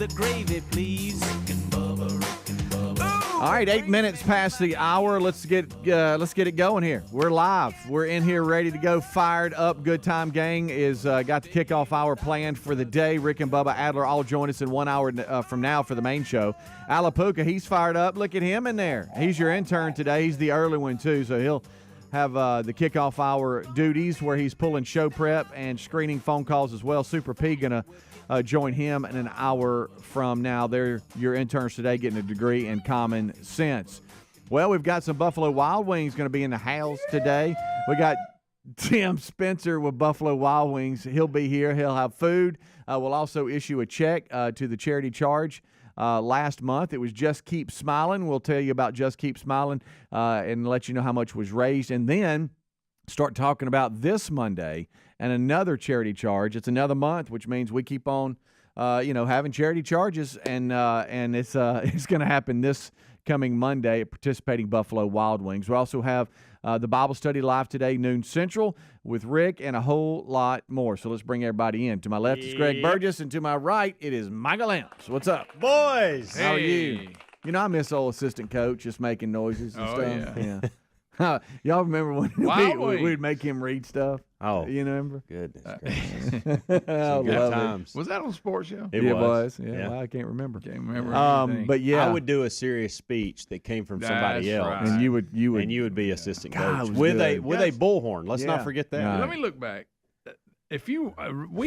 the gravy, please. Rick and Bubba, Rick and Bubba. All right, 8 minutes past the hour. Let's get it going here. We're live. We're in here ready to go, fired up. Good Time Gang is got the kickoff hour planned for the day. Rick and Bubba Adler all join us in 1 hour from now for the main show. Alapuka, he's fired up. Look at him in there. He's your intern today. He's the early one, too, so he'll have the kickoff hour duties where he's pulling show prep and screening phone calls as well. Super P going to join him in an hour from now. They're your interns today getting a degree in common sense. Well, we've got some Buffalo Wild Wings going to be in the house today. We got Tim Spencer with Buffalo Wild Wings. He'll be here. He'll have food. We'll also issue a check to the charity charge. Last month, it was Just Keep Smiling. We'll tell you about Just Keep Smiling and let you know how much was raised. And then start talking about this Monday and another charity charge. It's another month, which means we keep on, having charity charges, and it's going to happen this coming Monday at participating Buffalo Wild Wings. We also have the Bible study live today, noon Central, with Rick and a whole lot more. So let's bring everybody in. To my left is Greg Burgess, and to my right, it is Michael Lamps. What's up? Boys! How are you? You know, I miss old assistant coach just making noises and stuff. Yeah. Y'all remember when we'd make him read stuff? Oh, you remember? Goodness. Good times. Was that on sports show? It was. Yeah. Well, I can't remember. Can't remember. But yeah, I would do a serious speech that came from somebody else, right. and you would be assistant God, coach it was with good. a bullhorn. Let's not forget that. Right. Let me look back. If you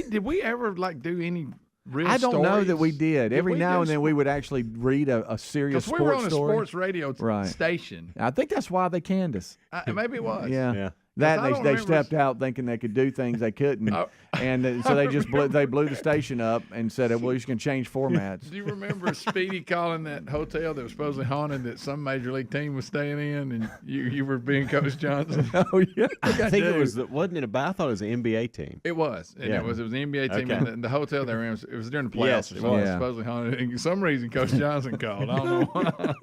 did we ever do any real I don't know stories? that we did. Every we now do and then we would actually read a serious Because sports we were on a story. sports radio station. I think that's why they canned us. Maybe it was. Yeah. I That don't they remember stepped out thinking they could do things they couldn't, and so they just blew the station up and said, "Well, you're just going to change formats." Do you remember Speedy calling that hotel that was supposedly haunted that some major league team was staying in, and you were being Coach Johnson? Oh yeah, I think it was. Wasn't it? I thought it was an NBA team. It was. And it was the NBA team. Okay. And the hotel they were in, it was during the playoffs. Yes, it was. Supposedly haunted. And for some reason, Coach Johnson called. I don't know why.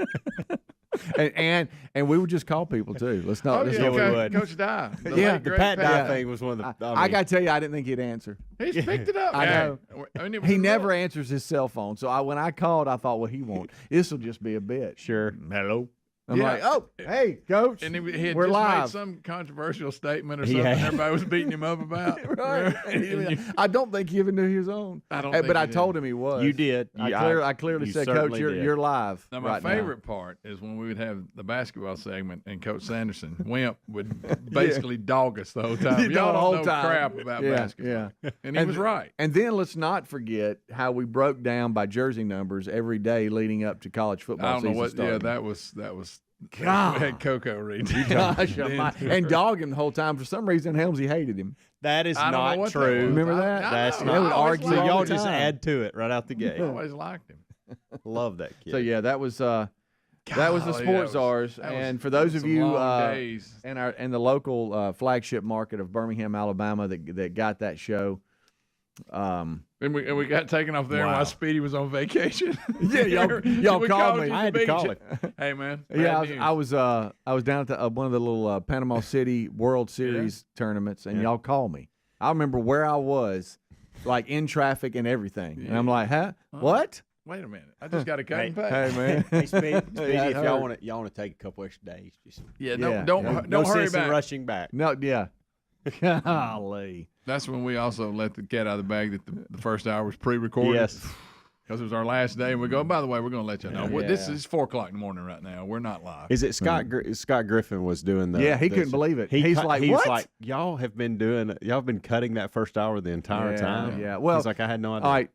and we would just call people too. Let's not. We would. Coach Dye. The Pat Dye thing was one of the. I got to tell you, I didn't think he'd answer. He's picked it up. I know. He never answered. answers his cell phone. So when I called, I thought, well, he won't. This will just be a bit. Sure. Hello. I'm like, oh, hey, Coach. And he had we're just live. made some controversial statement or something everybody was beating him up about. Right. I don't think he even knew he was on. But I told him he was. You did. I clearly said, Coach, you're live. Now, my favorite part is when we would have the basketball segment and Coach Sanderson, Wimp, would basically dog us the whole time. Y'all don't know crap about basketball. Yeah. And he was right. And then let's not forget how we broke down by jersey numbers every day leading up to college football season starting. Yeah, that was. God. We had Coco read. Gosh, and dog him the whole time. For some reason, Helmsy hated him. That is not true. Remember that? They would argue. So y'all just add to it right out the gate. I always liked him. Love that kid. So yeah, that was the sports czars. And for those of you in the local flagship market of Birmingham, Alabama, that got that show. And we got taken off there while Speedy was on vacation. Yeah, y'all called me. I had to call him. Hey man. Yeah, I was down at one of the little Panama City World Series tournaments, and y'all called me. I remember where I was, like in traffic and everything, and I'm like, huh? What? Wait a minute! I just got to cut and pay. Hey man, Hey, Speedy, if y'all want to take a couple extra days, just don't no hurry sense in back. rushing back. No, yeah. Golly. That's when we also let the cat out of the bag that the first hour was pre-recorded. Yes. Because it was our last day, and we go, by the way, we're going to let you know. This is 4 o'clock in the morning right now. We're not live. Is it Scott Griffin was doing the... Yeah, he couldn't believe it. He's like, what? He's like, y'all have been cutting that first hour the entire time? Yeah, well... He's like, I had no idea. All right,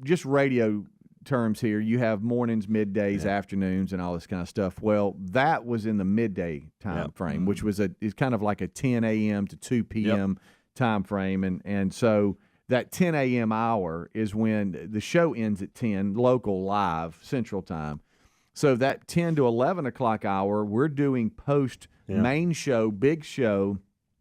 just radio terms here. You have mornings, middays, afternoons, and all this kind of stuff. Well, that was in the midday time frame, which was is kind of like a 10 a.m. to 2 p.m. time frame. And so... that 10 a.m. hour is when the show ends at 10, local live, Central Time. So that 10 to 11 o'clock hour, we're doing post-main show, big show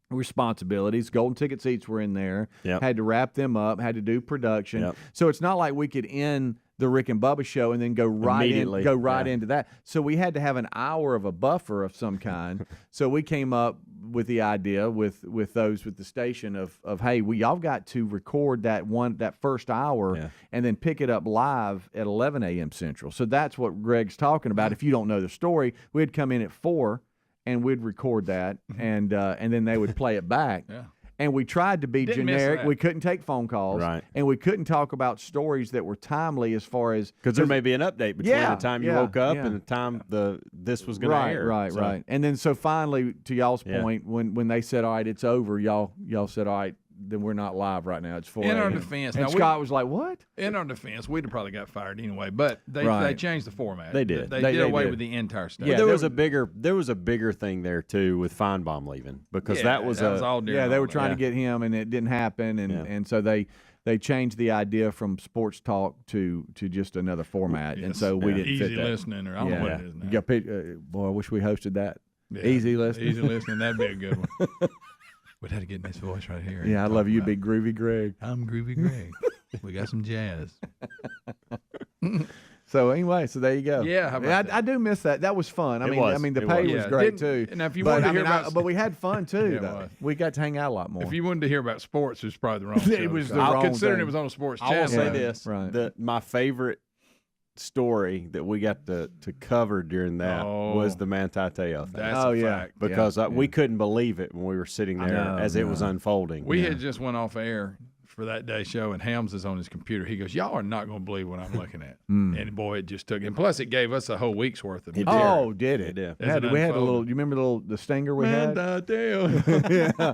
responsibilities. Golden ticket seats were in there. Had to wrap them up, had to do production. So it's not like we could end the Rick and Bubba show and then go right into that. So we had to have an hour of a buffer of some kind. So we came up with the idea with those with the station of hey, y'all got to record that first hour and then pick it up live at 11 a.m. Central. So that's what Greg's talking about. If you don't know the story, we'd come in at 4 and we'd record that, and then they would play it back. Yeah. And we tried to be generic. We couldn't take phone calls. Right. And we couldn't talk about stories that were timely as far as – because there may be an update between the time you woke up and the time this was going to air. Right. And then so finally, to y'all's point, when they said, all right, it's over, y'all said, all right, then we're not live right now. It's 4 In a.m. our defense. And now Scott was like, what? In our defense, we'd have probably got fired anyway, but they changed the format. They did. They did away with the entire stuff. Yeah, there was a bigger thing there too with Feinbaum leaving, because that was all during they were trying to get him, and it didn't happen, and so they changed the idea from sports talk to just another format, and so we didn't fit that. Easy listening, or I don't know what it is now. You got boy, I wish we hosted that. Yeah. Easy listening. Easy listening, that'd be a good one. We'd have to get in this voice right here. Yeah, I love you, big Groovy Greg. I'm Groovy Greg. We got some jazz. So anyway, so there you go. Yeah, how about I do miss that. That was fun. I mean, the pay was great too. Now, if you wanted to hear about, but we had fun too. Though. We got to hang out a lot more. If you wanted to hear about sports, it was probably the wrong show. It was the wrong considering thing. it was on a sports channel. I will say this: right. My favorite story that we got to cover during that was the Manti Te'o thing. That's a fact. Because we couldn't believe it when we were sitting there as it was unfolding. We had just went off air for that day show, and Helms is on his computer. He goes, y'all are not going to believe what I'm looking at. And boy, it just took, and plus it gave us a whole week's worth of material. Oh, did it? Yeah. We had a little, you remember the stinger we had? Yeah.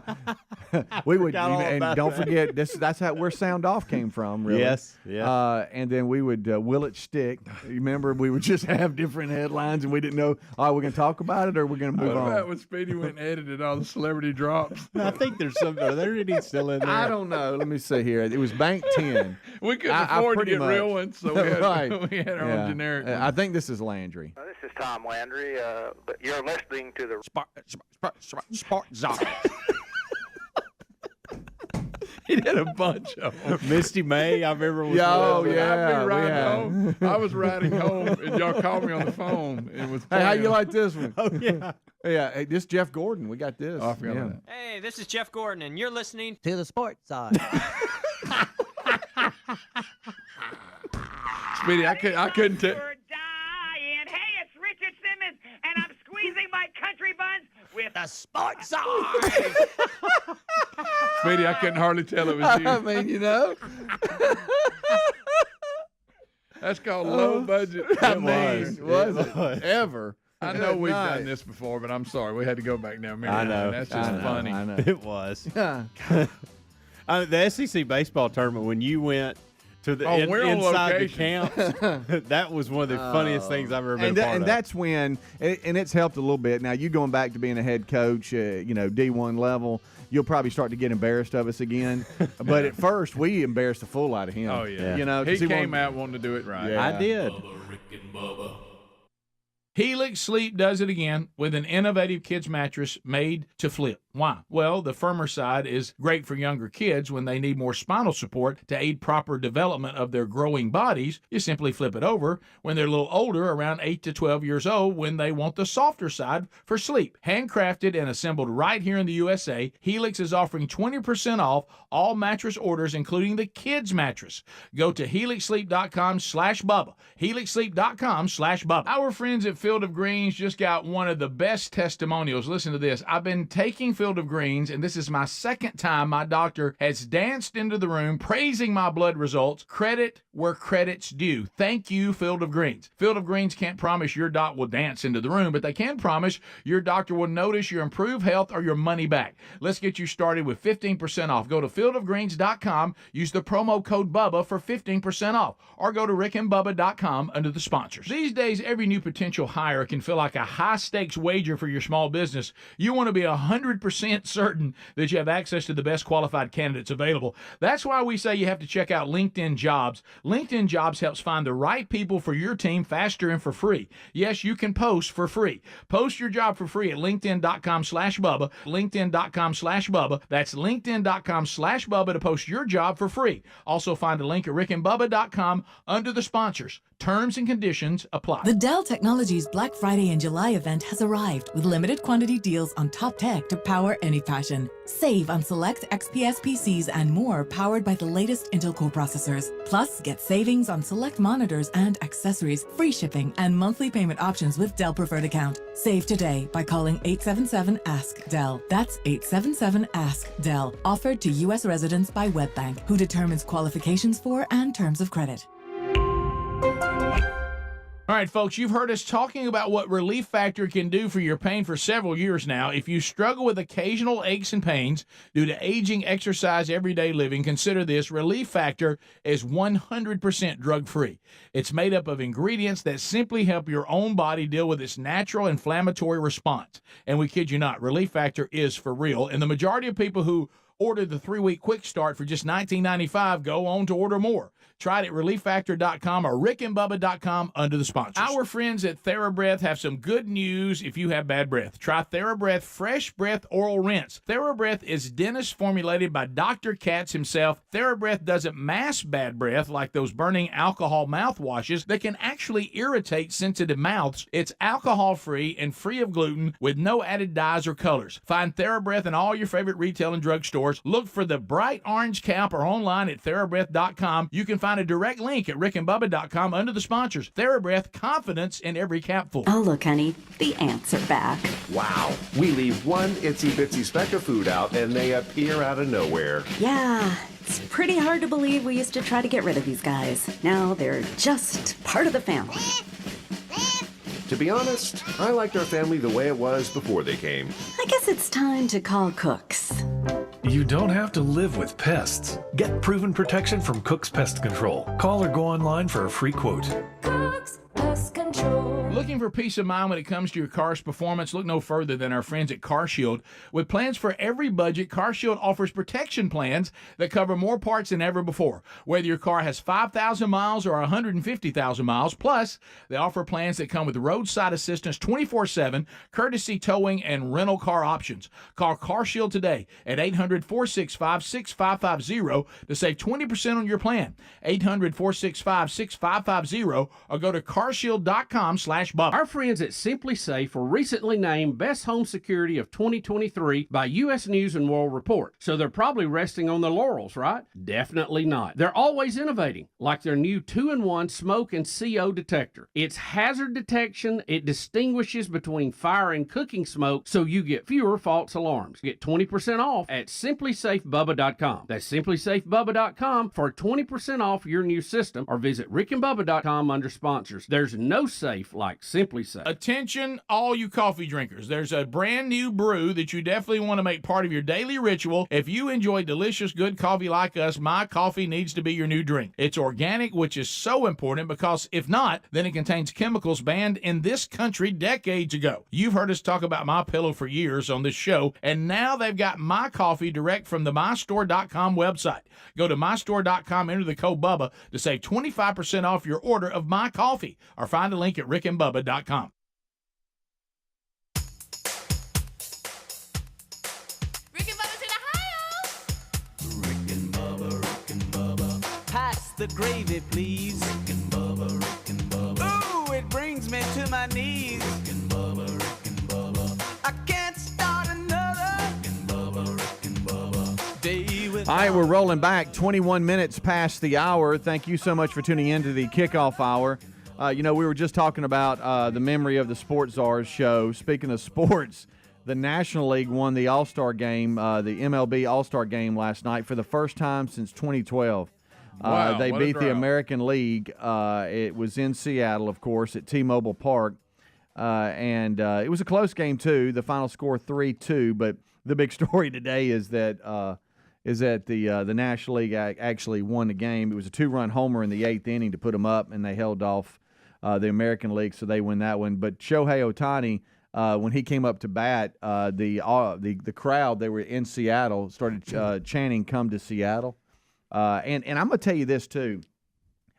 We would, and don't forget, that's where Sound Off came from, really. Yes. Yeah. And then we would will it stick. You remember, we would just have different headlines, and we didn't know, all right, we're going to talk about it or we're going to move on. What about when Speedy went and edited all the celebrity drops? I think there's some, are there any still in there? I don't know. Let me see here. It was Bank 10. We couldn't afford to get real ones, so we had our own generic ones. I think this is Landry. This is Tom Landry. But you're listening to the Sport Czar. He did a bunch of them. Misty May, I remember. Was I was riding home, and y'all called me on the phone. It was hey, how you like this one? Oh, yeah. Yeah, hey, this Jeff Gordon. We got this. Oh, I forgot about that. Hey, this is Jeff Gordon, and you're listening to the Sports Side. Speedy, I couldn't tell. Dying. Hey, it's Richard Simmons, and I'm squeezing my country buns with the Sports Side. Speedy, I couldn't hardly tell it was you. I mean, you know. That's called low budget. Was it ever? I know we've done this before, but I'm sorry. We had to go back now. I know. That's just funny. I know. It was. The SEC baseball tournament, when you went to the inside the camp, that was one of the funniest things I've ever been a part of. And that's when, and it's helped a little bit. Now, you going back to being a head coach, D1 level, you'll probably start to get embarrassed of us again. But at first, we embarrassed the fool out of him. Oh, yeah. You know, he came out wanting to do it right. Yeah. I did. Bubba, Rick and Bubba. Helix Sleep does it again with an innovative kids mattress made to flip. Why? Well, the firmer side is great for younger kids when they need more spinal support to aid proper development of their growing bodies. You simply flip it over when they're a little older, around 8 to 12 years old, when they want the softer side for sleep. Handcrafted and assembled right here in the USA, Helix is offering 20% off all mattress orders, including the kids mattress. Go to helixsleep.com/Bubba. helixsleep.com/Bubba. Our friends at Field of Greens just got one of the best testimonials. Listen to this. I've been taking Field of Greens, and this is my second time my doctor has danced into the room praising my blood results. Credit where credit's due. Thank you, Field of Greens. Field of Greens can't promise your doc will dance into the room, but they can promise your doctor will notice your improved health or your money back. Let's get you started with 15% off. Go to fieldofgreens.com, use the promo code BUBBA for 15% off, or go to rickandbubba.com under the sponsors. These days, every new potential hire can feel like a high-stakes wager for your small business. You want to be 100% certain that you have access to the best qualified candidates available. That's why we say you have to check out LinkedIn Jobs. LinkedIn Jobs helps find the right people for your team faster and for free. Yes, you can post for free. Post your job for free at linkedin.com/Bubba, linkedin.com/Bubba. That's linkedin.com/Bubba to post your job for free. Also find a link at rickandbubba.com under the sponsors. Terms and conditions apply. The Dell Technologies Black Friday and July event has arrived with limited quantity deals on top tech to power power any passion. Save on select XPS PCs and more powered by the latest Intel Core processors. Plus, get savings on select monitors and accessories, free shipping, and monthly payment options with Dell Preferred Account. Save today by calling 877-ASK-DELL. That's 877-ASK-DELL. Offered to U.S. residents by WebBank, who determines qualifications for and terms of credit. All right, folks, you've heard us talking about what Relief Factor can do for your pain for several years now. If you struggle with occasional aches and pains due to aging, exercise, everyday living, consider this. Relief Factor is 100% drug-free. It's made up of ingredients that simply help your own body deal with its natural inflammatory response. And we kid you not, Relief Factor is for real. And the majority of people who ordered the 3-week quick start for just $19.95 go on to order more. Try it at ReliefFactor.com or RickandBubba.com under the sponsors. Our friends at TheraBreath have some good news if you have bad breath. Try TheraBreath Fresh Breath Oral Rinse. TheraBreath is dentist formulated by Dr. Katz himself. TheraBreath doesn't mask bad breath like those burning alcohol mouthwashes that can actually irritate sensitive mouths. It's alcohol-free and free of gluten with no added dyes or colors. Find TheraBreath in all your favorite retail and drug stores. Look for the bright orange cap or online at TheraBreath.com. You can find a direct link at rickandbubba.com under the sponsors. TheraBreath, confidence in every capful. Oh, look, honey, the ants are back. Wow. We leave one itsy-bitsy speck of food out, and they appear out of nowhere. Yeah, it's pretty hard to believe we used to try to get rid of these guys. Now they're just part of the family. To be honest, I liked our family the way it was before they came. I guess it's time to call Cooks. You don't have to live with pests. Get proven protection from Cook's Pest Control. Call or go online for a free quote. Cook's Pest Control. Looking for peace of mind when it comes to your car's performance? Look no further than our friends at CarShield. With plans for every budget, CarShield offers protection plans that cover more parts than ever before. Whether your car has 5,000 miles or 150,000 miles, plus they offer plans that come with roadside assistance 24/7, courtesy towing, and rental car options. Call CarShield today at 800-465-6550 to save 20% on your plan. 800-465-6550 or go to carshield.com/Bubba. Our friends at Simply Safe were recently named Best Home Security of 2023 by U.S. News and World Report. So they're probably resting on their laurels, right? Definitely not. They're always innovating, like their new 2-in-1 smoke and CO detector. It's hazard detection. It distinguishes between fire and cooking smoke, so you get fewer false alarms. Get 20% off at simplysafebubba.com. That's simplysafebubba.com for 20% off your new system, or visit rickandbubba.com under sponsors. There's no safe like Simply Safe. Attention, all you coffee drinkers. There's a brand new brew that you definitely want to make part of your daily ritual. If you enjoy delicious, good coffee like us, My Coffee needs to be your new drink. It's organic, which is so important because if not, then it contains chemicals banned in this country decades ago. You've heard us talk about My Pillow for years on this show, and now they've got My Coffee direct from the mystore.com website. Go to mystore.com, enter the code Bubba to save 25% off your order of My Coffee, or find a link at rickandbubba.com. Rick and Bubba. Pass the gravy, please. Rick and Bubba. Ooh, it brings me to my knees. Rick and Bubba. I can't start another. Rick and Bubba. Day with All right, we're rolling back 21 minutes past the hour. Thank you so much for tuning in to the kickoff hour. We were just talking about the memory of the Sports Czars show. Speaking of sports, the National League won the All-Star game, the MLB All-Star game last night for the first time since 2012. Wow, they what a beat the drought. American League. It was in Seattle, of course, at T-Mobile Park. And it was a close game, too. The final score 3-2. But the big story today is that the National League actually won the game. It was a 2-run homer in the 8th inning to put them up, and they held off the American League, so they win that one. But Shohei Ohtani, when he came up to bat, the crowd, they were in Seattle, started chanting, "Come to Seattle." And I'm going to tell you this, too.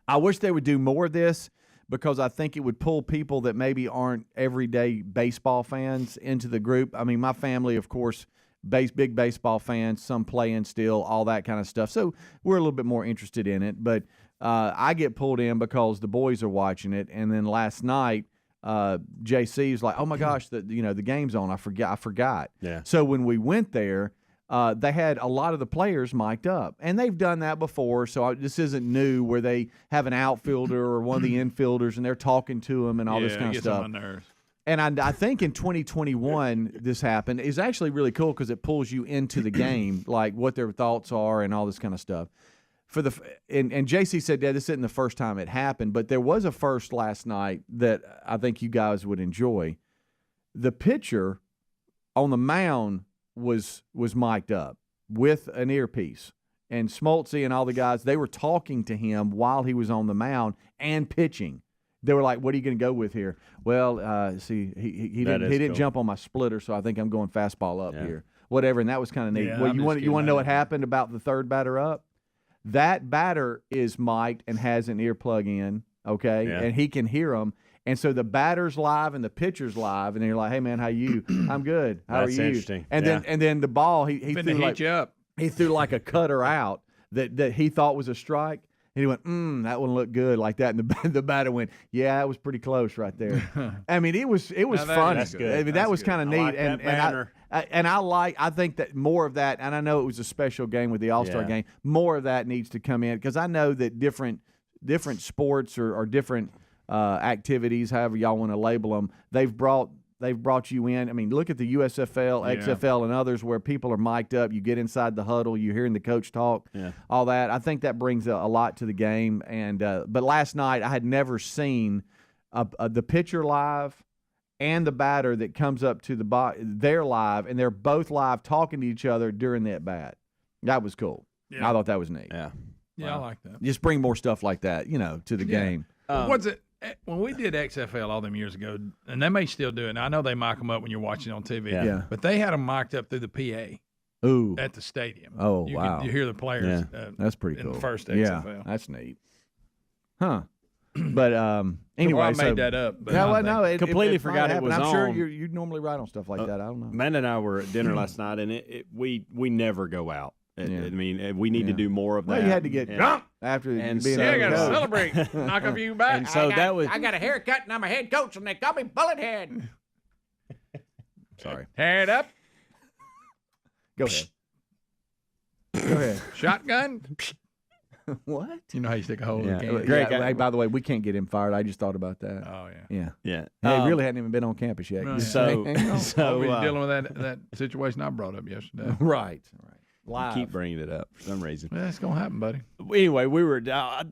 I wish they would do more of this because I think it would pull people that maybe aren't everyday baseball fans into the group. I mean, my family, of course, big baseball fans, some playing still, all that kind of stuff. So we're a little bit more interested in it. But I get pulled in because the boys are watching it. And then last night, JC was like, "Oh my gosh, the game's on. I forgot." Yeah. So when we went there, they had a lot of the players mic'd up, and they've done that before. So this isn't new, where they have an outfielder or one of the infielders, and they're talking to them and all this kind of stuff. On my nerves. And I think in 2021 this happened. It's actually really cool because it pulls you into the game, like what their thoughts are and all this kind of stuff. And JC said, "Dad, this isn't the first time it happened, but there was a first last night that I think you guys would enjoy. The pitcher on the mound was mic'd up with an earpiece, and Smoltzy and all the guys, they were talking to him while he was on the mound and pitching. They were like, "What are you going to go with here?" Well, see, he didn't jump on my splitter, so I think I'm going fastball up here. Whatever, and that was kind of neat. Yeah, Well, you want to know what happened about the third batter up? That batter is mic'd and has an earplug in, okay, and he can hear them. And so the batter's live and the pitcher's live, and you're like, "Hey man, how you?" "I'm good. How are you?" Interesting. And then the ball he threw like you up. He threw like a cutter out that he thought was a strike. And he went, "That one looked good," like that. And the batter went, "Yeah, it was pretty close right there." I mean, it was funny. That's good. I mean, that was kind of neat. I think that more of that, and I know it was a special game with the All-Star game, more of that needs to come in, because I know that different sports or different activities, however y'all want to label them, they've brought you in. I mean, look at the USFL, XFL, and others where people are mic'd up. You get inside the huddle, you're hearing the coach talk, all that. I think that brings a lot to the game. And but last night I had never seen the pitcher live and the batter that comes up to they're live, and they're both live talking to each other during the at-bat. That was cool. Yeah. I thought that was neat. Yeah. Yeah, I like that. Just bring more stuff like that, to the game. What's it? When we did XFL all them years ago, and they may still do it. I know they mic them up when you're watching on TV, but they had them mic'd up through the PA. Ooh. At the stadium. Oh, wow. You hear the players. That's pretty cool. In the first XFL. Yeah, that's neat. Huh. But anyway, I made that up. But no, completely forgot it was I'm on. sure you normally write on stuff like that. I don't know. Amanda and I were at dinner last night, and we never go out. I mean, we need to do more of that. Well, you had to get drunk after being I got to coach. celebrate. Knock a few back. And so I got a haircut, and I'm a head coach, and they call me Bullethead. Sorry. Head up. Go ahead. Go ahead. Shotgun. What? You know how you stick a hole in the can? Greg, hey, by the way, we can't get him fired. I just thought about that. Oh, yeah. Yeah. He really hadn't even been on campus yet. Right. So we're dealing with that situation I brought up yesterday. Right. Live. Keep bringing it up for some reason. Well, it's going to happen, buddy. Anyway, we were.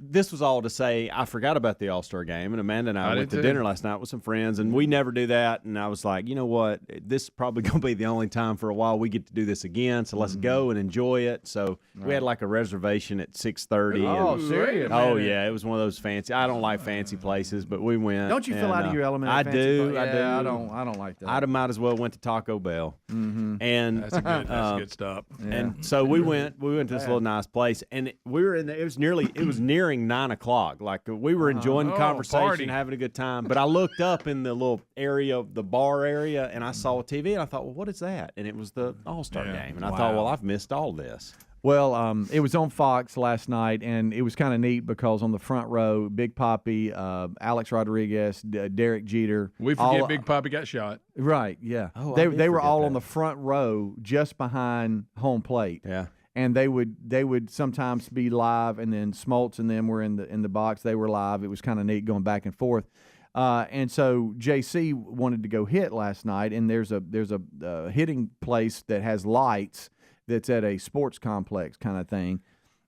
This was all to say I forgot about the All-Star game, and Amanda and I went to dinner last night with some friends, and we never do that. And I was like, you know what? This is probably going to be the only time for a while we get to do this again. So let's go and enjoy it. So we had like a reservation at 6:30. Oh, serious? Oh yeah, it was one of those fancy. I don't like fancy places, but we went. Don't you feel out of your element? I do. I don't like that. I might as well went to Taco Bell. Mm-hmm. And that's a good stop. And so we went to this little nice place, and we were in there. It was nearing 9 o'clock. Like we were enjoying the conversation, party. having a good time. But I looked up in the little area of the bar area, and I saw a TV, and I thought, well, what is that? And it was the All-Star game, and I thought, well, I've missed all this. Well, it was on Fox last night, and it was kind of neat because on the front row, Big Papi, Alex Rodriguez, Derek Jeter. We forget Big Papi got shot. Right, yeah. Oh, they were all on the front row just behind home plate. Yeah. And they would sometimes be live, and then Smoltz and them were in the box. They were live. It was kind of neat going back and forth. And so JC wanted to go hit last night, and there's a hitting place that has lights that's at a sports complex kind of thing.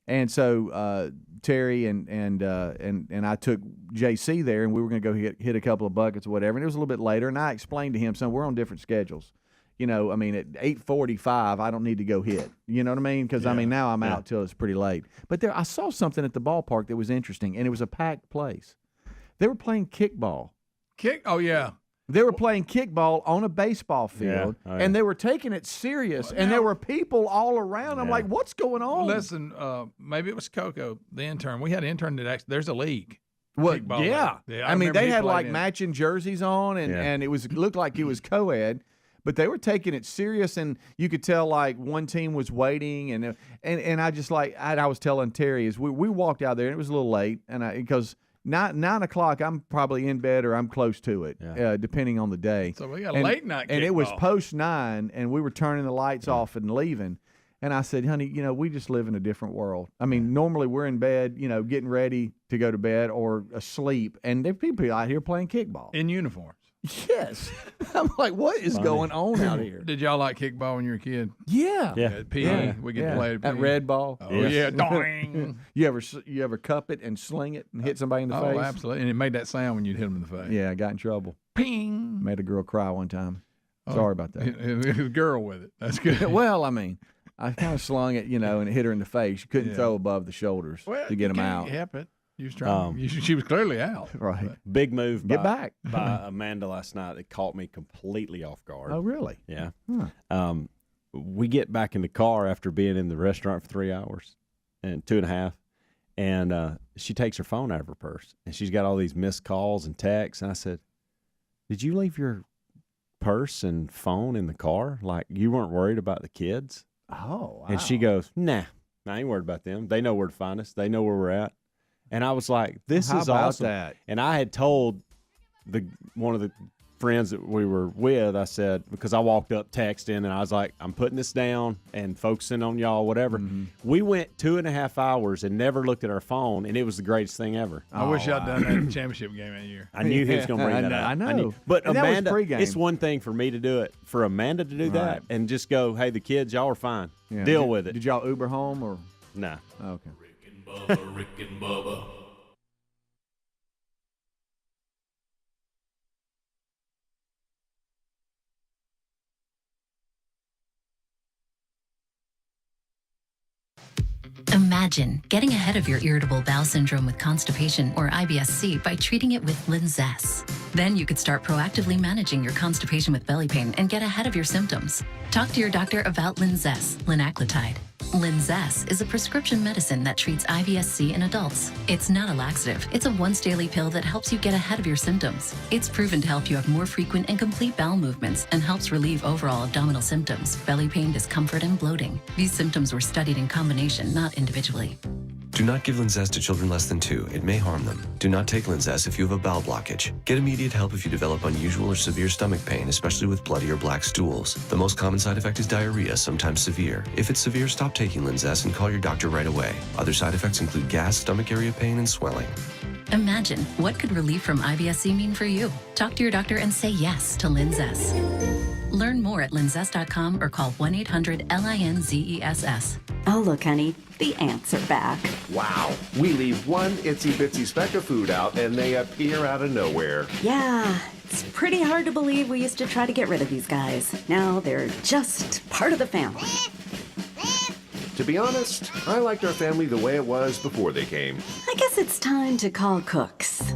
And so Terry and I took JC there, and we were going to go hit a couple of buckets or whatever. And it was a little bit later, and I explained to him, son, we're on different schedules. You know, I mean, at 8:45, I don't need to go hit. You know what I mean? Because, I mean, now I'm out till it's pretty late. But I saw something at the ballpark that was interesting, and it was a packed place. They were playing kickball. Oh, yeah. They were playing kickball on a baseball field, and they were taking it serious, and there were people all around. I'm like, what's going on? Listen, maybe it was Coco, the intern. We had an intern that actually, there's a league. Well, yeah. I mean, they had like in. matching jerseys on, and it looked like it was co-ed. But they were taking it serious, and you could tell like one team was waiting, and I just I was telling Terry as we walked out there, and it was a little late, and because 9 o'clock, I'm probably in bed or I'm close to it, depending on the day. So we got a late night and it was kickball. post 9, and we were turning the lights off and leaving. And I said, honey, we just live in a different world. I mean, normally we're in bed, getting ready to go to bed or asleep, and there are people out here playing kickball. In uniforms. Yes. I'm like, what is going on out here? Did y'all like kickball when you were a kid? Yeah. At PE, we get to play at red ball. Oh, yeah. Doing. You ever cup it and sling it and hit somebody in the face? Oh, absolutely. And it made that sound when you'd hit them in the face. Yeah, I got in trouble. Ping. Made a girl cry one time. Sorry about that. It was a girl with it. That's good. Well, I mean, I kind of slung it, and it hit her in the face. You couldn't throw above the shoulders to get them out. Help it. You was trying. She was clearly out. Right. Big move. Get back by Amanda last night that caught me completely off guard. Oh, really? Yeah. Huh. We get back in the car after being in the restaurant for 3 hours and 2.5, and she takes her phone out of her purse, and she's got all these missed calls and texts. And I said, "Did you leave your purse and phone in the car? Like you weren't worried about the kids?" Oh, wow. And she goes, "Nah, I ain't worried about them. They know where to find us. They know where we're at." And I was like, "This How is about awesome." that? And I had told one of the friends that we were with, I said, because I walked up texting, and I was like, "I'm putting this down and focusing on y'all, whatever." Mm-hmm. We went 2.5 hours and never looked at our phone, and it was the greatest thing ever. I wish I'd done that in the championship game that year. I knew he was going to bring that up. I know. But And that was Amanda, pregame. it's one thing for me to do it. For Amanda to do that and just go, "Hey, the kids, y'all are fine. Yeah. Deal with it." Did y'all Uber home or? Nah. Oh, okay. Rick and Bubba. Imagine getting ahead of your irritable bowel syndrome with constipation or IBS-C by treating it with Linzess. Then you could start proactively managing your constipation with belly pain and get ahead of your symptoms. Talk to your doctor about Linzess, linaclotide. Linzess is a prescription medicine that treats IBS-C in adults. It's not a laxative. It's a once-daily pill that helps you get ahead of your symptoms. It's proven to help you have more frequent and complete bowel movements and helps relieve overall abdominal symptoms, belly pain, discomfort, and bloating. These symptoms were studied in combination, not individually. Do not give Linzess to children less than 2. It may harm them. Do not take Linzess if you have a bowel blockage. Get immediate help if you develop unusual or severe stomach pain, especially with bloody or black stools. The most common side effect is diarrhea, sometimes severe. If it's severe, stop taking Linzess and call your doctor right away. Other side effects include gas, stomach area pain, and swelling. Imagine, what could relief from IBS-C mean for you? Talk to your doctor and say yes to Linzess. Learn more at linzess.com or call 1-800-LINZESS. Oh, look, honey, the ants are back. Wow. We leave one itsy bitsy speck of food out and they appear out of nowhere. Yeah, it's pretty hard to believe we used to try to get rid of these guys. Now they're just part of the family. To be honest, I liked our family the way it was before they came. I guess it's time to call Cooks.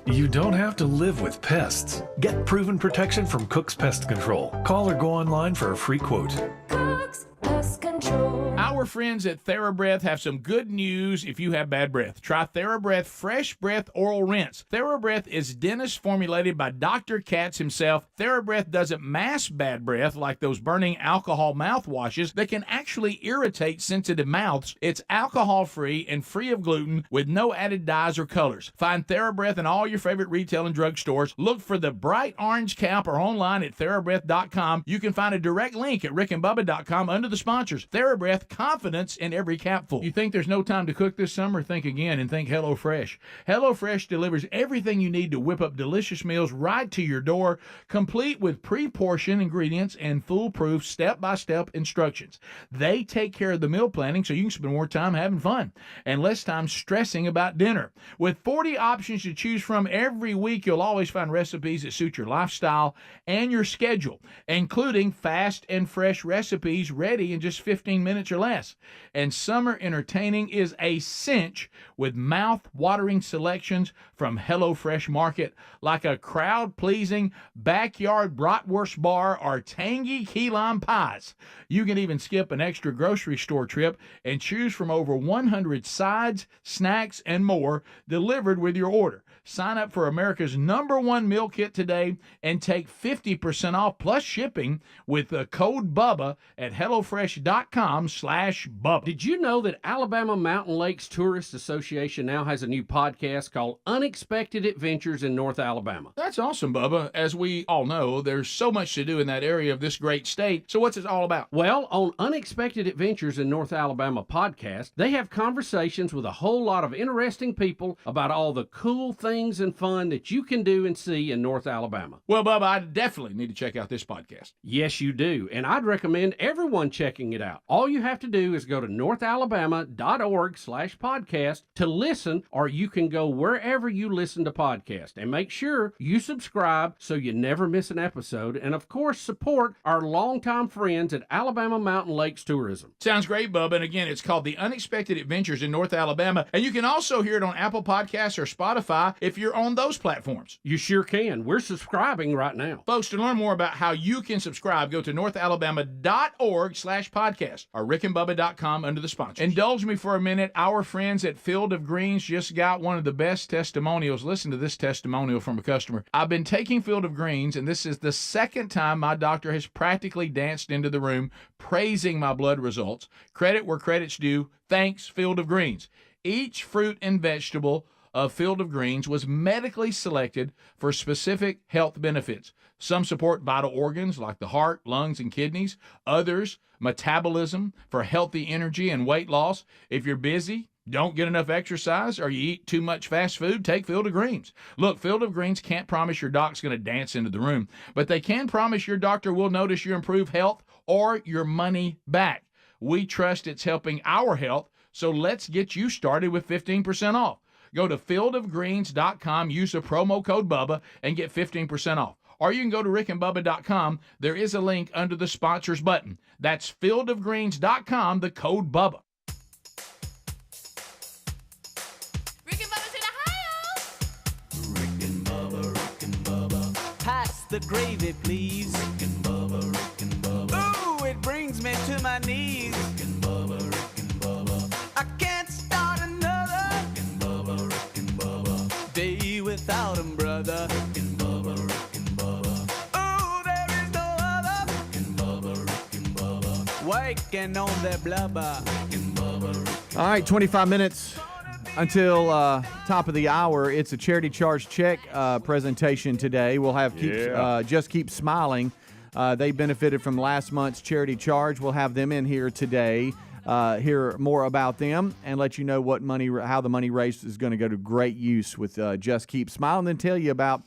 You don't have to live with pests. Get proven protection from Cook's Pest Control. Call or go online for a free quote. Cook's Pest Control. Our friends at TheraBreath have some good news if you have bad breath. Try TheraBreath Fresh Breath Oral Rinse. TheraBreath is dentist formulated by Dr. Katz himself. TheraBreath doesn't mask bad breath like those burning alcohol mouthwashes that can actually irritate sensitive mouths. It's alcohol-free and free of gluten with no added dyes or colors. Find TheraBreath in all your favorite retail and drug stores. Look for the bright orange cap or online at TheraBreath.com. You can find a direct link at rickandbubba.com under the sponsors. TheraBreath, confidence in every capful. You think there's no time to cook this summer? Think again and think HelloFresh. HelloFresh delivers everything you need to whip up delicious meals right to your door, complete with pre-portioned ingredients and foolproof step-by-step instructions. They take care of the meal planning so you can spend more time having fun and less time stressing about dinner. With 40 options to choose from every week, you'll always find recipes that suit your lifestyle and your schedule, including fast and fresh recipes ready in just 15 minutes or less. And summer entertaining is a cinch with mouth-watering selections from HelloFresh Market, like a crowd-pleasing backyard bratwurst bar or tangy key lime pies. You can even skip an extra grocery store trip and choose from over 100 sides, snacks, and more delivered with your order. Sign up for America's #1 meal kit today and take 50% off plus shipping with the code BUBBA at HelloFresh.com/ /Bubba. Did you know that Alabama Mountain Lakes Tourist Association now has a new podcast called Unexpected Adventures in North Alabama? That's awesome, Bubba. As we all know, there's so much to do in that area of this great state. So what's it all about? Well, on Unexpected Adventures in North Alabama podcast, they have conversations with a whole lot of interesting people about all the cool things and fun that you can do and see in North Alabama. Well, Bubba, I definitely need to check out this podcast. Yes, you do. And I'd recommend everyone checking it out. All you have to do is go to northalabama.org/podcast to listen, or you can go wherever you listen to podcasts. And make sure you subscribe so you never miss an episode. And of course, support our longtime friends at Alabama Mountain Lakes Tourism. Sounds great, Bubba. And again, it's called The Unexpected Adventures in North Alabama. And you can also hear it on Apple Podcasts or Spotify if you're on those platforms. You sure can. We're subscribing right now. Folks, to learn more about how you can subscribe, go to northalabama.org/podcast or rickandbubba.com under the sponsors. Indulge me for a minute. Our friends at Field of Greens just got one of the best testimonials. Listen to this testimonial from a customer. I've been taking Field of Greens, and this is the second time my doctor has practically danced into the room praising my blood results. Credit where credit's due. Thanks, Field of Greens. Each fruit and vegetable of Field of Greens was medically selected for specific health benefits. Some support vital organs like the heart, lungs, and kidneys. Others, metabolism for healthy energy and weight loss. If you're busy, don't get enough exercise, or you eat too much fast food, take Field of Greens. Look, Field of Greens can't promise your doc's going to dance into the room, but they can promise your doctor will notice your improved health or your money back. We trust it's helping our health, so let's get you started with 15% off. Go to fieldofgreens.com, use the promo code Bubba, and get 15% off. Or you can go to rickandbubba.com. There is a link under the sponsors button. That's fieldofgreens.com, the code Bubba. Rick and Bubba. Pass the gravy, please. Rick and Bubba. Ooh, it brings me to my knees. Rick and Bubba. I can't start another day without him, brother. Rick and Bubba. Ooh, there is no other. Rick and Bubba. Waking on their blubber. All right, 25 minutes until top of the hour. It's a charity charge check presentation today. We'll have Just Keep Smiling. They benefited from last month's charity charge. We'll have them in here today. Hear more about them and let you know how the money raised is going to go to great use with Just Keep Smiling. Then tell you about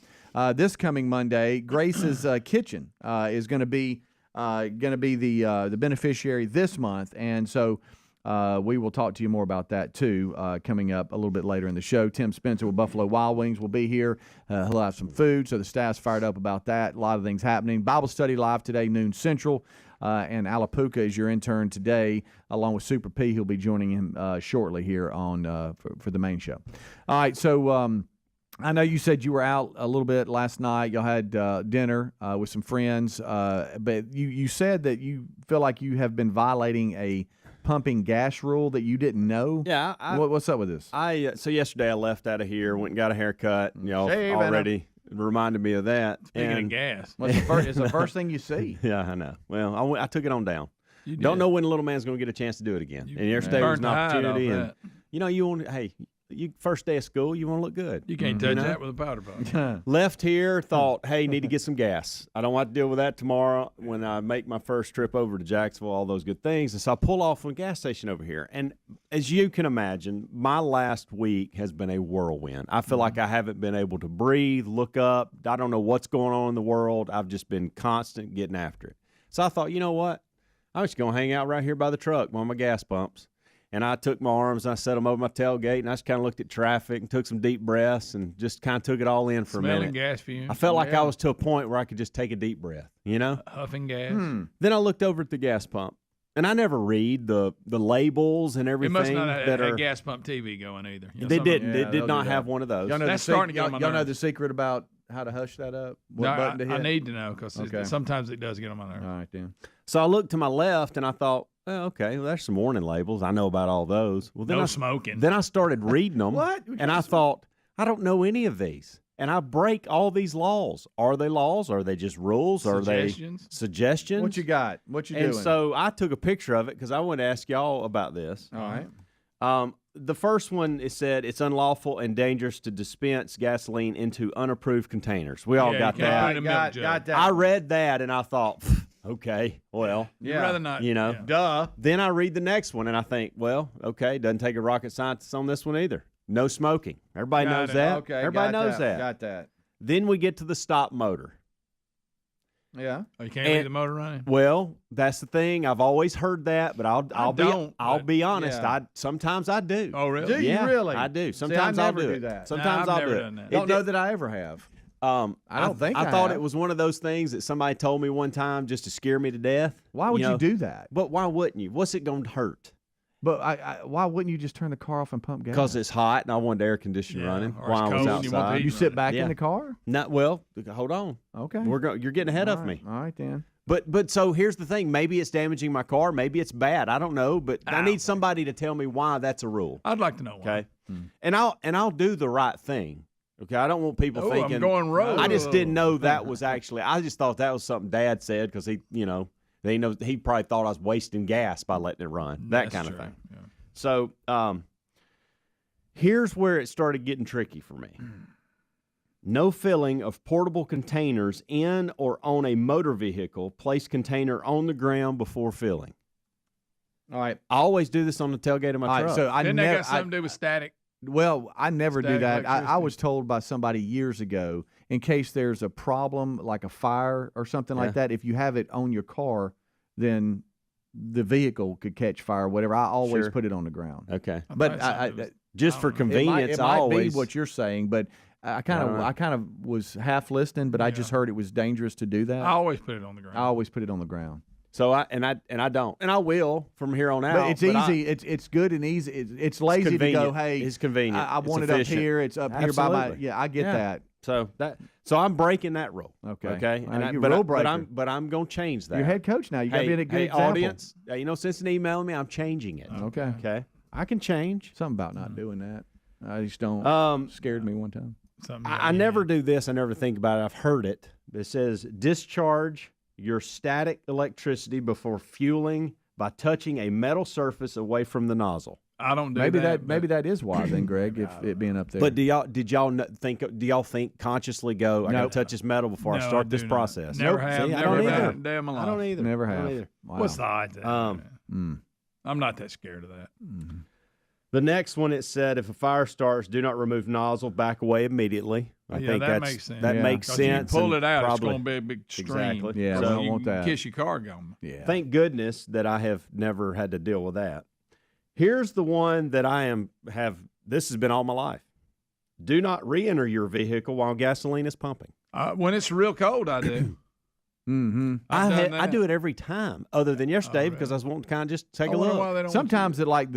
this coming Monday. Grace's Kitchen is going to be the beneficiary this month, and so we will talk to you more about that too coming up a little bit later in the show. Tim Spencer with Buffalo Wild Wings will be here. He'll have some food, so the staff's fired up about that. A lot of things happening. Bible study live today, noon Central. And Alapuca is your intern today, along with Super P. He'll be joining him shortly here on for the main show. All right, so I know you said you were out a little bit last night. Y'all had dinner with some friends, but you said that you feel like you have been violating a pumping gas rule that you didn't know. Yeah. What's up with this? So yesterday I left out of here, went and got a haircut. Y'all already reminded me of that. Speaking of gas. What's it's the first thing you see. Yeah, I know. Well, I took it on down. Don't know when the little man's going to get a chance to do it again. And yesterday was an opportunity. And you want first day of school, you want to look good. You can't touch that with a powder puff. Left here, thought, hey, need to get some gas. I don't want to deal with that tomorrow when I make my first trip over to Jacksonville, all those good things. And so I pull off from a gas station over here. And as you can imagine, my last week has been a whirlwind. I feel like I haven't been able to breathe, look up. I don't know what's going on in the world. I've just been constant getting after it. So I thought, you know what? I'm just going to hang out right here by the truck on my gas pumps. And I took my arms and I set them over my tailgate, and I just kind of looked at traffic and took some deep breaths and just kind of took it all in for a minute. Smelling gas fumes. I felt like I was to a point where I could just take a deep breath, Huffing gas. Then I looked over at the gas pump, and I never read the labels and everything. It must not have a gas pump TV going either. They didn't. They did not have one of those. That's starting to get on my nerves. Y'all know the secret about how to hush that up? What button to hit? I need to know because sometimes it does get on my nerves. All right, then. So I looked to my left, and I thought, okay, well, there's some warning labels. I know about all those. Well, then no smoking. Then I started reading them. What? And I thought, I don't know any of these. and I break all these laws. Are they laws? Are they just rules? Are they suggestions? What you got? What you and doing? So I took a picture of it because I want to ask y'all about this. All right. The first one, it said it's unlawful and dangerous to dispense gasoline into unapproved containers. We all got that. Got that. I read that and I thought, okay, well, You'd rather not. you know, duh. Then I read the next one and I think, well, okay, doesn't take a rocket scientist on this one either. No smoking. Everybody knows that. Okay, everybody knows that. Got that. Then we get to the stop motor. Yeah. Oh, you can't leave the motor running? Well, that's the thing. I've always heard that, but I'll be honest. yeah. Sometimes I do. Oh, really? Do you really? I do. See, Sometimes I I'll never do that. Sometimes I've I'll never do done it. that. Don't know that I ever have. I don't think I thought have. it was one of those things that somebody told me one time just to scare me to death. Why would you know? do that? But why wouldn't you? What's it going to hurt? But why wouldn't you just turn the car off and pump gas? Because it's hot and I wanted the air conditioner running or while I it's was cold and you want the outside. heat You sit back Yeah. in the car? Not well. Hold on. Okay. You're getting ahead of me. All right then. But so here's the thing. Maybe it's damaging my car. Maybe it's bad. I don't know. But I need somebody to tell me why that's a rule. I'd like to know why. Okay. And I'll do the right thing. Okay. I don't want people Oh, thinking I'm going rogue. I just didn't know that was actually. I just thought that was something Dad said because he he probably thought I was wasting gas by letting it run. That That's kind true. of thing. Yeah. So here's where it started getting tricky for me. No filling of portable containers in or on a motor vehicle. Place container on the ground before filling. All right. I always do this on the tailgate of my All right. truck. So I Didn't that never. got something to do with static? Well, I never do Static that. I electricity. was told by somebody years ago, in case there's a problem like a fire or something like that, if you have it on your car, then the vehicle could catch fire or whatever. I always Sure. put it on the ground. Okay. But Just for convenience, it I might always be what you're saying, but I kind of was half listening, but I just heard it was dangerous to do that. I always put it on the ground. I always put it on the ground. So I don't, and I will from here on out. But it's easy. It's good and easy. It's lazy to go. convenient. Hey, It's convenient. I It's want it up efficient. here. It's up here by my. Absolutely. Yeah, I get that. So I'm breaking that rule. Okay. Okay. All right, you're but, rule but breaker. I'm going to change that. You're head coach now. You got to be a good example. Audience. Since an emailing me, I'm changing it. Okay. Okay. I can change. Something about not doing that. I just don't. Scared me one time. I never do this. I never think about it. I've heard it. It says discharge your static electricity before fueling by touching a metal surface away from the nozzle. I don't do Maybe that. maybe that is why then, Greg, if it being up there. But do y'all think consciously go, I got to touch this metal before I No, start I this do not. process? Never Nope. have. See, I Never don't have. either. Day of my life. I don't either. Never I don't have. either. Wow. What's the odds of that? Mm. I'm not that scared of that. The next one, it said, if a fire starts, do not remove nozzle, back away immediately. I think that that's, makes sense. That Yeah. makes 'Cause sense. you pull and it out, probably, it's going to be a big stream. Exactly. Yeah, So we So don't you want can that. kiss your car going. Yeah. Thank goodness that I have never had to deal with that. Here's the one that this has been all my life. Do not re-enter your vehicle while gasoline is pumping. When it's real cold, I do. Mm-hmm. I do it every time, other than yesterday because I was wanting to kind of just take a look. Sometimes it like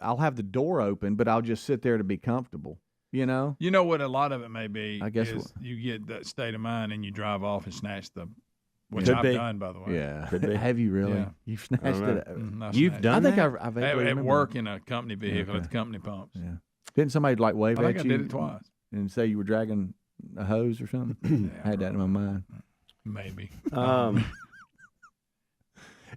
I'll have the door open, but I'll just sit there to be comfortable. You know. You know what? A lot of it may be. I guess is you get that state of mind and you drive off and snatch the. Which Could I've be. done, by the way. Yeah. Could be. Have you really? Yeah. You've snatched it. You've snatched done I think that? I've at remember. work in a company vehicle Okay. at the company pumps. Yeah. Didn't somebody like wave I think at I you did it twice. and say you were dragging a hose or something? I had that in my mind. Maybe.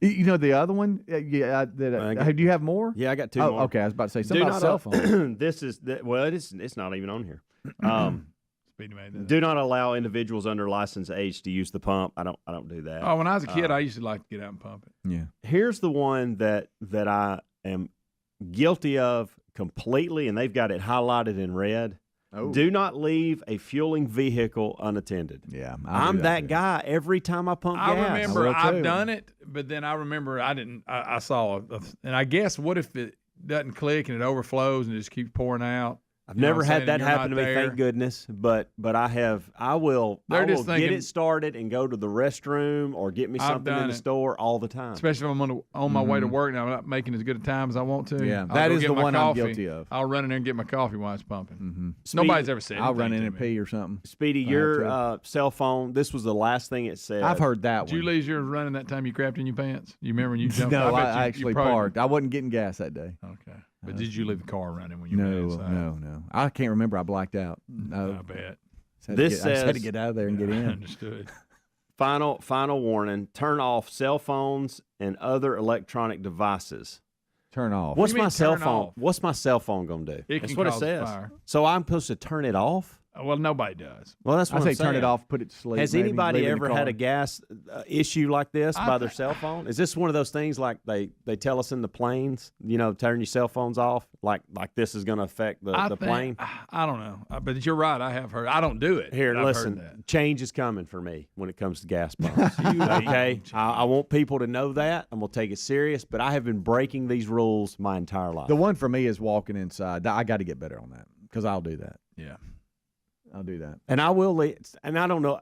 You know the other one? Do you have more? Yeah, I got two Oh, more. okay. I was about to say something about cell phone. It's not even on here. Speedy made that. Do not allow individuals under license age to use the pump. I don't do that. Oh, when I was a kid, I used to like to get out and pump it. Yeah. Here's the one that I am guilty of completely, and they've got it highlighted in red. Oh. Do not leave a fueling vehicle unattended. Yeah, I'm that guy every time I pump gas. I remember I've done it, but then I remember I didn't. I saw, and I guess what if it doesn't click and it overflows and it just keeps pouring out? I've never had that happen to me, thank goodness. But I will get it started and go to the restroom or get me something in the store all the time. Especially if I'm on my way to work and I'm not making as good a time as I want to. Yeah, I'll that go is get the my one coffee. I'm guilty of. I'll run in there and get my coffee while it's pumping. Mm-hmm. Nobody's ever said I'll anything run in to and me. pee or something. Speedy, your cell phone, this was the last thing it said. I've heard that Did you one. lose yours running that time you crapped in your pants? You remember when you jumped? No, bet I you actually probably- parked. I wasn't getting gas that day. Okay. But did you leave the car running when you ran inside? No. I can't remember. I blacked out. No. I bet. This I just had to says- get out of there and get in. Understood. Final warning: turn off cell phones and other electronic devices. Turn off. What's What do you my mean cell turn phone? off? What's my cell phone gonna do? It That's can what it cause says. fire. So I'm supposed to turn it off? Well, nobody does. Well, that's what I say I'm saying. turn it off, put it to sleep. Has maybe, anybody leave it in the ever had car. a gas issue like this I by their thi- cell phone? Is this one of those things like they tell us in the planes? You know, turn your cell phones off. Like this is going to affect the I plane. think, I don't know, but you're right. I have heard. I don't do it. Here, but I've listen. heard that. Change is coming for me when it comes to gas pumps. Okay, I want people to know that. I'm gonna take it serious. But I have been breaking these rules my entire life. The one for me is walking inside. I got to get better on that because I'll do that. Yeah. I'll do that. And I will leave. And I don't know.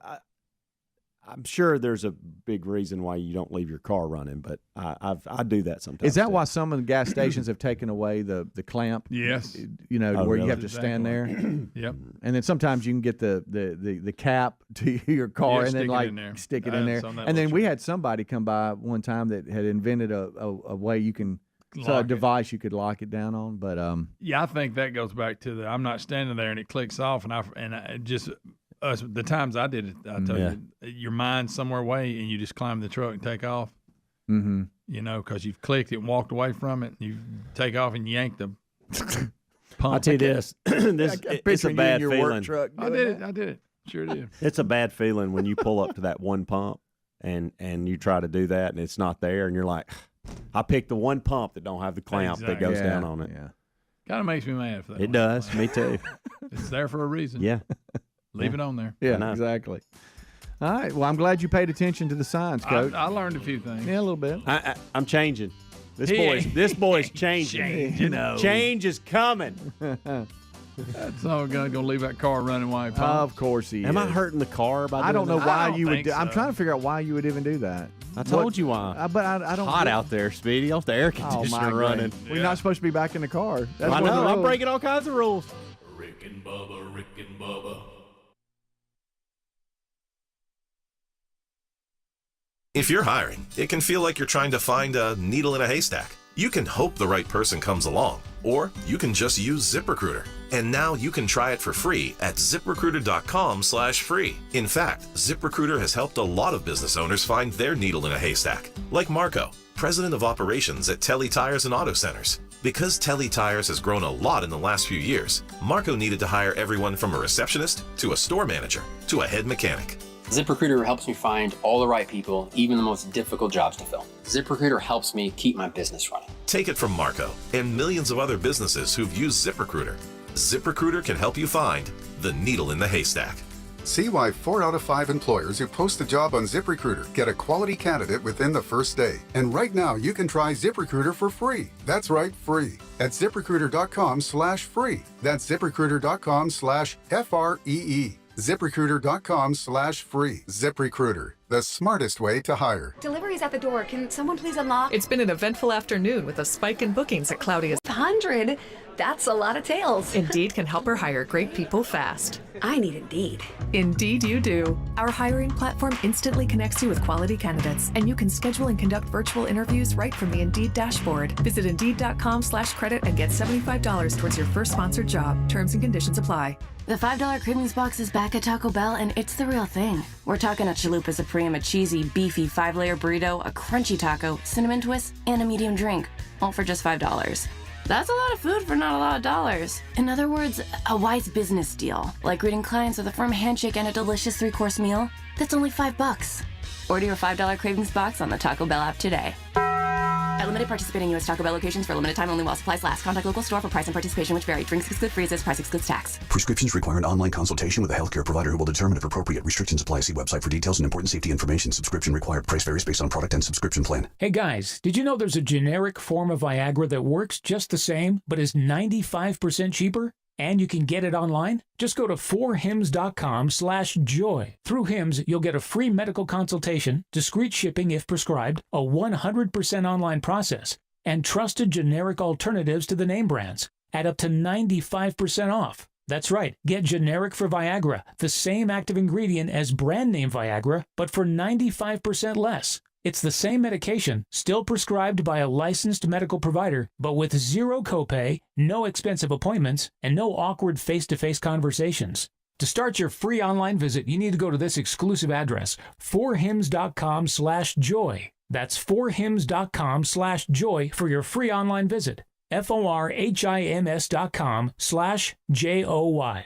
I'm sure there's a big reason why you don't leave your car running, but I do that sometimes. Is that too. why some of the gas stations have taken away the clamp? Yes. You know, Oh, where you really? have to stand there. Yep. And then sometimes you can get the cap to your car Yeah, and then stick it like in there. stick it in there. on that And then little we had somebody come by one time that had invented a way you can a Lock it. device you could lock it down on. But Yeah, I think that goes back to I'm not standing there and it clicks off, and I just the times I did it, I told you, your mind's somewhere away, and you just climb the truck and take off. Mm-hmm. You know, because you've clicked it and walked away from it, and you take off and yank the pump. I'll tell you this. It's a bad feeling. I did it. Sure did. It's a bad feeling when you pull up to that one pump and you try to do that and it's not there, and you're like, I picked the one pump that don't have the clamp that goes down on it. Yeah. Kind of makes me mad for that. It does. Me too. It's there for a reason. Yeah. Leave it on there. Yeah, exactly. All right. Well, I'm glad you paid attention to the signs, Coach. I learned a few things. Yeah, a little bit. I'm changing. This boy's changing. Change is coming. That's all gonna leave that car running while he pumps. Of course he is. Am I hurting the car by doing I don't know that? why I don't you would. think I'm so. trying to figure out why you would even do that. I told you why. But I don't. Hot out there, Speedy. Off the air conditioner running. Well, you're not supposed to be back in the car. That's I one of the know. I'm rules. breaking all kinds of rules. Rick and Bubba, Rick and Bubba. If you're hiring, it can feel like you're trying to find a needle in a haystack. You can hope the right person comes along, or you can just use ZipRecruiter. And now you can try it for free at ZipRecruiter.com/free. In fact, ZipRecruiter has helped a lot of business owners find their needle in a haystack, like Marco, president of operations at Telly Tires and Auto Centers. Because Telly Tires has grown a lot in the last few years, Marco needed to hire everyone from a receptionist to a store manager to a head mechanic. ZipRecruiter helps me find all the right people, even the most difficult jobs to fill. ZipRecruiter helps me keep my business running. Take it from Marco and millions of other businesses who've used ZipRecruiter. ZipRecruiter can help you find the needle in the haystack. See why 4 out of 5 employers who post a job on ZipRecruiter get a quality candidate within the first day. And right now, you can try ZipRecruiter for free. That's right, free. At ZipRecruiter.com/free. That's ZipRecruiter.com/FREE. ZipRecruiter.com/free. ZipRecruiter, the smartest way to hire. Delivery's at the door. Can someone please unlock? It's been an eventful afternoon with a spike in bookings at Claudia's. 100? That's a lot of tails. Indeed can help her hire great people fast. I need Indeed. Indeed you do. Our hiring platform instantly connects you with quality candidates, and you can schedule and conduct virtual interviews right from the Indeed dashboard. Visit Indeed.com/credit and get $75 towards your first sponsored job. Terms and conditions apply. The $5 cravings box is back at Taco Bell, and it's the real thing. We're talking a Chalupa Supreme, a cheesy, beefy 5-layer burrito, a crunchy taco, cinnamon twist, and a medium drink, all for just $5. That's a lot of food for not a lot of dollars. In other words, a wise business deal, like greeting clients with a firm handshake and a delicious 3-course meal. That's only $5. Order your $5 cravings box on the Taco Bell app today. At limited participating U.S. Taco Bell locations for a limited time only while supplies last. Contact local store for price and participation which vary. Drinks exclude freezes. Price excludes tax. Prescriptions require an online consultation with a healthcare provider who will determine if appropriate. Restrictions apply. See website for details and important safety information. Subscription required. Price varies based on product and subscription plan. Hey guys, did you know there's a generic form of Viagra that works just the same, but is 95% cheaper? And you can get it online? Just go to 4hims.com/joy. Through Hims, you'll get a free medical consultation, discreet shipping if prescribed, a 100% online process, and trusted generic alternatives to the name brands at up to 95% off. That's right, get generic for Viagra, the same active ingredient as brand name Viagra, but for 95% less. It's the same medication, still prescribed by a licensed medical provider, but with zero copay, no expensive appointments, and no awkward face-to-face conversations. To start your free online visit, you need to go to this exclusive address, forhims.com/joy. That's forhims.com/joy for your free online visit. forhims.com/JOY.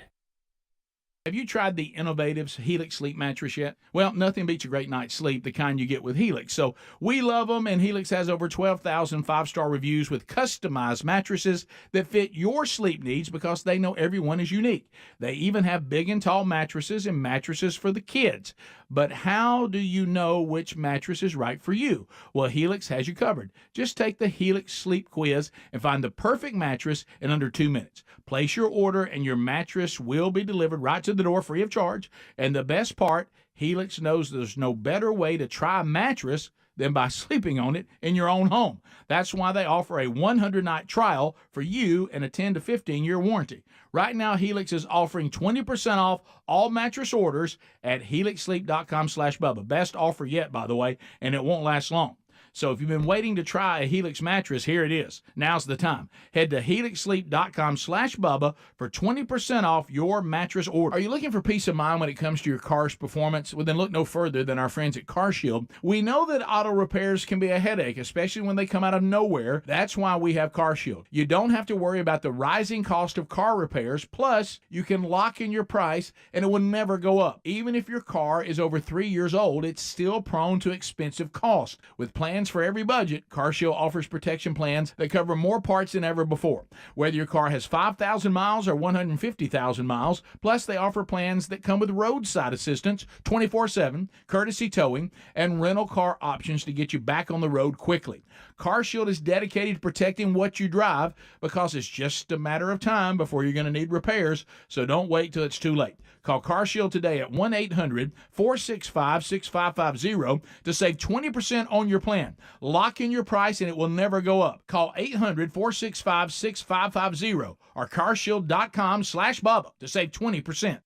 Have you tried the innovative Helix sleep mattress yet? Well, nothing beats a great night's sleep, the kind you get with Helix. So we love them, and Helix has over 12,000 five-star reviews with customized mattresses that fit your sleep needs because they know everyone is unique. They even have big and tall mattresses and mattresses for the kids. But how do you know which mattress is right for you? Well, Helix has you covered. Just take the Helix sleep quiz and find the perfect mattress in under 2 minutes. Place your order, and your mattress will be delivered right to the door free of charge. And the best part, Helix knows there's no better way to try a mattress than by sleeping on it in your own home. That's why they offer a 100-night trial for you and a 10 to 15-year warranty. Right now, Helix is offering 20% off all mattress orders at helixsleep.com/Bubba. Best offer yet, by the way, and it won't last long. So if you've been waiting to try a Helix mattress, here it is. Now's the time. Head to helixsleep.com/Bubba for 20% off your mattress order. Are you looking for peace of mind when it comes to your car's performance? Well, then look no further than our friends at CarShield. We know that auto repairs can be a headache, especially when they come out of nowhere. That's why we have CarShield. You don't have to worry about the rising cost of car repairs. Plus, you can lock in your price and it will never go up. Even if your car is over 3 years old, it's still prone to expensive costs. With plans for every budget, CarShield offers protection plans that cover more parts than ever before. Whether your car has 5,000 miles or 150,000 miles, plus they offer plans that come with roadside assistance 24/7, courtesy towing, and rental car options to get you back on the road quickly. CarShield is dedicated to protecting what you drive because it's just a matter of time before you're going to need repairs, so don't wait till it's too late. Call CarShield today at 1-800-465-6550 to save 20% on your plan. Lock in your price and it will never go up. Call 800-465-6550 or carshield.com/Bubba to save 20%.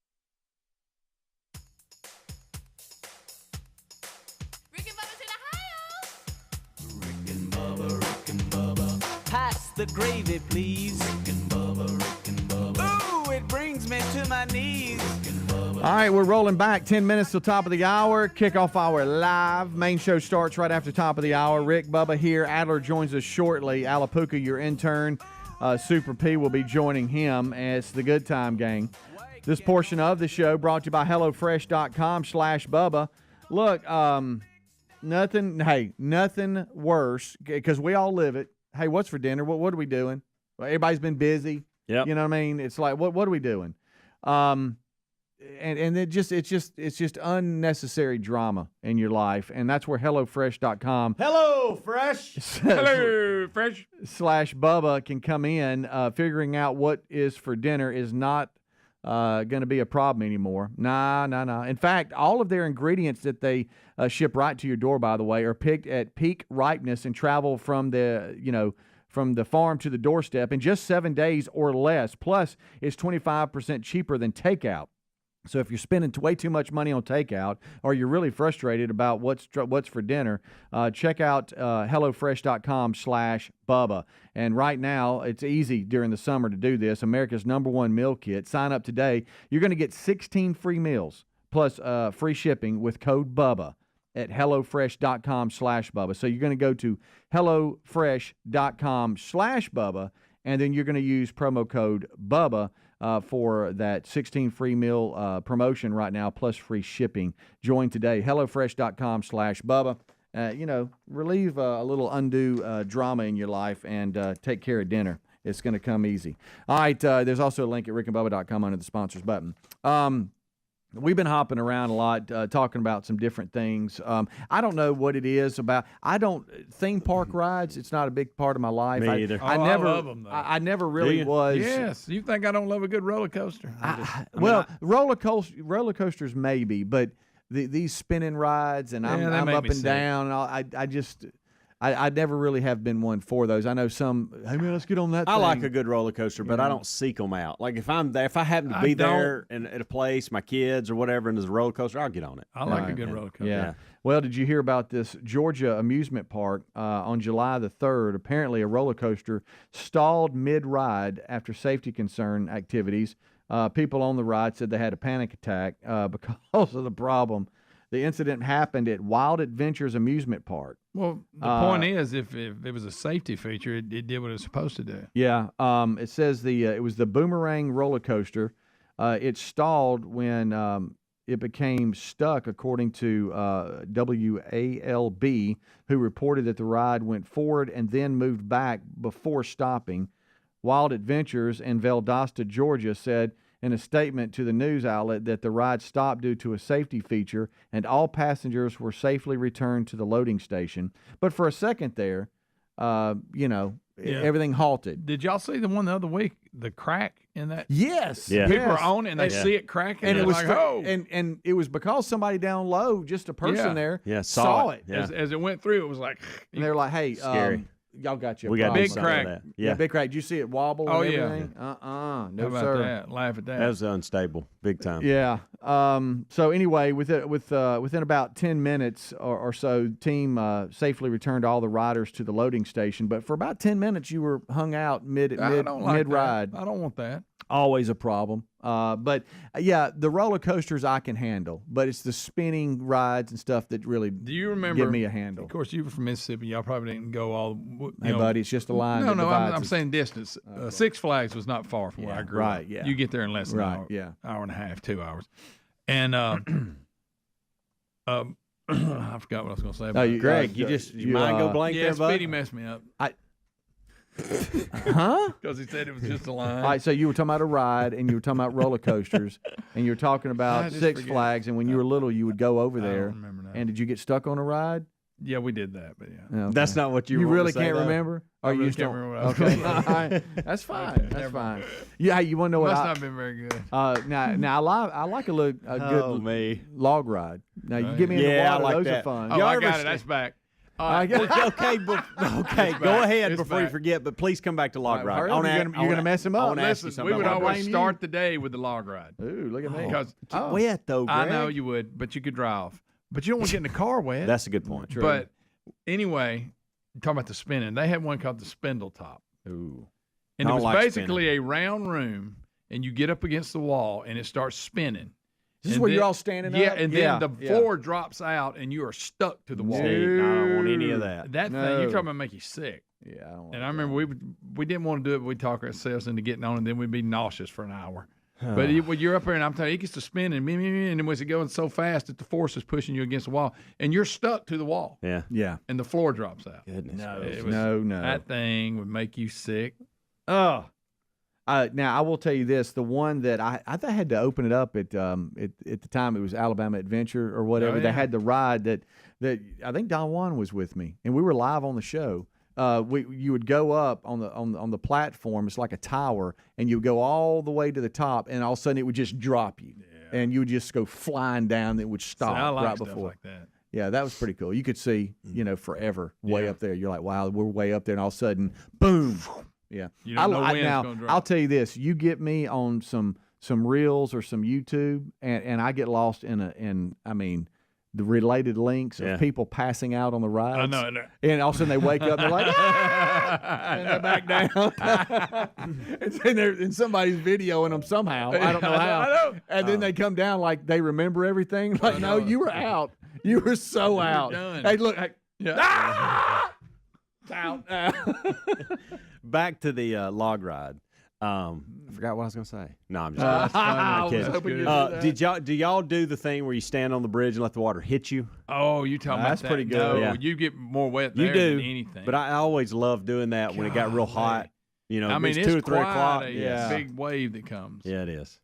Pass the gravy, please. Ooh, it brings me to my knees. All right, we're rolling back 10 minutes till top of the hour. Kickoff hour live. Main show starts right after top of the hour. Rick, Bubba here. Adler joins us shortly. Alapuka, your intern. Super P will be joining him as the Good Time Gang. This portion of the show brought to you by HelloFresh.com/Bubba. Look, nothing worse, because we all live it. Hey, what's for dinner? What are we doing? Well, everybody's been busy. Yep. You know what I mean? It's like, what are we doing? And it's just unnecessary drama in your life, and that's where HelloFresh.com /Bubba can come in. Figuring out what is for dinner is not going to be a problem anymore. Nah. In fact, all of their ingredients that they ship right to your door, by the way, are picked at peak ripeness and travel from the farm to the doorstep in just 7 days or less. Plus, it's 25% cheaper than takeout. So if you're spending way too much money on takeout, or you're really frustrated about what's for dinner, check out HelloFresh.com/Bubba. And right now, it's easy during the summer to do this. America's #1 meal kit. Sign up today. You're going to get 16 free meals plus free shipping with code BUBBA at HelloFresh.com/Bubba. So you're going to go to HelloFresh.com/Bubba, and then you're going to use promo code BUBBA for that 16 free meal promotion right now, plus free shipping. Join today, HelloFresh.com/Bubba. Relieve a little undue drama in your life and take care of dinner. It's going to come easy. All right, there's also a link at rickandbubba.com under the sponsors button. We've been hopping around a lot, talking about some different things. I don't know what it is about. Theme park rides, it's not a big part of my life. Me either. I love them, though. I never really was. Yes. You think I don't love a good roller coaster? Roller coasters maybe, but these spinning rides and I'm up and down. I never really have been one for those. I know some. Hey man, let's get on that. I like a good roller coaster, but I don't seek them out. Like if I'm there, if I happen to be there and at a place, my kids or whatever, and there's a roller coaster, I'll get on it. I like a good roller coaster. Yeah. Well, did you hear about this Georgia amusement park on July the 3rd? Apparently, a roller coaster stalled mid-ride after safety concern activities People on the ride said they had a panic attack because of the problem. The incident happened at Wild Adventures amusement park. Well, the point is, if it was a safety feature, it did what it was supposed to do. Yeah. It says it was the Boomerang roller coaster. It stalled when it became stuck, according to WALB, who reported that the ride went forward and then moved back before stopping. Wild Adventures in Valdosta, Georgia, said in a statement to the news outlet that the ride stopped due to a safety feature and all passengers were safely returned to the loading station. But for a second there, everything halted. Did y'all see the one the other week? The crack in that? Yes. Yeah. People are on it and they see it cracking. And it was like, oh. and it was because somebody down low, just a person there, saw it. Yeah. As it went through, it was like, and they're like, "Hey, scary. Y'all got you. We got big crack. Yeah, big crack. Did you see it wobble? Oh, and yeah. everything? No, How about sir. that? Laugh at that. That was unstable, big time. Yeah. So anyway, within about 10 minutes or so, team safely returned all the riders to the loading station. But for about 10 minutes, you were hung out mid ride. I don't want that. Always a problem. But yeah, the roller coasters I can handle, but it's the spinning rides and stuff that really Do you remember? give me a handle. Of course, you were from Mississippi. Y'all probably didn't go all. Hey, buddy, it's just a line. No, that divides I'm us. saying distance. Six Flags was not far from where I grew right, up. yeah. You get there in less than an hour. Yeah. Hour and a half, 2 hours. And I forgot what I was going to say. About Greg, you mind go blank there, bud? Speedy messed me up. Huh? Because he said it was just a line. All right, so you were talking about a ride, and you were talking about roller coasters, and you were talking about Six Flags, and when you were little, you would go over there. I don't remember now. And did you get stuck on a ride? Yeah, we did that, but yeah. Okay. That's not what you were really to say, can't though? remember? I really just can't don't- remember what I was Okay, gonna say. all right. That's fine. That's fine. Yeah, you want to know what? Must I, not have been very good. Now I like a good me. log ride. Now you Oh, get me in the yeah, I water; like those that. are fun. Oh, I got it. That's back. I got Okay, go ahead It's before you back. forget, but please come back to log ride. hurry I up, wanna you're ask- gonna- I you're wanna- gonna mess him I up. wanna ask you Listen, something we would about always blame start the day with the log ride. Ooh, look at me. Because Get wet though, Greg. I know you would, but you could drive. But you don't want to get in the car wet. That's a good point. But anyway, talking about the spinning, they had one called the Spindle Top. Ooh. And I it don't was like basically a round room, and you get up against the wall, and it starts spinning. Is this And where then- you're all standing Yeah, up? and then the floor drops out, and you are stuck to the wall. See, I don't want any of that. That No. thing, you're talking about make you sick. Yeah, I don't And I remember we didn't want to do it. We'd talk ourselves into getting on, and then we'd be nauseous for an hour. But when you're up there, and I'm telling you, it gets to spin, and then when it's going so fast that the force is pushing you against the wall, and you're stuck to the wall, Yeah. Yeah. and the floor drops out. Goodness. It was- No. That thing would make you sick. Oh. Now I will tell you this: the one that I had to open it up at the time it was Alabama Adventure or whatever. Oh, They yeah. had the ride that I think Don Juan was with me, and we were live on the show. You would go up on the platform. It's like a tower, and you would go all the way to the top, and all of a sudden it would just drop you, and you would just go flying down. It would stop I like right stuff before. like that. Yeah, that was pretty cool. You could see, forever way up there. You're like, wow, we're way up there, and all of a sudden, boom. Yeah. You don't know when it's now, gonna drop. I'll tell you this: you get me on some reels or some YouTube, and I get lost in the related links Yeah. of people passing out on the rides. I know. And all of a sudden they wake up and they're like, "Ah!" and they're back down. and they're in somebody's videoing them somehow. I don't know how. I know. And then they come down like they remember everything. Like, no, you were out. You were so out. done. Hey, look. Hey, Yeah. ah! It's out. Back to the log ride. I forgot what I was going to say. No, I'm just That's funny. I I'm was kidding. hoping you'd do that. Do y'all do the thing where you stand on the bridge and let the water hit you? Oh, you talking about That's that? pretty good. No, Yeah. you get more wet You there do, than anything. but I always loved doing that when it got real Golly. hot. You know, I mean, it's it's 2 or 3 quite o'clock. a Yeah. big wave that comes. Yeah, it is.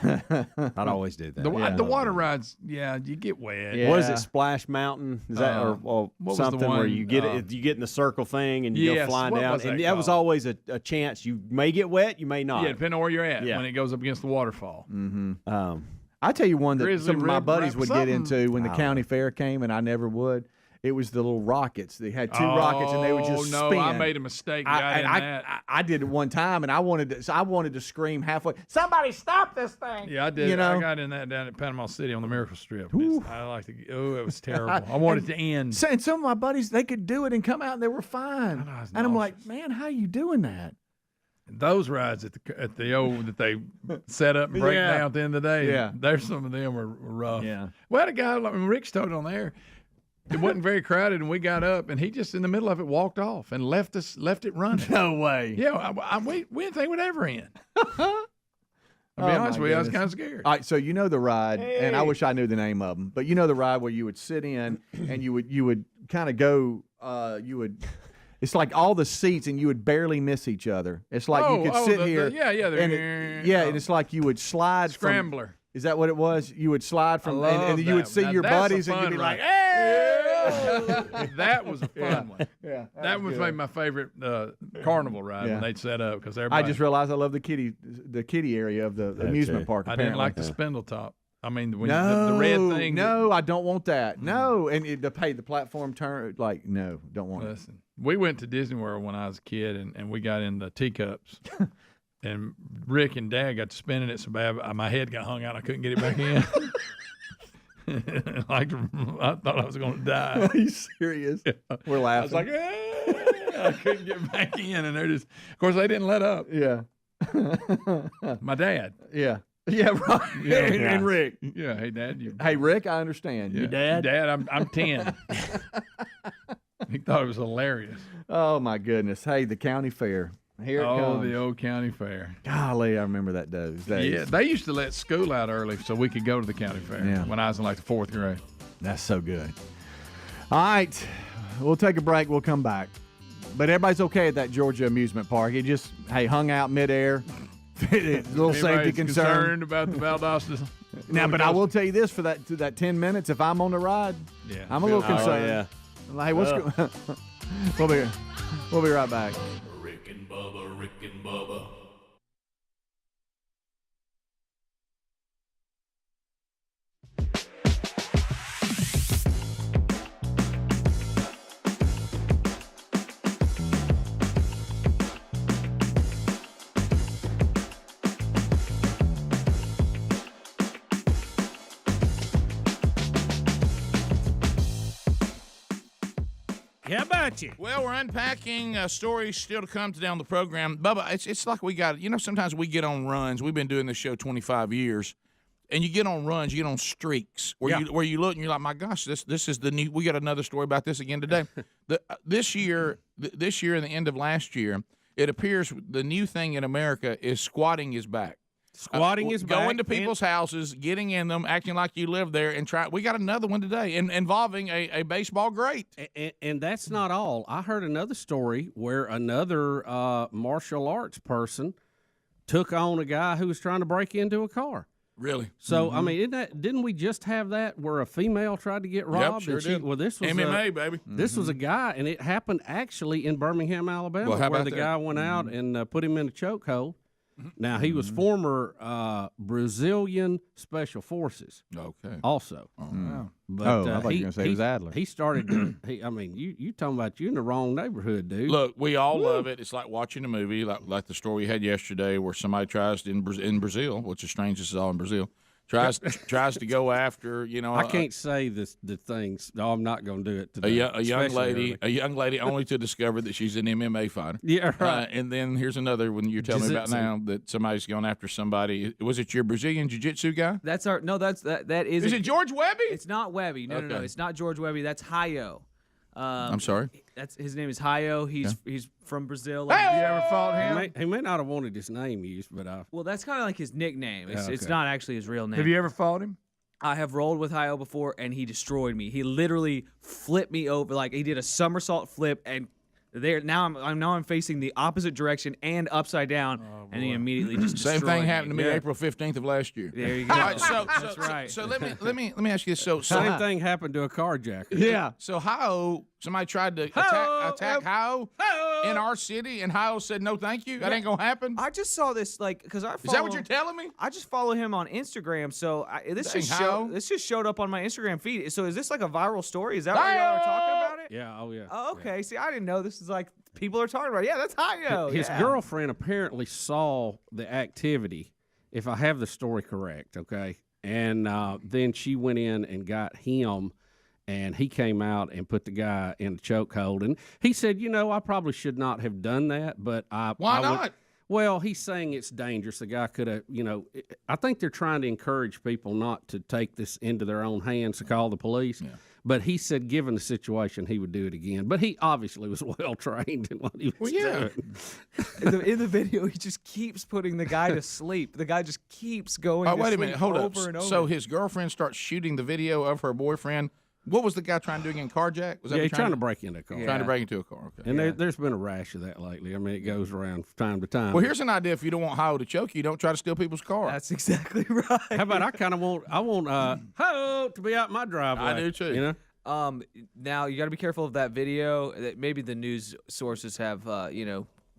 I'd always do that. The water rides, yeah, you get wet. Yeah. What is it? Splash Mountain? Is that or what was the something where one, you get it? You get in the circle thing and you go yes, flying what down. was that And that was called? always a chance. You may get wet, you may not. Yeah, depending on where you're at Yeah. when it goes up against the waterfall. Mm-hmm. I tell you one that Grizzly some of my Rip buddies Rap would get something. into when the county fair came, and I never would. It was the little rockets. They had 2 rockets, and they would just no, spin. I made a mistake. And got in that. I did it one time, and I wanted to scream halfway. Somebody stop this thing. Yeah, I did. You know? I got in that down at Panama City on the Miracle Strip. I like to. Oh, it was terrible. I wanted it to end. And some of my buddies, they could do it and come out, and they were fine. I was And I'm like, nauseous. man, how are you doing that? Those rides at the old that they set up and break down at the end of the day, there's some of them were rough. Yeah. We had a guy, like Rick's told on there, it wasn't very crowded, and we got up, and he just in the middle of it walked off and left it running. No way. Yeah, we didn't think it would ever end. I'll be honest with you, I was kind of scared. All right, so you know the ride, and I wish I knew the name of them, but you know the ride where you would sit in and you would kind of go, it's like all the seats, and you would barely miss each other. It's like you could sit here. And it's like you would slide. Scrambler. Is that what it was? You would slide from, and you would see your buddies, and you'd be like, hey! That was a fun one. Yeah, that was maybe my favorite carnival ride when they'd set up, because everybody. I just realized I love the kiddie area of the amusement park. I didn't like the spindle top. I mean, when no, the red thing. No, I don't want that. No, and the platform turn, like, no, don't want it. We went to Disney World when I was a kid, and we got in the teacups. And Rick and Dad got to spinning it so bad, my head got hung out. I couldn't get it back in. I thought I was going to die. Are you serious? Yeah. We're laughing. I was like, I couldn't get back in, and of course, they didn't let up. Yeah. My dad. Yeah. Yeah, right. Yeah. And Rick. Yeah. Hey, Dad. Hey, Rick, I understand. Yeah. You dad? Dad, I'm 10. He thought it was hilarious. Oh, my goodness. Hey, the county fair. Here it comes. The old county fair. Golly, I remember those days. Yeah, they used to let school out early so we could go to the county fair when I was in like the 4th grade. That's so good. All right, we'll take a break. We'll come back. But everybody's okay at that Georgia amusement park. It just, hung out midair. A little safety concern about the Valdosta. Now, but I will tell you this, for that 10 minutes, if I'm on the ride, I'm a little concerned. Hey, what's going on? We'll be right back. Rick and Bubba. How about you? Well, we're unpacking stories still to come down the program. Bubba, it's like we got, sometimes we get on runs. We've been doing this show 25 years, and you get on runs, you get on streaks where you look and you're like, my gosh, this is the new. We got another story about this again today. This year and the end of last year, it appears the new thing in America is squatting is back. Squatting is back. Going to people's houses, getting in them, acting like you live there, and try. We got another one today involving a baseball great. And that's not all. I heard another story where another martial arts person took on a guy who was trying to break into a car. Really? So, I mean, didn't we just have that where a female tried to get robbed? Yep, sure did. Well, this was MMA, baby. This was a guy, and it happened actually in Birmingham, Alabama, where the guy went out and put him in a chokehold. Now, he was former Brazilian Special Forces. Okay. Also. Wow. But I thought you were going to say it was Adler. He started you talking about you in the wrong neighborhood, dude. Look, we all love it. It's like watching a movie, like the story we had yesterday where somebody tries to, in Brazil, which is strange this is all in Brazil, tries to go after, I can't say the things. No, I'm not going to do it today. A young lady only to discover that she's an MMA fighter. Yeah, right. And then here's another one you're telling me about now, that somebody's gone after somebody. Was it your Brazilian jiu-jitsu guy? That is. Is it George Webby? It's not Webby. No, it's not George Webby. That's Hayo. I'm sorry. His name is Hayo. He's from Brazil. You ever fought him? He may not have wanted his name used, but well, that's kind of like his nickname. It's not actually his real name. Have you ever fought him? I have rolled with Hayo before, and he destroyed me. He literally flipped me over, like he did a somersault flip, and now I'm facing the opposite direction and upside down, and he immediately just same thing happened to me April 15th of last year. There you go. That's right. So let me ask you this. So same thing happened to a carjacker. Yeah. So Hayo, somebody tried to attack Hayo in our city, and Hayo said no, thank you. That ain't gonna happen. I just saw this because I follow, is that what you're telling me? I just follow him on Instagram, so this just showed up on my Instagram feed. So is this like a viral story? Is that why y'all are talking about it? Yeah. Oh yeah. Oh, okay. Yeah. See, I didn't know this is like people are talking about it. Yeah, that's Hayo. His girlfriend apparently saw the activity, if I have the story correct, okay? And then she went in and got him, and he came out and put the guy in a chokehold. And he said, I probably should not have done that, but Why not? Well, he's saying it's dangerous. The guy could have, I think they're trying to encourage people not to take this into their own hands to call the police. Yeah. But he said, given the situation, he would do it again. But he obviously was well trained in what he was doing. In the video, he just keeps putting the guy to sleep. The guy just keeps going. Oh, to wait a sleep minute, hold up. over and over. So his girlfriend starts shooting the video of her boyfriend. What was the guy trying to do again? Carjack? Was that he's trying to break into a car. Trying to break into a car. Okay. And there's been a rash of that lately. I mean, it goes around from time to time. Well, here's an idea: if you don't want Hio to choke you, don't try to steal people's cars. That's exactly right. How about I want Hio to be out my driveway. I do too. Now you got to be careful of that video. That maybe the news sources have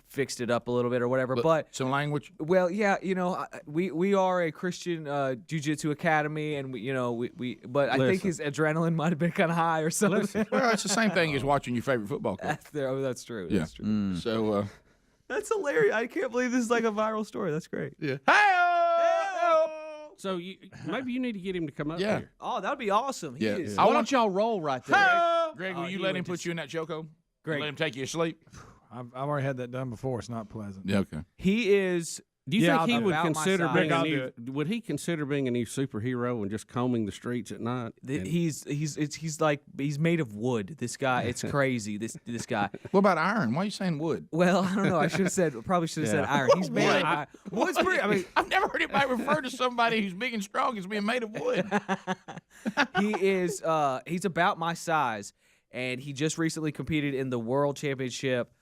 fixed it up a little bit or whatever. But some language. Well, yeah, we are a Christian jiu-jitsu academy, and but I think his adrenaline might have been kind of high or something. Well, it's the same thing as watching your favorite football coach. That's true. Yeah. That's true. So that's hilarious. I can't believe this is like a viral story. That's great. Yeah. So maybe you need to get him to come up here. Oh, that would be awesome. Yeah. Why don't y'all roll right there? Greg, will you let him put you in that chokehold? Greg, let him take you to sleep. I've already had that done before. It's not pleasant. Yeah. Okay. He is. Do you think he would about consider my being size. would he consider being a new superhero and just combing the streets at night? He's made of wood. This guy, it's crazy. This guy. What about iron? Why are you saying wood? Well, I don't know. I should have said iron. He's made of iron. Wood's pretty. I mean, I've never heard anybody refer to somebody who's big and strong as being made of wood. He is. He's about my size, and he just recently competed in the World Championship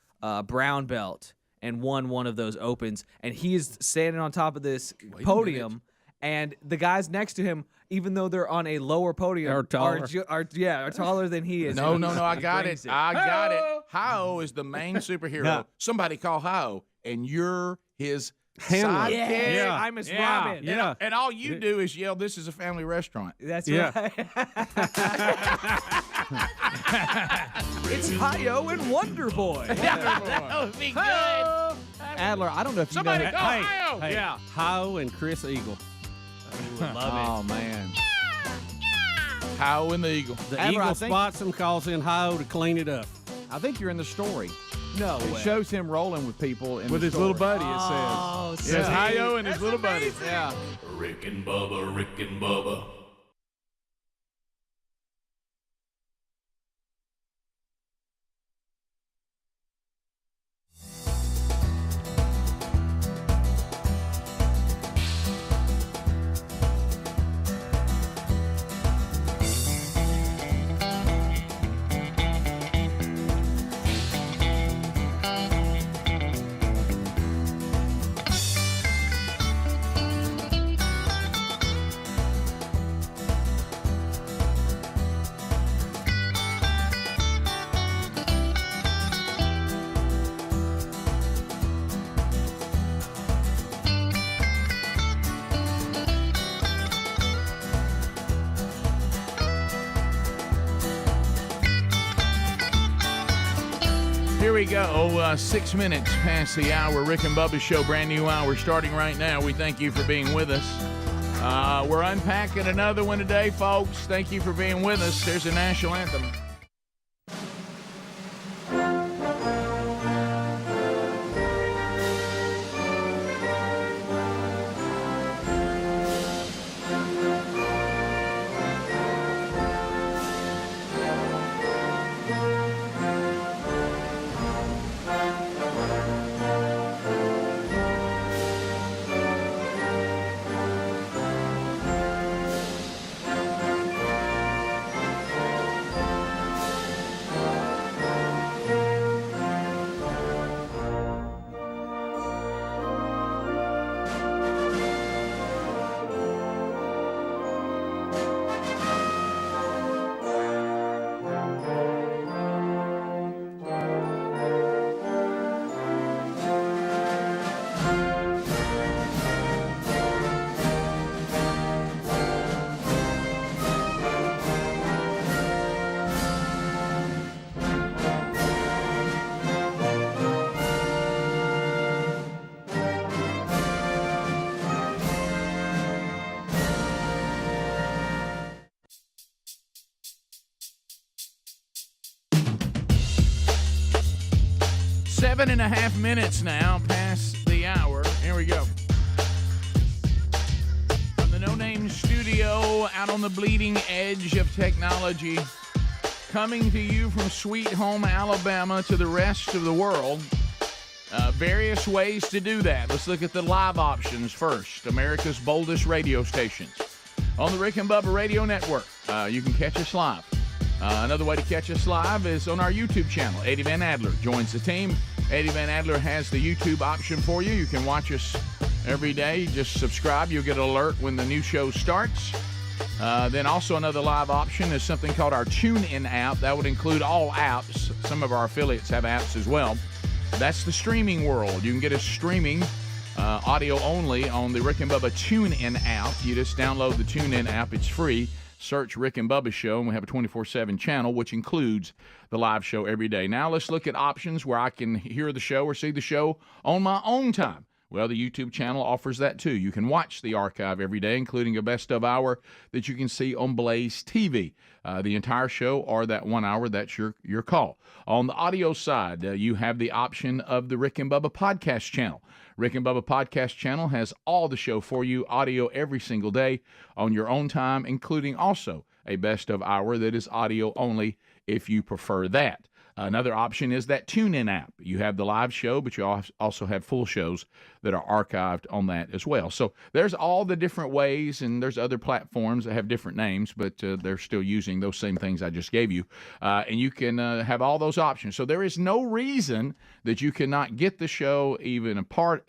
brown belt and won one of those opens. And he is standing on top of this podium, and the guys next to him, even though they're on a lower podium, are taller. Are taller than he is. No, I got it. I got it. Hio is the main superhero. No. Somebody call Hio, and you're his Handler. sidekick. Yeah, I'm his Robin. Yeah. And all you do is yell, "This is a family restaurant." That's right. It's Hio and Wonder Boy. That would be good. Adler, I don't know if Somebody you know. call Hio. Yeah, Hio and Chris Eagle. Oh man. Hio and the Eagle. The Adler, Eagle I think- spots him, calls in Hio to clean it up. I think you're in the story. No It way. shows him rolling with people With his little buddy, it says. Oh, Yes, Hio and his little buddy. Yeah. Rick and Bubba, Rick and Bubba. Here we go. 6 minutes past the hour. Rick and Bubba's show, brand new hour starting right now. We thank you for being with us. We're unpacking another one today, folks. Thank you for being with us. There's a national anthem. Seven and a half minutes now past the hour. Here we go. From the No Name Studio out on the bleeding edge of technology, coming to you from Sweet Home, Alabama to the rest of the world. Various ways to do that. Let's look at the live options first. America's boldest radio stations. On the Rick and Bubba Radio Network, you can catch us live. Another way to catch us live is on our YouTube channel. Eddie Van Adler joins the team. Eddie Van Adler has the YouTube option for you. You can watch us every day. Just subscribe. You'll get an alert when the new show starts. Then also another live option is something called our TuneIn app. That would include all apps. Some of our affiliates have apps as well. That's the streaming world. You can get us streaming audio only on the Rick and Bubba TuneIn app. You just download the TuneIn app. It's free. Search Rick and Bubba Show, and we have a 24/7 channel, which includes the live show every day. Now let's look at options where I can hear the show or see the show on my own time. Well, the YouTube channel offers that too. You can watch the archive every day, including a best of hour that you can see on Blaze TV. The entire show or that 1 hour, that's your call. On the audio side, you have the option of the Rick and Bubba podcast channel. Rick and Bubba podcast channel has all the show for you, audio every single day on your own time, including also a best of hour that is audio only if you prefer that. Another option is that TuneIn app. You have the live show, but you also have full shows that are archived on that as well. So there's all the different ways, and there's other platforms that have different names, but they're still using those same things I just gave you. And you can have all those options. So there is no reason that you cannot get the show, either part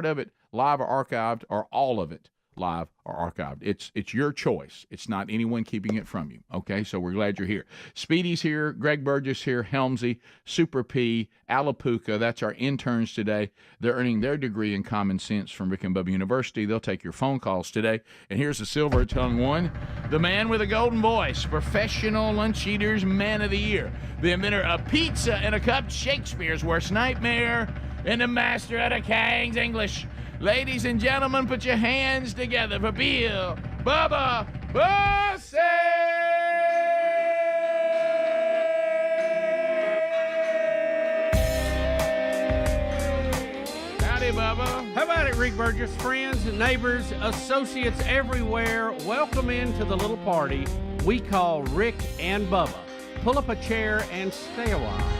of it, live or archived, or all of it live or archived. It's your choice. It's not anyone keeping it from you. Okay, so we're glad you're here. Speedy's here, Greg Burgess here, Helmsy, Super P, Alapuca. That's our interns today. They're earning their degree in common sense from Rick and Bubba University. They'll take your phone calls today. And here's the silver-tongued one, the man with a golden voice, professional lunch eaters man of the year, the inventor of pizza in a cup, Shakespeare's worst nightmare, and the master of the King's English. Ladies and gentlemen, put your hands together for Bill Bubba Bussey! Howdy, Bubba. How about it, Rick Burgess? Friends, neighbors, associates everywhere, welcome into the little party we call Rick and Bubba. Pull up a chair and stay a while.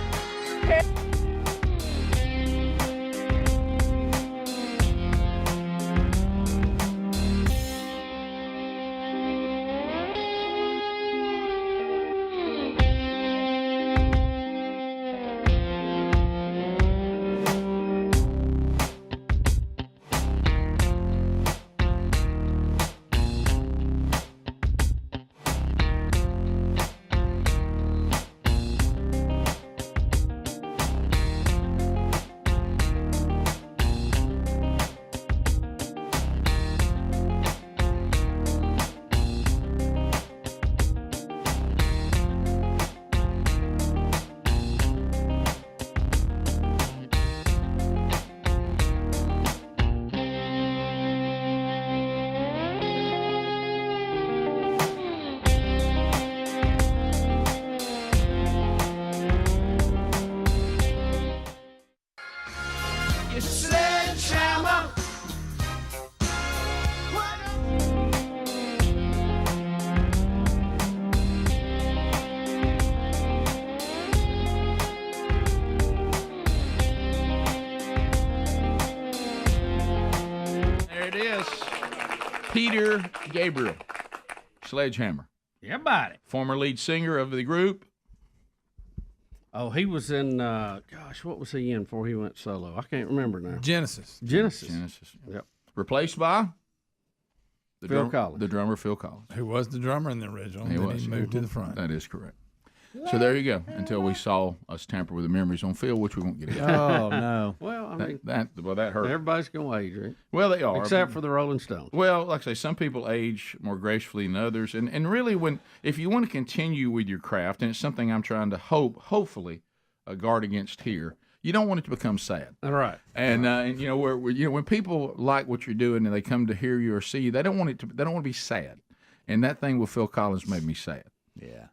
Peter Gabriel, Sledgehammer. Yeah, about it. Former lead singer of the group. Oh, he was in, what was he in before he went solo? I can't remember now. Genesis. Yep. Replaced by? Phil Collins. The drummer, Phil Collins. Who was the drummer in the original. He was. He moved to the front. That is correct. So there you go. Until we saw us tamper with the memories on Phil, which we won't get into. Oh, no. Well, I mean, that hurt. Everybody's going to age, right? Well, they are. Except for the Rolling Stones. Well, like I say, some people age more gracefully than others. And really, if you want to continue with your craft, and it's something I'm trying to hopefully guard against here, you don't want it to become sad. All right. And when people like what you're doing and they come to hear you or see you, they don't want to be sad. And that thing with Phil Collins made me sad. Yeah.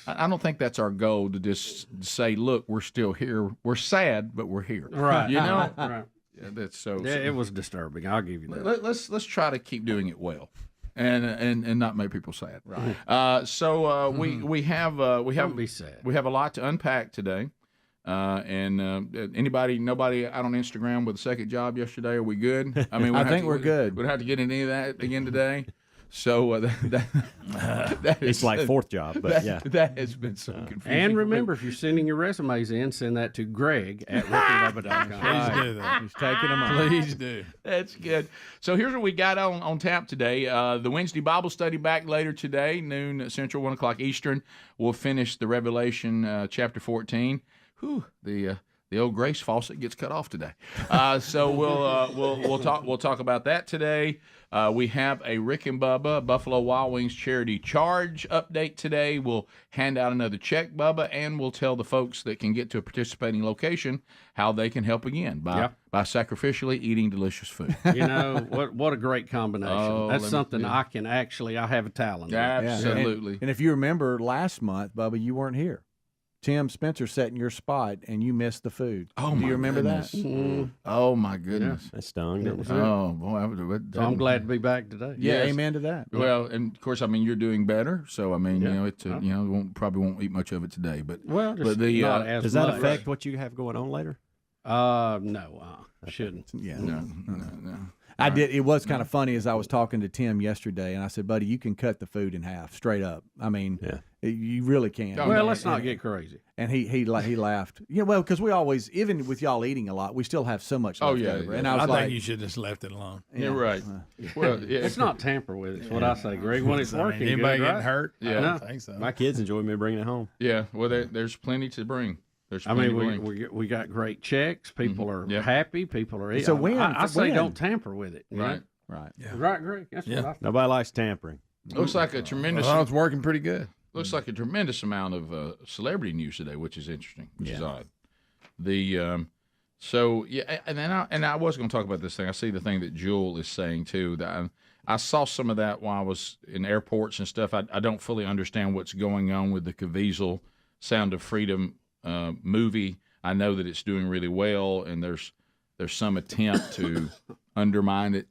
I don't think that's our goal to just say, look, we're still here. We're sad, but we're here. Right. You know? Right. Yeah, that's so. Yeah, it was disturbing. I'll give you that. Let's try to keep doing it well, and not make people sad. Right. We have Don't be sad. We have a lot to unpack today. Nobody out on Instagram with a second job yesterday? Are we good? I mean, I think we're good. We don't have to get into any of that again today. So that It's like fourth job, but yeah. That has been so confusing. And remember, if you're sending your resumes in, send that to Greg at rickandbubba.com. Please do that. He's taking them on. Please do. That's good. So here's what we got on tap today. The Wednesday Bible study back later today, noon Central, 1 o'clock Eastern. We'll finish the Revelation chapter 14. Whew, the old grace faucet gets cut off today. So we'll talk about that today. We have a Rick and Bubba Buffalo Wild Wings charity charge update today. We'll hand out another check, Bubba, and we'll tell the folks that can get to a participating location how they can help again by sacrificially eating delicious food. You know, what a great combination. That's something I have a talent. Absolutely. And if you remember last month, Bubba, you weren't here. Tim Spencer sat in your spot, and you missed the food. Oh, do you remember that? Oh my goodness, that stung. Oh boy, so I'm glad to be back today. Yeah, amen to that. Well, and of course, I mean, you're doing better, so I mean, probably won't eat much of it today, but does that affect what you have going on later? No, shouldn't. Yeah, no. I did. It was kind of funny as I was talking to Tim yesterday, and I said, "Buddy, you can cut the food in half, straight up. I mean, you really can." Well, let's not get crazy. And he laughed. Yeah, well, because we always, even with y'all eating a lot, we still have so much left over. And I think you should have just left it alone. You're right. Well, it's not tamper with it. It's what I say, Greg. When it's working, anybody good, getting right? hurt? Yeah, I don't think so. My kids enjoy me bringing it home. Yeah, well, there's plenty to bring. We got great checks. People are happy. People are eating. So I say don't tamper with it. Right. Right. Yeah. Right, Greg. That's what I think. Nobody likes tampering. Looks like a tremendous. Well, it's working pretty good. Looks like a tremendous amount of celebrity news today, which is interesting, which is odd. And I was going to talk about this thing. I see the thing that Jewel is saying too. That I saw some of that while I was in airports and stuff. I don't fully understand what's going on with the Caviezel Sound of Freedom movie. I know that it's doing really well, and there's some attempt to undermine it.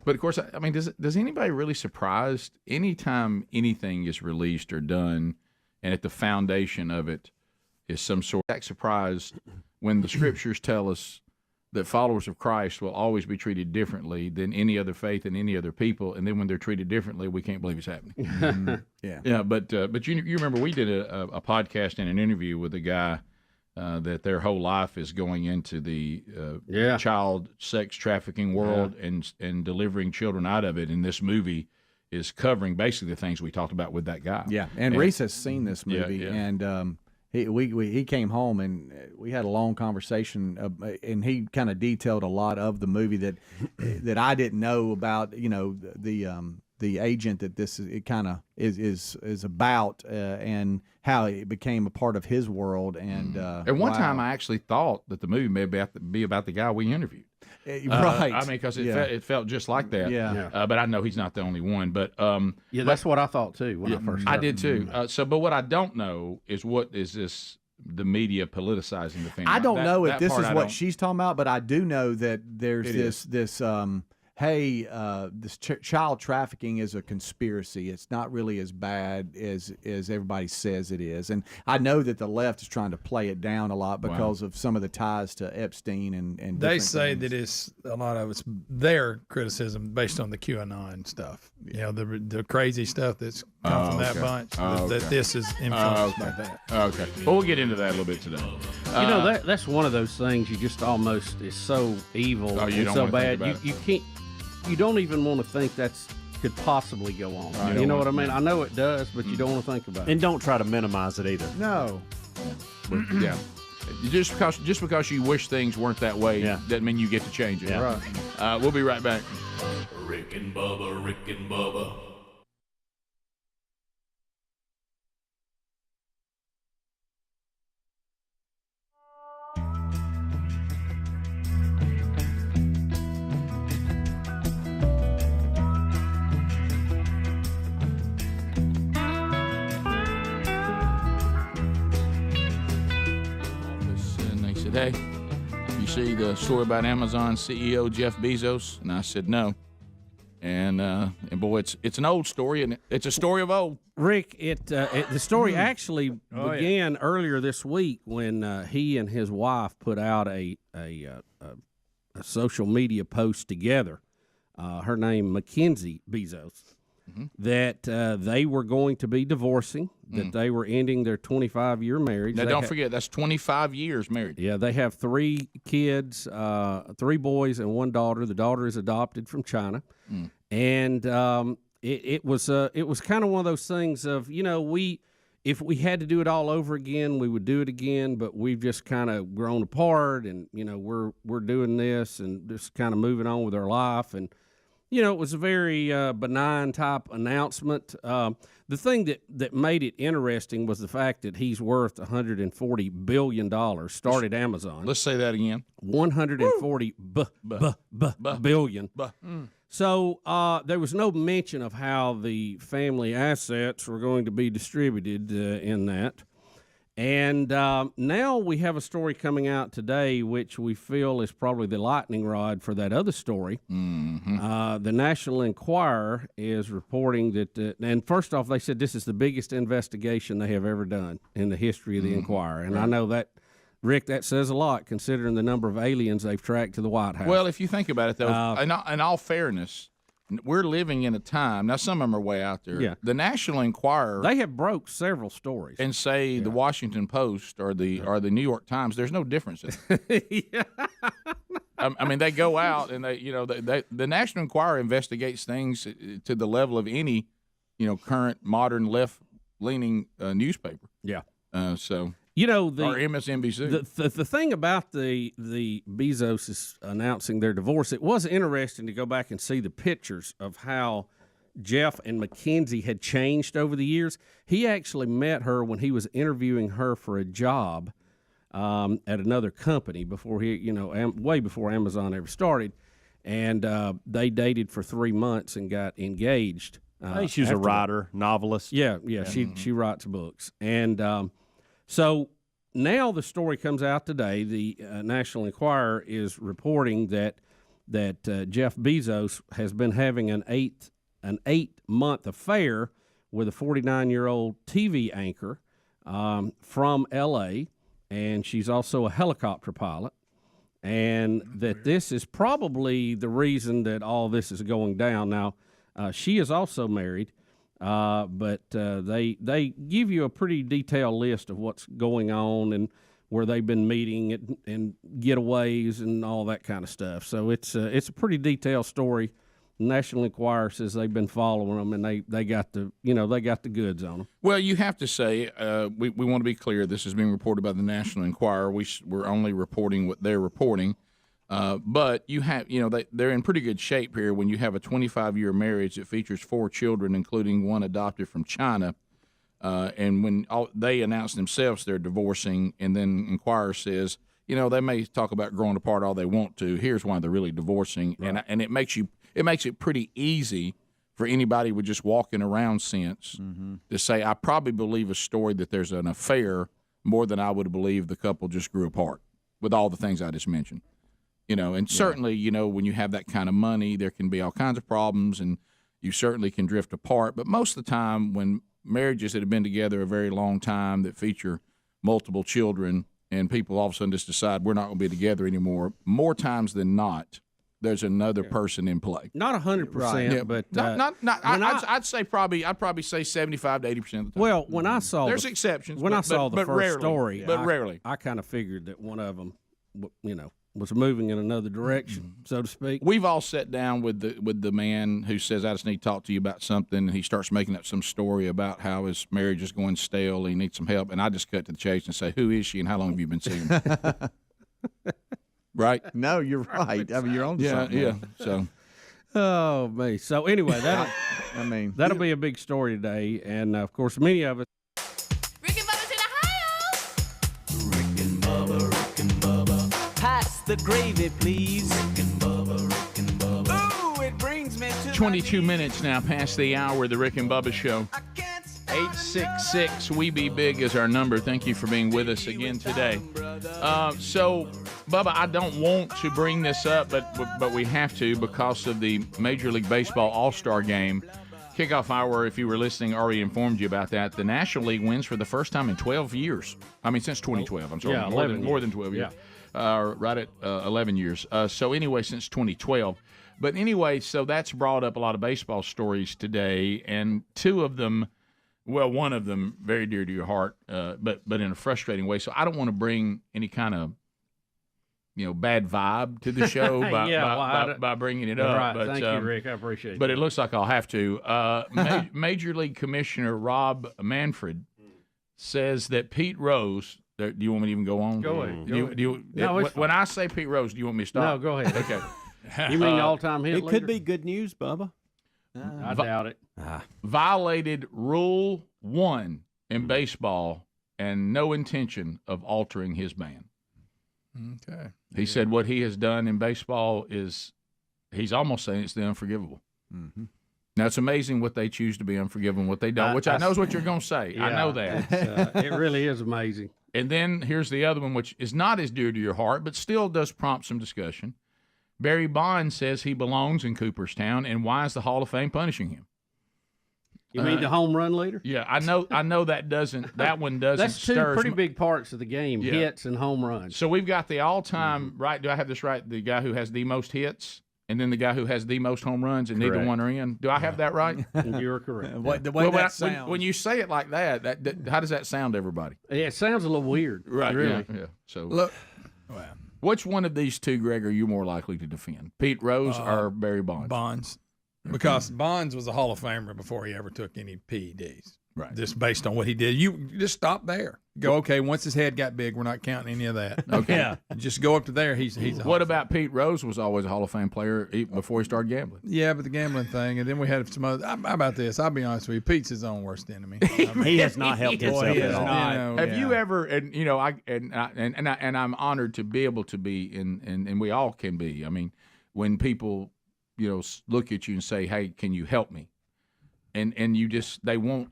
But of course, I mean, does anybody really surprised anytime anything is released or done, and at the foundation of it is some sort of surprised when the scriptures tell us that followers of Christ will always be treated differently than any other faith and any other people, and then when they're treated differently, we can't believe it's happening. Yeah. But you remember we did a podcast and an interview with a guy. That their whole life is going into the child sex trafficking world and delivering children out of it. And this movie is covering basically the things we talked about with that guy. Yeah, and Reese has seen this movie, and he came home and we had a long conversation, and he kind of detailed a lot of the movie that I didn't know about. You know, the agent that is about, and how it became a part of his world. And at one time, I actually thought that the movie may be about the guy we interviewed. Right. I mean, because it felt just like that. Yeah. But I know he's not the only one. But that's what I thought too when I first started. I did too. But what I don't know is what is this the media politicizing the thing. I don't know if this is what she's talking about, but I do know that there's this child trafficking is a conspiracy. It's not really as bad as everybody says it is. And I know that the left is trying to play it down a lot because of some of the ties to Epstein and they say that it's a lot of it's their criticism based on the QAnon stuff. You know, the crazy stuff that's come from that bunch. That this is influenced by that. Okay. Well, we'll get into that a little bit today. You know, that's one of those things you just almost is so evil and so bad. You can't. You don't even want to think could possibly go on. Right? You know what I mean? I know it does, but you don't want to think about it. And don't try to minimize it either. No. Yeah. Just because you wish things weren't that way, doesn't mean you get to change it. Yeah. Right. We'll be right back. Rick and Bubba, Rick and Bubba. said, hey, you see the story about Amazon CEO Jeff Bezos? And I said, no. And boy, it's an old story, and it's a story of old. Rick, the story actually began earlier this week when he and his wife put out a social media post together. Her name, Mackenzie Bezos, that they were going to be divorcing, that they were ending their 25-year marriage. Now, don't forget, that's 25 years married. Yeah, they have 3 kids, 3 boys and 1 daughter. The daughter is adopted from China. And it was kind of one of those things of, if we had to do it all over again, we would do it again, but we've just kind of grown apart, and, we're doing this and just kind of moving on with our life. And, it was a very benign type announcement. The thing that made it interesting was the fact that he's worth $140 billion, started Amazon. Let's say that again. $140 billion. So there was no mention of how the family assets were going to be distributed in that. And now we have a story coming out today, which we feel is probably the lightning rod for that other story. The National Enquirer is reporting that, and first off, they said this is the biggest investigation they have ever done in the history of the Enquirer. And I know that, Rick, that says a lot considering the number of aliens they've tracked to the White House. Well, if you think about it, though, in all fairness, we're living in a time, now some of them are way out there. Yeah. The National Enquirer. They have broke several stories. And say the Washington Post or the New York Times, there's no difference. I mean, they go out and the National Enquirer investigates things to the level of any, current modern left-leaning newspaper. Yeah. So. Or MSNBC. The thing about the Bezos is announcing their divorce, it was interesting to go back and see the pictures of how Jeff and Mackenzie had changed over the years. He actually met her when he was interviewing her for a job at another company before way before Amazon ever started, and they dated for 3 months and got engaged. She was a writer, novelist. Yeah. She writes books, and so now the story comes out today. The National Enquirer is reporting that Jeff Bezos has been having an 8-month affair with a 49-year-old TV anchor from L.A., and she's also a helicopter pilot, and that this is probably the reason that all this is going down. Now, she is also married. But they give you a pretty detailed list of what's going on and where they've been meeting and getaways and all that kind of stuff. So it's a pretty detailed story. The National Enquirer says they've been following them and they got the goods on them. Well, you have to say we want to be clear. This is being reported by the National Enquirer. We're only reporting what they're reporting. But you have, they're in pretty good shape here when you have a 25-year marriage that features 4 children, including 1 adopted from China. And when they announce themselves they're divorcing, and then Enquirer says, they may talk about growing apart all they want to. Here's why they're really divorcing, right. And it makes it pretty easy for anybody with just walking around sense to say, I probably believe a story that there's an affair more than I would believe the couple just grew apart with all the things I just mentioned. And certainly, when you have that kind of money, there can be all kinds of problems, and you certainly can drift apart. But most of the time, when marriages that have been together a very long time that feature multiple children, and people all of a sudden just decide we're not going to be together anymore, more times than not, there's another person in play. Not 100%, but I'd probably say 75 to 80% of the time. Well, when I saw there's exceptions, when I saw the first story, but rarely, I kind of figured that one of them, was moving in another direction, so to speak. We've all sat down with the man who says, I just need to talk to you about something, and he starts making up some story about how his marriage is going stale, he needs some help, and I just cut to the chase and say, who is she and how long have you been seeing her? Right? No, you're right. I mean, you're on to something. Yeah, so. Oh, me. So anyway, that'll be a big story today, and of course, many of us. Pass the gravy, please. Rick and Bubba. Ooh, it brings me to 22 minutes now past the hour of the Rick and Bubba Show. 866-WE-BE-BIG is our number. Thank you for being with us again today. So, Bubba, I don't want to bring this up, but we have to because of the Major League Baseball All-Star Game. Kickoff hour, if you were listening, already informed you about that. The National League wins for the first time in 12 years. I mean, since 2012. I'm sorry, Yeah, more than 12 years. Right at 11 years. So anyway, since 2012. But anyway, so that's brought up a lot of baseball stories today, and two of them, well, one of them very dear to your heart, but in a frustrating way. So I don't want to bring any kind of bad vibe to the show by bringing it up. Right. But, Thank you, Rick. I appreciate it. But it looks like I'll have to. Major League Commissioner Rob Manfred says that Pete Rose. Do you want me to even go on? Go ahead. When I say Pete Rose, do you want me to stop? No, go ahead. Okay. You mean all-time hit It leader? could be good news, Bubba. I doubt it. Violated Rule 1 in baseball and no intention of altering his ban. Okay. He said what he has done in baseball is he's almost saying it's the unforgivable. Mm-hmm. Now, it's amazing what they choose to be unforgivable, what they don't, which I know is what you're going to say. Yeah, I know that. It really is amazing. And then here's the other one, which is not as dear to your heart, but still does prompt some discussion. Barry Bonds says he belongs in Cooperstown, and why is the Hall of Fame punishing him? You mean the home run leader? Yeah, I know that that one doesn't. That's two stir pretty big parts of the game: hits and home runs. So we've got the all-time right. Do I have this right? The guy who has the most hits, and then the guy who has the most home runs, and neither one are in. Do I have that right? You're correct. The way that sounds. When you say it like that, how does that sound to everybody? Yeah, it sounds a little weird. Right. Really. Yeah. So Look. which one of these two, Greg, are you more likely to defend? Pete Rose or Barry Bonds? Bonds. Because Bonds was a Hall of Famer before he ever took any PEDs. Right. Just based on what he did. You just stop there. Go, okay, once his head got big, we're not counting any of that. Okay. Yeah. Just go up to there. He's a Hall What of about Pete Rose was always a Hall of Fame player before he started gambling? Yeah, but the gambling thing, and then we had some other. How about this? I'll be honest with you. Pete's his own worst enemy. He has not helped himself at all. Have you ever? And I'm honored to be able to be, and we all can be. I mean, when people, look at you and say, "Hey, can you help me?" And you just they won't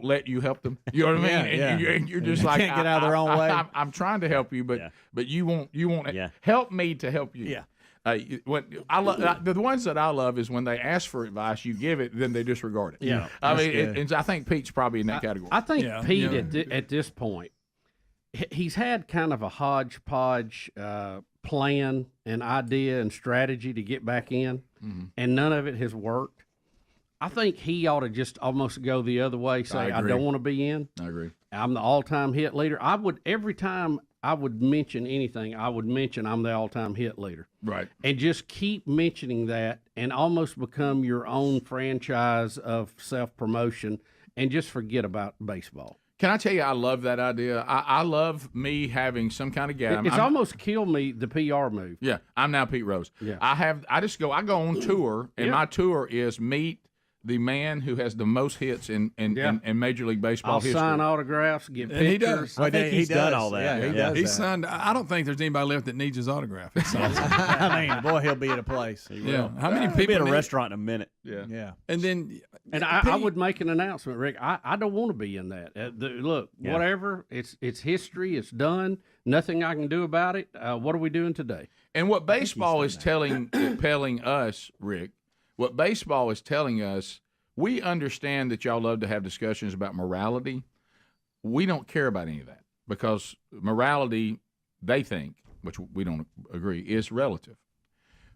let you help them. You know what I mean? And you're just like, can't get out of their own way. I'm trying to help you, but you won't help me to help you. Yeah. The ones that I love is when they ask for advice, you give it, then they disregard it. Yeah, I mean, and I think Pete's probably in that category. I think Pete at this point, he's had kind of a hodgepodge plan and idea and strategy to get back in, and none of it has worked. I think he ought to just almost go the other way, say, I don't want to be in. I agree. I'm the all-time hit leader. Every time I would mention anything, I would mention I'm the all-time hit leader. Right. And just keep mentioning that and almost become your own franchise of self-promotion and just forget about baseball. Can I tell you, I love that idea. I love me having some kind of guy. It's almost killed me, the PR move. Yeah, I'm now Pete Rose. Yeah. I go on tour, and my tour is meet the man who has the most hits in Major League Baseball history. Sign autographs, get And pictures. he does. I think he's done all that. Yeah, he does. He's signed. I don't think there's anybody left that needs his autograph. I mean, boy, he'll be at a place. Yeah. How many He'll be people at a need- restaurant in a minute. Yeah. And then, And I would make an announcement, Rick. I don't want to be in that. Look, whatever. It's history. It's done. Nothing I can do about it. What are we doing today? And what baseball is telling us, Rick, what baseball is telling us, we understand that y'all love to have discussions about morality. We don't care about any of that because morality, they think, which we don't agree, is relative.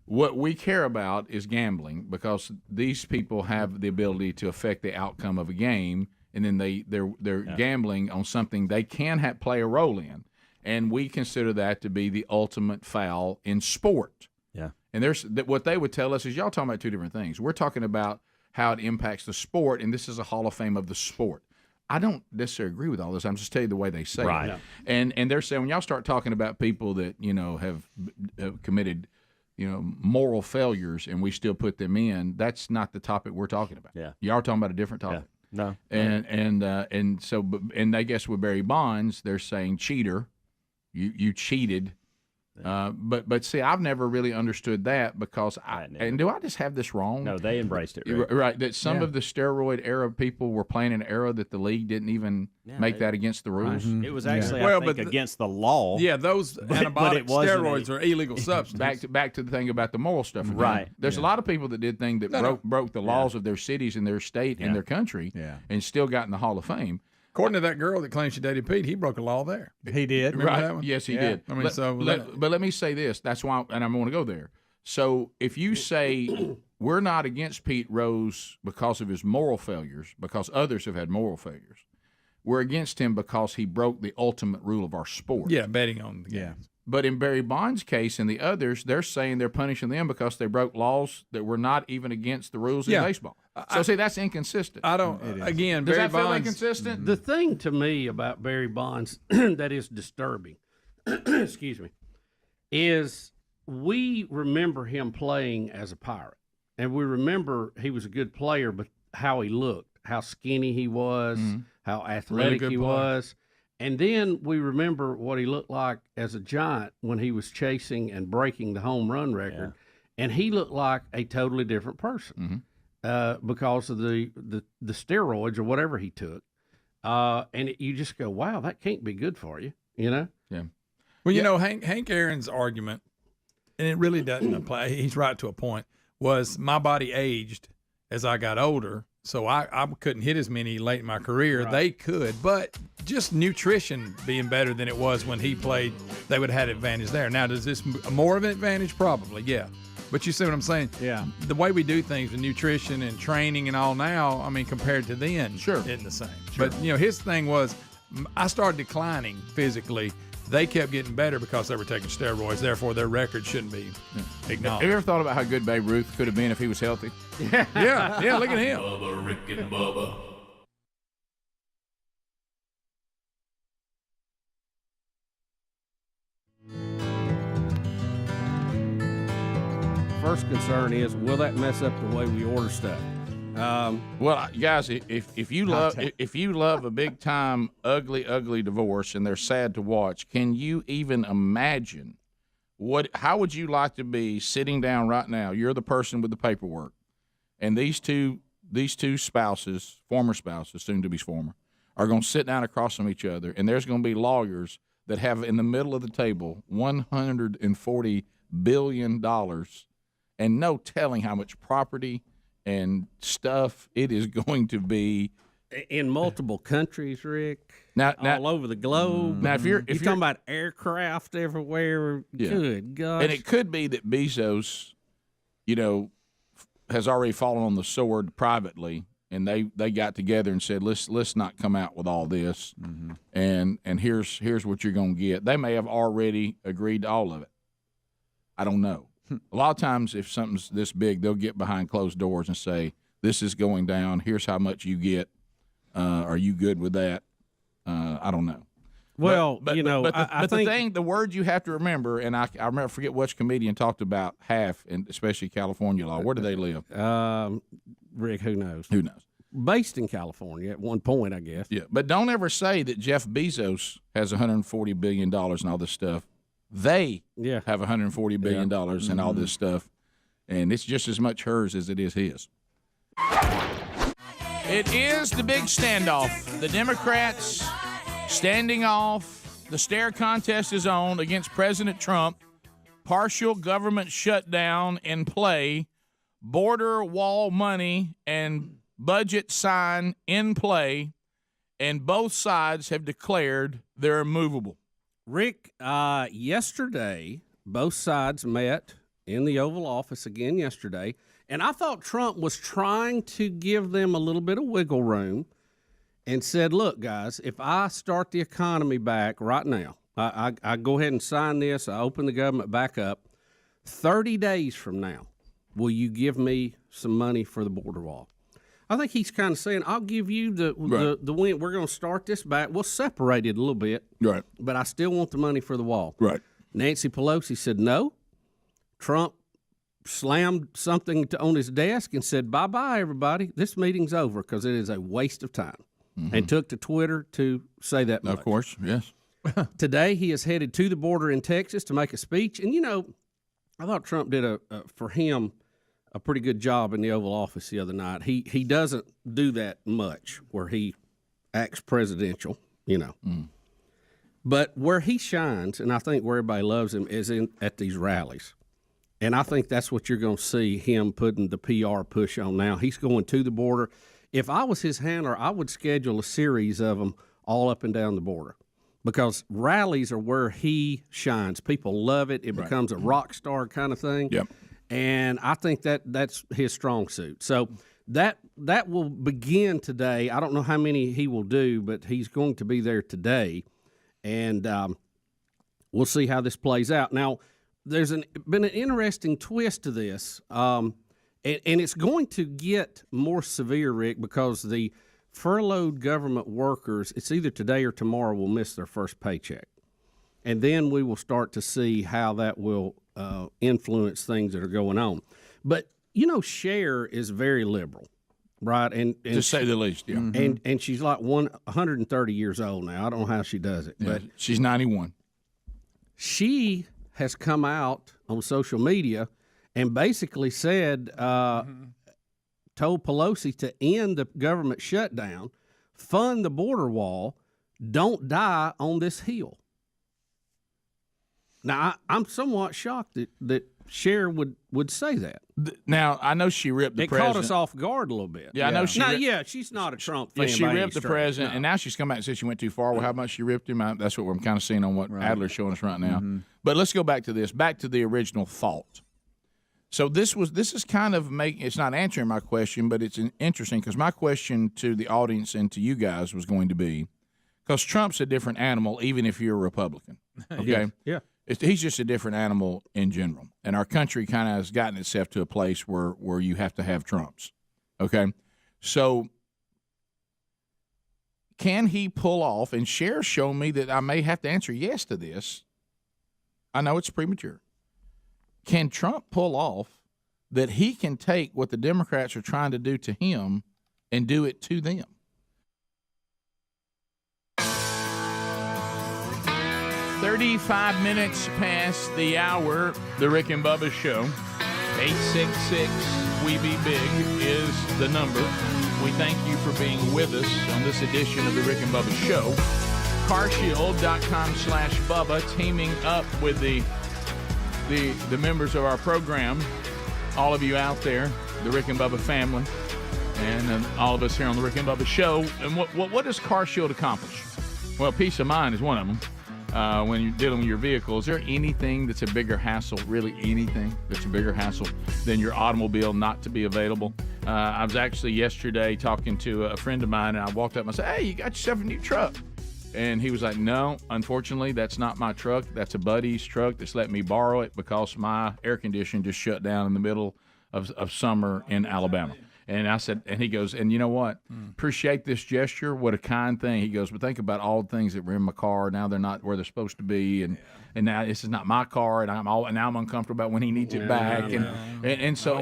What we care about is gambling because these people have the ability to affect the outcome of a game, and then they're gambling on something they can play a role in, and we consider that to be the ultimate foul in sport. Yeah. And what they would tell us is y'all talking about two different things. We're talking about how it impacts the sport, and this is a Hall of Fame of the sport. I don't necessarily agree with all this. I'm just telling you the way they say right. it. And they're saying when y'all start talking about people that have committed moral failures and we still put them in, that's not the topic we're talking about. Yeah. Y'all are talking about a different topic. Yeah. No. And I guess with Barry Bonds, they're saying cheater. You cheated But see, I've never really understood that because and do I just have this wrong? No, they embraced it. Right, that some of the steroid era people were playing an era that the league didn't even make that against the rules. It was actually, I think, against the law. Yeah, those anabolic steroids are illegal substances. Back to the thing about the moral stuff. Right. There's a lot of people that did things that broke the laws of their cities and their state and their country and still got in the Hall of Fame. According to that girl that claims she dated Pete, he broke a law there. He did. Remember that one? Yes, he did. I mean, but let me say this. That's why, and I'm going to go there. So if you say we're not against Pete Rose because of his moral failures, because others have had moral failures, we're against him because he broke the ultimate rule of our sport. Yeah, betting on the game. But in Barry Bonds' case and the others, they're saying they're punishing them because they broke laws that were not even against the rules in baseball. So, see, that's inconsistent. I don't. Again, does Barry that feel Bonds, inconsistent? The thing to me about Barry Bonds that is disturbing, excuse me, is we remember him playing as a Pirate, and we remember he was a good player, but how he looked, how skinny he was, how athletic he was. And then we remember what he looked like as a Giant when he was chasing and breaking the home run record. And he looked like a totally different person because of the steroids or whatever he took. And you just go, wow, that can't be good for you, you know? Yeah. Well, you know, Hank Aaron's argument, and it really doesn't apply, he's right to a point, was my body aged as I got older. So I couldn't hit as many late in my career. Right. They could, but just nutrition being better than it was when he played, they would have had advantage there. Now, does this more of an advantage? Probably, yeah. But you see what I'm saying? Yeah. The way we do things with nutrition and training and all now, I mean, compared to then, isn't the same. Sure. But, you know, his thing was I started declining physically. They kept getting better because they were taking steroids. Therefore, their record shouldn't be acknowledged. Have you ever thought about how good Babe Ruth could have been if he was healthy? Yeah, look at him. Bubba, Rick and Bubba. First concern is, will that mess up the way we order stuff? Well, guys, if you love a big time ugly divorce and they're sad to watch, can you even imagine how would you like to be sitting down right now? You're the person with the paperwork, and these two spouses, former spouses, soon to be former, are going to sit down across from each other, and there's going to be lawyers that have in the middle of the table $140 billion, and no telling how much property and stuff it is going to be in multiple countries, Rick. Now, all over the globe. Now, if you're talking about aircraft everywhere, good gosh. And it could be that Bezos, you know, has already fallen on the sword privately, and they got together and said, let's not come out with all this, and here's what you're going to get. They may have already agreed to all of it. I don't know. A lot of times, if something's this big, they'll get behind closed doors and say, this is going down. Here's how much you get. Are you good with that? I don't know. Well, but I think the word you have to remember, and I remember, forget which comedian talked about half, and especially California law. Where do they live? Rick, who knows? Who knows? Based in California at one point, I guess. Yeah, but don't ever say that Jeff Bezos has $140 billion and all this stuff. They have $140 billion and all this stuff, and it's just as much hers as it is his. It is the big standoff. The Democrats standing off. The stare contest is on against President Trump. Partial government shutdown in play. Border wall money and budget sign in play. And both sides have declared they're immovable. Rick, yesterday, both sides met in the Oval Office again yesterday, and I thought Trump was trying to give them a little bit of wiggle room and said, look, guys, if I start the economy back right now, I go ahead and sign this, I open the government back up, 30 days from now, will you give me some money for the border wall? I think he's kind of saying, I'll give you the win. We're going to start this back. We'll separate it a little bit. Right. But I still want the money for the wall. Right. Nancy Pelosi said no. Trump slammed something on his desk and said, bye-bye, everybody. This meeting's over because it is a waste of time. And took to Twitter to say that much. Of course, yes. Today, he is headed to the border in Texas to make a speech. And, I thought Trump did, for him, a pretty good job in the Oval Office the other night. He doesn't do that much where he acts presidential, But where he shines, and I think where everybody loves him, is at these rallies. And I think that's what you're going to see him putting the PR push on now. He's going to the border. If I was his handler, I would schedule a series of them all up and down the border because rallies are where he shines. People love it. It becomes a rock star kind of thing. Yep. And I think that's his strong suit. So that will begin today. I don't know how many he will do, but he's going to be there today. And we'll see how this plays out. Now, there's been an interesting twist to this, and it's going to get more severe, Rick, because the furloughed government workers, it's either today or tomorrow, will miss their first paycheck. And then we will start to see how that will influence things that are going on. But, Cher is very liberal, right? And to say the least, yeah. And she's like 130 years old now. I don't know how she does it. Yeah, but she's 91. She has come out on social media and basically said, told Pelosi to end the government shutdown, fund the border wall, don't die on this hill. Now, I'm somewhat shocked that Cher would say that. Now, I know she ripped the president. It caught us off guard a little bit. Yeah, I know she she's not a Trump fan. Yeah, she by any ripped the stretch. president, No. and now she's come back and said she went too far. Well, how much she ripped him? That's what we're kind of seeing on what Adler's showing us right now. But let's go back to this, back to the original thought. So this is kind of it's not answering my question, but it's interesting because my question to the audience and to you guys was going to be, because Trump's a different animal, even if you're a Republican. Okay? Yeah. He's just a different animal in general. And our country kind of has gotten itself to a place where you have to have Trumps. Okay? So can he pull off, and Cher's shown me that I may have to answer yes to this. I know it's premature. Can Trump pull off that he can take what the Democrats are trying to do to him and do it to them? 35 minutes past the hour, the Rick and Bubba Show. 866-WE-BE-BIG is the number. We thank you for being with us on this edition of the Rick and Bubba Show. Carshield.com/Bubba, teaming up with the members of our program, all of you out there, the Rick and Bubba family, and all of us here on the Rick and Bubba Show. And what does CarShield accomplish? Well, peace of mind is one of them. When you're dealing with your vehicle, is there anything that's a bigger hassle, really anything that's a bigger hassle than your automobile not to be available? I was actually yesterday talking to a friend of mine, and I walked up and I said, hey, you got yourself a new truck. And he was like, no, unfortunately, that's not my truck. That's a buddy's truck that's let me borrow it because my air conditioner just shut down in the middle of summer in Alabama. And I said, and he goes, and you know what? Appreciate this gesture. What a kind thing. He goes, but think about all the things that were in my car. Now they're not where they're supposed to be, and now this is not my car, and now I'm uncomfortable about when he needs it back, and so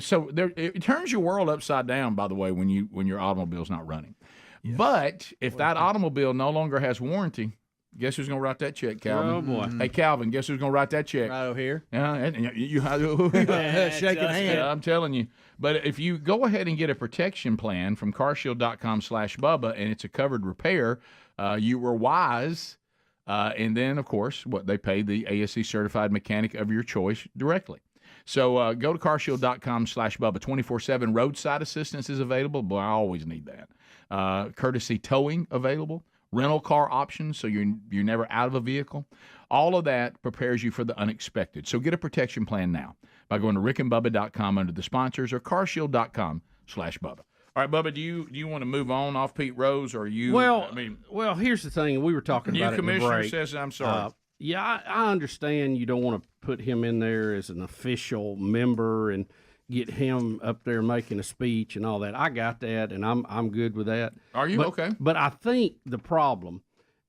so it turns your world upside down. By the way, when your automobile's not running, but if that automobile no longer has warranty. Guess who's going to write that check, Calvin? Oh, boy. Hey, Calvin, guess who's going to write that check? Right over here. Yeah, and you shaking hands. I'm telling you. But if you go ahead and get a protection plan from carshield.com/Bubba, and it's a covered repair, you were wise. And then, of course, they pay the ASE certified mechanic of your choice directly. So go to carshield.com/Bubba. 24/7 roadside assistance is available. Boy, I always need that. Courtesy towing available. Rental car options, so you're never out of a vehicle. All of that prepares you for the unexpected. So get a protection plan now by going to rickandbubba.com under the sponsors or carshield.com/Bubba. All right, Bubba, do you want to move on off Pete Rose, or you? Well, here's the thing. We were talking about it in the commissioner break. says, I'm sorry. I understand you don't want to put him in there as an official member and get him up there making a speech and all that. I got that, and I'm good with that. Are you? Okay. But I think the problem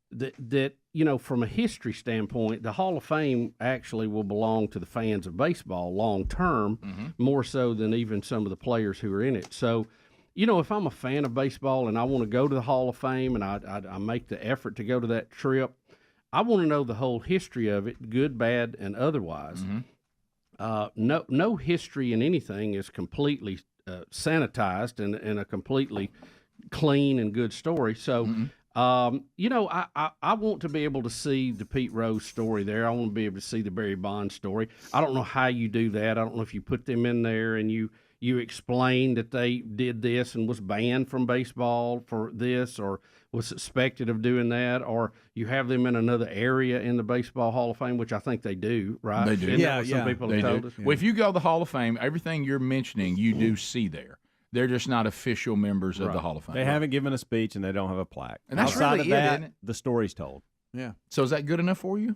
that from a history standpoint, the Hall of Fame actually will belong to the fans of baseball long term, more so than even some of the players who are in it. So, if I'm a fan of baseball and I want to go to the Hall of Fame and I make the effort to go to that trip, I want to know the whole history of it, good, bad, and otherwise. No history in anything is completely sanitized and a completely clean and good story. So, I want to be able to see the Pete Rose story there. I want to be able to see the Barry Bonds story. I don't know how you do that. I don't know if you put them in there and you explain that they did this and was banned from baseball for this or was suspected of doing that, or you have them in another area in the Baseball Hall of Fame, which I think they do, right? They do. Some people have told us. Well, if you go to the Hall of Fame, everything you're mentioning, you do see there. They're just not official members of the Hall of Fame. They haven't given a speech and they don't have a plaque. And that's outside really of that, isn't it? the story's told. Yeah. So is that good enough for you?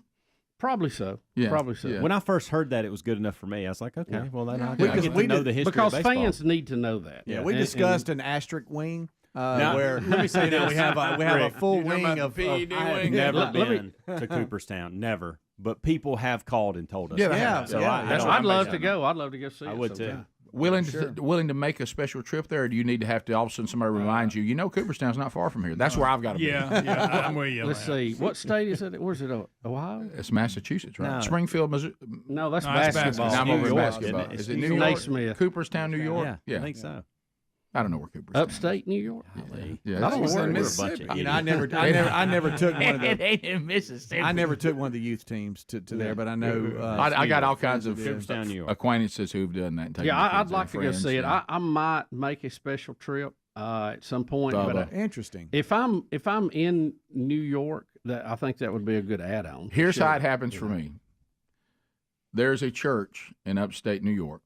Probably so. Yeah. Probably so. Yeah. When I first heard that, it was good enough for me. I was like, okay, well, then I Because get we to know did- the history Because of baseball. fans need to know that. Yeah, we discussed an asterisk wing. Now, Where let me say you know, this. we have a Rick, full you're talking wing about of. the PED I have wing? never Let me- been to Cooperstown, never. But people have called and told us. Yeah, they that. have. So Yeah, I that's don't- I'd love to go. I'd love to go see it. I would too. sometime. Willing to make a special trip there, or do you need to have to all of a sudden somebody remind you, Cooperstown's not far from here? That's where I've got to be. Yeah, I'm with you. Let's see. What state is it? Where's it? Ohio? It's Massachusetts, right? No. Springfield, Missouri. No, that's No, that's basketball. Now I'm New over in York, basketball. isn't it? Is it It's New New York? Naismith. Cooperstown, New York? Yeah, I think so. I don't know where Cooperstown Upstate New York. Yeah, I don't know where it is. Mississippi. You know, I never took one of the. ain't in Mississippi. I never took one of the youth teams to there, but I know. I got all kinds of Cooperstown, New York. acquaintances who've done that. and taken Yeah, their I'd kids like and to go friends, see it. yeah. I might make a special trip at some point. But Interesting. if I'm in New York, I think that would be a good add-on. Here's Sure. how it happens for me. There's a church in upstate New York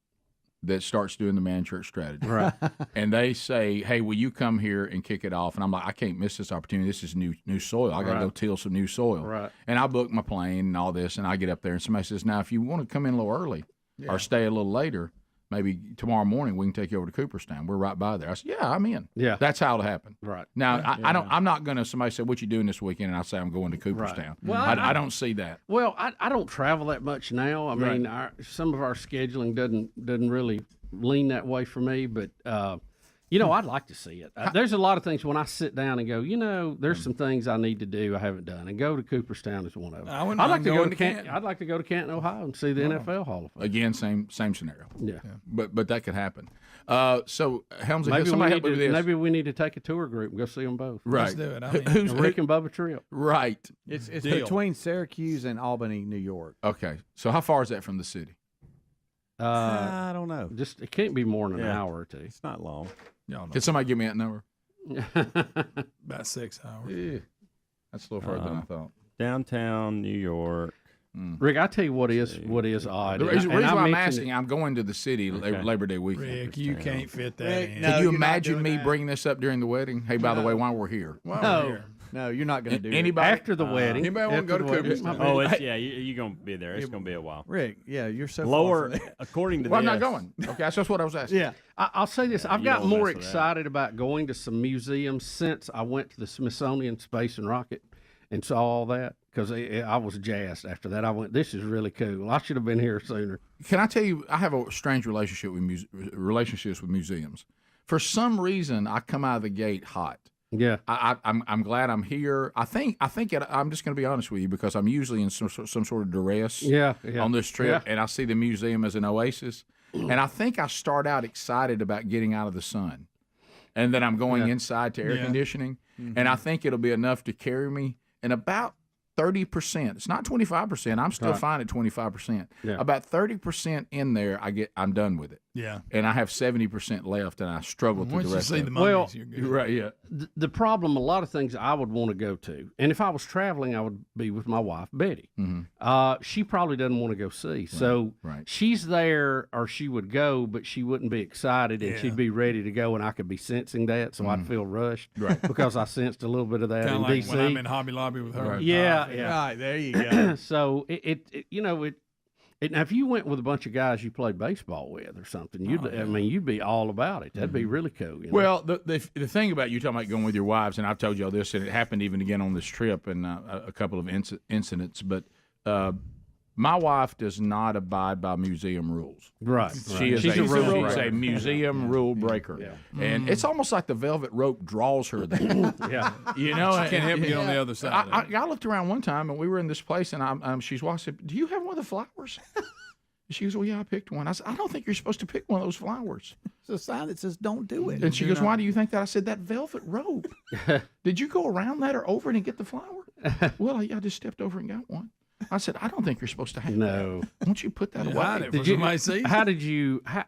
that starts doing the man church strategy. Right. And they say, hey, will you come here and kick it off? And I'm like, I can't miss this opportunity. This is new soil. I got to go till some new soil. Right. And I book my plane and all this, and I get up there, and somebody says, now, if you want to come in a little early or stay a little later, maybe tomorrow morning we can take you over to Cooperstown. We're right by there. I said, yeah, I'm in. Yeah. That's how it'll happen. Right. Now, I'm not going to, somebody say, what you doing this weekend? And I say, I'm going to Cooperstown. Well, I don't see that. Well, I don't travel that much now. I mean, some of our scheduling doesn't really lean that way for me, but I'd like to see it. There's a lot of things when I sit down and go, there's some things I need to do I haven't done, and go to Cooperstown is one of them. I'd like to go to Canton. I'd like to go to Canton, Ohio, and see the NFL Hall of Fame. Again, same scenario. Yeah. But that could happen. So Helmsley, Maybe somebody help me with this. maybe we need to take a tour group and go see them both. Right. Let's do it. I mean, Who's A Rick and Bubba trip. Right. It's Deal. between Syracuse and Albany, New York. Okay. So how far is that from the city? I don't know. Just it can't be more than an Yeah. hour or two. It's not long. y'all know, Can somebody give me that number? about 6 hours. Yeah. That's a little further than I thought. Downtown New York. Rick, I tell you what is odd. The reason And why I I'm mentioned asking, I'm going to the city Labor Day weekend. Rick, you can't fit that Rick, in. no. Can you you're not imagine doing me that. bringing this up during the wedding? Hey, by the way, while we're here. While No. we're here. No, you're not going to do it. Anybody? after the wedding. Anybody want to go to after the wedding. Cooperstown? Oh, it's, you're going to be there. It's going to be a while. Rick, yeah, you're so Lower, far from there. according to Well, I'm this. not going. Okay, that's just what I was asking. Yeah. I'll say this: I've you got don't more mess with that. excited about going to some museums since I went to the Smithsonian Space and Rocket and saw all that because I was jazzed after that. I went, "This is really cool. I should have been here sooner." Can I tell you, I have a strange relationship with relationships with museums. For some reason, I come out of the gate hot. Yeah, I'm glad I'm here. I'm just going to be honest with you because I'm usually in some sort of duress. Yeah. On this trip, Yeah. and I see the museum as an oasis, and I think I start out excited about getting out of the sun, and then I'm going inside to air conditioning, and I think it'll be enough to carry me in about 30%. It's not 25%. I'm still fine at 25%. Yeah. About 30% in there, I'm done with it. Yeah. And I have 70% left, and I struggle through Once the you rest see of the it. mummies, you're good. You're right, yeah. The problem, a lot of things I would want to go to, and if I was traveling, I would be with my wife Betty. She probably doesn't want to go see, so right. she's there, or she would go, but she wouldn't be excited, and she'd be ready to go, and I could be sensing that, so I'd feel rushed, right? Because I sensed a little bit of that Kind in of like DC. when I'm in Hobby Lobby with her. Yeah. Right, there you go. So now if you went with a bunch of guys you played baseball with or something, you'd be all about it. That'd be really cool. You know? Well, the thing about you talking about going with your wives, and I've told you all this, and it happened even again on this trip and a couple of incidents, but My wife does not abide by museum rules. Right. She's a museum rule breaker. Yeah. And it's almost like the velvet rope draws her there. Yeah. You know, She can't help you on the other side. I looked around one time and we were in this place and she's walking. I said, "Do you have one of the flowers?" She goes, "Well, yeah, I picked one." I said, "I don't think you're supposed to pick one of those flowers." It's a sign that says don't do it. And she goes, "Why do you think that?" I said, "That velvet rope. Did you go around that or over it and get the flower?" "Well, I just stepped over and got one." I said, "I don't think you're supposed to have No. that. Won't you put that away?"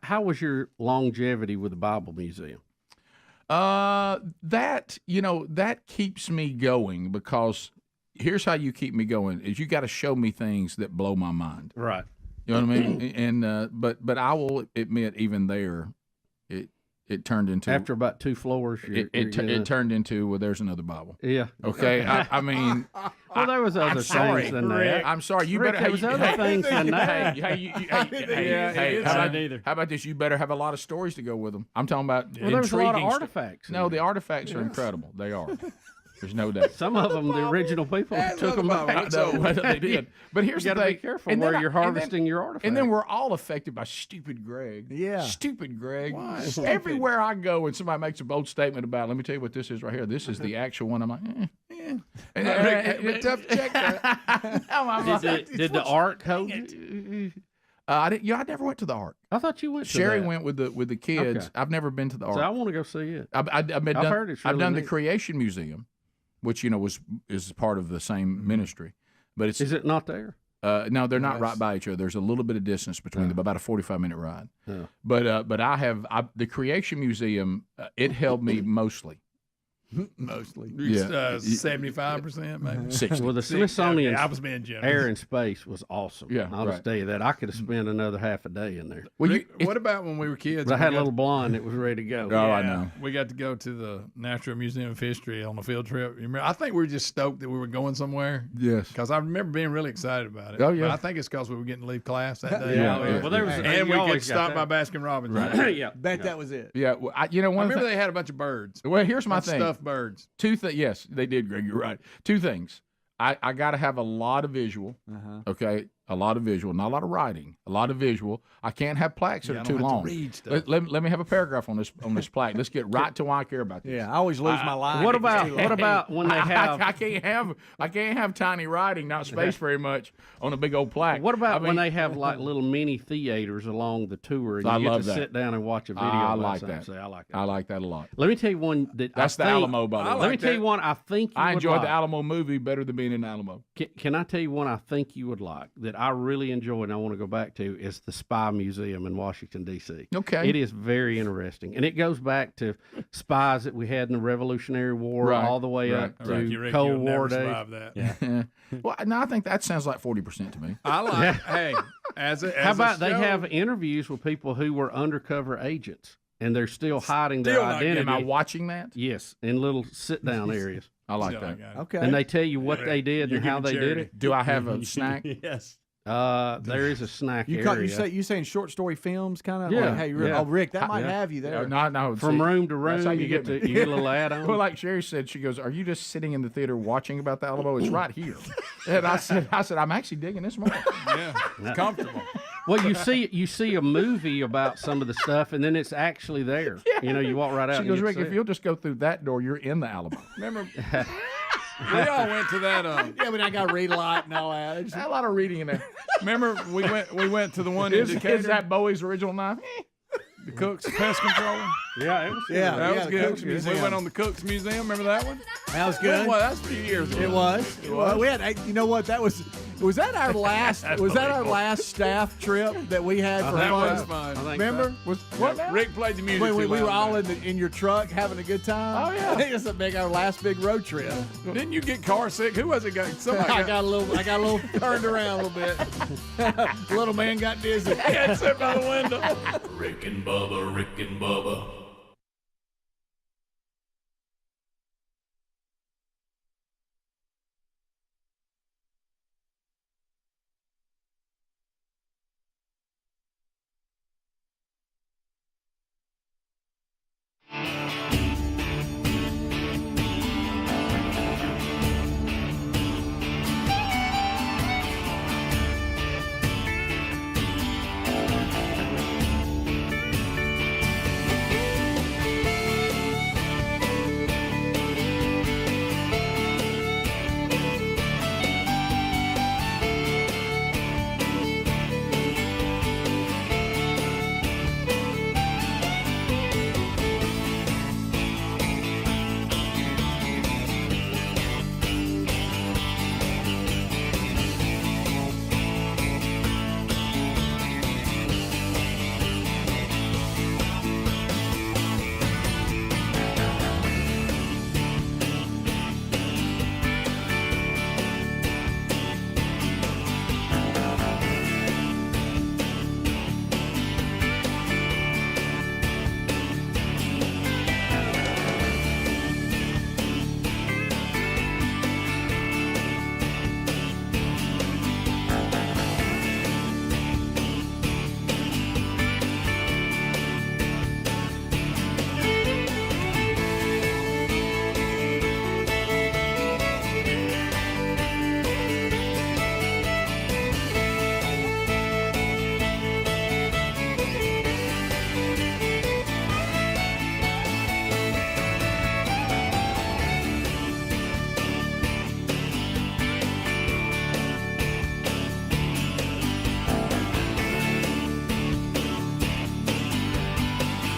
How was your longevity with the Bible Museum? That keeps me going because here's how you keep me going is you got to show me things that blow my mind. Right. You know what I mean? And but I will admit even there it turned into after about 2 floors. It turned into well, there's another Bible. Yeah. Okay. I mean, well, there was other things than that. I'm sorry. You Rick, better. There was other things than that. Hey, how about this? You better have a lot of stories to go with them. I'm talking about. Well, there was a lot of artifacts. No, the artifacts are incredible. They are. There's no doubt. Some of them, the original people took them back. They did. But here's you the thing. Be careful where you're harvesting your artifacts. And then we're all affected by stupid Greg. Yeah. Stupid Greg. Why? Everywhere I go and somebody makes a bold statement about it, let me tell you what this is right here. This is the actual one. I'm like, Rick, tough to check that. Did the Ark hold it? I never went to the Ark. I thought you went to Sherry that. went with the kids. Okay. I've never been to the Ark. So I want to go see it. I've heard it's really I've done the neat. Creation Museum, which is part of the same ministry, but Is it not there? No, they're not right by each other. There's a little bit of distance between them, about a 45-minute ride. Yeah. But the Creation Museum. It held me mostly. Mostly. 75%, maybe. 60. Well, the Smithsonian I was being generous. Air and Space was awesome. Yeah, I'll just tell you that. I could have spent another half a day in there. Well, Rick, what about when we were kids? But I and we had a got- little blonde that was ready to go. Oh, I know. We got to go to the Natural Museum of History on a field trip. You remember? I think we were just stoked that we were going somewhere. Yes. Because I remember being really excited about it. Oh, yeah. But I think it's because we were getting to leave class that day. Yeah. Well, there was, And you we always could got stop by that. Baskin Robbins. Right. Yeah. Bet that was it. Yeah. Well, I remember they had a bunch of birds. Well, here's my Bunch of thing. Stuffed birds. Yes, they did, Greg. You're right. 2 things. I got to have a lot of visual. Okay, a lot of visual, not a lot of writing. A lot of visual. I can't have plaques that Yeah, are I too don't have to long. read stuff. Let me have a paragraph on this plaque. Let's get right to why I care about this. Yeah, I always lose my line. What about when they have? I can't have tiny writing, not spaced very much on a big old plaque. What about when mean- they have like little mini theaters along the tour and I you get love to that. sit down and watch a video? I about like something? that. See, I like that. I like that a lot. Let me tell you one that That's I the think, Alamo, by the way. Let me tell you one I think you I would enjoyed like. the Alamo movie better than being in Alamo. Can I tell you one I think you would like that I really enjoy and I want to go back to is the Spy Museum in Washington, D.C. Okay. It is very interesting. And it goes back to spies that we had in the Revolutionary War Right, all the way right, up to Rick, Cold you'll War never days. survive that. Well, no, I think that sounds like 40% to me. I like. Hey, How about they have interviews with people who were undercover agents and they're still hiding their Still not identity? Am I watching that? Yes, in little sit-down areas. I like Still that. not got it. Okay. And they tell you what they did You're and how they giving did charity. it. Do I have a snack? Yes. There is a snack area. You saying short story films kind of? Yeah, Like, hey, yeah. Oh, Rick, that might Yeah. have you there. No. From see, room to that's how room, you get me. to you get a little add-on. Well, like Sherry said, she goes, "Are you just sitting in the theater watching about the Alamo? It's right here." And I said, "I'm actually digging this more." Yeah, it's comfortable. Well, you see a movie about some of the stuff, and then it's actually there. You know, you walk right out. She and goes, you "Rick, see if it." you'll just go through that door, you're in the Alamo." Remember, we all went to that. Yeah, but I got to read a lot and all that. There's a lot of reading in there. Remember, we went to the one in Is Decatur, that Bowie's original knife? the Cook's Pest Control. Yeah, it was Yeah, That was the good. Cook's We Museum. went on the Cook's Museum. Remember that one? That was good. Well, that's a few years ago. It was. Well, we had. You know what? That was that our last? Was that our last staff trip that we had for That fun? was fun. Remember? Was what? now? Rick played the music. We too were loud all there. in your truck having a good time. Oh, yeah. I think it's our last big road trip. Didn't you get car sick? Who was it? Somebody I got a little turned around a little bit. Little man got dizzy. got sit by the window. Rick and Bubba, Rick and Bubba.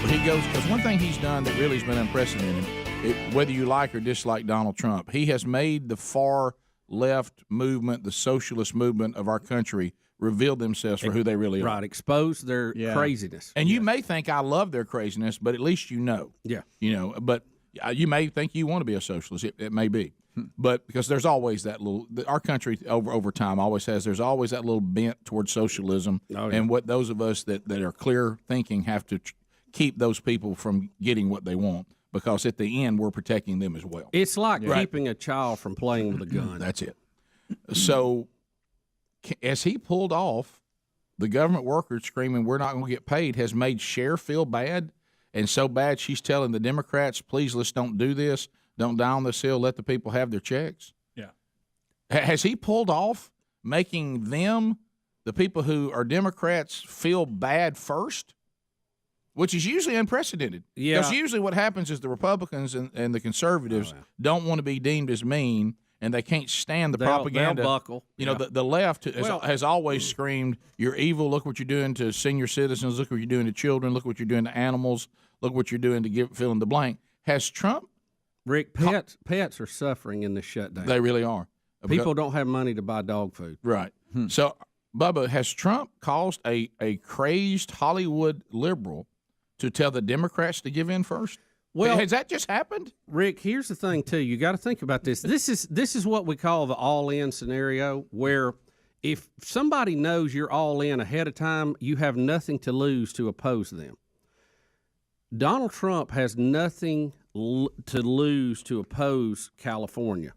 He goes, because one thing he's done that really has been unprecedented, whether you like or dislike Donald Trump, he has made the far left movement, the socialist movement of our country, reveal themselves for who they really are. Right, expose their craziness. And you may think I love their craziness, but at least you know. Yeah. You know, but you may think you want to be a socialist. It may be. But because there's always that little, our country over time always has, there's always that little bent towards socialism. Oh, yeah. And what those of us that are clear thinking have to keep those people from getting what they want, because at the end we're protecting them as well. It's like keeping a child from playing with a gun. That's it. So as he pulled off, the government workers screaming, "We're not going to get paid," has made Cher feel bad, and so bad she's telling the Democrats, "Please, let's don't do this. Don't die on this hill. Let the people have their checks." Yeah. Has he pulled off making them, the people who are Democrats, feel bad first? Which is usually unprecedented. Yeah. Because usually what happens is the Republicans and the conservatives don't want to be deemed as mean, and they can't stand the propaganda. They'll buckle. You know, the left has always screamed, "You're evil. Look what you're doing to senior citizens. Look what you're doing to children. Look what you're doing to animals. Look what you're doing to fill in the blank." Has Trump? Rick, pets are suffering in this shutdown. They really are. People don't have money to buy dog food. Right. So, Bubba, has Trump caused a crazed Hollywood liberal to tell the Democrats to give in first? Well, has that just happened? Rick, here's the thing too. You got to think about this. This is what we call the all-in scenario, where if somebody knows you're all in ahead of time, you have nothing to lose to oppose them. Donald Trump has nothing to lose to oppose California,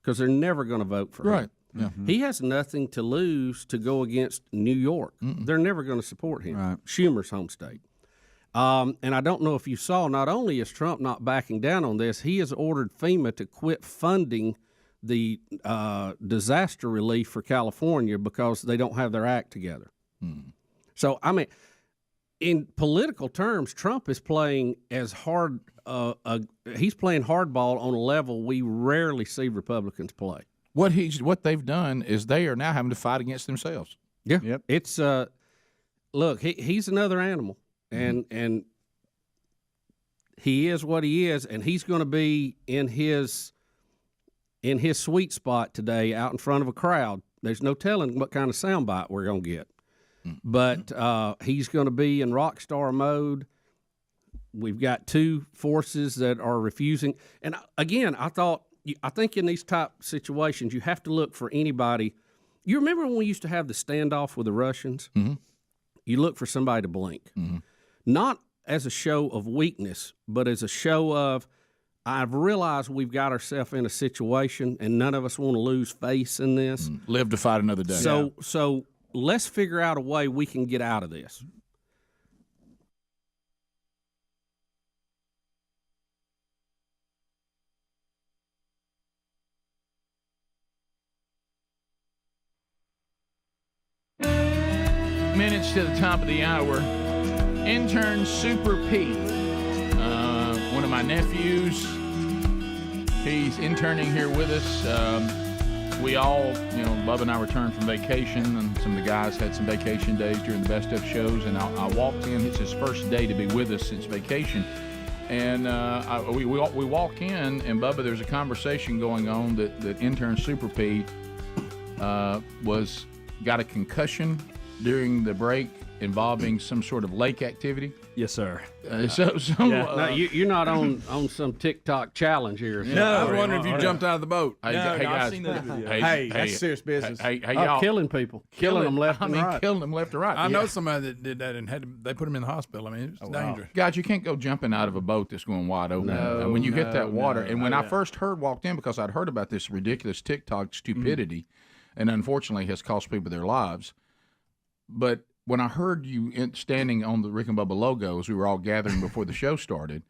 because they're never going to vote for him. Right. Yeah. He has nothing to lose to go against New York. They're never going to support him. Right. Schumer's home state. And I don't know if you saw, not only is Trump not backing down on this, he has ordered FEMA to quit funding the disaster relief for California because they don't have their act together. So, I mean, in political terms, Trump is playing as hard. He's playing hardball on a level we rarely see Republicans play. What they've done is they are now having to fight against themselves. Yeah. Yep. It's look, he's another animal, and he is what he is, and he's going to be in his sweet spot today, out in front of a crowd. There's no telling what kind of soundbite we're going to get. But he's going to be in rock star mode. We've got two forces that are refusing. And again, I think in these type situations, you have to look for anybody. You remember when we used to have the standoff with the Russians? Mm-hmm. You look for somebody to blink. Not as a show of weakness, but as a show of, I've realized we've got ourselves in a situation and none of us want to lose face in this. Live to fight another day. So let's figure out a way we can get out of this. Minutes to the top of the hour. Intern Super P, one of my nephews, he's interning here with us. We all, Bubba and I returned from vacation, and some of the guys had some vacation days during the Best Of shows, and I walked in. It's his first day to be with us since vacation. And we walk in, and Bubba, there's a conversation going on that Intern Super P got a concussion during the break involving some sort of lake activity. Yes, sir. No, you're not on some TikTok challenge here. No, I was wondering if you jumped out of the boat. Hey, I've guys, seen that video. Hey, that's serious business. Hey, y'all. Killing people. Killing them left and right. Killing them left and right. I know somebody that did that and they put him in the hospital. I mean, it's dangerous. Guys, you can't go jumping out of a boat that's going wide open. When you hit that water, and when I first walked in, because I'd heard about this ridiculous TikTok stupidity, and unfortunately has cost people their lives, but when I heard you standing on the Rick and Bubba logo as we were all gathering before the show started,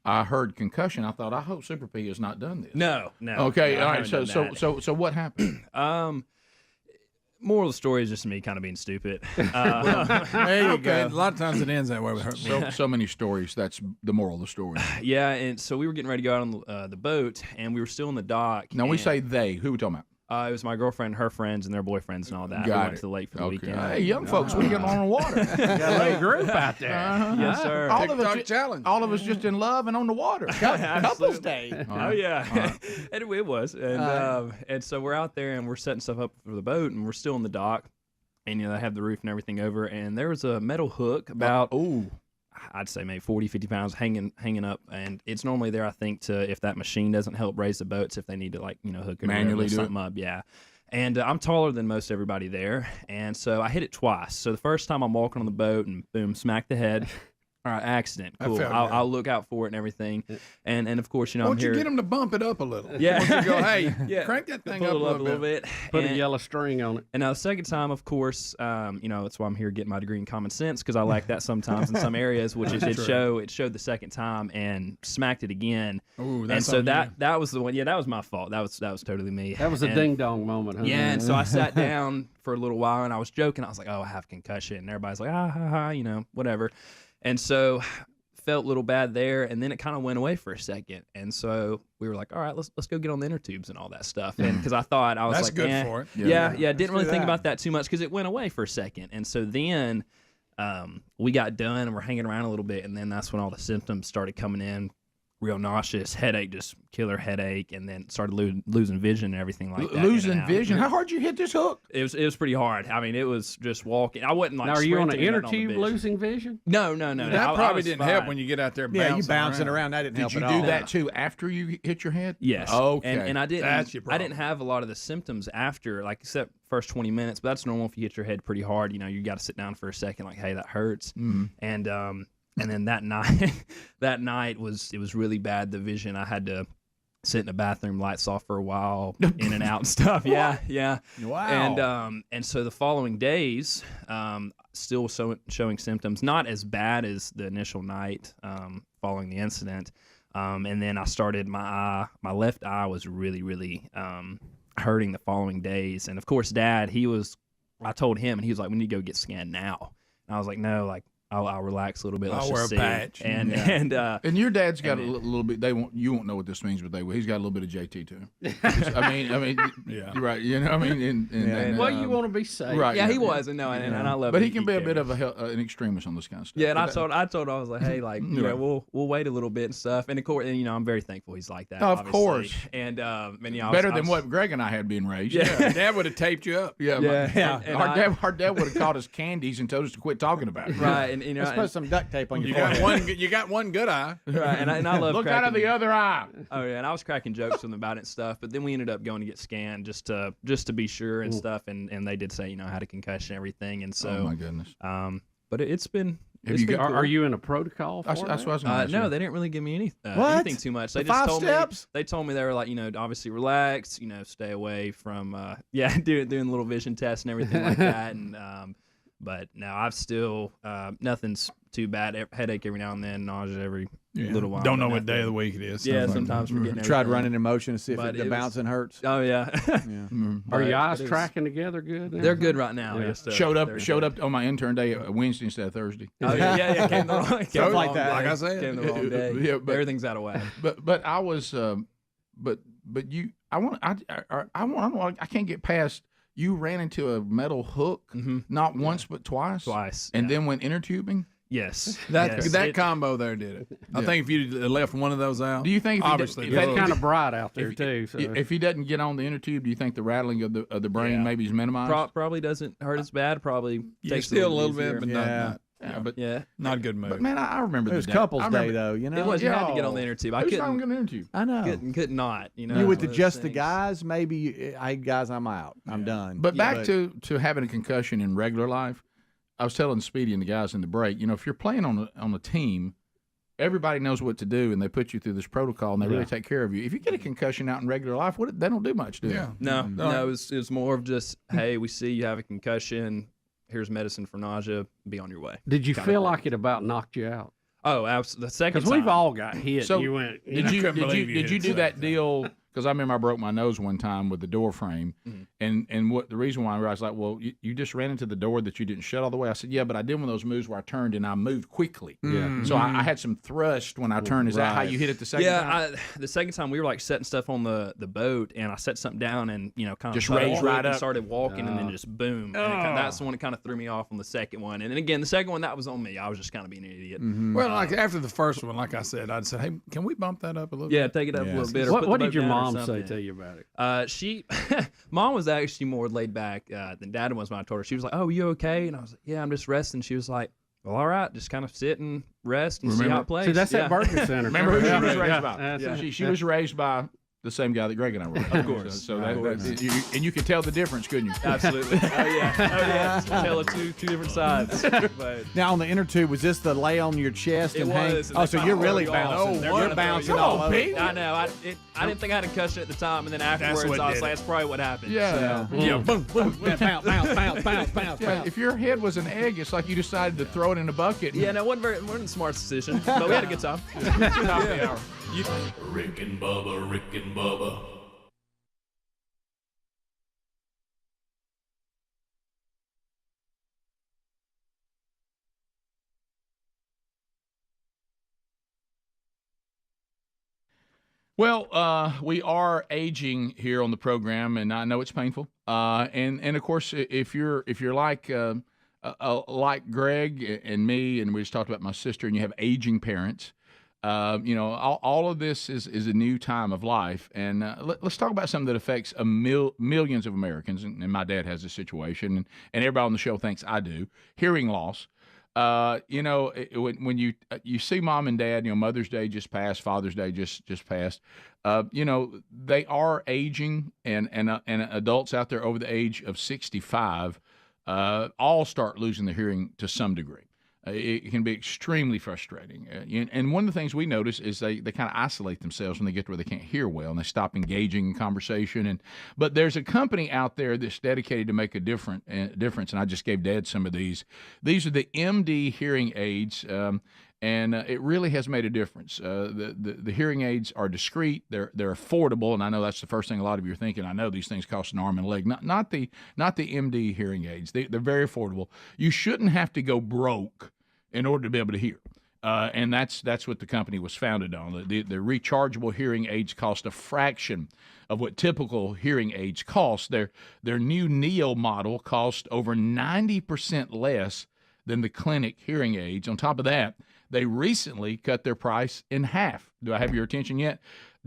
I heard concussion. I thought, I hope Super P has not done this. No. Okay, no, all right. So what happened? Moral of the story is just me kind of being stupid. There you go. A lot of times it ends that way with her. So many stories. That's the moral of the story. Yeah, and so we were getting ready to go out on the boat, and we were still in the dock. Now, we say they. Who are we talking about? It was my girlfriend, her friends, and their boyfriends and all that. We went to the lake for the weekend. Hey, young folks, we getting on the water. Got a little group out there. Yes, sir. All of us just in love and on the water. Couples Day. All Oh right. yeah, and it was. And so we're out there and we're setting stuff up for the boat, and we're still in the dock, and they have the roof and everything over, and there was a metal hook about I'd say maybe 40, 50 pounds hanging up, and it's normally there, I think, to if that machine doesn't help raise the boats, if they need to hook it Manually or do something up, yeah. And I'm taller than most everybody there, and so I hit it twice. So the first time I'm walking on the boat, and boom, smack the head. All right, accident. Cool. I'll look out for it and everything. And of course, Why I'm don't here. you get them to bump it up a little? Yeah. Why don't you go, hey, Yeah. crank that thing Pull up it a little bit. Put a yellow string on it. And now the second time, of course, that's why I'm here getting my degree in common sense, because I lack that sometimes in some areas, which it showed the second time and smacked it again. Ooh, and that's so on you. that was the one. Yeah, that was my fault. That was totally me. That was a ding dong moment. Huh? Yeah, and so I sat down for a little while and I was joking. I was like, "Oh, I have concussion," and everybody's like, "Ah, ha, ha," whatever. And so felt a little bad there, and then it kind of went away for a second, and so we were like, all right, let's go get on the inner tubes and all that stuff, and because I thought I was That's like, good for it. Yeah, didn't really think about that too much because it went away for a second, and so then we got done and we're hanging around a little bit, and then that's when all the symptoms started coming in. Real nauseous, headache, just killer headache, and then started losing vision and everything like that. Losing vision? How hard you hit this hook? It was pretty hard. I mean, it was just walking. I wasn't like. Now, are you on the sprinting inner and nothing tube on the vision. losing vision? No. That probably didn't help when you get out there bouncing Yeah, you bouncing around. That didn't help Did you at all. do that too after you hit your head? Yes. Okay. And I didn't. That's your I problem. didn't have a lot of the symptoms after, like except first 20 minutes. But that's normal if you hit your head pretty hard. You got to sit down for a second, like, hey, that hurts. And then that night, it was really bad. The vision, I had to sit in the bathroom, lights off for a while, in and out and stuff. Yeah. Wow. And so the following days, still showing symptoms, not as bad as the initial night following the incident. And then I started my left eye was really, really hurting the following days. And of course, Dad, I told him, and he was like, we need to go get scanned now. And I was like, no, like, I'll relax a little bit. Let's I'll wear a just see. patch. And your dad's got a little bit. You won't know what this means, but he's got a little bit of JT too. I mean, yeah, right. Well, you want to be safe, right? Yeah, he was, and I love. But he can be a bit of an extremist on this kind of stuff. Yeah, and I told him, I was like, hey, like, we'll wait a little bit and stuff. And of course, I'm very thankful he's like that. Of obviously. course. And better than what Greg and I had being raised. Yeah, Dad would have taped you up. Yeah. Our dad would have caught us candies and told us to quit talking about it. Right, and Let's put some duct tape on your You got one good eye. Right, and I love look out of the other eye. Oh yeah, and I was cracking jokes with them about it and stuff. But then we ended up going to get scanned just to be sure and stuff. And they did say I had a concussion and everything. And so, oh my goodness. But it's been. Are you in a protocol for that's what I was no, say. they didn't really give me What? anything too much. They The just 5 told steps? me. They told me they were like, obviously relax, stay away from, doing little vision tests and everything like that. And but now I've still nothing's too bad. Headache every now and then, nausea every little while. Don't know what day of the week it is. Yeah, sometimes forgetting. Tried running in motion to see if But the bouncing hurts. Oh yeah. Are your eyes tracking together good? They're good right now. Yeah. Just, Showed up on my intern day Wednesday instead of Thursday. Oh yeah. Came the wrong. Stuff like that. Like I said, Came the wrong day. Yeah, but- Everything's out of whack. But I was but you I can't get past. You ran into a metal hook, not once but twice. And then went inner tubing. Yes. That combo there did it. I think if you left one of those out. Do you think? Obviously, it's kind of bright out there too. So. If he doesn't get on the inner tube, do you think the rattling of the brain maybe is minimized? Probably doesn't hurt as bad. Probably takes still a little easier. bit, but not a good move. But man, I remember It was the couples day though, It was. You had to get on the inner tube. I Who's not couldn't. going to inner tube? I know. Could not. You with those just the things. guys, maybe. Hey guys, I'm out. I'm done. But back to having a concussion in regular life. I was telling Speedy and the guys in the break, if you're playing on a team, everybody knows what to do, and they put you through this protocol, and they really take care of you. If you get a concussion out in regular life, they don't do much, do they? No. It was more of just, hey, we see you have a concussion. Here's medicine for nausea. Be on your way. Did you feel like it about knocked you out? Oh, absolutely. The second Because time. we've all got hit. So you went. did you do that deal because I remember I broke my nose one time with the door frame, and what the reason why I was like, well, you just ran into the door that you didn't shut all the way. I said, yeah, but I did one of those moves where I turned and I moved quickly. Yeah. So I had some thrust when I turned. Is that how you hit it the second time? Yeah, the second time we were like setting stuff on the boat, and I set something down and kind of just raised right up, started walking, and then just boom. And that's the one that kind of threw me off on the second one. And then again, the second one, that was on me. I was just kind of being an idiot. Well, like after the first one, like I said, I'd say, hey, can we bump that up a little bit? Yeah, take it up a little bit. What did your mom say to you about it? Mom was actually more laid back than Dad was when I told her. She was like, "Oh, you okay?" And I was like, "Yeah, I'm just resting." She was like, "Well, all right, just kind of sit and rest and see how it plays." See, that's at Burgess Center. Remember who she was raised by? She was raised by the same guy that Greg and I were. Of course. So you could tell the difference, couldn't you? Absolutely. Oh yeah. Tell of two different sides. But now on the inner tube, was this the lay on your chest and hang? was, and Oh, so you're really bouncing. You're bouncing all over. I know. I didn't think I had a concussion at the time, and then afterwards, I was like, "That's probably what happened." Yeah. Boom, boom, bounce. If your head was an egg, it's like you decided to throw it in a bucket. Yeah, no, it wasn't the smartest decision, but we had a good time. Top of the hour. Rick and Bubba, Rick and Bubba. Well, we are aging here on the program, and I know it's painful. And of course, if you're like Greg and me, and we just talked about my sister, and you have aging parents. All of this is a new time of life, and let's talk about something that affects millions of Americans. And my dad has this situation, and everybody on the show thinks I do. Hearing loss. When you see mom and dad, Mother's Day just passed, Father's Day just passed. They are aging, and adults out there over the age of 65 all start losing their hearing to some degree. It can be extremely frustrating. And one of the things we notice is they kind of isolate themselves when they get to where they can't hear well, and they stop engaging in conversation. But there's a company out there that's dedicated to make a difference, and I just gave Dad some of these. These are the MD hearing aids, and it really has made a difference. The hearing aids are discreet, they're affordable, and I know that's the first thing a lot of you are thinking. I know these things cost an arm and a leg. Not the MD hearing aids. They're very affordable. You shouldn't have to go broke in order to be able to hear. And that's what the company was founded on. The rechargeable hearing aids cost a fraction of what typical hearing aids cost. Their new Neo model cost over 90% less than the clinic hearing aids. On top of that, they recently cut their price in half. Do I have your attention yet?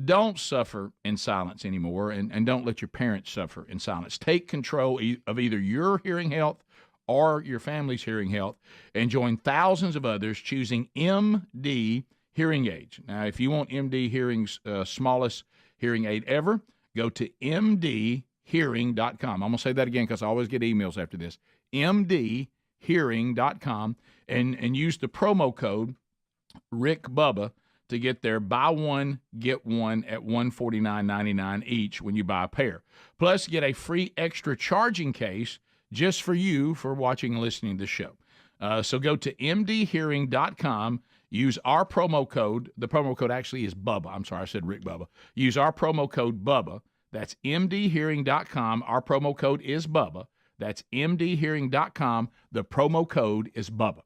Don't suffer in silence anymore, and don't let your parents suffer in silence. Take control of either your hearing health or your family's hearing health, and join thousands of others choosing MD hearing aids. Now, if you want MD Hearing's smallest hearing aid ever, go to mdhearing.com. I'm going to say that again because I always get emails after this. mdhearing.com, and use the promo code RickBubba to get their buy one, get one at $149.99 each when you buy a pair. Plus, get a free extra charging case just for you for watching and listening to the show. So go to mdhearing.com, use our promo code. The promo code actually is Bubba. I'm sorry, I said Rick Bubba. Use our promo code Bubba. That's mdhearing.com. Our promo code is Bubba. That's mdhearing.com. The promo code is Bubba.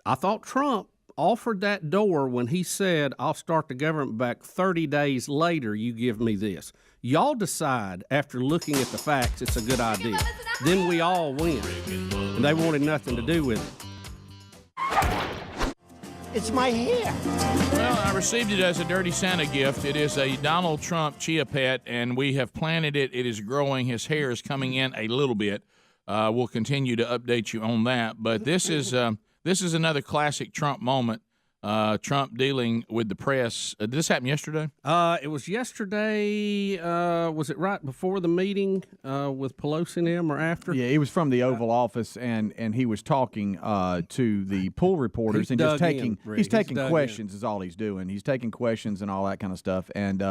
I thought Trump offered that door when he said, I'll start the government back 30 days later, you give me this. Y'all decide after looking at the facts it's a good idea. Then we all win. And they wanted nothing to do with it. It's my hair. Well, I received it as a Dirty Santa gift. It is a Donald Trump chia pet, and we have planted it. It is growing. His hair is coming in a little bit. We'll continue to update you on that. But this is another classic Trump moment. Trump dealing with the press. Did this happen yesterday? It was yesterday. Was it right before the meeting with Pelosi and him, or after? Yeah, he was from the Oval Office, and he was talking to the pool reporters and just taking questions is all he's doing. He's taking questions and all that kind of stuff. And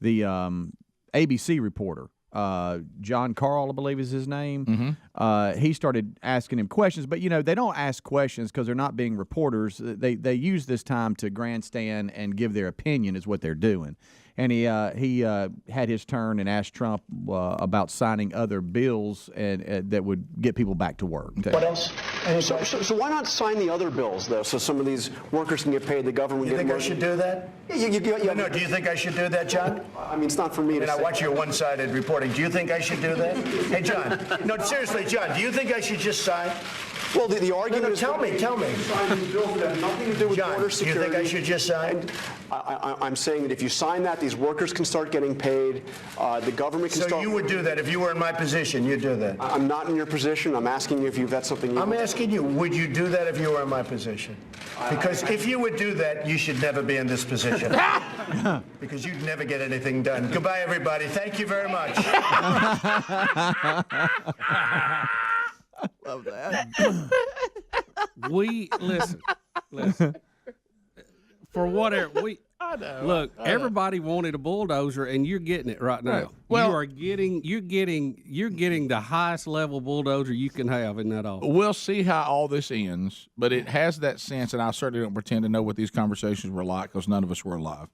the ABC reporter John Carl, I believe is his name. He started asking him questions, but they don't ask questions because they're not being reporters. They use this time to grandstand and give their opinion is what they're doing. And he had his turn and asked Trump about signing other bills and that would get people back to work. What else? So why not sign the other bills, though, so some of these workers can get paid, the government You think I should do that? No, do you think I should do that, John? I mean, it's not for me to I say. watch your one-sided reporting. Do you think I should do that? Hey, John. No, seriously, John, do you think I should just sign? Well, the argument is... Tell me. Sign these bills that have nothing to do with John, border do you security. think I should just sign? I'm saying that if you sign that, these workers can start getting paid. The government can So start... you would do that if you were in my position? You'd do that? I'm not in your position. I'm asking you if that's something you... I'm asking you, would you do that if you were in my position? Because if you would do that, you should never be in this position. Because you'd never get anything done. Goodbye, everybody. Thank you very much. Love that. Listen. For whatever look, everybody wanted a bulldozer, and you're getting it right now. Right. Well, you're getting the highest level bulldozer you can have in that office. We'll see how all this ends, but it has that sense, and I certainly don't pretend to know what these conversations were like because none of us were alive.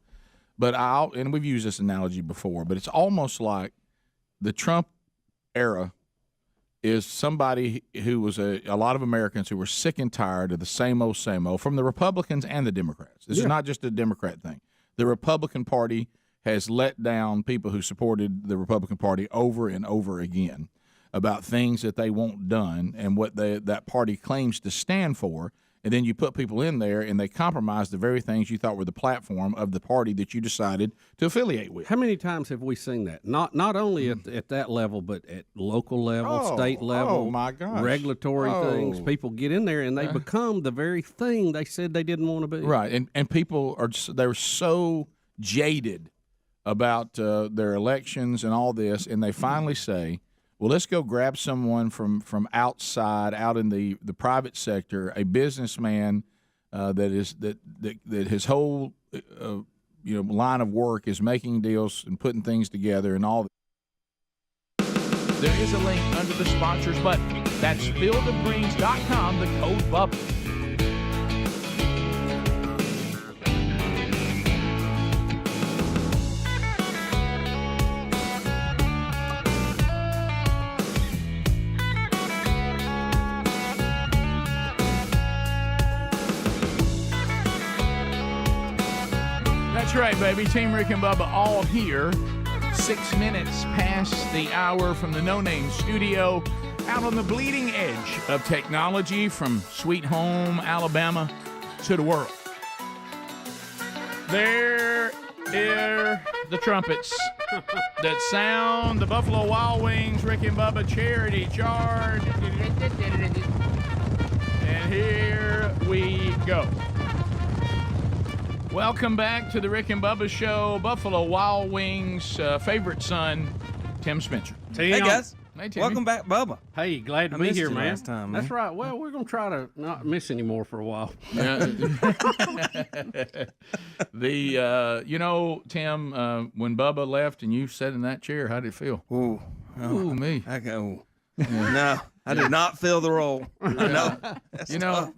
But and we've used this analogy before, but it's almost like the Trump era is somebody who was a lot of Americans who were sick and tired of the same old from the Republicans and the Democrats. This is not just a Democrat thing. The Republican Party has let down people who supported the Republican Party over and over again about things that they want done and what that party claims to stand for. And then you put people in there and they compromise the very things you thought were the platform of the party that you decided to affiliate with. How many times have we seen that? Not only at that level, but at local level, state level, oh my gosh. regulatory things. People get in there and they become the very thing they said they didn't want to be. Right, and people they're so jaded about their elections and all this, and they finally say, well, let's go grab someone from outside, out in the private sector, a businessman that his whole line of work is making deals and putting things together and all. There is a link under the sponsors button. That's fieldofgreens.com, the code Bubba. That's right, baby. Team Rick and Bubba all here. 6 minutes past the hour from the No Name Studio, out on the bleeding edge of technology from sweet home Alabama to the world. There are the trumpets that sound the Buffalo Wild Wings Rick and Bubba charity charge. And here we go. Welcome back to the Rick and Bubba Show. Buffalo Wild Wings favorite son, Tim Spencer. Hey, guys. Hey, Timmy. Welcome back, Bubba. Hey, glad to I be missed here, you man. last time, That's man. right. Well, we're going to try to not miss any more for a while. Tim, when Bubba left and you sat in that chair, how did it feel? Ooh, me. No, I did not fill the role. No,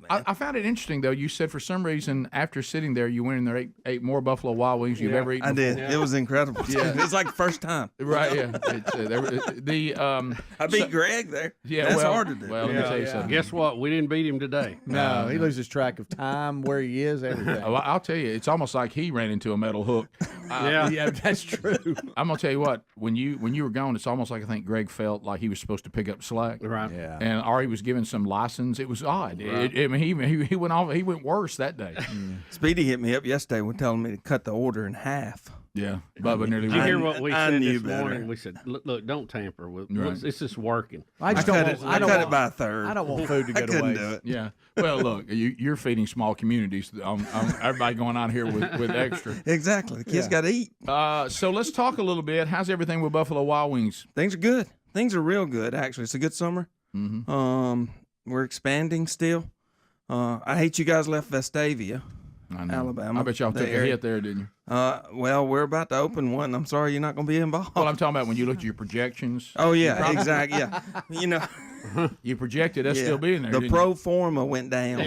I found it interesting though. You said for some reason after sitting there, you went in there ate more Buffalo Wild Wings you've ever eaten. I did. before. It was incredible. Yeah. It was like the first time. Right? Yeah. I beat Greg there. Yeah, that's well, hard to do. Well, let me tell you something. Guess what? We didn't beat him today. No, he loses track of time, where he is, everything. Oh, I'll tell you, it's almost like he ran into a metal hook. Yeah, that's true. I'm gonna tell you what. When you were gone, it's almost like I think Greg felt like he was supposed to pick up slack. Right. Yeah. And Ari was given some license. It was odd. Right. He went off. He went worse that day. Speedy hit me up yesterday with telling me to cut the order in half. Yeah, Bubba nearly. Did you hear what we I said knew this better. morning? We said, look, don't tamper with. Right. It's just working. I just cut don't want, I don't it want, by a third. I don't want food to go I to couldn't waste. do it. Yeah. Well, look, you're feeding small communities. Everybody going out here with extra. Exactly. The kids got to eat. So let's talk a little bit. How's everything with Buffalo Wild Wings? Things are good. Things are real good, actually. It's a good summer. Mm-hmm. We're expanding still. I hate you guys left Vestavia. Alabama. I bet y'all took a hit there, didn't you? Well, we're about to open one. I'm sorry you're not going to be involved. Well, I'm talking about when you looked at your projections. Oh, yeah, exactly. Yeah. You know. You projected us still being there. The pro forma went down.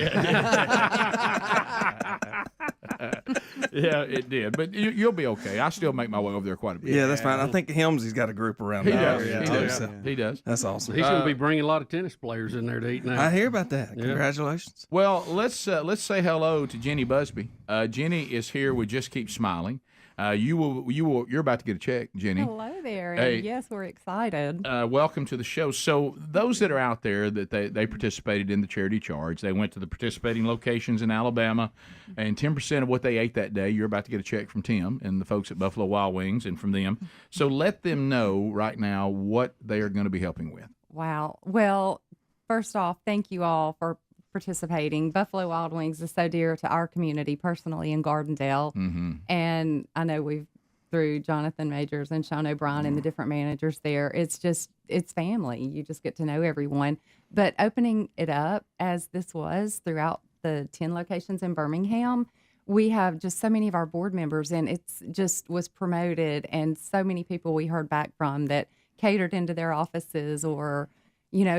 Yeah, it did. But you'll be okay. I still make my way over there quite a bit. Yeah, that's fine. I think Helmsy's got a group around He there. does. He does. That's awesome. He's going to be bringing a lot of tennis players in there to eat now. I hear about that. Yeah. Congratulations. Well, let's say hello to Jenny Busby. Jenny is here with Just Keep Smiling. You're about to get a check, Jenny. Hello there. Hey. And yes, we're excited. Welcome to the show. So those that are out there that they participated in the charity charge, they went to the participating locations in Alabama, and 10% of what they ate that day, you're about to get a check from Tim and the folks at Buffalo Wild Wings and from them. So let them know right now what they are going to be helping with. Wow. Well, first off, thank you all for participating. Buffalo Wild Wings is so dear to our community personally in Gardendale. Mm-hmm. And I know we've, through Jonathan Majors and Sean O'Brien and the different managers there, it's family. You just get to know everyone. But opening it up as this was throughout the 10 locations in Birmingham, we have just so many of our board members, and it's just was promoted, and so many people we heard back from that catered into their offices or,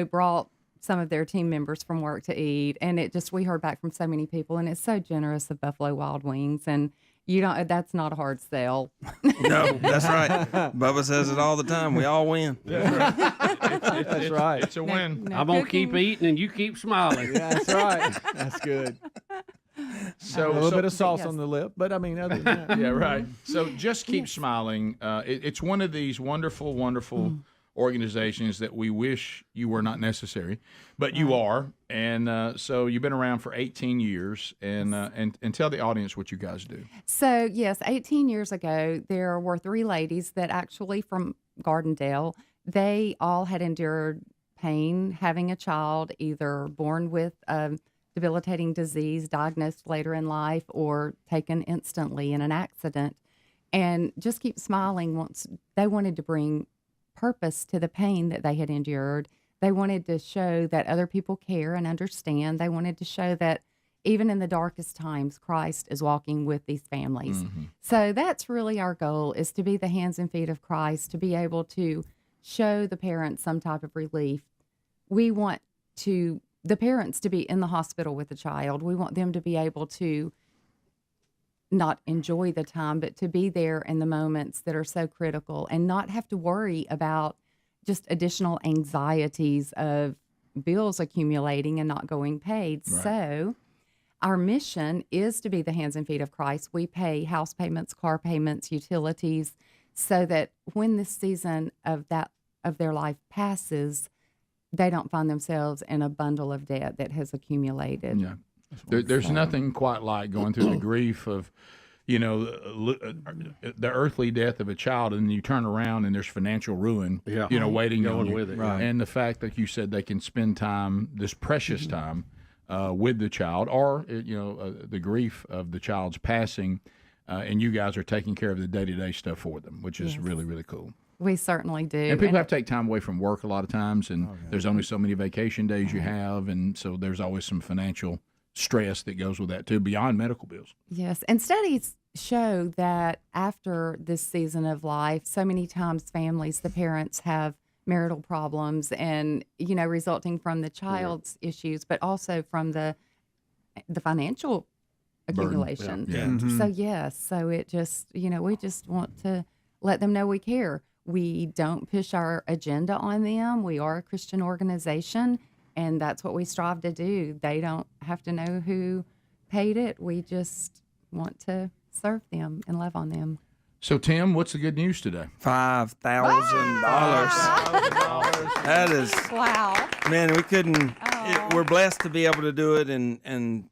brought some of their team members from work to eat. And we heard back from so many people, and it's so generous of Buffalo Wild Wings. And that's not a hard sell. No, that's right. Bubba says it all the time. We all win. That's right. It's a win. I'm going to keep eating and you keep smiling. Yeah, that's right. That's good. So a little bit of sauce on the lip, but I mean, other than that. Yeah, right. So Just Keep Smiling. It's one of these wonderful, wonderful organizations that we wish you were not necessary, but you are. And so you've been around for 18 years, and tell the audience what you guys do. So, yes, 18 years ago, there were 3 ladies that actually from Gardendale, they all had endured pain having a child, either born with a debilitating disease, diagnosed later in life, or taken instantly in an accident. And Just Keep Smiling, they wanted to bring purpose to the pain that they had endured. They wanted to show that other people care and understand. They wanted to show that even in the darkest times, Christ is walking with these families. Mm-hmm. So that's really our goal, is to be the hands and feet of Christ, to be able to show the parents some type of relief. We want the parents to be in the hospital with the child. We want them to be able to not enjoy the time, but to be there in the moments that are so critical and not have to worry about just additional anxieties of bills accumulating and not going paid. Right. So our mission is to be the hands and feet of Christ. We pay house payments, car payments, utilities, so that when this season of their life passes, they don't find themselves in a bundle of debt that has accumulated. Yeah. There's nothing quite like going through the grief of, the earthly death of a child, and you turn around and there's financial ruin, waiting on you. With it. Right. And the fact that you said they can spend time, this precious time, with the child, or the grief of the child's passing, and you guys are taking care of the day-to-day stuff for them, which is really, really cool. We certainly do. And people have to take time away from work a lot of times, and there's only so many vacation days you have, and so there's always some financial stress that goes with that too, beyond medical bills. Yes, and studies show that after this season of life, so many times families, the parents have marital problems, and resulting from the child's issues, but also from the financial accumulation. Yeah. Mm-hmm. So yes, so it just we just want to let them know we care. We don't push our agenda on them. We are a Christian organization, and that's what we strive to do. They don't have to know who paid it. We just want to serve them and love on them. So, Tim, what's the good news today? $5,000. That is wow. Man, we couldn't. We're blessed to be able to do it, and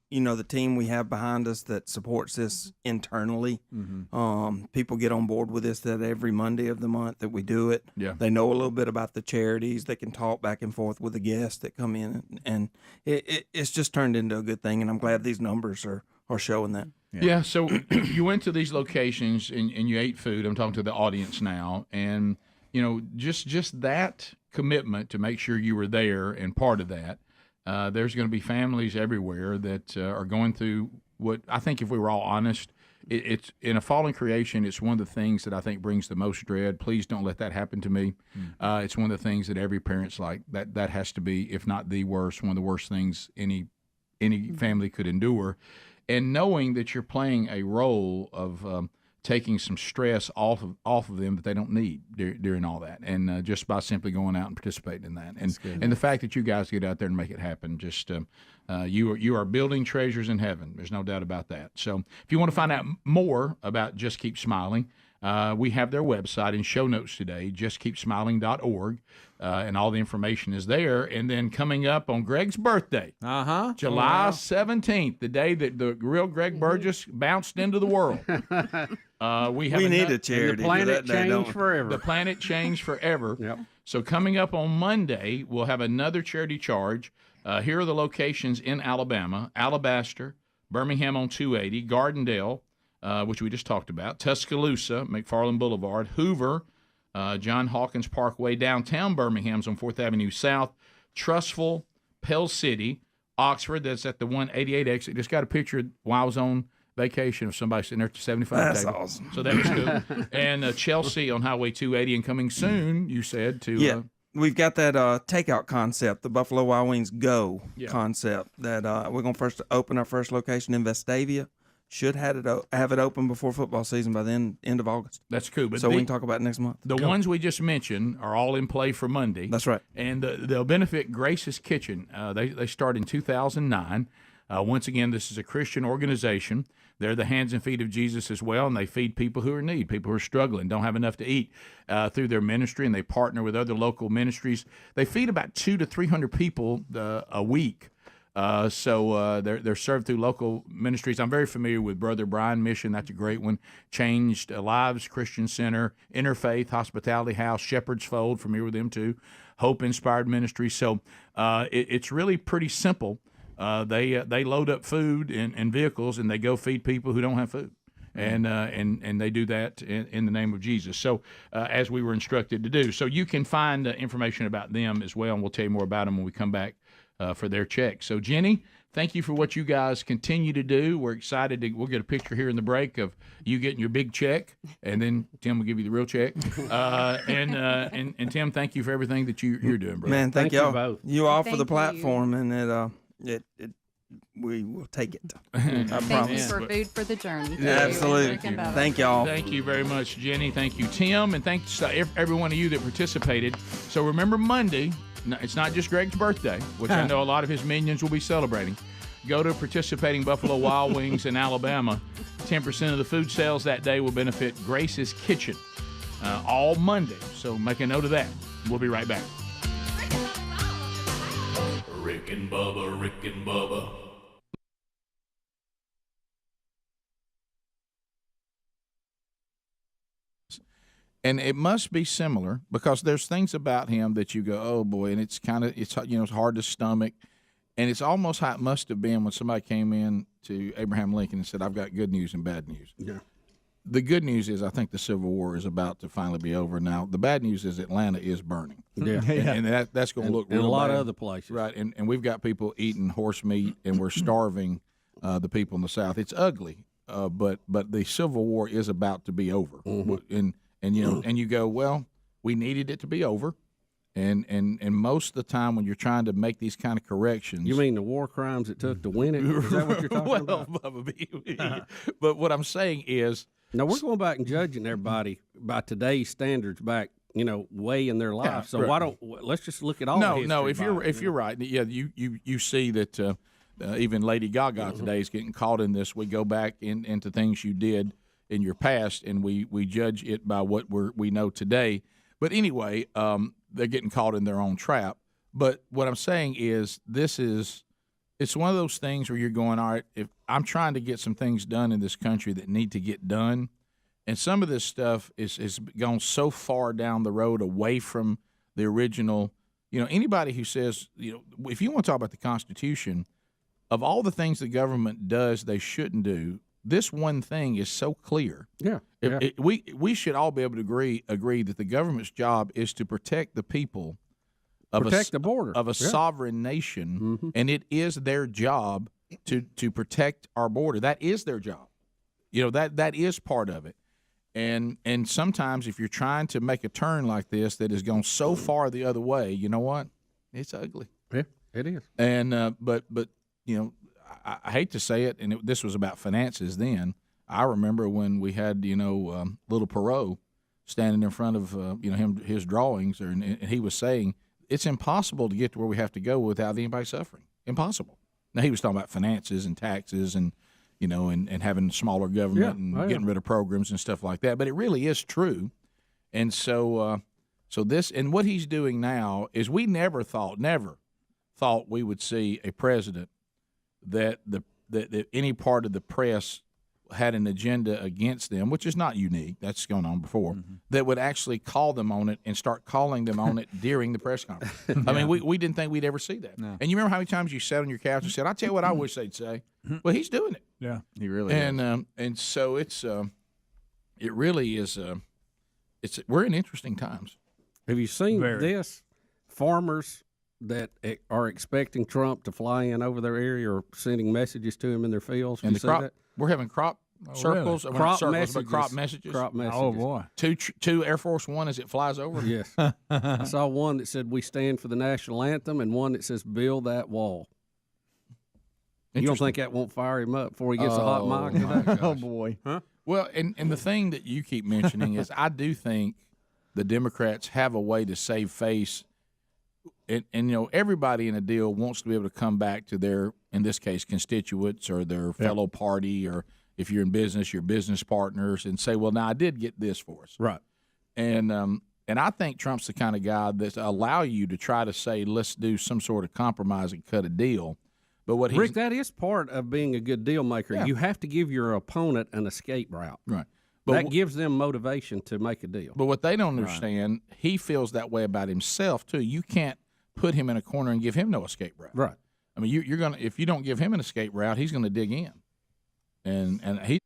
the team we have behind us that supports this internally. Mm-hmm. People get on board with this that every Monday of the month that we do it. Yeah. They know a little bit about the charities. They can talk back and forth with the guests that come in, and it's just turned into a good thing. And I'm glad these numbers are showing that. Yeah. So you went to these locations and you ate food. I'm talking to the audience now, and just that commitment to make sure you were there and part of that. There's going to be families everywhere that are going through what I think if we were all honest, it's in a fallen creation. It's one of the things that I think brings the most dread. Please don't let that happen to me. It's one of the things that every parent's like that has to be, if not the worst, one of the worst things any family could endure. And knowing that you're playing a role of taking some stress off of them that they don't need during all that, and just by simply going out and participating in that, and the fact that you guys get out there and make it happen, just you are building treasures in heaven. There's no doubt about that. So if you want to find out more about Just Keep Smiling, we have their website in show notes today, justkeepsmiling.org, and all the information is there. And then coming up on Greg's birthday, July 17th, the day that the real Greg Burgess bounced into the world. We need a charity. The planet changed forever. The planet changed forever. Yep. So coming up on Monday, we'll have another charity charge. Here are the locations in Alabama: Alabaster, Birmingham on 280, Gardendale, which we just talked about, Tuscaloosa, McFarland Boulevard, Hoover, John Hawkins Parkway, downtown Birmingham's on 4th Avenue South, Trussville, Pell City, Oxford, that's at the 188 exit. Just got a picture while I was on vacation of somebody sitting there at the 75 That's table. awesome. So that was cool. And Chelsea on Highway 280, and coming soon, you said, to... We've got that takeout concept, the Buffalo Wild Wings Go concept, that we're going to first open our first location in Vestavia. Should have it open before football season by the end of August. That's cool. But so we can talk about it next month. The ones we just mentioned are all in play for Monday. That's right. And they'll benefit Grace's Kitchen. They started in 2009. Once again, this is a Christian organization. They're the hands and feet of Jesus as well, and they feed people who are in need, people who are struggling, don't have enough to eat through their ministry, and they partner with other local ministries. They feed about 200 to 300 people a week. So they're served through local ministries. I'm very familiar with Brother Brian Mission. That's a great one. Changed Lives Christian Center, Interfaith Hospitality House, Shepherd's Fold, familiar with them too, Hope Inspired Ministry. So it's really pretty simple. They load up food in vehicles, and they go feed people who don't have food. And they do that in the name of Jesus. So as we were instructed to do. So you can find information about them as well, and we'll tell you more about them when we come back for their check. So Jenny, thank you for what you guys continue to do. We're excited we'll get a picture here in the break of you getting your big check, and then Tim will give you the real check. And Tim, thank you for everything that you're doing, brother. Man, thank y'all. you both. You all for Thank the you. platform, and we will take it. I Thank you promise. for food for the journey. Absolutely. Thank y'all. Thank you very much, Jenny. Thank you, Tim, and thanks to every one of you that participated. So remember Monday, it's not just Greg's birthday, which I know a lot of his minions will be celebrating. Go to participating Buffalo Wild Wings in Alabama. 10% of the food sales that day will benefit Grace's Kitchen all Monday. So make a note of that. We'll be right back. Rick and Bubba, Rick and Bubba. And it must be similar because there's things about him that you go, oh boy, and it's hard to stomach. And it's almost how it must have been when somebody came in to Abraham Lincoln and said, I've got good news and bad news. Yeah. The good news is I think the Civil War is about to finally be over now. The bad news is Atlanta is burning. Yeah. And that's going to look real in a lot bad. of other places. Right, and we've got people eating horse meat, and we're starving the people in the South. It's ugly, but the Civil War is about to be over. Mm-hmm. And you go, well, we needed it to be over. And most of the time when you're trying to make these kind of corrections. You mean the war crimes it took to win it? Is that what you're talking about? Bubba, but what I'm saying is. No, we're going back and judging everybody by today's standards back, way in their life. So right. Let's just look at all the history. If you're right, yeah, you see that even Lady Gaga today is getting caught in this. We go back into things you did in your past, and we judge it by what we know today. But anyway, they're getting caught in their own trap. But what I'm saying is it's one of those things where you're going, all right, if I'm trying to get some things done in this country that need to get done, and some of this stuff is gone so far down the road away from the original, anybody who says, if you want to talk about the Constitution, of all the things the government does they shouldn't do, this one thing is so clear. Yeah. We should all be able to agree that the government's job is to protect the people of protect the border of a sovereign nation, and it is their job to protect our border. That is their job. That is part of it. And sometimes if you're trying to make a turn like this that has gone so far the other way, you know what? It's ugly. Yeah, it is. And but I hate to say it, and this was about finances then. I remember when we had little Perot standing in front of his drawings, and he was saying it's impossible to get to where we have to go without anybody suffering. Impossible. Now he was talking about finances and taxes and and having smaller government and getting rid of programs and stuff like that. But it really is true. And so this and what he's doing now is we never thought we would see a president that any part of the press had an agenda against them, which is not unique. That's gone on before. That would actually call them on it and start calling them on it during the press conference. I mean, we didn't think we'd ever see that. No. And you remember how many times you sat on your couch and said, "I'll tell you what I wish they'd say." Well, he's doing it. Yeah, he really is. And so it really is. We're in interesting times. Have you seen this? Farmers that are expecting Trump to fly in over their area or sending messages to him in their fields. And we're having crop circles, really? crop messages. Crop messages. Oh boy, two Air Force One as it flies over. Yes, I saw one that said "We stand for the national anthem" and one that says "Build that wall." You don't think that won't fire him up before he gets a hot mic? Oh boy, huh? Well, and the thing that you keep mentioning is I do think the Democrats have a way to save face. And everybody in a deal wants to be able to come back to their, in this case, constituents or their fellow party, or if you're in business, your business partners, and say, well, now I did get this for us. Right. And I think Trump's the kind of guy that allow you to try to say, let's do some sort of compromise and cut a deal. But what Rick, that is part of being a good deal maker. Yeah. You have to give your opponent an escape route. Right. But that gives them motivation to make a deal. But what they don't understand, he feels that way about himself, too. You can't put him in a corner and give him no escape route. Right. I mean, you're gonna, if you don't give him an escape route, he's going to dig in, and he.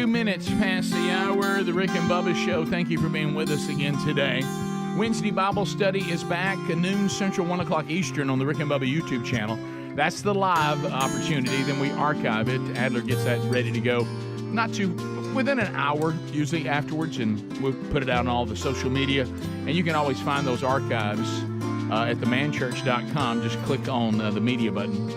Minutes past the hour, the Rick and Bubba Show. Thank you for being with us again today. Wednesday Bible study is back at noon Central, 1 o'clock Eastern on the Rick and Bubba YouTube channel. That's the live opportunity. Then we archive it. Adler gets that ready to go within an hour, usually afterwards, and we'll put it out on all the social media. And you can always find those archives at themanchurch.com. Just click on the media button.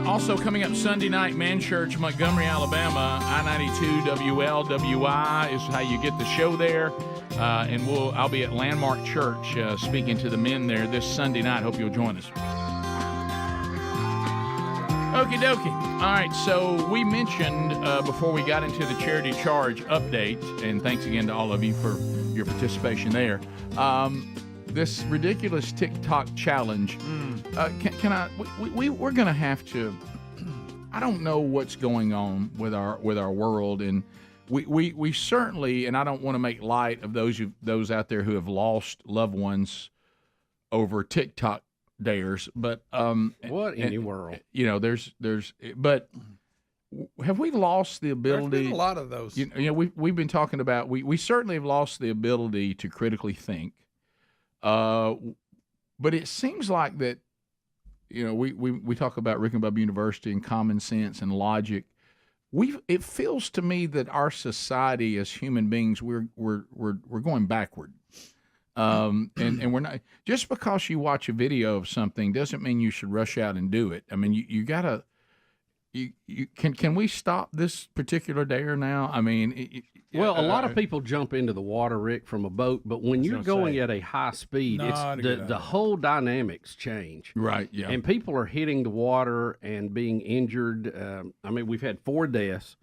Also coming up Sunday night, Man Church, Montgomery, Alabama, I-92 WLWI is how you get the show there. And I'll be at Landmark Church speaking to the men there this Sunday night. Hope you'll join us. Okie dokie. All right, so we mentioned before we got into the Charity Charge update, and thanks again to all of you for your participation there. This ridiculous TikTok challenge. We're going to have to. I don't know what's going on with our world, and we certainly. And I don't want to make light of those out there who have lost loved ones over TikTok dares, but what in the world? But have we lost the ability? There's been a lot of those. You know, we've been talking about we certainly have lost the ability to critically think, but it seems like that. You know, we talk about Rick and Bubba University and common sense and logic. It feels to me that our society as human beings we're going backward. And we're not, just because you watch a video of something doesn't mean you should rush out and do it. I mean, you gotta. Can we stop this particular dare now? I mean, well, a lot of people jump into the water, Rick, from a boat, but when you're going at a high speed, it's the whole dynamics change. Right. Yeah. And people are hitting the water and being injured. I mean, we've had 4 deaths.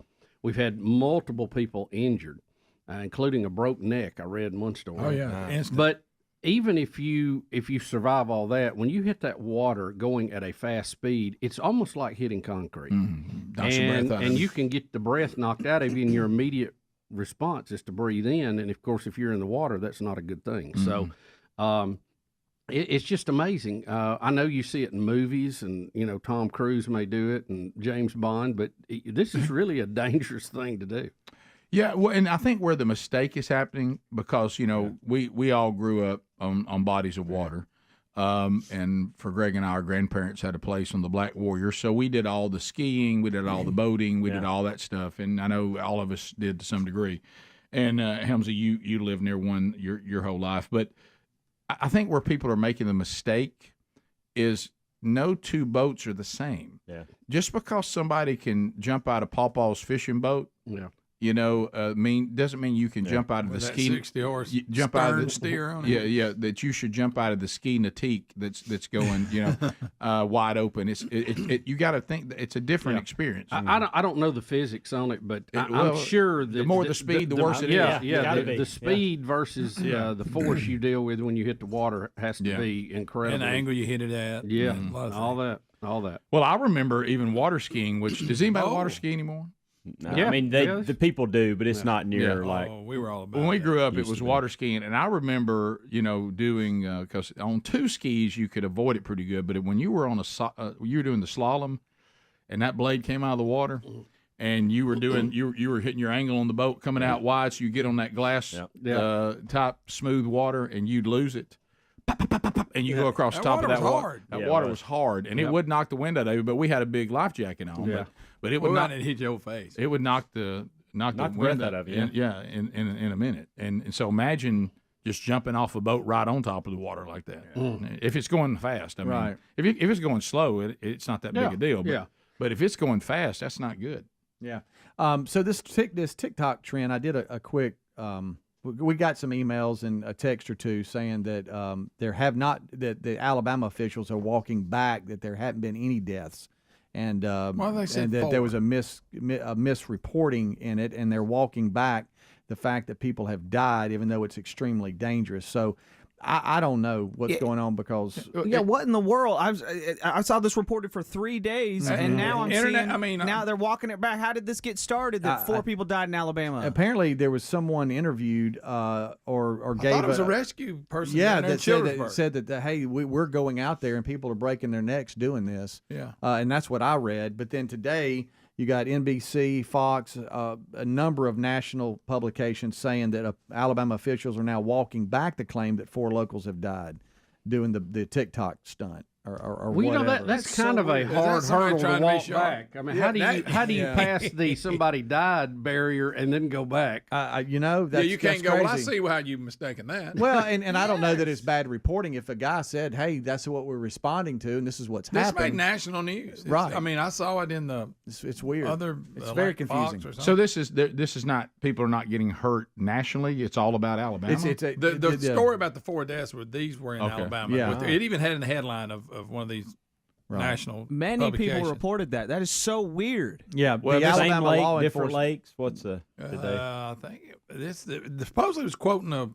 We've had multiple people injured, including a broke neck. I read in one story. Oh yeah. But even if you survive all that, when you hit that water going at a fast speed, it's almost like hitting concrete. And you can get the breath knocked out of you, and your immediate response is to breathe in. And of course, if you're in the water, that's not a good thing. So it's just amazing. I know you see it in movies, and you know Tom Cruise may do it, and James Bond, but this is really a dangerous thing to do. Yeah, well, and I think where the mistake is happening, because, you know, we all grew up on bodies of water. And for Greg and I, our grandparents had a place on the Black Warrior. So we did all the skiing, we did all the boating, we did all that stuff. And I know all of us did to some degree. And Helmsy, you lived near one your whole life. But I think where people are making the mistake is no two boats are the same. Yeah. Just because somebody can jump out of Pawpaw's fishing boat. Yeah. You know, doesn't mean you can jump out of the ski. 60 horse jump out of the steer on it. Yeah, that you should jump out of the ski Natique that's going, you know, wide open. You got to think that it's a different experience. I don't know the physics on it, but I'm sure that the more the speed, the worse it is. The speed versus the force you deal with when you hit the water has to be incredible. And the angle you hit it at. Yeah, all that. Well, I remember even water skiing. Which does anybody water ski anymore? No, I mean, the people do, but it's not near like. We were all about. When we grew up, it was water skiing, and I remember, you know, doing because on 2 skis you could avoid it pretty good, but when you were on you were doing the slalom, and that blade came out of the water, and you were doing you were hitting your angle on the boat coming out wide, so you get on that glass top smooth water, and you'd lose it. And you go across the top of that water. That water was hard, and it would knock the wind out of you. But we had a big life jacket on. But it would not hit your face. It would knock the wind out of you. In a minute. And so imagine just jumping off a boat right on top of the water like that. If it's going fast, I mean, if it's going slow, it's not that big a deal. But if it's going fast, that's not good. Yeah. So this TikTok trend, I did a quick. We got some emails and a text or two saying that that the Alabama officials are walking back, that there hadn't been any deaths, and that there was a misreporting in it, and they're walking back the fact that people have died, even though it's extremely dangerous. So I don't know what's going on, because what in the world? I saw this reported for 3 days, and now I'm seeing. I mean, now they're walking it back. How did this get started? That 4 people died in Alabama. Apparently, there was someone interviewed or gave. I thought it was a rescue person. That said that hey, we're going out there and people are breaking their necks doing this. Yeah, and that's what I read. But then today, you got NBC, Fox, a number of national publications saying that Alabama officials are now walking back the claim that 4 locals have died doing the TikTok stunt or whatever. You know, that's kind of a hard hurdle to walk back. I mean, how do you pass the somebody died barrier and then go back? You know, that's, you can't that's go. crazy. Well, I see how you've mistaken that. Well, and I don't know that it's bad reporting if a guy said, "Hey, that's what we're responding to, and this is what's happening." This made national news, right? I mean, I saw it in the. It's weird. It's very confusing. So this is not, people are not getting hurt nationally. It's all about Alabama. The story about the 4 deaths were in Alabama. Yeah. It even had in the headline of one of these. Right. National. Many people reported that. That is so weird. Yeah, well, the same Alabama lake, law different lakes. What's the I think supposedly was quoting a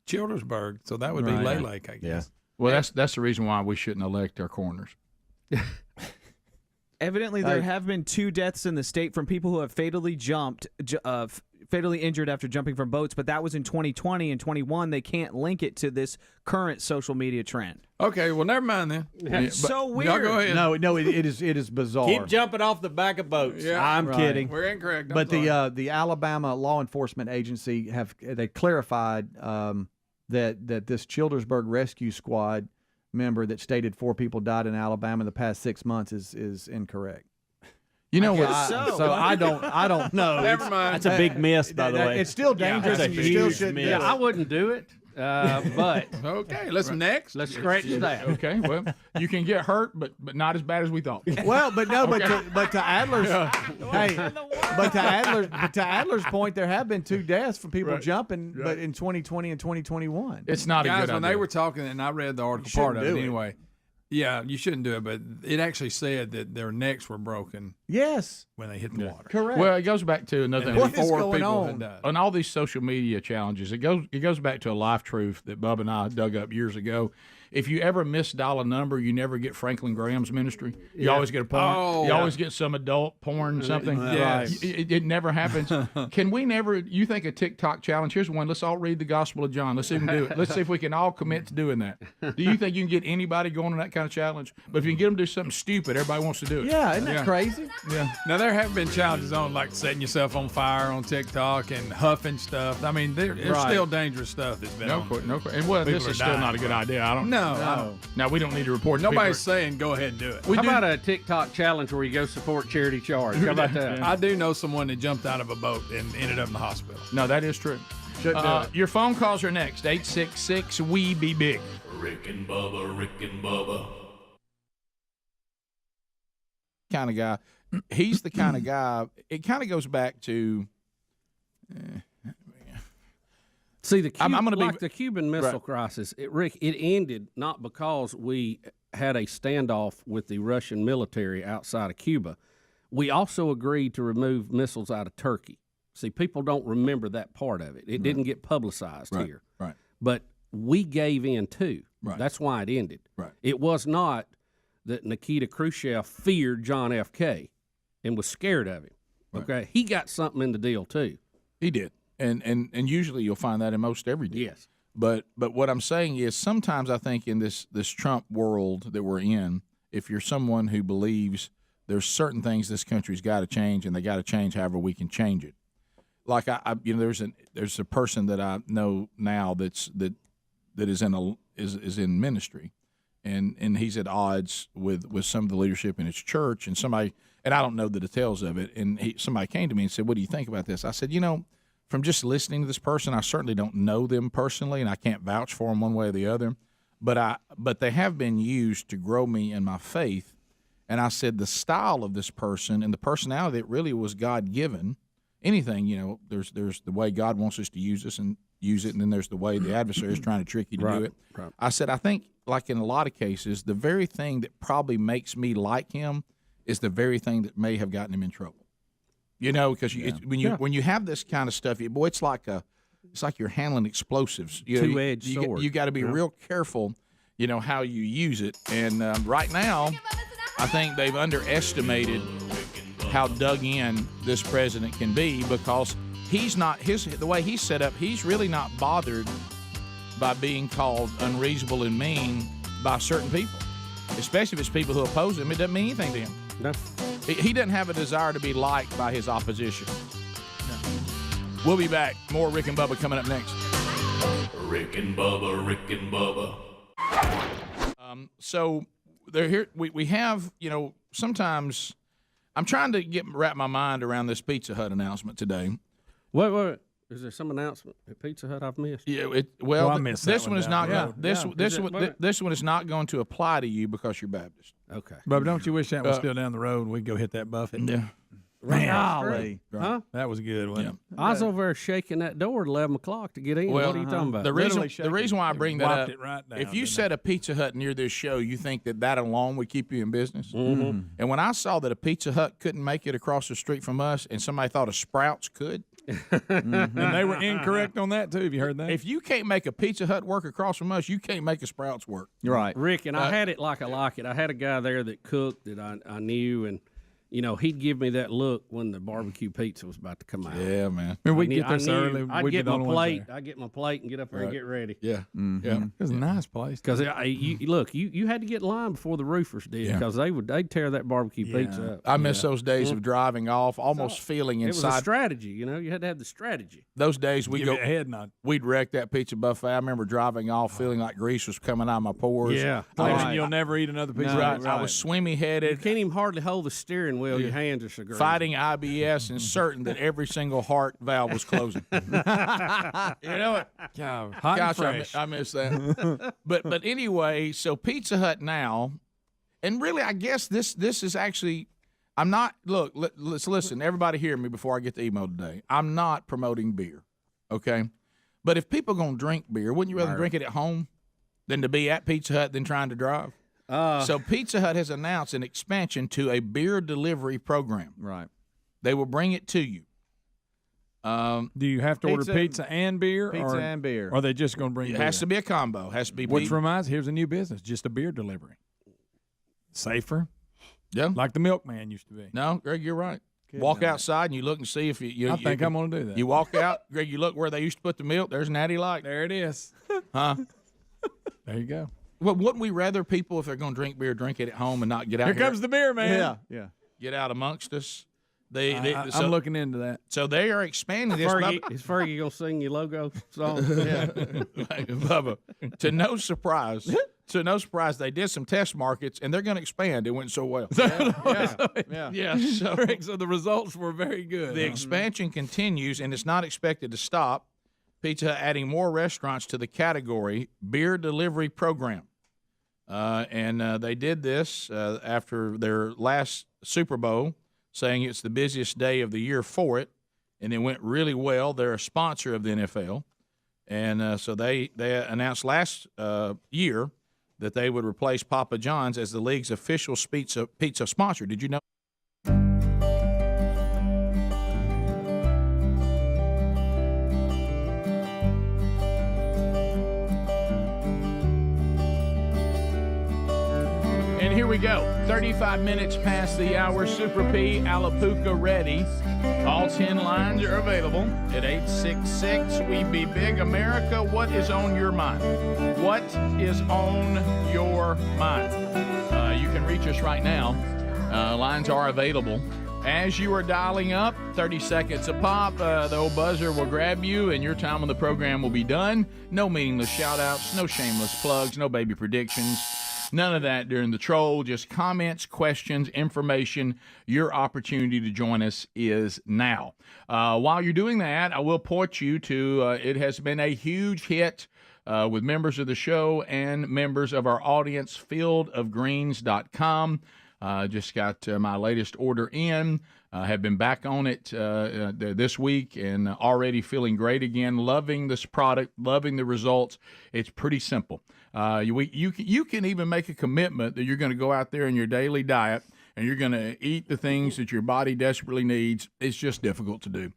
Childersburg, so that would be Lay Lake, I guess. Yeah. Well, that's the reason why we shouldn't elect our coroners. Evidently, there have been 2 deaths in the state from people who have fatally jumped fatally injured after jumping from boats, but that was in 2020 and 21. They can't link it to this current social media trend. Okay, well, never mind then. It's so weird. Y'all go ahead. No, it is bizarre. Keep jumping off the back of boats. Yeah. I'm Right. kidding. We're incorrect. I'm But sorry. the Alabama law enforcement agency they clarified that this Childersburg Rescue Squad member that stated 4 people died in Alabama in the past 6 months is incorrect. You know what? what? So I don't know. Never mind. That's a big miss, by the way. It's still dangerous. Yeah, and you that's a still huge shouldn't miss. do Yeah, it. I wouldn't do it, but Okay, let's next. let's scratch that. Okay, well, you can get hurt, but not as bad as we thought. Well, but no, Okay. but to Adler's to Adler's point, there have been 2 deaths from people Right. jumping, but in 2020 and 2021. It's not Guys, a good when idea. they were talking, and I read the article shouldn't part of it do it. anyway. Yeah, you shouldn't do it, but it actually said that their necks were broken Yes, when they hit the water. correct. Well, it goes back to another thing. What is 4 going people on? had died. On all these social media challenges, it goes back to a life truth that Bubba and I dug up years ago. If you ever misdial a number, you never get Franklin Graham's ministry. You always get a porn. Oh. You always get some adult porn, something. Yes. It never happens. Can we never? You think a TikTok challenge? Here's one. Let's all read the Gospel of John. Let's see if we can do it. Let's see if we can all commit to doing that. Do you think you can get anybody going on that kind of challenge? But if you can get them to do something stupid, everybody wants to do it. Yeah, isn't that Yeah. crazy? Yeah. Now there have been challenges on like setting yourself on fire on TikTok and huffing stuff. I mean, there's Right. still dangerous stuff that's been on. No, and well, this People is are still dying not a good from it. idea. I don't. No, I don't. Now we don't need to report. to Nobody's people. saying go ahead and do it. How about a TikTok challenge where you go support charity charge? How about that? I do know someone that jumped out of a boat and ended up in the hospital. No, that is true. Shouldn't do it. Your phone calls are next. 866 we be big. Rick and Bubba, Rick and Bubba. Kind of guy. He's the kind of guy. It kind of goes back to. See, the I'm gonna be- like the Cuban Missile Right. Crisis, Rick, it ended not because we had a standoff with the Russian military outside of Cuba. We also agreed to remove missiles out of Turkey. See, people don't remember that part of it. It didn't get publicized here. Right. But we gave in too. Right. That's why it ended. Right. It was not that Nikita Khrushchev feared John F. K. and was scared of him. Right. Okay, he got something in the deal too. He did. And usually you'll find that in most every deal. Yes. But what I'm saying is sometimes I think in this Trump world that we're in, if you're someone who believes there's certain things this country's got to change and they got to change however we can change it. Like there's a person that I know now that is in ministry, and he's at odds with some of the leadership in his church, and somebody, and I don't know the details of it, and somebody came to me and said, "What do you think about this?" I said, from just listening to this person, I certainly don't know them personally, and I can't vouch for them one way or the other, but they have been used to grow me in my faith. And I said the style of this person and the personality that really was God given. Anything, there's the way God wants us to use us and use it, and then there's the way the adversary is trying to trick you to do it. Right. I said I think, like in a lot of cases, the very thing that probably makes me like him is the very thing that may have gotten him in trouble. Because when you have this kind of stuff, it's like you're handling explosives. Two-edged sword. You got to be real careful, how you use it. And right now, I think they've underestimated how dug in this president can be, because he's not the way he's set up. He's really not bothered by being called unreasonable and mean by certain people, especially if it's people who oppose him. It doesn't mean anything to him. No. He doesn't have a desire to be liked by his opposition. No. We'll be back. More Rick and Bubba coming up next. Rick and Bubba, Rick and Bubba. So they're here. We have, sometimes I'm trying to wrap my mind around this Pizza Hut announcement today. Wait. Is there some announcement at Pizza Hut I've missed? Yeah. I missed this that one is not. down. This one is not going to apply to you because you're Baptist. Okay. But don't you wish that was still down the road and we'd go hit that buffet? Yeah. Man, Golly. Huh? that was good, wasn't it? I was over there shaking that door at 11 o'clock to get in. Well, what are you talking about? The reason why I bring that Wiped up, it right down, if you didn't set a Pizza Hut near this show, you think that alone would keep you in business. Mm-hmm. And when I saw that a Pizza Hut couldn't make it across the street from us, and somebody thought a Sprouts could, And they were incorrect on that, too. Have you heard that? if you can't make a Pizza Hut work across from us, you can't make a Sprouts work. Right. Rick, and I had it like I like it. I had a guy there that cooked that I knew, and he'd give me that look when the barbecue pizza was about to come out. Yeah, man. I mean, we'd get this early. I'd We'd get be the my only ones plate. there. I'd get my plate and get up there and get ready. Yeah. Mm-hmm. Yeah. It was a nice place. Because you had to get in line before the roofers did, Yeah. because they'd tear that barbecue pizza up. I miss those days of driving off, almost feeling It was inside. a strategy, you had to have the strategy. Those days Give it a head nod. we'd wreck that pizza buffet. I remember driving off feeling like grease was coming out of my pores. Yeah. Claiming you'll never eat another piece of Right. pizza. I was swimmy You headed, can't even hardly hold the steering wheel. Your hands are so greasy. fighting IBS and certain that every single heart valve was closing. You know what? God, hot and Gosh, fresh. I miss that. but anyway, so Pizza Hut now, and really, I guess this is actually. I'm not. Look, let's listen. Everybody, hear me before I get the email today. I'm not promoting beer, okay? But if people are gonna drink beer, wouldn't you rather drink it at home than to be at Pizza Hut than trying to drive? So Pizza Hut has announced an expansion to a beer delivery program. Right. They will bring it to you. Do you have to order pizza and beer? Pizza and beer. Or are they just going to bring It beer? has to be a combo. Has to be. Which reminds, here's a new business, just a beer delivery. Safer. Yeah. Like the milkman used to be. No, Greg, you're right. Walk outside and you look and see if you. I think I'm going to do that. You walk out, Greg. You look where they used to put the milk. There's Natty Light. There it is. Huh? There you go. Well, wouldn't we rather people, if they're going to drink beer, drink it at home and not get out Here here? comes the beer, man. Yeah. Get out amongst us. I'm looking into that. So they are expanding this. Is Fergie gonna sing your logo song? Bubba, to no surprise, they did some test markets and they're going to expand. It went so well. Yeah. So the results were very good. the expansion continues and it's not expected to stop. Pizza Hut adding more restaurants to the category beer delivery program. And they did this after their last Super Bowl, saying it's the busiest day of the year for it, and it went really well. They're a sponsor of the NFL, and so they announced last year that they would replace Papa John's as the league's official pizza sponsor. Did you know? And here we go. 35 minutes past the hour. Super P, Alapuca ready. All 10 lines are available at 866 We Be Big. America, what is on your mind? What is on your mind? You can reach us right now. Lines are available. As you are dialing up, 30 seconds a pop, the old buzzer will grab you and your time on the program will be done. No meaningless shout-outs, no shameless plugs, no baby predictions. None of that during the troll, just comments, questions, information. Your opportunity to join us is now. While you're doing that, I will point you to it has been a huge hit with members of the show and members of our audience, fieldofgreens.com. Just got my latest order in. Have been back on it this week and already feeling great again. Loving this product, loving the results. It's pretty simple. You can even make a commitment that you're going to go out there in your daily diet and you're going to eat the things that your body desperately needs. It's just difficult to do.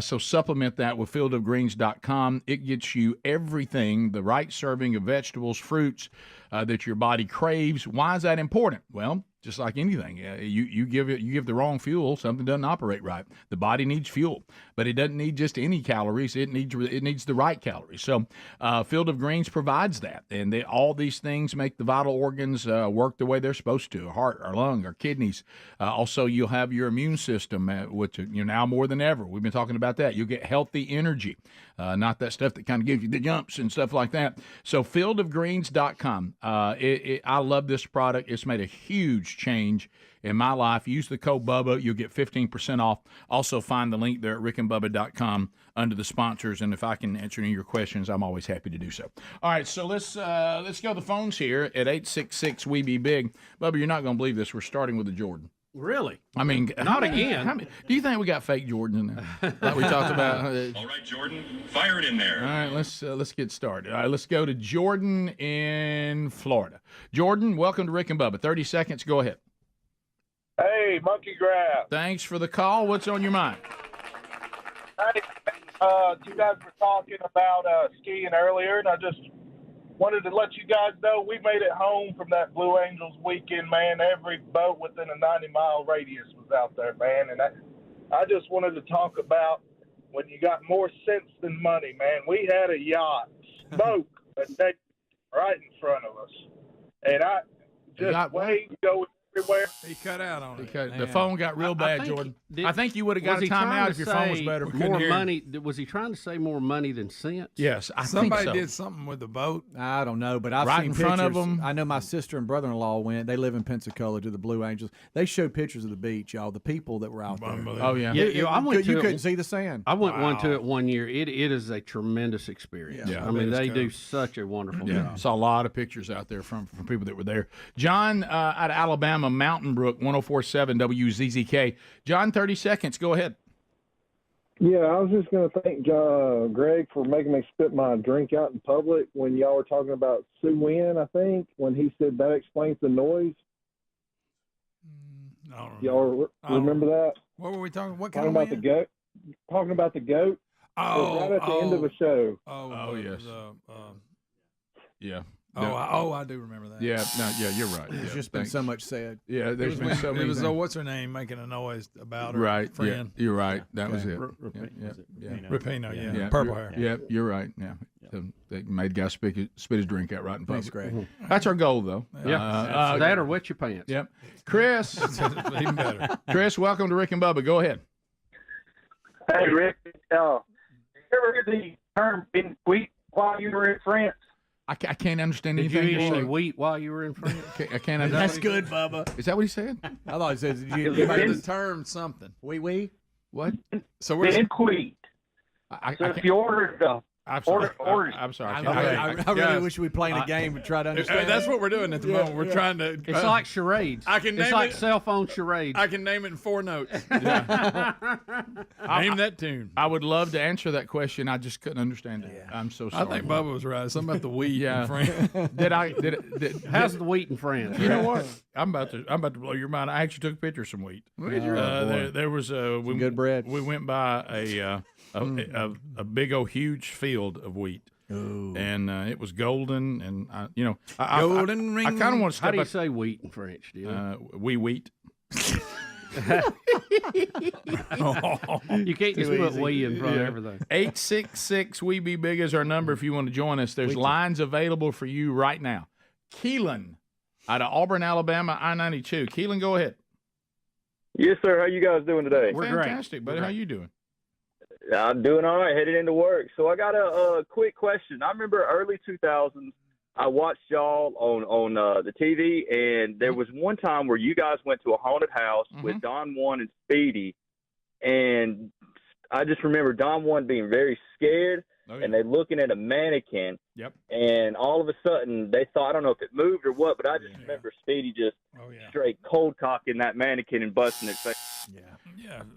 So supplement that with fieldofgreens.com. It gets you everything, the right serving of vegetables, fruits that your body craves. Why is that important? Well, just like anything, you give the wrong fuel, something doesn't operate right. The body needs fuel, but it doesn't need just any calories. It needs the right calories. So, Field of Greens provides that, and all these things make the vital organs work the way they're supposed to: our heart, our lung, our kidneys. Also, you'll have your immune system, which now more than ever. We've been talking about that. You'll get healthy energy, not that stuff that kind of gives you the jumps and stuff like that. So, fieldofgreens.com. I love this product. It's made a huge change in my life. Use the code Bubba. You'll get 15% off. Also find the link there at rickandbubba.com under the sponsors. And if I can answer any of your questions, I'm always happy to do so. All right, so let's go to the phones here at 866 We Be Big. Bubba, you're not going to believe this. We're starting with a Jordan. Really? I mean, not again. Do you think we got fake Jordans in there? Like we talked about. All right, Jordan, fire it in there. All right, let's get started. All right, let's go to Jordan in Florida. Jordan, welcome to Rick and Bubba. 30 seconds. Go ahead. Hey, monkey grab. Thanks for the call. What's on your mind? Hey, you guys were talking about skiing earlier, and I just wanted to let you guys know we made it home from that Blue Angels weekend, man. Every boat within a 90-mile radius was out there, man. And I just wanted to talk about when you got more sense than money, man. We had a yacht, smoke, a day right in front of us. And I just waved, go everywhere. He cut out on it. The phone got real bad, Jordan. I think you would have got a timeout if your phone was better. More money. Was he trying to say more money than sense? Yes, I think Somebody so. did something with the boat. I don't know, but I've Right seen in front of pictures. them. I know my sister and brother-in-law went. They live in Pensacola to the Blue Angels. They showed pictures of the beach, y'all. The people that were out there. Oh yeah. I went to you it. couldn't see the sand. I went one to it one year. It is a tremendous experience. Yeah, I mean, they cool. do such a wonderful Yeah, job. saw a lot of pictures out there from people that were there. John out of Alabama, Mountain Brook, 104.7 WZZK. John, 30 seconds. Go ahead. Yeah, I was just going to thank Greg for making me spit my drink out in public when y'all were talking about Sue Wynn, I think, when he said that explains the noise. Y'all remember that? What were we talking? What Talking kind of about the goat? Talking about the goat? It was right at the end of a show. Yes. Yeah. I do remember that. Yeah, you're right. There's Yeah, just been thanks. so much said. Yeah, there's been so many. It was things. what's her name making a noise about her Right. friend. Yeah, you're right. That was Okay. it. Rapino, yeah. Purple hair. Yeah, you're right. Yeah. So they made guys spit his drink out right in public. Thanks, Greg. That's our goal, though. Yeah. That or wet your pants. Yep. Chris. Even better. Chris, welcome to Rick and Bubba. Go ahead. Hey, Rick. Did you ever hear the term "being wheat" while you were in France? I can't understand Did you anything eat you're any saying. wheat while you were in France? I can't understand. That's good, Bubba. Is that what he said? I thought he said, did You you heard the term something. wee? What? So we're Being wheat. So if you ordered I'm sorry. order. I'm sorry. I really wish we'd play a game and try to understand. That's what we're doing at the moment. We're trying to. It's like charades. I can name it's like it. cell phone charades. I can name it in 4 notes. Name that tune. I would love to answer that question. I just couldn't understand it. I'm so sorry. I think Bubba was right. Something about the weed. Yeah. In France. How's the wheat in France? You know what? I'm about to blow your mind. I actually took a picture of some wheat. There was good bread. We went by a big old huge field of wheat. Ooh. And it was golden, and Golden ring. I kind of want to How step do you up. say wheat in French? Do you? We wheat. You can't just put "we" in front of everything. 866 We Be Big is our number if you want to join us. There's lines available for you right now. Keelan out of Auburn, Alabama, I-92. Keelan, go ahead. Yes, sir. How you guys doing today? We're fantastic, buddy. How you doing? I'm doing all right, headed into work. So I got a quick question. I remember early 2000s, I watched y'all on the TV, and there was one time where you guys went to a haunted house with Don Juan and Speedy, and I just remember Don Juan being very scared, and they looking at a mannequin. Yep. And all of a sudden, they thought, I don't know if it moved or what, but I just remember Speedy just straight cold cocking that mannequin and busting its face. Yeah.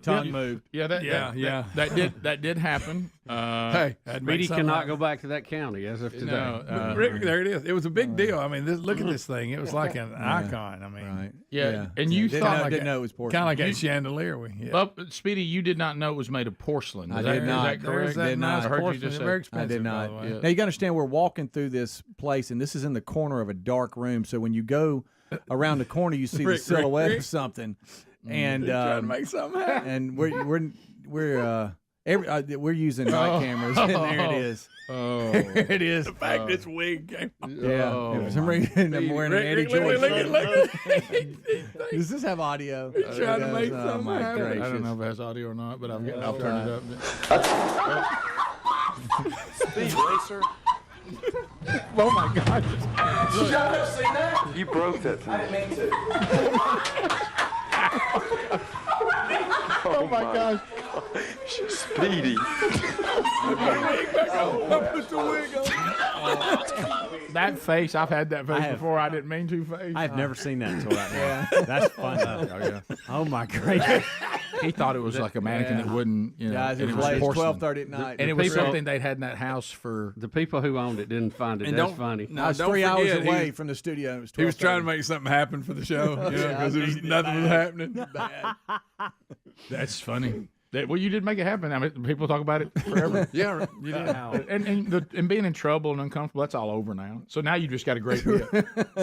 Tongue moved. Yeah, that did happen. Hey, Speedy cannot go back to that county as of today. No, Rick, there it is. It was a big deal. I mean, look at this thing. It was like an icon. I mean, Right. Yeah, and you thought didn't know it was porcelain. kind of like a chandelier. Well, Speedy, you did not know it was made of porcelain. I did not. Is that correct? Did not. I heard you porcelain. just They're very say. expensive. I did not. By the way. Now you got to understand, we're walking through this place, and this is in the corner of a dark room. So when you go around the corner, you see the silhouette of something, and trying to make something happen. and we're using night cameras, and there it is. Oh, There it is. The fact this wig came. Yeah, for some reason I'm wearing an Eddie George. Does this have audio? Trying to make something my happen. gracious. I don't know if it has audio or not, but I'll turn it up. Speed racer. Oh my God! Shut up, see that? You broke that thing. I didn't mean to. Oh my gosh! Speedy. That face, I've had that face before. I didn't mean to face. I've never seen that until right now. That's fun. Oh my gracious! He thought it was like a mannequin that wouldn't, Guys, and it it was late. It's porcelain. 12:30 at night. And it was something they'd had in that house for. The people who owned it didn't find it. And That's don't- funny. no, I was don't 3 hours forget, away from the studio. It was He was trying to 12:30. make something happen for the show, because nothing was happening. That's funny. Well, you did make it happen. I mean, people talk about it forever. Yeah, you did. And being in trouble and uncomfortable, that's all over now. So now you just got a great bit.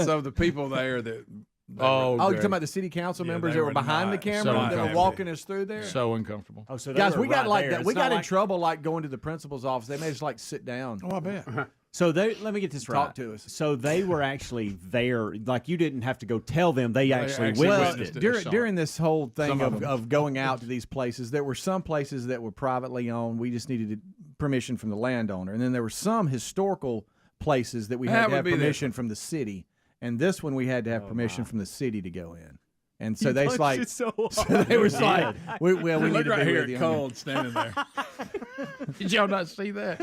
So the people there that you're talking about the city council members that were behind the camera that were walking us through there? So uncomfortable. Oh, so guys, we got like that. We got in trouble like going to the principal's office. They made us like sit down. Oh, I bet. So let me get this right. Talk to us. So they were actually there. Like you didn't have to go tell them. They actually witnessed it. During this whole thing of going out to these places, there were some places that were privately owned. We just needed permission from the landowner. And then there were some historical places that we had to have permission from the city. And this one we had to have permission from the city to go in. And so they like, so they was like, we need to be here with you. Cold standing there. Did y'all not see that?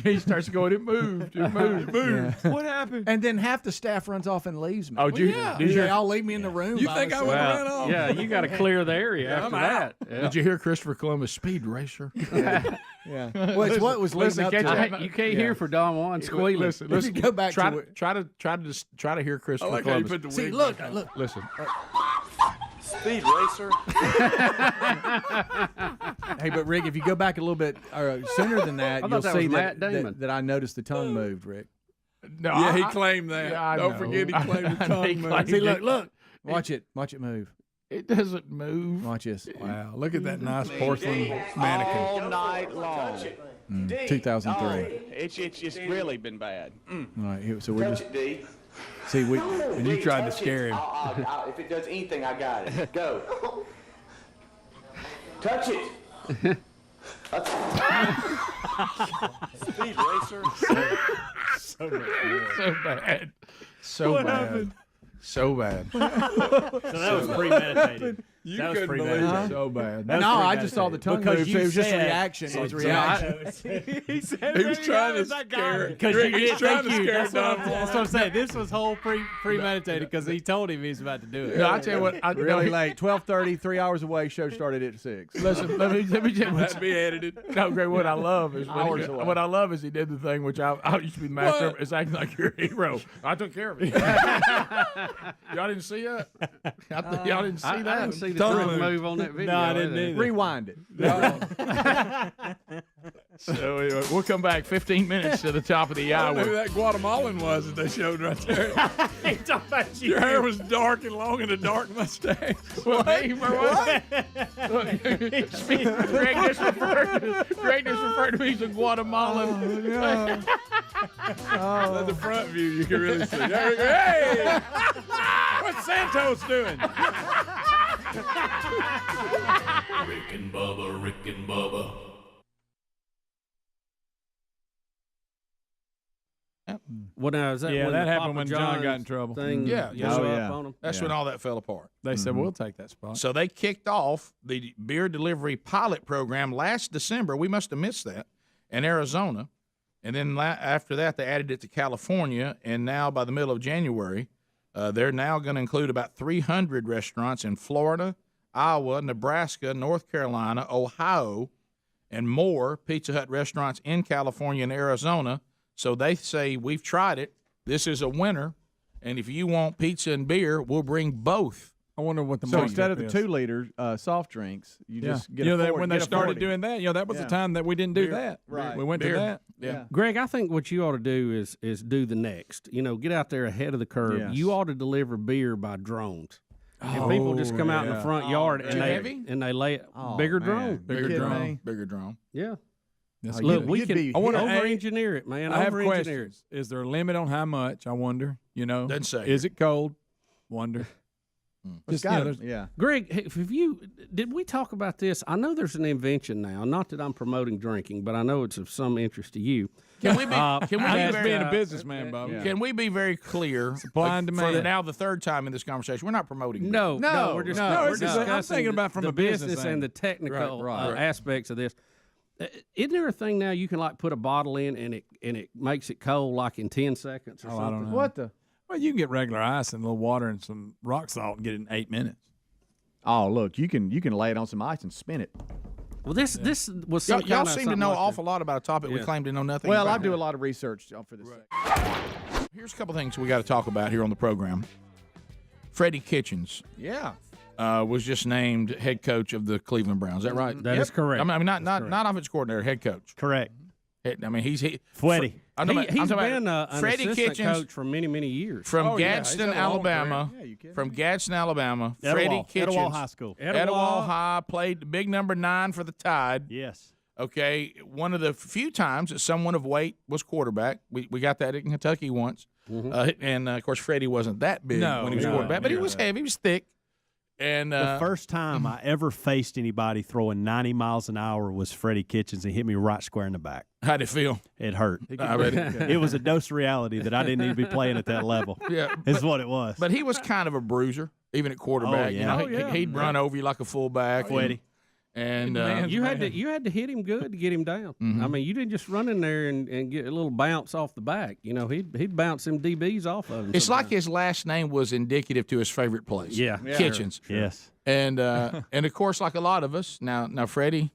He starts going, it moved. Yeah. What happened? And then half the staff runs off and leaves me. Oh, did they all leave me in the room? You think I would have ran off? Yeah, you got to clear the area after that. Yeah. Did you hear Christopher Columbus, Speed Racer? Yeah. Well, it's what was leading up to it. You can't hear for Don Juan squealing. Listen. Go back try to to hear Christopher I like how you Columbus. put the See, wig look. Listen. Speed Racer. Hey, but Rick, if you go back a little bit sooner than that, you'll that see was Matt Damon. that I noticed the tongue moved, Rick. No, Yeah, he claimed that. Yeah, I Don't know. forget he claimed the I know he tongue claimed moved. See, look. Watch it move. It doesn't move. Watch this. Wow, look at that nice porcelain mannequin. All night long. 2003. It's really been bad. All right, here, so we're just D. see we. And you tried to scare him. If it does anything, I got it. Go. Touch it. Speed Racer. So bad. So What bad. happened? So bad. So that was premeditated. You That was couldn't believe premeditated. it. So bad. No, I just saw the tongue Because move. you So it was just a said- reaction. It was a reaction. He said, He was trying to scare Because Rick, you he's did. trying to Thank you. scare That's what Don I'm Juan. saying. This was whole premeditated because he told him he was about to do it. No, I tell you what. Really late. 12:30, 3 hours away. Show started at 6. Listen, let me tell you That'd be edited. No, Greg, what I love is Hours away. what I love is he did the thing which I used to be the master of, is acting like you're a hero. I took care of it. Y'all didn't see that? Y'all didn't see that? I didn't see the tongue move on that video. No, I didn't either. Rewind it. So anyway, we'll come back 15 minutes to the top of the I don't know who hour. that Guatemalan was that they showed right there. He talking about you. Your hair was dark and long and a dark mustache. What? Me, for what? Greg just referred to me as a Guatemalan. At the front view, you can really see. There we go. Hey! What's Santos doing? Rick and Bubba, Rick and Bubba. Well, now is that Yeah, when that the happened Papa when John John's got in trouble. Thing Yeah, blew yeah. up Oh, yeah. on him? That's when all that fell apart. They said, we'll take that spot. So they kicked off the beer delivery pilot program last December. We must have missed that in Arizona. And then after that, they added it to California. And now by the middle of January, they're now going to include about 300 restaurants in Florida, Iowa, Nebraska, North Carolina, Ohio, and more Pizza Hut restaurants in California and Arizona. So they say, we've tried it. This is a winner. And if you want pizza and beer, we'll bring both. I wonder what the So market instead of the is. 2-liter soft drinks, you just get that a 40, when they get a started 40. doing that, that was Yeah. the time that we didn't do Beer. that. Right. We went Beer. to that. Yeah. Greg, I think what you ought to do is do the next. Get out there ahead of the curve. Yes. You ought to deliver beer by drones. And people just come out in the front yard Too and heavy? they lay it. Oh, Bigger man. drone. You Bigger kidding drone. me? Bigger drone. Yeah. That's Look, good. we You'd can be- over-engineer it, man. I have Over-engineer it. questions. Is there a limit on how much? I wonder. Doesn't say. Is it cold? Wonder. Just yeah. Greg, did we talk about this? I know there's an invention now. Not that I'm promoting drinking, but I know it's of some interest to you. Can we be? I'm Can we just be being very, a businessman, Bob. Yeah. Can we be very clear? Supply and For demand. now, the third time in this conversation, we're not promoting. No, No, we're just no, we're it's just- I'm discussing thinking about from the a business business and the angle. technical Right. aspects of this. Isn't there a thing now you can put a bottle in and it makes it cold like in 10 seconds or Oh, I something? don't know. What the? Well, you can get regular ice and a little water and some rock salt and get it in 8 minutes. Oh, look, you can lay it on some ice and spin it. Well, this was some Y'all kind of seem to something know an like awful lot about a topic we Yeah. claim to know nothing Well, about. I do a lot of research for this. Here's a couple things we got to talk about here on the program. Freddie Kitchens. Yeah. was just named head coach of the Cleveland Browns. Is that right? That is correct. I mean, not offensive coordinator, head coach. Correct. I mean, he's Freddie. He's been an Freddie assistant Kitchens coach for many, many years. from Gadsden, Alabama. From Gadsden, Alabama. Freddie Kitchens. Etowah High School. Etowah High, played the big number 9 for the Tide. Yes. Okay, one of the few times that someone of weight was quarterback. We got that in Kentucky once. And, of course, Freddie wasn't that big when he was quarterback, but he was heavy, he was thick. And the first time I ever faced anybody throwing 90 miles an hour was Freddie Kitchens. He hit me right square in the back. How'd it feel? It hurt. I bet it was a dose of reality that I didn't need to be playing at that level. Yeah, is what it was. But he was kind of a bruiser, even at quarterback. He'd run over you like a fullback. Freddie. And you had to hit him good to get him down. I mean, you didn't just run in there and get a little bounce off the back. You know, he'd bounce them DBs off of him. It's like his last name was indicative to his favorite place. Yeah. Kitchens. Sure. Yes. And of course, like a lot of us now, Freddie.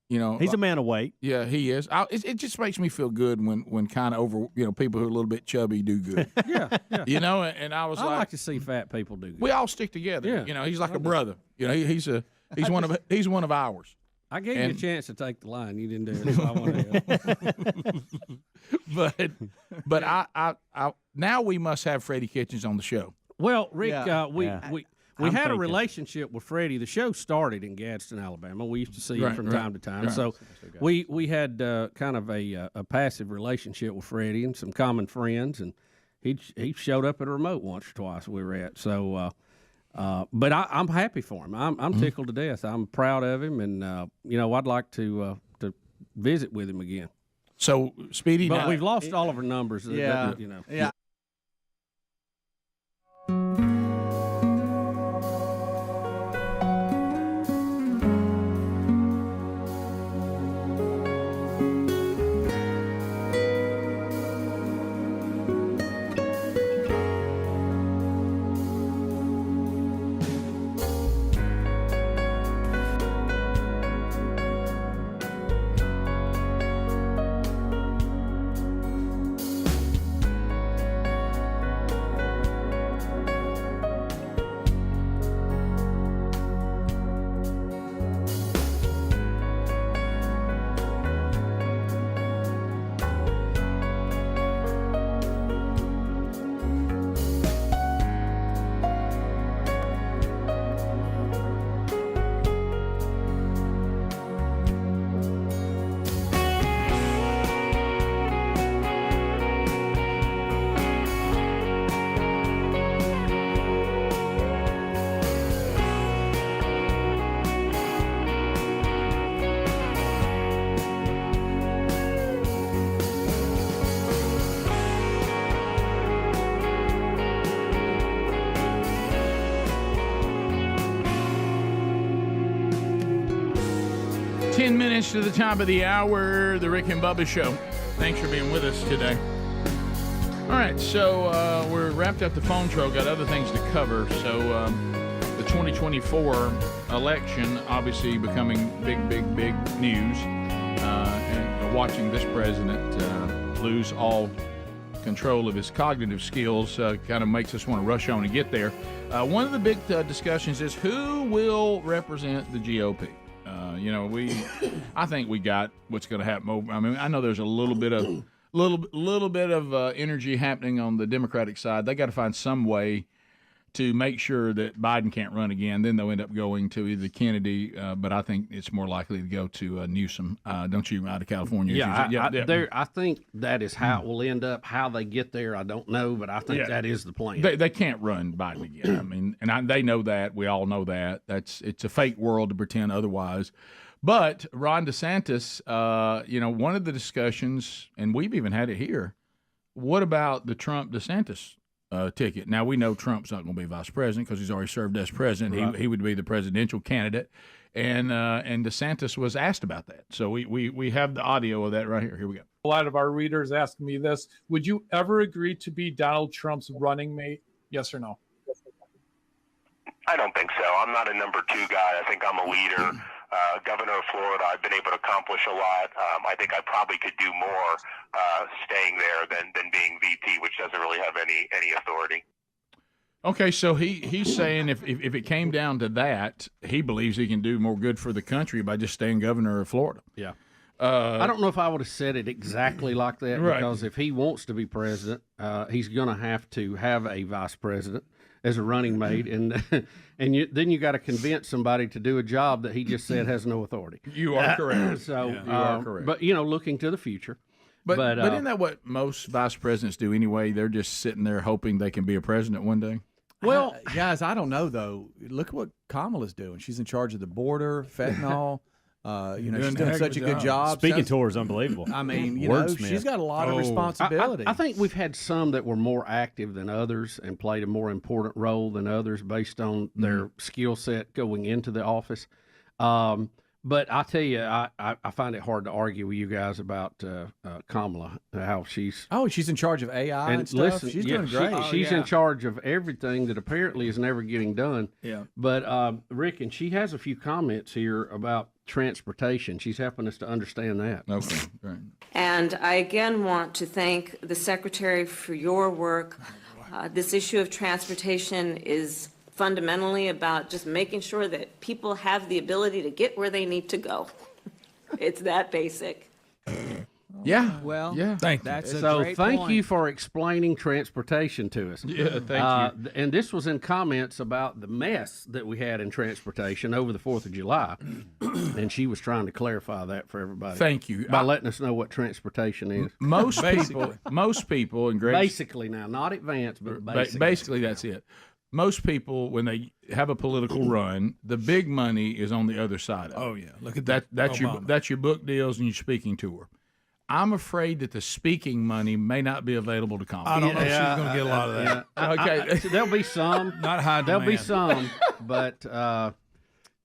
You know, he's a man of weight. Yeah, he is. It just makes me feel good when kind of people who are a little bit chubby do good. yeah. You know, and I like to see fat people do good. We all stick together. Yeah. You know, he's like a brother. You know, he's one of ours. I gave you a chance to take the line. You didn't do it. So I want to but I now we must have Freddie Kitchens on the show. Well, Rick, we had a relationship with Freddie. The show started in Gadsden, Alabama. We used to see him from time to time. Right. So we had kind of a passive relationship with Freddie and some common friends, and he showed up at a remote once or twice we were at. So, but I'm happy for him. I'm tickled to death. I'm proud of him, and I'd like to visit with him again. So, Speedy, but we've lost all of our numbers. Yeah. Yeah. 10 minutes to the top of the hour, the Rick and Bubba Show. Thanks for being with us today. All right, so we're wrapped up the phone trail, got other things to cover. So the 2024 election obviously becoming big news. And watching this president lose all control of his cognitive skills kind of makes us want to rush on and get there. One of the big discussions is who will represent the GOP. I think we got what's going to happen. I mean, I know there's a little bit of energy happening on the Democratic side. They got to find some way to make sure that Biden can't run again. Then they'll end up going to either Kennedy, but I think it's more likely to go to Newsom. Don't you, out of California? Yeah, I think that is how it will end up. How they get there, I don't know, but I think that is the plan. They can't run Biden again. I mean, and they know that. We all know that. It's a fake world to pretend otherwise. But Ron DeSantis, one of the discussions, and we've even had it here, what about the Trump-DeSantis ticket? Now, we know Trump's not going to be vice president because he's already served as president. Right. He would be the presidential candidate. And DeSantis was asked about that. So we have the audio of that right here. Here we go. A lot of our readers ask me this. Would you ever agree to be Donald Trump's running mate? Yes or no? I don't think so. I'm not a number two guy. I think I'm a leader. Governor of Florida, I've been able to accomplish a lot. I think I probably could do more staying there than being VP, which doesn't really have any authority. Okay, so he's saying if it came down to that, he believes he can do more good for the country by just staying governor of Florida. Yeah. I don't know if I would have said it exactly like that, Right. because if he wants to be president, he's going to have a vice president as a running mate, and then you got to convince somebody to do a job that he just said has no authority. You are correct. So you are correct. But looking to the future. But isn't that what most vice presidents do anyway? They're just sitting there hoping they can be a president one day. Well, guys, I don't know though. Look at what Kamala's doing. She's in charge of the border, fentanyl. She's doing such a good job. Speaking tour is unbelievable. I mean, Wordsmith. she's got a lot of responsibility. I think we've had some that were more active than others and played a more important role than others based on their skill set going into the office. But I tell you, I find it hard to argue with you guys about Kamala, how she's in charge of AI and stuff. Listen, She's doing great. She's in charge of everything that apparently is never getting done. Yeah. But Rick, and she has a few comments here about transportation. She's helping us to understand that. Okay, great. And I again want to thank the Secretary for your work. This issue of transportation is fundamentally about just making sure that people have the ability to get where they need to go. It's that basic. Yeah. Well, yeah. thank you. That's a So great thank point. you for explaining transportation to us. Yeah, thank you. And this was in comments about the mess that we had in transportation over the 4th of July. And she was trying to clarify that for everybody. Thank you. By letting us know what transportation is. Most people, and Greg, basically now, not advanced, but basically. Basically, that's it. Most people, when they have a political run, the big money is on the other side of it. Oh yeah, look at that. That's Obama. your book deals and your speaking tour. I'm afraid that the speaking money may not be available to Kamala. I don't know if she's going to get a lot of that. Okay, there'll be some. Not high There'll be demand. some, but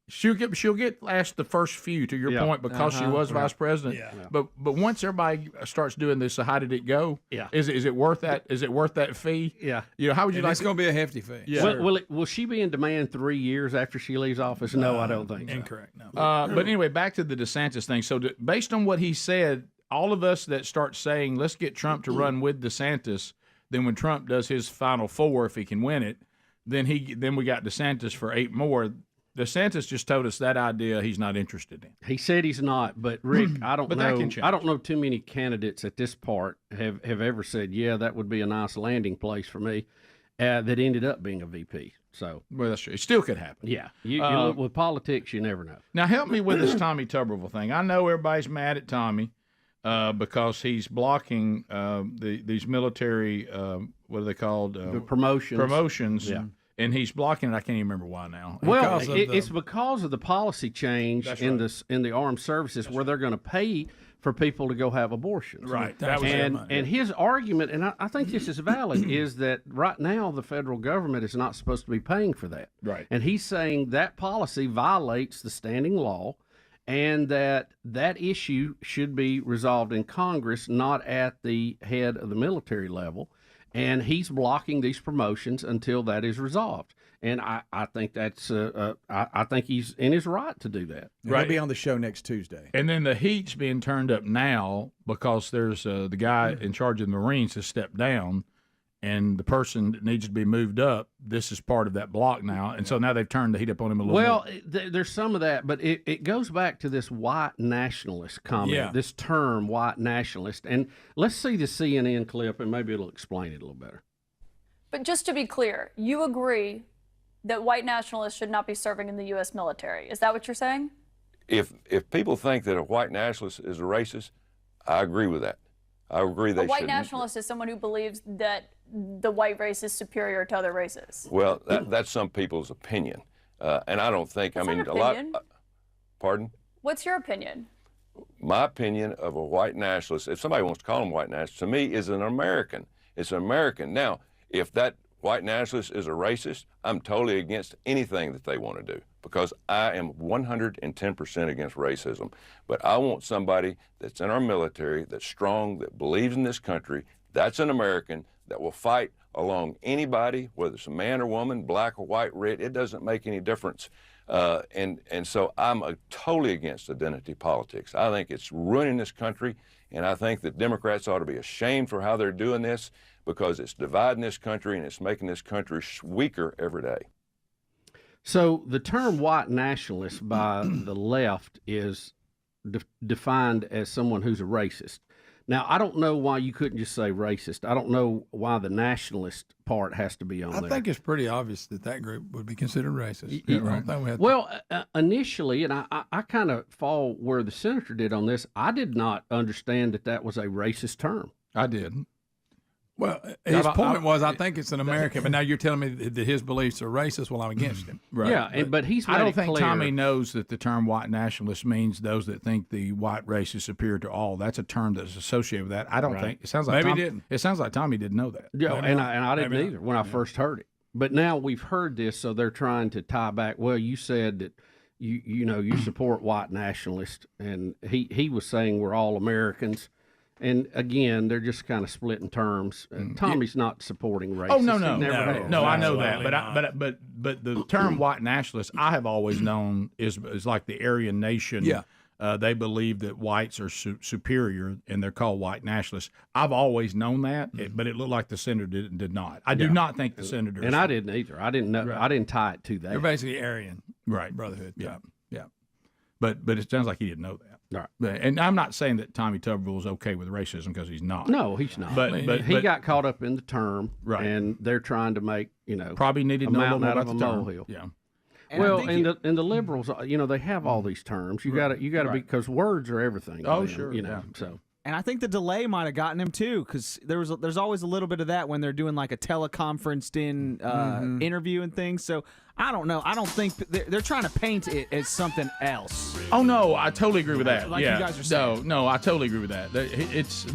she'll get asked the first few, to your point, because she was vice president. Yeah. But once everybody starts doing this, so how did it go? Yeah. Is it worth that? Is it worth that fee? Yeah. How would you And like? it's going to be a hefty fee. Yeah. Will she be in demand 3 years after she leaves office? No, I don't think so. Incorrect. No. But anyway, back to the DeSantis thing. So based on what he said, all of us that start saying, let's get Trump to run with DeSantis, then when Trump does his final 4, if he can win it, then we got DeSantis for 8 more. DeSantis just told us that idea he's not interested in. He said he's not, but Rick, I don't But that know. can change. I don't know too many candidates at this part have ever said, "Yeah, that would be a nice landing place for me," that ended up being a VP. So, well, that's true. It still could happen. Yeah, you look, with politics, you never know. Now, help me with this Tommy Tuberville thing. I know everybody's mad at Tommy because he's blocking these military, what are they called? The promotions. Promotions. Yeah. And he's blocking it. I can't even remember why now. Well, it's because of the policy change in the armed services, where they're going to pay for people to go have abortions. Right. That was their money. And his argument, and I think this is valid, is that right now the federal government is not supposed to be paying for that. Right. And he's saying that policy violates the standing law, and that issue should be resolved in Congress, not at the head of the military level. And he's blocking these promotions until that is resolved. And I think that's I think he's in his right to do that. He'll be on the show next Tuesday. And then the heat's being turned up now because there's the guy in charge of the Marines has stepped down, and the person that needs to be moved up, this is part of that block now. And so now they've turned the heat up on him a little more. Well, there's some of that, but it goes back to this white nationalist comment, this term, white nationalist. And let's see the CNN clip, and maybe it'll explain it a little better. But just to be clear, you agree that white nationalists should not be serving in the U.S. military. Is that what you're saying? If people think that a white nationalist is a racist, I agree with that. I agree they should. A white nationalist is someone who believes that the white race is superior to other races. Well, that's some people's opinion, and I don't think. That's I mean, not a lot. opinion. Pardon? What's your opinion? My opinion of a white nationalist, if somebody wants to call him white nationalist, to me is an American. It's an American. Now, if that white nationalist is a racist, I'm totally against anything that they want to do, because I am 110% against racism. But I want somebody that's in our military, that's strong, that believes in this country, that's an American, that will fight along anybody, whether it's a man or woman, black or white, red, it doesn't make any difference. And so I'm totally against identity politics. I think it's ruining this country. And I think that Democrats ought to be ashamed for how they're doing this, because it's dividing this country and it's making this country weaker every day. So the term white nationalist by the left is defined as someone who's a racist. Now, I don't know why you couldn't just say racist. I don't know why the nationalist part has to be on there. I think it's pretty obvious that group would be considered racist. Initially, and I kind of fall where the senator did on this, I did not understand that was a racist term. I did. Well, his point was, I think it's an American, but now you're telling me that his beliefs are racist. Well, I'm against him. Right. Yeah, but he's made I don't it think clear. Tommy knows that the term white nationalist means those that think the white race is superior to all. That's a term that's associated with that. I don't think. It sounds like Maybe he didn't. It sounds like Tommy didn't know that. Yeah, and I didn't either when I first heard it. But now we've heard this, so they're trying to tie back. Well, you said that you support white nationalists, and he was saying we're all Americans. And again, they're just kind of splitting terms. Tommy's not supporting racism. Oh no, I know that, but the term white nationalist, I have always known is like the Aryan nation. Yeah. They believe that whites are superior, and they're called white nationalists. I've always known that, but it looked like the senator did not. I do not think the senator. And I didn't either. I didn't know. Right. I didn't tie it to that. They're basically Aryan, right? Brotherhood. Yeah. But it sounds like he didn't know that. Right. And I'm not saying that Tommy Tuberville is okay with racism, because he's not. No, he's not. But he got caught up in the term, right? And they're trying to make probably needed to know a little more about the term. Molehill. Yeah. And the liberals, they have all these terms. You got to be, because words are everything. Oh, them, sure. So. And I think the delay might have gotten him too, because there's always a little bit of that when they're doing like a teleconferenced in interview and things. So I don't know. I don't think they're trying to paint it as something else. Oh no, I totally agree with that. Like you guys are saying. No, I totally agree with that. It's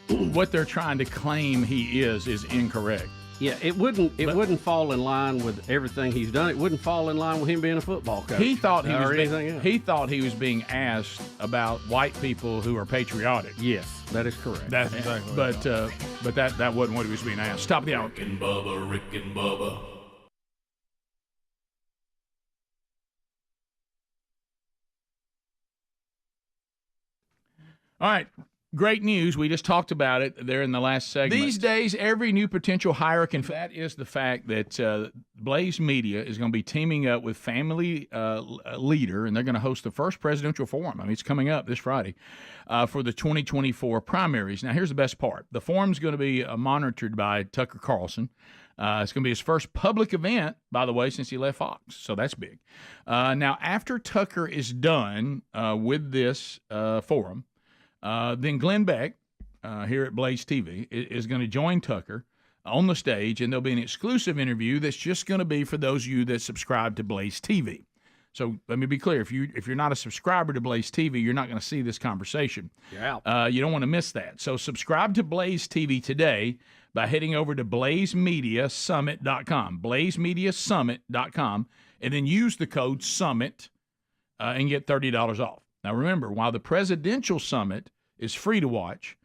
what they're trying to claim he is incorrect. Yeah, it wouldn't fall in line with everything he's done. It wouldn't fall in line with him being a football coach. He thought he thought he was being asked about white people who are patriotic. Yes, that is correct. That's exactly. But that wasn't what he was being asked. Stop the hour. Rick and Bubba. All right. Great news. We just talked about it there in the last segment. These days, every new potential hire can. That is the fact that Blaze Media is going to be teaming up with Family Leader, and they're going to host the first presidential forum. I mean, it's coming up this Friday for the 2024 primaries. Now, here's the best part. The forum's going to be monitored by Tucker Carlson. It's going to be his first public event, by the way, since he left Fox. So that's big. Now, after Tucker is done with this forum, then Glenn Beck here at Blaze TV is going to join Tucker on the stage, and there'll be an exclusive interview that's just going to be for those of you that subscribe to Blaze TV. So let me be clear: if you're not a subscriber to Blaze TV, you're not going to see this conversation. You're out. You don't want to miss that. So subscribe to Blaze TV today by heading over to BlazeMediaSummit.com, BlazeMediaSummit.com, and then use the code SUMMIT and get $30 off. Now remember, while the presidential summit is free to watch,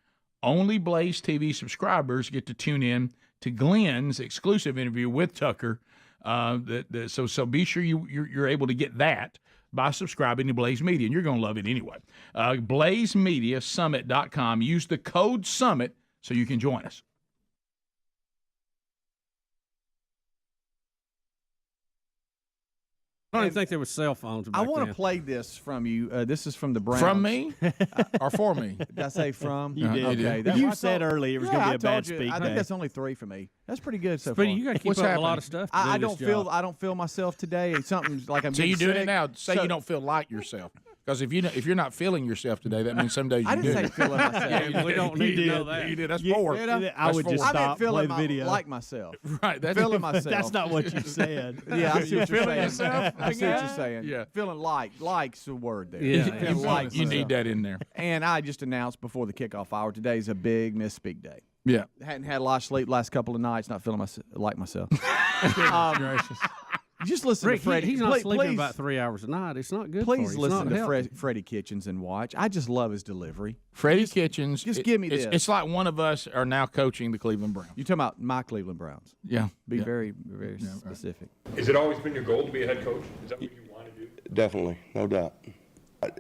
only Blaze TV subscribers get to tune in to Glenn's exclusive interview with Tucker. So be sure you're able to get that by subscribing to Blaze Media, and you're going to love it anyway. BlazeMediaSummit.com. Use the code SUMMIT so you can join us. I don't even think there were cell phones back I want then. to play this from you. This is from the Browns. From me? Or for me? Did I say from? You did. Okay. You said earlier it was going to be a bad speak I day. think that's only 3 for me. That's pretty good so far. You got to keep up with a lot of stuff. I don't feel myself today. It's something like I'm. So getting you're doing sick. it now. Say you don't feel like yourself. Because if you're not feeling yourself today, that means some days you do. I didn't say feeling myself. We don't need to know that. You did. That's 4. I would just stop, play the video. Like myself. Right. That's feeling myself. That's not what you said. Yeah, I see what you're saying. Yourself? I see what you're saying. Yeah. Feeling like's the word there. Yeah. You need that in there. And I just announced before the kickoff hour, today's a big misspeak day. Yeah. Hadn't had a lot of sleep last couple of nights, not feeling like myself. Gracious. Just listen Rick, to Freddie. he's not sleeping please, about 3 hours a night. It's not good Please for you. listen to Freddie Kitchens and watch. I just love his delivery. Freddie Kitchens. Just give me this. It's like one of us are now coaching the Cleveland Browns. You're talking about my Cleveland Browns. Yeah. Be very, very specific. Has it always been your goal to be a head coach? Is that what you want to do? Definitely, no doubt.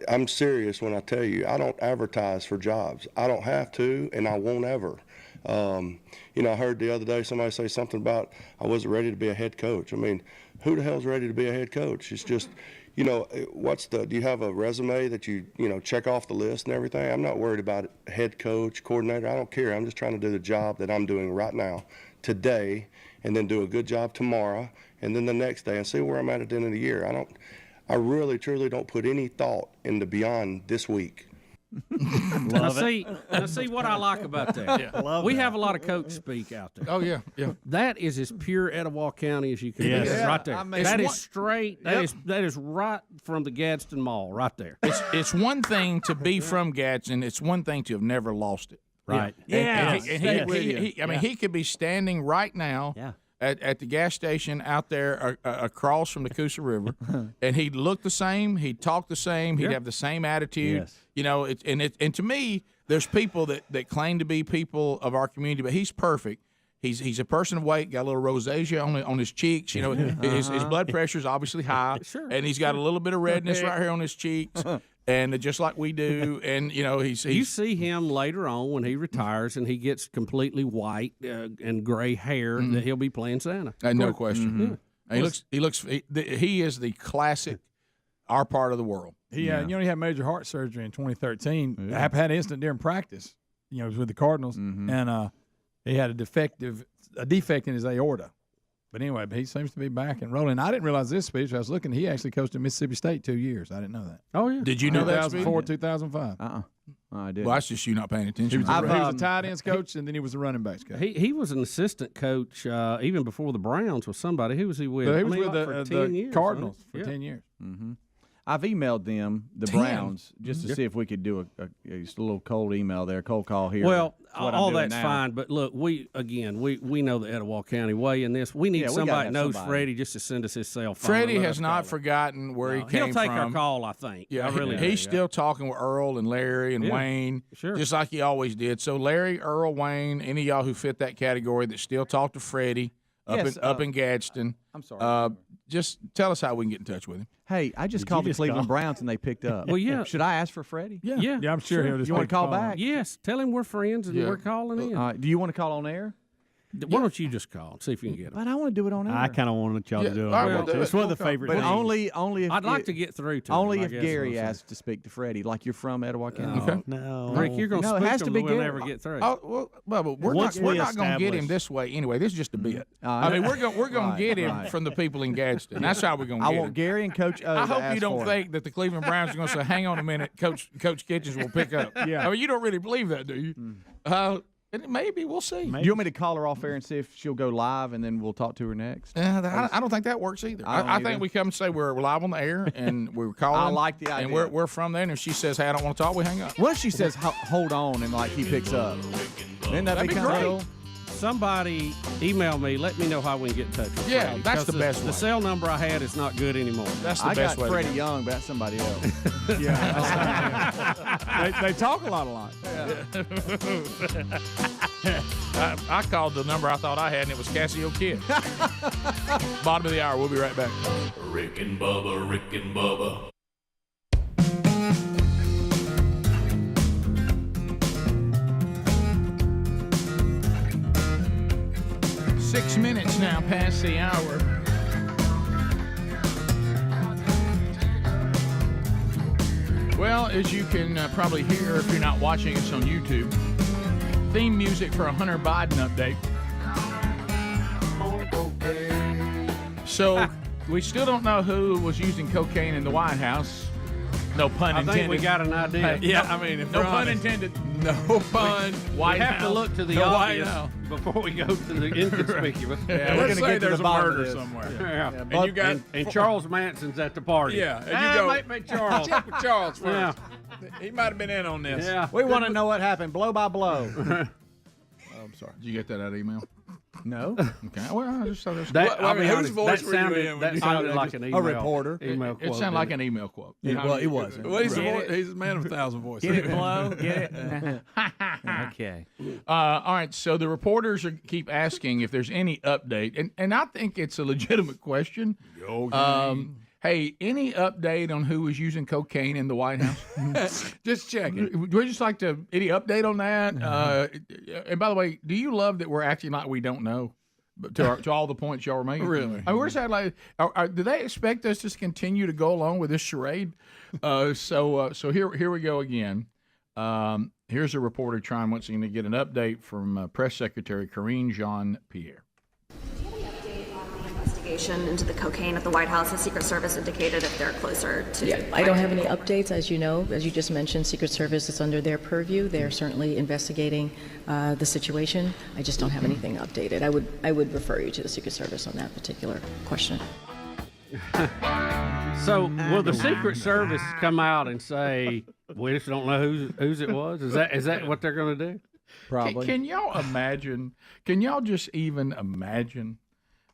I'm serious when I tell you, I don't advertise for jobs. I don't have to, and I won't ever. I heard the other day somebody say something about I wasn't ready to be a head coach. I mean, who the hell's ready to be a head coach? It's just, do you have a resume that you check off the list and everything? I'm not worried about it, head coach, coordinator. I don't care. I'm just trying to do the job that I'm doing right now, today, and then do a good job tomorrow, and then the next day, and see where I'm at the end of the year. I really, truly don't put any thought into beyond this week. Now see what I like about that. Yeah. We have a lot of coach speak out there. Oh yeah. That is as pure Etowah County as you can Yes. get. Yeah, Right there. I mean, that it's is straight. That is right from the Gadsden Mall, right there. It's one thing to be from Gadsden. It's one thing to have never lost it. Right. And he could be standing right now. Yeah. At the gas station out there across from the Coosa River, and he'd look the same, he'd talk the same, he'd have the same attitude. Yes. And to me, there's people that claim to be people of our community, but he's perfect. He's a person of weight, got a little rosacea on his cheeks. His blood pressure is obviously high, and he's got a little bit of redness right here on his cheeks. And just like we do, and he's you see him later on when he retires and he gets completely white and gray hair that he'll be playing Santa. No question. He is the classic our part of the world. He had major heart surgery in 2013. Yeah. Had an incident during practice. It was with the Cardinals, and he had a defect in his aorta. But anyway, he seems to be back and rolling. I didn't realize this speech. I was looking. He actually coached at Mississippi State 2 years. I didn't know that. Oh, yeah. Did you know that? 2004, 2005. I did. Well, that's just you not paying attention. He was a tight ends coach, and then he was a running backs coach. He was an assistant coach even before the Browns with somebody. Who was he with? He was with for 10 years, Cardinals for 10 years. Mm-hmm. I've emailed them, the Browns, just to see if we could do a little cold email there, cold call here. Well, all that's fine, but look, we know the Etowah County way in this. We need somebody that knows Freddie just to send us his cell phone. Freddie has not forgotten where he came from. He'll take our call, I think. Yeah, he's still talking with Earl and Larry and Wayne, just like he always did. So Larry, Earl, Wayne, any of y'all who fit that category that still talk to Freddie up in Gadsden. I'm sorry. Just tell us how we can get in touch with him. Hey, I just called the Cleveland Browns and they picked up. Well, yeah. Should I ask for Freddie? Yeah, I'm sure he'll just. You want to call back? Yes. Tell him we're friends and we're calling in. Do you want to call on air? Why don't you just call and see if you can get him? But I want to do it on air. I kind of wanted y'all to do it. It's one of the favorite But things. only if I'd like to get through to only him, if Gary asks to speak to Freddie, like you're from Etowah County. Okay. No. Rick, you're going to it has to be we'll Gary. never get through. Oh, well, we're not going to get him this way anyway. This is just a bit. I mean, we're going to get him from the people in Gadsden. That's how we're going to get him. I want Gary and Coach O I to hope ask you don't for think that the Cleveland Browns are going to say, hang on a minute, Coach Kitchens will pick up. Yeah. I mean, you don't really believe that, do you? Maybe. We'll see. Do you want me to call her off air and see if she'll go live, and then we'll talk to her next? I don't think that works either. I think we come and say we're live on the air, and we're calling. I like the idea. And we're from there, and if she says, hey, I don't want to talk, we hang up. What if she says, hold on, and like he picks up? Wouldn't that be kind of cool? Somebody email me. Let me know how we can get in touch with Yeah, Freddie, that's the best way. The cell number I had is not good anymore. That's the best way. I got Freddie Young, but that's somebody else. They talk a lot. I called the number I thought I had, and it was Cassio Kid. Bottom of the hour. We'll be right back. Rick and Bubba, Rick and Bubba. Six minutes now past the hour. Well, as you can probably hear if you're not watching us on YouTube, theme music for a Hunter Biden update. So we still don't know who was using cocaine in the White House. No pun intended. I think we got an idea. Yeah, I mean, no pun intended. No pun. We have to look to the obvious before we go to the inconspicuous. Yeah, we're going to get there's a murder somewhere. Yeah. And you got and Charles Manson's at the party. Yeah, and you go make Charles. Check with Charles first. Yeah. He might have been in on this. Yeah. We want to know what happened, blow by blow. I'm sorry. Did you get that out of email? No. Okay. Well, I just thought whose voice were you in? That sounded like an email. A reporter. Email quote. It sounded like an email quote. Well, it wasn't. Well, he's a man of 1,000 voices. Get it, Blow? Get it? Okay. All right. So the reporters keep asking if there's any update, and I think it's a legitimate question. Hey, any update on who was using cocaine in the White House? Just checking. We'd just like to any update on that. And by the way, do you love that we're acting like we don't know? To all the points y'all were making, Really? I mean, we're saying like, do they expect us to continue to go along with this charade? So here we go again. Here's a reporter trying once again to get an update from Press Secretary Karine Jean-Pierre. Investigation into the cocaine at the White House. The Secret Service indicated if they're closer to. Yeah, I don't have any updates. As you know, as you just mentioned, Secret Service is under their purview. They're certainly investigating the situation. I just don't have anything updated. I would refer you to the Secret Service on that particular question. So will the Secret Service come out and say, we just don't know whose it was? Is that what they're going to do? Probably. Can y'all imagine? Can y'all just even imagine?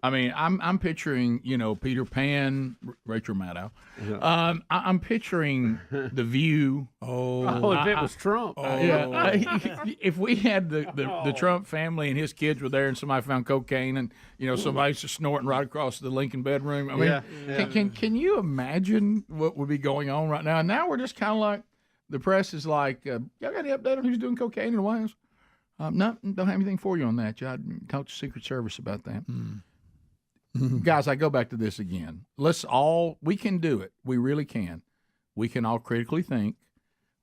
I mean, I'm picturing, Peter Pan, Rachel Maddow. Yeah. I'm picturing The View. If it was Trump. If we had the Trump family and his kids were there and somebody found cocaine and, somebody's just snorting right across the Lincoln bedroom. I mean, can you imagine what would be going on right now? And now we're just kind of like, the press is like, y'all got any update on who's doing cocaine in the White House? No, don't have anything for you on that. Y'all talk to Secret Service about that. Guys, I go back to this again. We can do it. We really can. We can all critically think.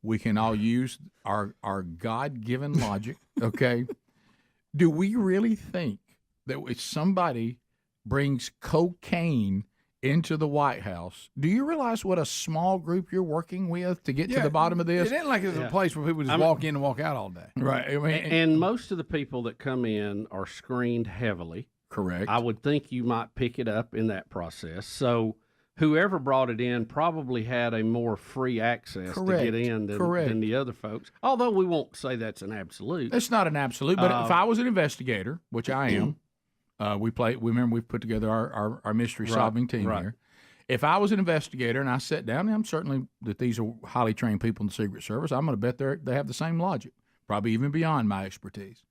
We can all use our God-given logic, okay? Do we really think that if somebody brings cocaine into the White House, do you realize what a small group you're working with to get to the bottom of this? It ain't like it's a place where people just walk in and walk out all day. Right. I mean, and most of the people that come in are screened heavily. Correct. I would think you might pick it up in that process. So whoever brought it in probably had a more free access to get in than the other folks. Although we won't say that's an absolute. It's not an absolute, but if I was an investigator, which I am, remember we've put together our mystery solving team here. If I was an investigator and I sat down, and I'm certainly that these are highly trained people in the Secret Service, I'm going to bet they have the same logic, probably even beyond my expertise.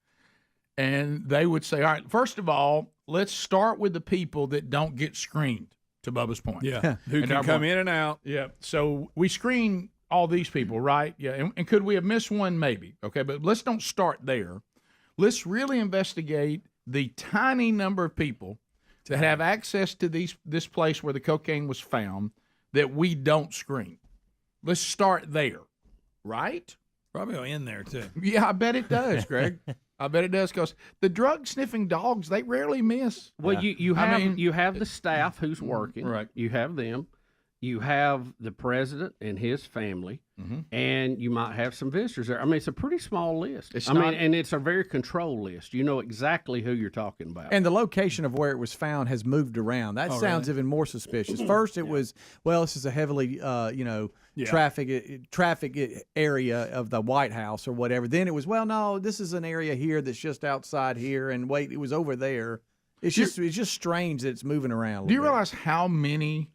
And they would say, all right, first of all, let's start with the people that don't get screened, to Bubba's point. Yeah, who can come in and out. Yeah, so we screen all these people, right? Yeah, and could we have missed one? Maybe. Okay, but let's don't start there. Let's really investigate the tiny number of people that have access to this place where the cocaine was found that we don't screen. Let's start there, right? Probably in there, too. Yeah, I bet it does, Greg. I bet it does, because the drug-sniffing dogs, they rarely miss. Well, you have the staff who's working. Right. You have them. You have the president and his family, and you might have some visitors there. I mean, it's a pretty small list. And it's a very controlled list. You know exactly who you're talking about. And the location of where it was found has moved around. That sounds even more suspicious. First, it was, this is a heavily, traffic area of the White House or whatever. Then it was, no, this is an area here that's just outside here, and wait, it was over there. It's just strange that it's moving around. Do you realize how many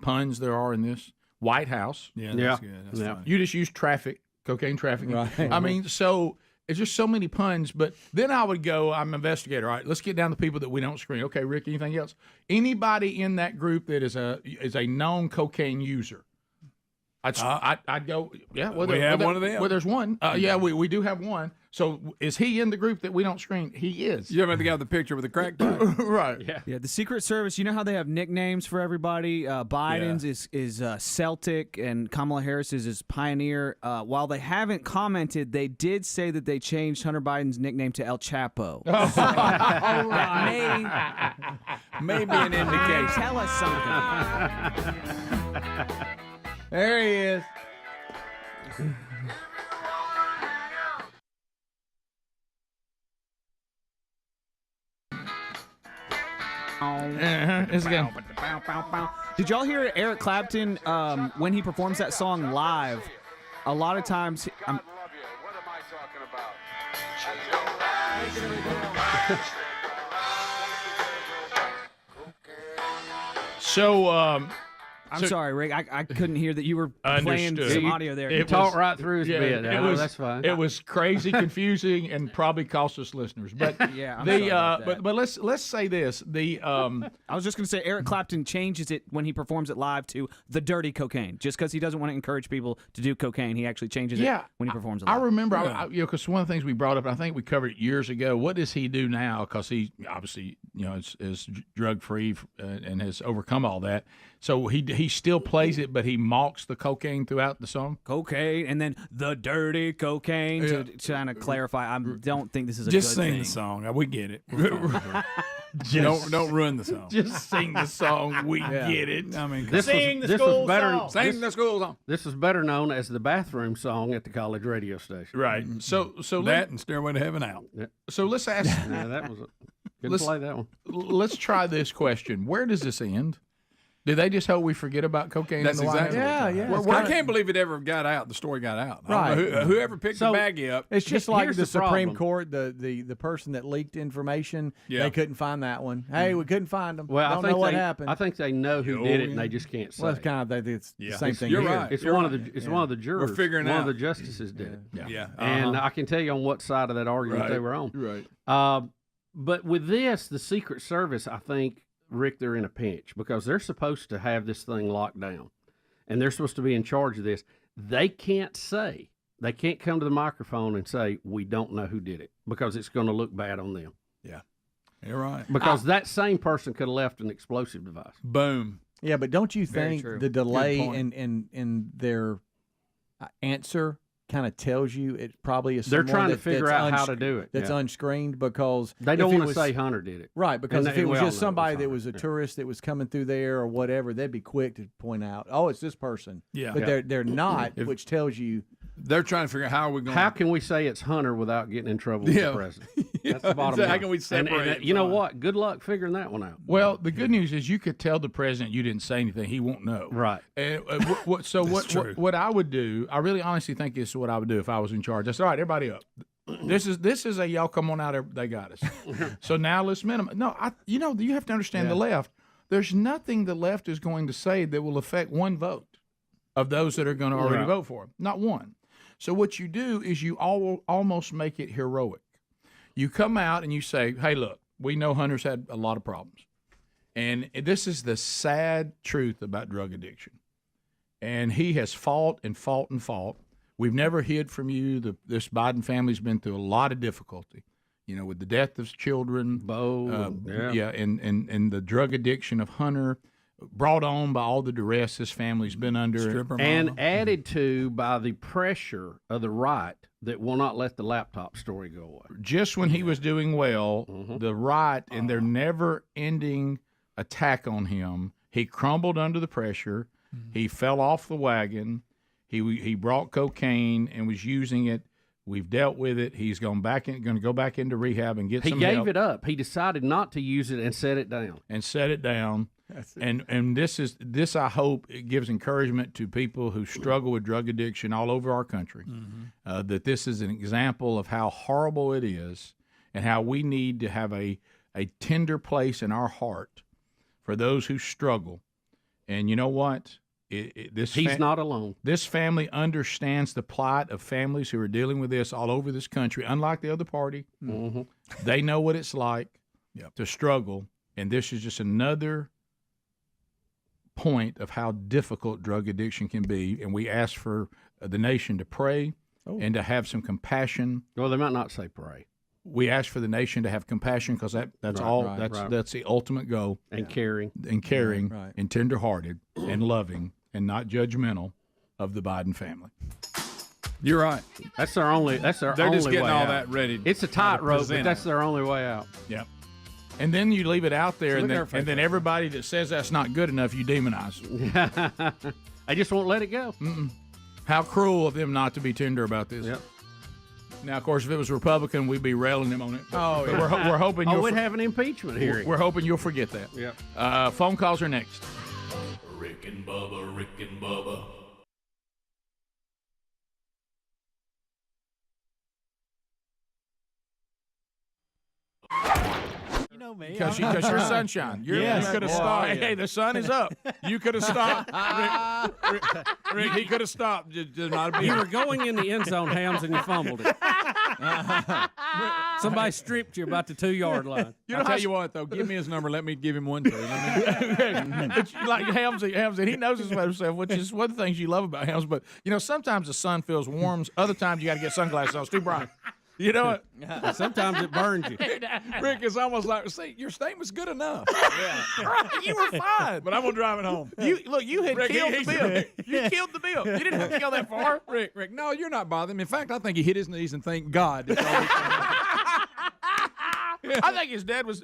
puns there are in this? White House. Yeah, that's good. That's fine. You just use cocaine trafficking. Right. I mean, so it's just so many puns. But then I would go, I'm an investigator. All right, let's get down to people that we don't screen. Okay, Rick, anything else? Anybody in that group that is a known cocaine user? I'd go, yeah. Well, we have one of them. Well, there's one. We do have one. So is he in the group that we don't screen? He is. You remember the guy with the picture with the crack pipe? Right. Yeah. The Secret Service, you know how they have nicknames for everybody? Biden's is Celtic and Kamala Harris's is Pioneer. While they haven't commented, they did say that they changed Hunter Biden's nickname to El Chapo. That may be an indication. Tell us something. There he is. Did y'all hear Eric Clapton when he performs that song live? A lot of times, So I'm sorry, Rick. I couldn't hear that you were playing Understood. some audio there. He talked right through his bit. That's fine. It was crazy, confusing, and probably cost us listeners. But yeah, I'm sorry about that. but let's say this. I was just going to say Eric Clapton changes it when he performs it live to the dirty cocaine. Just because he doesn't want to encourage people to do cocaine, he actually changes it when he performs it live. I remember, because one of the things we brought up, and I think we covered it years ago. What does he do now? Because he obviously, is drug free and has overcome all that. So he still plays it, but he mocks the cocaine throughout the song. Cocaine, and then the dirty cocaine to trying to clarify. I don't think this is a Just good sing thing. the song. We get it. Don't ruin the song. Just sing the song. We get it. I mean, Sing the school song. This was better known as the bathroom song at the college radio station. Right. So that and Stairway to Heaven out. Yeah. So let's ask. That was couldn't play that one. Let's try this question. Where does this end? Do they just hope we forget about cocaine? That's in the exactly. White House? I can't believe it ever got out. The story got out. Right. Whoever picked the baggie up. It's just like here's the the Supreme problem. Court, the person that leaked information. Yeah. They couldn't find that one. Hey, we couldn't find them. Well, Don't know what happened. I think they know who did it, and they just can't say. Well, it's kind of it's the same thing. You're here. right. It's one of the jurors. We're figuring one out. of the justices did it. Yeah. And I can tell you on what side of that argument they were on. Right. But with this, the Secret Service, I think, Rick, they're in a pinch because they're supposed to have this thing locked down, and they're supposed to be in charge of this. They can't come to the microphone and say, we don't know who did it, because it's going to look bad on them. Yeah. You're right. Because that same person could have left an explosive device. Boom. Yeah, but don't you Very think true. the delay Good point. in their answer kind of tells you it probably is They're someone trying to that's figure out how to do it. That's Yeah. unscreened because They if don't it want to was- say Hunter did it. Right, because And if they- it was we all just know it somebody was that was a Hunter. tourist that was coming through there or whatever, they'd be quick to point out, oh, it's this person. Yeah. But Yeah. they're not, which tells you They're trying to figure out how are we going. How can we say it's Hunter without getting in trouble with the president? That's the bottom line. How can we And separate? you know what? Good luck figuring that one out. Well, the good news is you could tell the president you didn't say anything; he won't know. Right. And what I would do, I really honestly think this is what I would do if I was in charge. I said, all right, everybody up. This is a y'all come on out. They got us. So now let's minimize. No, you have to understand the left. There's nothing the left is going to say that will affect one vote of those that are going to already vote for him. Not one. So what you do is you almost make it heroic. You come out and you say, hey, look, we know Hunter's had a lot of problems. And this is the sad truth about drug addiction. And he has fought and fought and fought. We've never hid from you. This Biden family's been through a lot of difficulty, with the death of children. And the drug addiction of Hunter, brought on by all the duress this family's been under. And added to by the pressure of the right that will not let the laptop story go away. Just when he was doing well, the right and their never-ending attack on him, he crumbled under the pressure. He fell off the wagon. He brought cocaine and was using it. We've dealt with it. He's going to go back into rehab and get some help. He gave it up. He decided not to use it and set it down. And this I hope it gives encouragement to people who struggle with drug addiction all over our country. That this is an example of how horrible it is and how we need to have a tender place in our heart for those who struggle. And you know what? He's not alone. This family understands the plight of families who are dealing with this all over this country. Unlike the other party, they know what it's like to struggle. And this is just another point of how difficult drug addiction can be. And we ask for the nation to pray and to have some compassion. Well, they might not say pray. We ask for the nation to have compassion because that's the ultimate goal. And caring. And tenderhearted and loving and not judgmental of the Biden family. You're right. That's their only. They're just getting way all out. that ready. It's a tightrope, but that's their only way out. Yeah. And then you leave it out there, So and then everybody that says that's not good enough, you demonize. I just won't let it go. How cruel of them not to be tender about this. Yep. Now, of course, if it was Republican, we'd be railing them on it. But yeah. we're hoping we'd have an impeachment hearing. We're hoping you'll forget that. Yep. Phone calls are next. Rick and Bubba, Rick and Bubba. know me. Because you're sunshine. You could have stopped. Hey, the sun is up. You could have stopped. Rick, he could have stopped. Just not You were going in the end zone, Hams, and you fumbled it. Somebody stripped you about the 2-yard line. I'll tell you what, though. Give me his number. Let me give him one too. But like Hamsy, he knows this about himself, which is one of the things you love about Hams. But, sometimes the sun feels warm. Other times you got to get sunglasses on. It's too bright. You know what? Sometimes it burns you. Rick, it's almost like, see, your statement's good enough. Right, you were fine. But I'm going to drive it home. You had Rick, killed the bill. You killed the bill. You didn't have to go that far. Rick, no, you're not bothering me. In fact, I think he hit his knees and thanked God. I think his dad was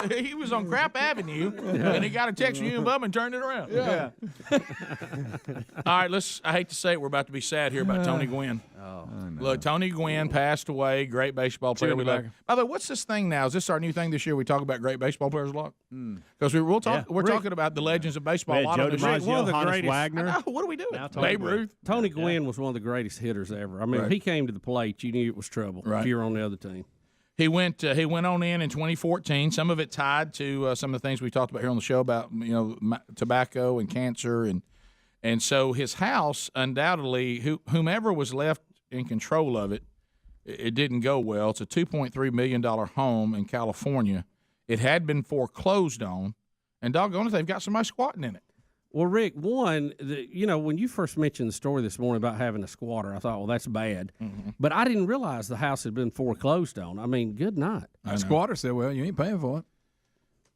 on Crap Avenue, and he got a text from you and Bubba and turned it around. Yeah. All right, I hate to say it, we're about to be sad here about Tony Gwynn. Oh, Look, Tony Gwynn passed away, great baseball player. We love. By the way, what's this thing now? Is this our new thing this year? We talk about great baseball players a lot? Because we're talking about the legends of baseball a lot Joe on this show. DiMaggio, One of the Honus greatest- Wagner. I know, what are we doing? Babe Ruth. Tony Gwynn was one of the greatest hitters ever. I mean, Right. he came to the plate, you knew it was trouble if you were on the other team. He went on in 2014. Some of it tied to some of the things we talked about here on the show about tobacco and cancer and so his house undoubtedly whomever was left in control of it didn't go well. It's a $2.3 million home in California. It had been foreclosed on, and doggone it, they've got somebody squatting in it. Well, Rick, when you first mentioned the story this morning about having a squatter, I thought, well, that's bad. Mm-hmm. But I didn't realize the house had been foreclosed on. I mean, good night. The squatter said, well, you ain't paying for it.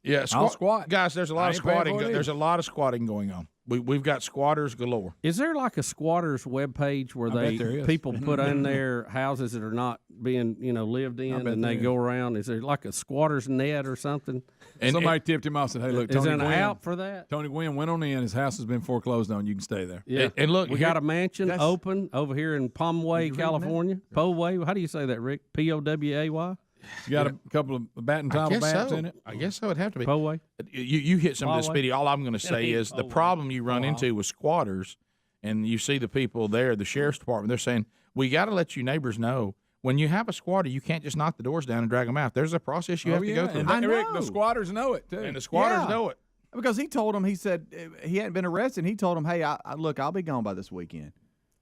Yeah, I'll squat. Guys, there's a lot of squatting. There's a lot of squatting going on. We've got squatters galore. Is there like a squatter's webpage where people put in their houses that are not being lived in, and they go around? Is there like a squatter's net or something? And somebody tipped him off and said, hey, look, is Tony there an Gwynn, app for that? Tony Gwynn went on in. His house has been foreclosed on. You can stay there. Yeah. And look, we got a mansion open over here in Pomway, California. Poway. How do you say that, Rick? Poway? You got a couple of bat and towel bats in it? I guess so. It'd have to be. Poway. You hit some of this, Speedy. All I'm going to say is the problem you run into with squatters, and you see the people there, the sheriff's department, they're saying, we got to let you neighbors know, when you have a squatter, you can't just knock the doors down and drag them out. There's a process you have to go through. And Rick, the squatters know it, too. And the squatters know it. Because he told him, he said he hadn't been arrested. He told him, hey, look, I'll be gone by this weekend.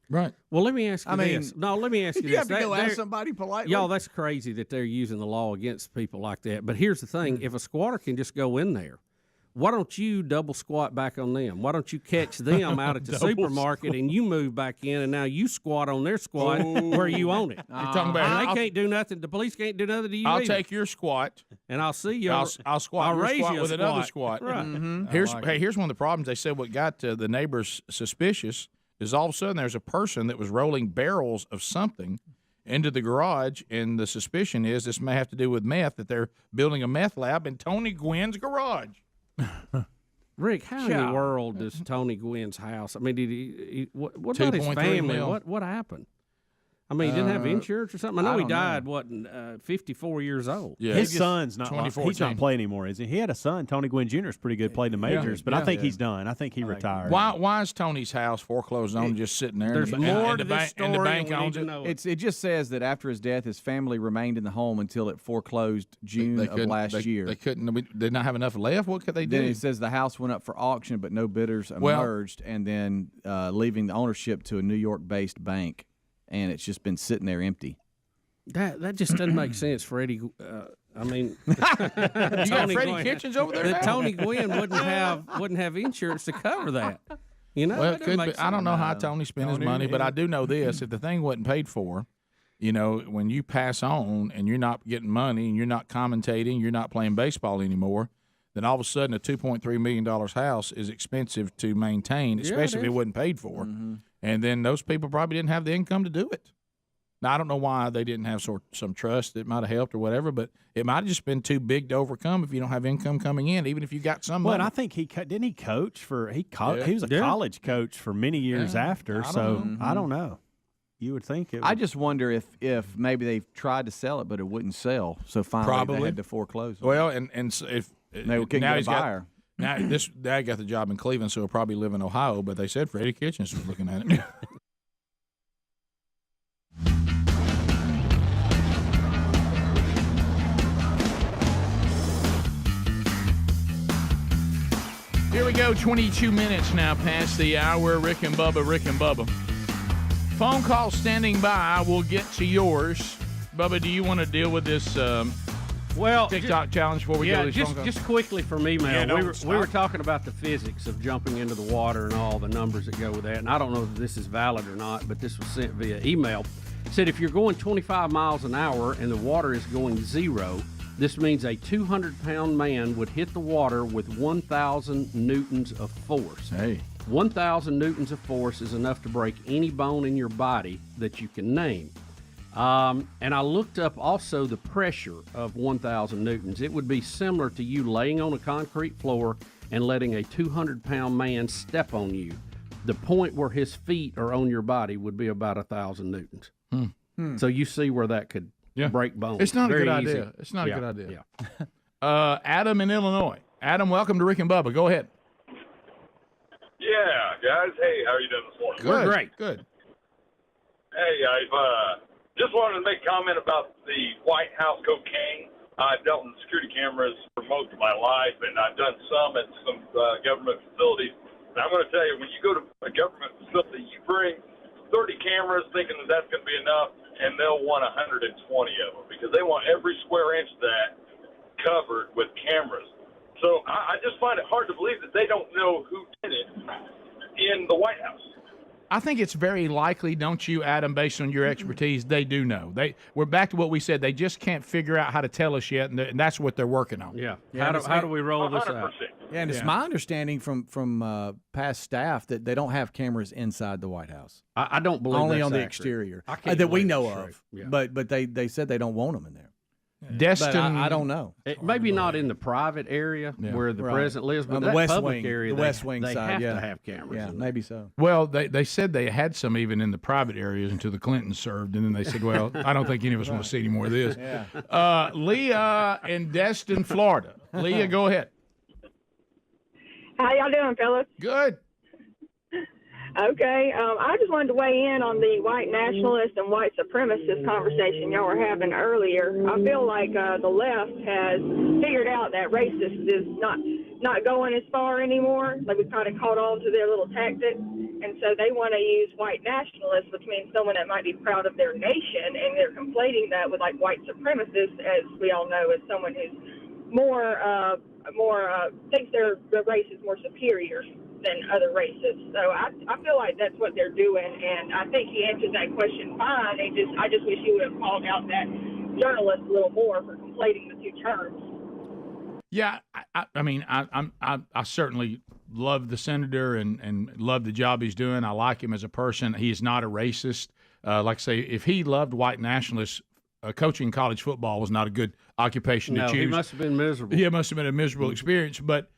Right. Well, let me ask you this. No, let me ask you this. You have to go ask somebody politely. Y'all, that's crazy that they're using the law against people like that. But here's the thing. If a squatter can just go in there, why don't you double squat back on them? Why don't you catch them out at the supermarket and you move back in, and now you squat on their squat where you own it? You're talking about and they can't do nothing. The police can't do nothing to you I'll either. take your squat. And I'll see you. I'll squat. I'll raise squat you with another squat. Right. Mm-hmm. Here's one of the problems. They said what got the neighbors suspicious is all of a sudden there's a person that was rolling barrels of something into the garage, and the suspicion is this may have to do with meth, that they're building a meth lab in Tony Gwynn's garage. Rick, how in the world does Tony Gwynn's house? I mean, did he what about his family? What happened? I mean, he didn't have insurance or something. I know he died, 54 years old. Yeah. His son's not. He's not playing anymore, is he? He had a son, Tony Gwynn Jr. is pretty good, played in the majors, but I think he's done. I think he retired. Why is Tony's house foreclosed on just sitting there? There's more to this story. And the bank owns it. It just says that after his death, his family remained in the home until it foreclosed June of last year. They couldn't. They did not have enough left. What could they do? Then it says the house went up for auction, but no bidders emerged, and then leaving the ownership to a New York-based bank. And it's just been sitting there empty. That just doesn't make sense for Eddie. I mean, you got Freddie Kitchens over there. That Tony Gwynn wouldn't have insurance to cover that. Well, it could be. I don't know how Tony spent his money, but I do know this: if the thing wasn't paid for, when you pass on and you're not getting money and you're not commentating, you're not playing baseball anymore, then all of a sudden a $2.3 million house is expensive to maintain, especially if it wasn't paid for. Mm-hmm. And then those people probably didn't have the income to do it. Now, I don't know why they didn't have some trust that might have helped or whatever, but it might have just been too big to overcome if you don't have income coming in, even if you got some money. Well, and I think he coach for he was a college coach for many years after. I don't know. You would think it would. I just wonder if maybe they've tried to sell it, but it wouldn't sell. So finally they had to foreclose. Well, and if they couldn't get a buyer. Now, this dad got the job in Cleveland, so he'll probably live in Ohio, but they said Freddie Kitchens was looking at it. go. 22 minutes now past the hour. Rick and Bubba. Phone call standing by. We'll get to yours. Bubba, do you want to deal with this TikTok challenge before we go to these phone calls? Just quickly from email. Yeah, we were talking about the physics of jumping into the water and all the numbers that go with that. And I don't know if this is valid or not, but this was sent via email. It said if you're going 25 miles an hour and the water is going 0, this means a 200-pound man would hit the water with 1,000 newtons of force. Hey. 1,000 newtons of force is enough to break any bone in your body that you can name. And I looked up also the pressure of 1,000 newtons. It would be similar to you laying on a concrete floor and letting a 200-pound man step on you. The point where his feet are on your body would be about 1,000 newtons. So you see where that could break bones. It's not Very a good easy. idea. It's not a good idea. Yeah. Adam in Illinois. Adam, welcome to Rick and Bubba. Go ahead. Yeah, guys. Hey, how are you doing this morning? Good. Great. Good. Hey, I've just wanted to make a comment about the White House cocaine. I've dealt in security cameras for most of my life, and I've done some at some government facilities. And I'm going to tell you, when you go to a government facility, you bring 30 cameras thinking that that's going to be enough, and they'll want 120 of them because they want every square inch of that covered with cameras. So I just find it hard to believe that they don't know who did it in the White House. I think it's very likely, don't you, Adam, based on your expertise, they do know. We're back to what we said. They just can't figure out how to tell us yet, and that's what they're working on. Yeah. How do we roll this out? Yeah, and it's my understanding from past staff that they don't have cameras inside the White House. I don't believe only that's on the accurate. exterior that we know of. Yeah. But they said they don't want them in there. Destin, but I don't know. Maybe not in the private area where the president lives, but on the that West public Wing, area, the West Wing they side, have to have cameras. Yeah, maybe so. Well, they said they had some even in the private areas until the Clintons served, and then they said, well, I don't think any of us want to see any more of this. Yeah. Leah in Destin, Florida. Leah, go ahead. How y'all doing, fellas? Good. Okay, I just wanted to weigh in on the white nationalist and white supremacist conversation y'all were having earlier. I feel like the left has figured out that racist is not going as far anymore. Like we've kind of caught on to their little tactic, and so they want to use white nationalists, which means someone that might be proud of their nation, and they're conflating that with like white supremacists, as we all know, as someone who's more thinks their race is more superior than other races. So I feel like that's what they're doing, and I think he answered that question fine. I just wish he would have called out that journalist a little more for conflating the two terms. Yeah, I mean, I certainly love the senator and love the job he's doing. I like him as a person. He is not a racist. Like I say, if he loved white nationalists, coaching college football was not a good occupation to choose. He must have been miserable. Yeah, it must have been a miserable experience. But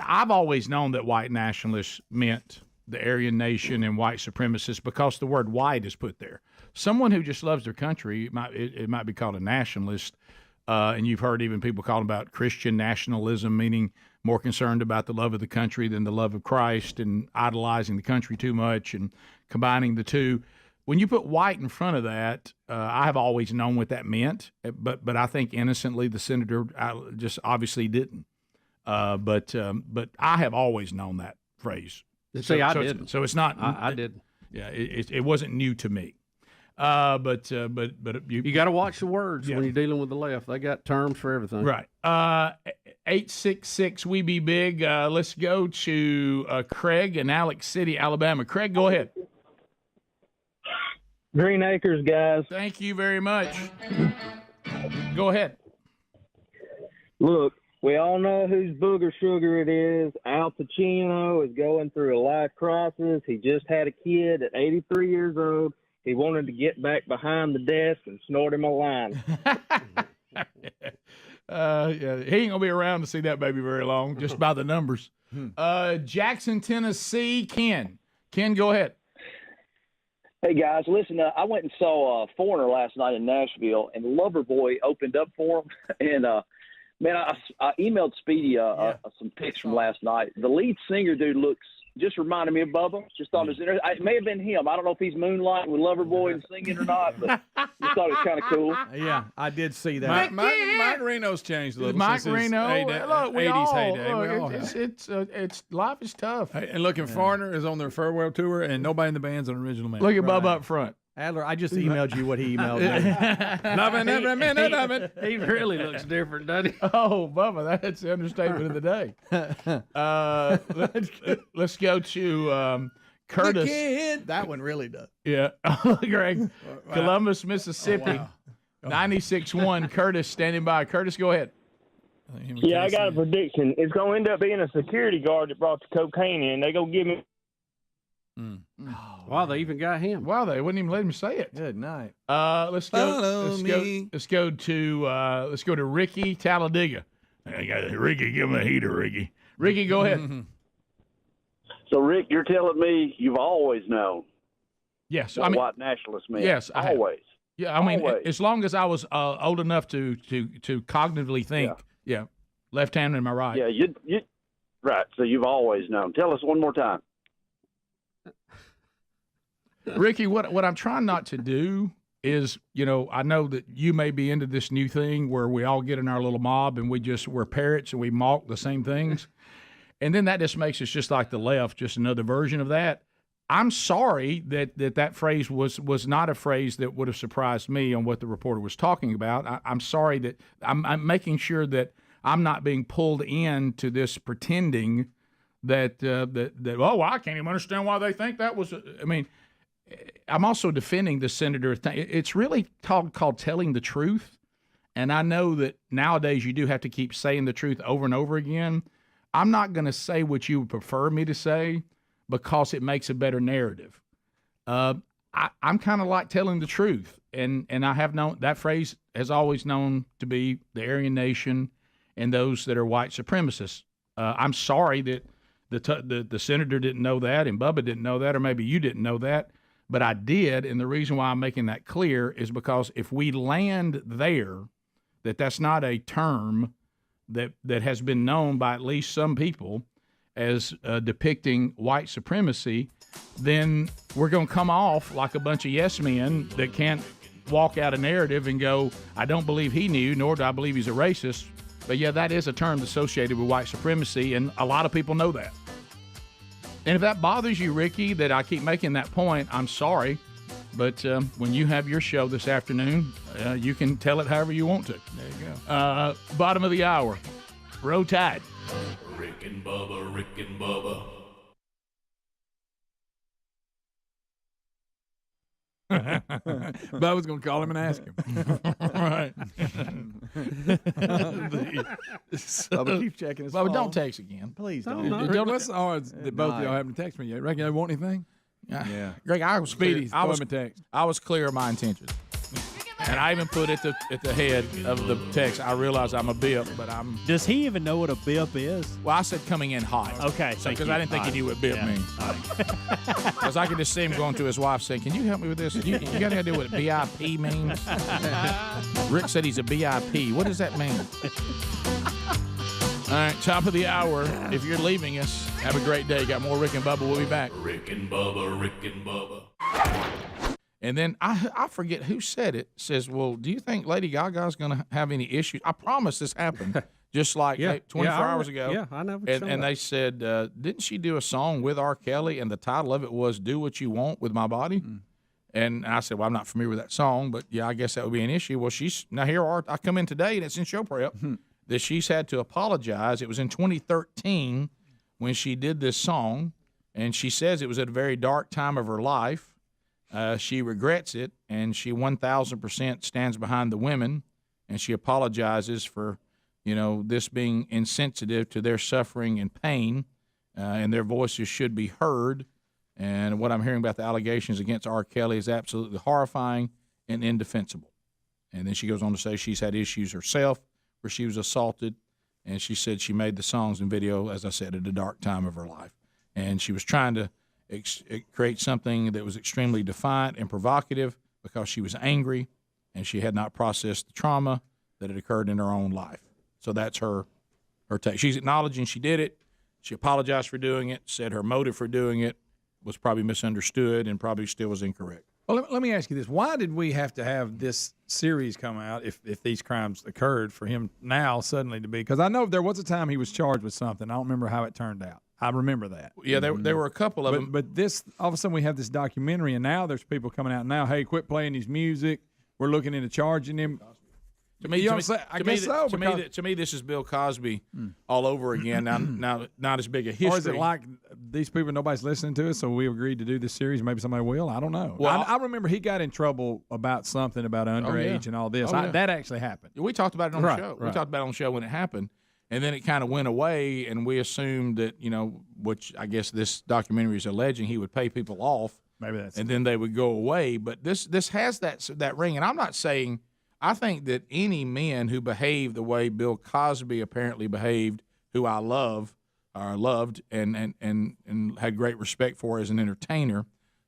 I've always known that white nationalists meant the Aryan nation and white supremacists because the word white is put there. Someone who just loves their country, it might be called a nationalist. And you've heard even people calling about Christian nationalism, meaning more concerned about the love of the country than the love of Christ and idolizing the country too much and combining the two. When you put white in front of that, I have always known what that meant, but I think innocently the senator just obviously didn't. But I have always known that phrase. See, I didn't. So it's not. I didn't. Yeah, it wasn't new to me. But you got to watch the words when you're dealing with the left. They got terms for everything. Right. 866 We Be Big. Let's go to Craig in Alex City, Alabama. Craig, go ahead. Green Acres, guys. Thank you very much. Go ahead. Look, we all know whose booger sugar it is. Al Pacino is going through a life crisis. He just had a kid at 83 years old. He wanted to get back behind the desk and snort him a line. Yeah, he ain't going to be around to see that baby very long, just by the numbers. Jackson, Tennessee, Ken. Ken, go ahead. Hey, guys, listen, I went and saw Foreigner last night in Nashville, and Loverboy opened up for him. And, man, I emailed Speedy some pics from last night. The lead singer dude looks just reminded me of Bubba. Just thought it may have been him. I don't know if he's moonlighting with Loverboy and singing or not, but just thought it was kind of cool. Yeah, I did see that. Mike Reno's changed a little. Mike since his Reno, look, we 80s all, heyday. We all look, have. it's life is tough. And look, Foreigner is on their farewell tour, and nobody in the band's an original man. Look at Bubba up front. Adler, I just emailed you what he emailed me. Loving every minute of it. He really looks different, doesn't he? Oh, Bubba, that's the understatement of the day. Let's go to Curtis. That one really does. Yeah, Greg. Columbus, Mississippi. 96.1. Curtis standing by. Curtis, go ahead. Yeah, I got a prediction. It's going to end up being a security guard that brought the cocaine in. They go give me. Wow, they even got him. Wow, they wouldn't even let him say it. Good night. Let's go to Ricky Talladega. Ricky, give him a heater, Ricky. Ricky, go ahead. So, Rick, you're telling me you've always known. Yes, what white nationalist man. Yes, always. Yeah, I mean, always. as long as I was old enough to cognitively think. Yeah, left hand in my right. Yeah, you right. So you've always known. Tell us one more time. Ricky, what I'm trying not to do is, I know that you may be into this new thing where we all get in our little mob and we're parrots and we mock the same things. And then that just makes us just like the left, just another version of that. I'm sorry that phrase was not a phrase that would have surprised me on what the reporter was talking about. I'm sorry that I'm making sure that I'm not being pulled into this pretending that I can't even understand why they think that was. I mean, I'm also defending the senator thing. It's really called telling the truth. And I know that nowadays you do have to keep saying the truth over and over again. I'm not going to say what you would prefer me to say because it makes a better narrative. I'm kind of like telling the truth. And I have known that phrase has always known to be the Aryan nation and those that are white supremacists. I'm sorry that the senator didn't know that and Bubba didn't know that, or maybe you didn't know that. But I did, and the reason why I'm making that clear is because if we land there, that's not a term that has been known by at least some people as depicting white supremacy, then we're going to come off like a bunch of yes men that can't walk out a narrative and go, I don't believe he knew, nor do I believe he's a racist. But yeah, that is a term associated with white supremacy, and a lot of people know that. And if that bothers you, Ricky, that I keep making that point, I'm sorry. But when you have your show this afternoon, you can tell it however you want to. There you go. Bottom of the hour. Roll Tide. Rick and Bubba, Rick and Bubba. Bubba's going to call him and ask him. Right. Bubba, keep checking his Bubba, phone. don't text again. Please Don't. don't. What's the odds that both of y'all haven't texted me yet? Reckon they want anything? Yeah. Greg, I was Speedy, I was throw him a text. I was clear of my intentions. And I even put at the head of the text, I realize I'm a bip, but I'm... Does he even know what a bip is? Well, I said coming in hot. Okay, Because I didn't think he knew what bip means. Because I could just see him going to his wife saying, can you help me with this? You got any idea what BIP means? Rick said he's a BIP. What does that mean? All right, top of the hour. If you're leaving us, have a great day. Got more Rick and Bubba. We'll be back. Rick and Bubba, Rick and Bubba. And then I forget who said it. Says, well, do you think Lady Gaga's going to have any issues? I promise this happened just like 24 hours ago. Yeah, I know. And they said, didn't she do a song with R. Kelly? And the title of it was Do What You Want with My Body. And I said, well, I'm not familiar with that song, but yeah, I guess that would be an issue. Well, I come in today, and it's in show prep, that she's had to apologize. It was in 2013 when she did this song, and she says it was at a very dark time of her life. She regrets it, and she 1,000% stands behind the women, and she apologizes for, this being insensitive to their suffering and pain, and their voices should be heard. And what I'm hearing about the allegations against R. Kelly is absolutely horrifying and indefensible. And then she goes on to say she's had issues herself where she was assaulted, and she said she made the songs and video, as I said, at a dark time of her life. And she was trying to create something that was extremely defiant and provocative because she was angry and she had not processed the trauma that had occurred in her own life. So that's her take. She's acknowledging she did it, She apologized for doing it, said her motive for doing it was probably misunderstood and probably still was incorrect. Well, let me ask you this. Why did we have to have this series come out if these crimes occurred for him now suddenly to be? Because I know there was a time he was charged with something. I don't remember how it turned out. I remember that. Yeah, there were a couple of them. But this, all of a sudden we have this documentary, and now there's people coming out now, hey, quit playing his music. We're looking into charging him. To me, this is Bill Cosby all over again. Now, not as big a history. Or is it like these people, nobody's listening to us, so we agreed to do this series? Maybe somebody will. I don't know. Well, I remember he got in trouble about something about underage and all this. That actually happened. We talked about it on the show. We talked about it on the show when it happened, and then it kind of went away, and we assumed that, which I guess this documentary is alleging, he would pay people off. Maybe that's and then they would go away. But this has that ring, and I'm not saying. I think that any men who behave the way Bill Cosby apparently behaved, who I loved and had great respect for as an entertainer,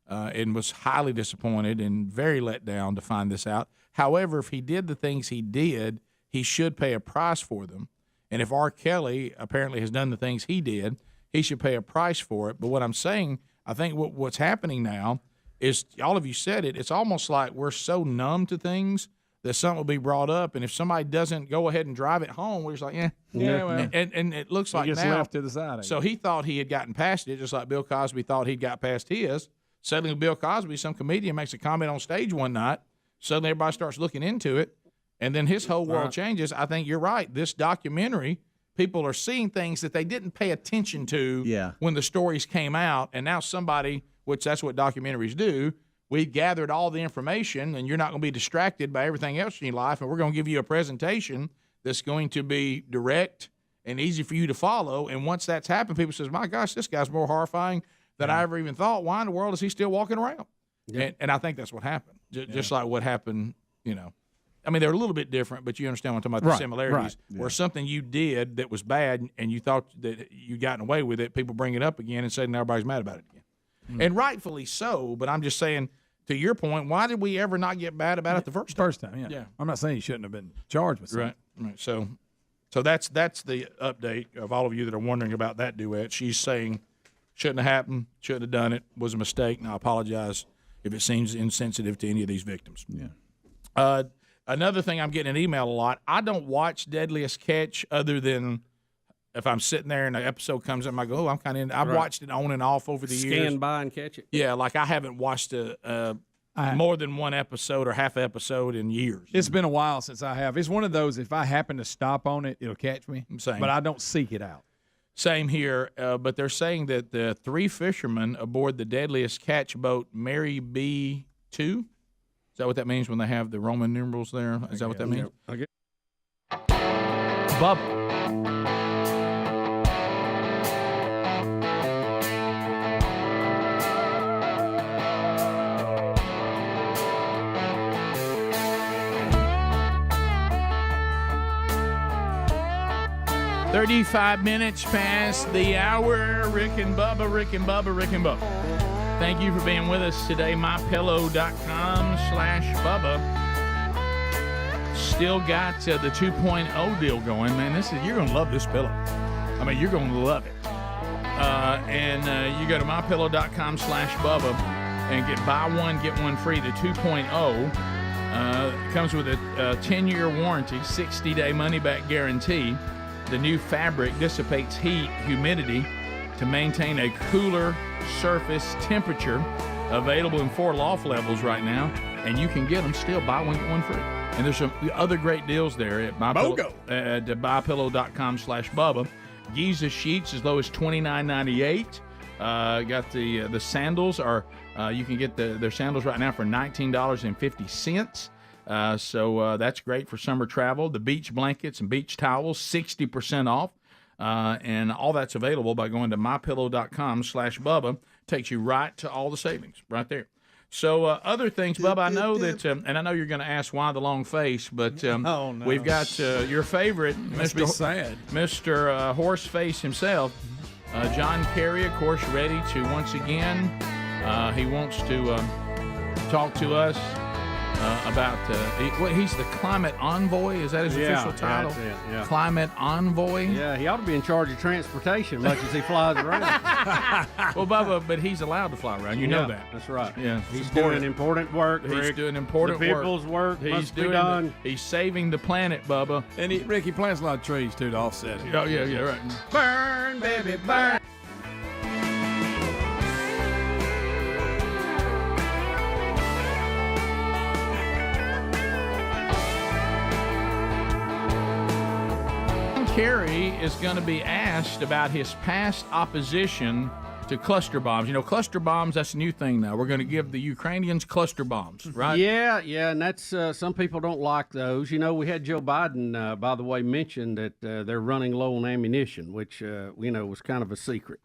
and was highly disappointed and very let down to find this out. However, if he did the things he did, he should pay a price for them. And if R. Kelly apparently has done the things he did, he should pay a price for it. But what I'm saying, I think what's happening now is, all of you said it, it's almost like we're so numb to things that something will be brought up, and if somebody doesn't go ahead and drive it home, we're just like, well, and it looks like gets now left to the side. So he thought he had gotten past it, just like Bill Cosby thought he'd got past his. Suddenly, Bill Cosby, some comedian makes a comment on stage one night. Suddenly, everybody starts looking into it, and then his whole world changes. I think you're right. This documentary, people are seeing things that they didn't pay attention to when the stories came out, and now somebody, which that's what documentaries do. We've gathered all the information, and you're not going to be distracted by everything else in your life, and we're going to give you a presentation that's going to be direct and easy for you to follow. And once that's happened, people say, my gosh, this guy's more horrifying than I ever even thought. Why in the world is he still walking around? Yeah. And I think that's what happened, just like what happened, I mean, they're a little bit different, but you understand what I'm talking about, the similarities. Where something you did that was bad and you thought that you gotten away with it, people bring it up again and suddenly everybody's mad about it again. And rightfully so, but I'm just saying, to your point, why did we ever not get bad about it the first time? Yeah. I'm not saying he shouldn't have been charged with something. Right. So that's the update of all of you that are wondering about that duet. She's saying shouldn't have happened, shouldn't have done it, was a mistake, and I apologize if it seems insensitive to any of these victims. Yeah. Another thing, I'm getting an email a lot. I don't watch Deadliest Catch other than if I'm sitting there and the episode comes up, I go, I'm kind of in. I've watched it on and off over the years. Scan by and catch it. Yeah, like I haven't watched more than one episode or half episode in years. It's been a while since I have. It's one of those, if I happen to stop on it, it'll catch me. Same. But I don't seek it out. Same here, but they're saying that the 3 fishermen aboard the Deadliest Catch boat Mary B. 2, is that what that means when they have the Roman numerals there? Is that what that means? Okay. Bubba. $35 minutes past the hour. Rick and Bubba. Thank you for being with us today. MyPillow.com/Bubba. Still got the 2.0 deal going, man. You're gonna love this pillow. I mean, you're gonna love it. And you go to MyPillow.com/Bubba and get buy one get one free. The 2.0 comes with a 10-year warranty, 60-day money-back guarantee. The new fabric dissipates heat, humidity to maintain a cooler surface temperature. Available in 4 loft levels right now, and you can get them still buy one, get one free. And there's some other great deals there at MyPillow.com/Bubba. Giza sheets as low as $29.98. Got the sandals you can get their sandals right now for $19.50. So that's great for summer travel. The beach blankets and beach towels, 60% off. And all that's available by going to MyPillow.com/Bubba. Takes you right to all the savings right there. So other things, Bubba, I know that, and I know you're going to ask why the long face, but we've got your favorite, Mr. Horseface himself, John Kerry, of course, ready to once again, he wants to talk to us about he's the climate envoy. Is that his official title? That's it, yeah. Climate envoy. Yeah, he ought to be in charge of transportation, much as he flies around. Well, Bubba, but he's allowed to fly around. You know that. That's right. Yeah, he's doing important work. He's Rick. doing important the people's work. He's must be doing. done. He's saving the planet, Bubba. And Rick, he plants a lot of trees too to offset it. Oh yeah, right. Burn, baby, burn. Kerry is going to be asked about his past opposition to cluster bombs. You know, cluster bombs, that's a new thing now. We're going to give the Ukrainians cluster bombs, right? Yeah, and that's some people don't like those. You know, we had Joe Biden, by the way, mention that they're running low on ammunition, which, was kind of a secret.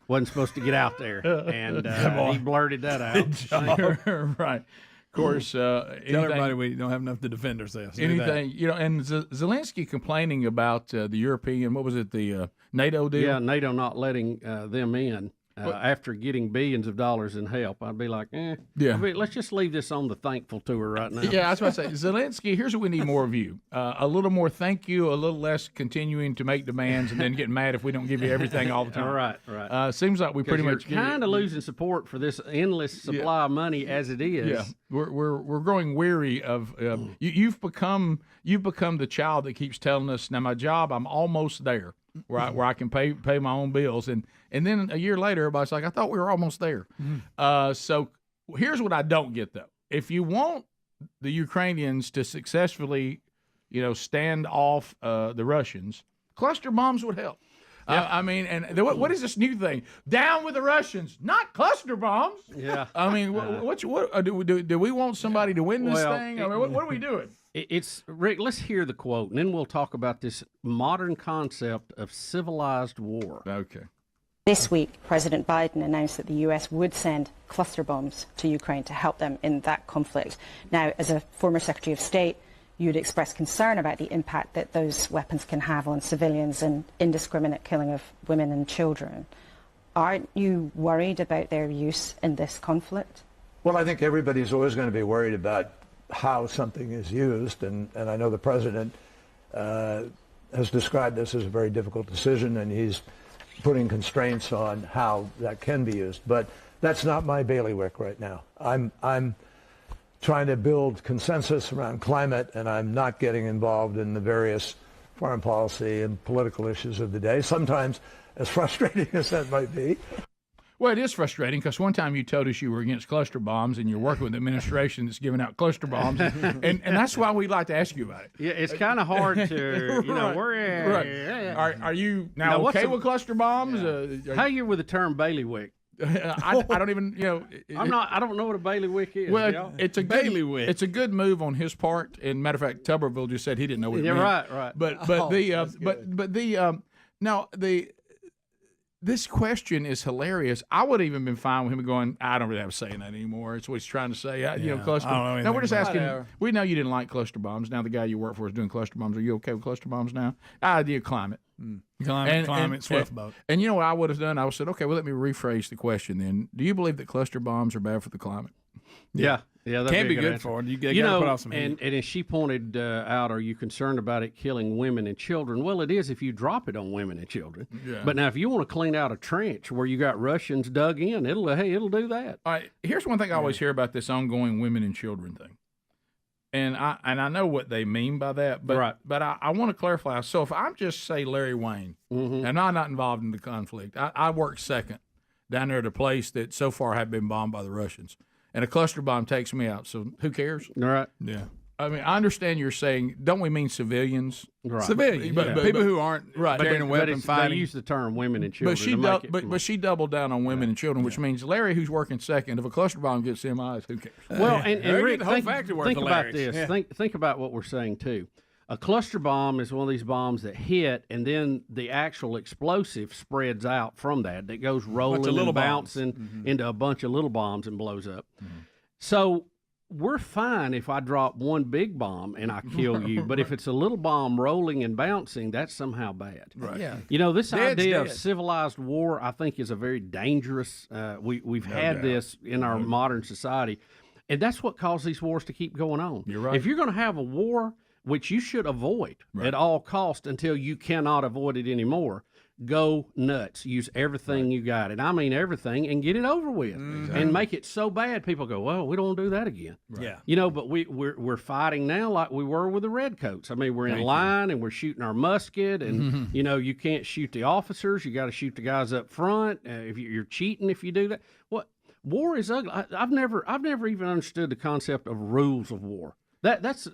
Wasn't supposed to get out there, and he blurted that out. Right. Of course, tell everybody we don't have enough to defend ourselves. Anything, and Zelensky complaining about the European, what was it, the NATO deal? Yeah, NATO not letting them in. After getting billions of dollars in help, I'd be like, let's just leave this on the thankful tour right now. Yeah, I was about to say, Zelensky, here's what we need more of you. A little more thank you, a little less continuing to make demands and then getting mad if we don't give you everything all the time. Right. Seems like we pretty much kind of losing support for this endless supply of money as it is. Yeah, we're growing weary of you've become the child that keeps telling us, now my job, I'm almost there. Where I can pay my own bills, and then a year later, everybody's like, I thought we were almost there. So here's what I don't get though: if you want the Ukrainians to successfully, stand off the Russians, cluster bombs would help. I mean, and what is this new thing? Down with the Russians, not cluster bombs. Yeah. I mean, what do we want somebody to win this thing? I mean, what are we doing? It's Rick. Let's hear the quote, and then we'll talk about this modern concept of civilized war. Okay. This week, President Biden announced that the U.S. would send cluster bombs to Ukraine to help them in that conflict. Now, as a former Secretary of State, you'd express concern about the impact that those weapons can have on civilians and indiscriminate killing of women and children. Aren't you worried about their use in this conflict? Well, I think everybody's always going to be worried about how something is used, and I know the president has described this as a very difficult decision, and he's putting constraints on how that can be used. But that's not my bailiwick right now. I'm trying to build consensus around climate, and I'm not getting involved in the various foreign policy and political issues of the day, sometimes as frustrating as that might be. Well, it is frustrating because one time you told us you were against cluster bombs and you're working with an administration that's giving out cluster bombs, and that's why we'd like to ask you about it. Yeah, it's kind of hard to, Right. Are you now okay with cluster bombs? Yeah. How are you with the term bailiwick? I don't even, I don't know what a bailiwick is. Well, it's a bailiwick. It's a good move on his part. And matter of fact, Tuberville just said he didn't know what it meant. Right. This question is hilarious. I would have even been fine with him going, I don't really have a say in that anymore. It's what he's trying to say. Cluster. No, we're just asking. We know you didn't like cluster bombs. Now the guy you work for is doing cluster bombs. Are you okay with cluster bombs now? Idea climate. Climate, swift boat. And you know what I would have done? I would have said, okay, well, let me rephrase the question then. Do you believe that cluster bombs are bad for the climate? Yeah, that can be good for it. You got to put off some heat. And as she pointed out, are you concerned about it killing women and children? Well, it is if you drop it on women and children. Yeah. But now, if you want to clean out a trench where you got Russians dug in, it'll do that. All right. Here's one thing I always hear about this ongoing women and children thing, and I know what they mean by that, but I want to clarify. So if I'm just say Larry Wayne, and I'm not involved in the conflict, I work second down there at a place that so far have been bombed by the Russians. And a cluster bomb takes me out, so who cares? All right. Yeah. I mean, I understand you're saying, don't we mean civilians? Right. Civilians, but people who aren't carrying a weapon fighting. They use the term women and children. But she doubled down on women and children, which means Larry, who's working second, if a cluster bomb gets him eyes, who cares? Well, and Rick, think about this. Yeah. Think about what we're saying, too. A cluster bomb is one of these bombs that hit, and then the actual explosive spreads out from that. That goes rolling and bouncing into a bunch of little bombs and blows up. So we're fine if I drop one big bomb and I kill you, but if it's a little bomb rolling and bouncing, that's somehow bad. Right. Yeah. This idea of civilized war, I think, is a very dangerous. We've had this in our modern society. And that's what caused these wars to keep going on. You're right. If you're going to have a war, which you should avoid at all costs until you cannot avoid it anymore, go nuts. Use everything you got. And I mean everything, and get it over with. And make it so bad people go, well, we don't want to do that again. Yeah. You know, but we're fighting now like we were with the redcoats. I mean, we're in line and we're shooting our musket, and you know, you can't shoot the officers. You got to shoot the guys up front. If you're cheating, if you do that, war is ugly. I've never even understood the concept of rules of war. That's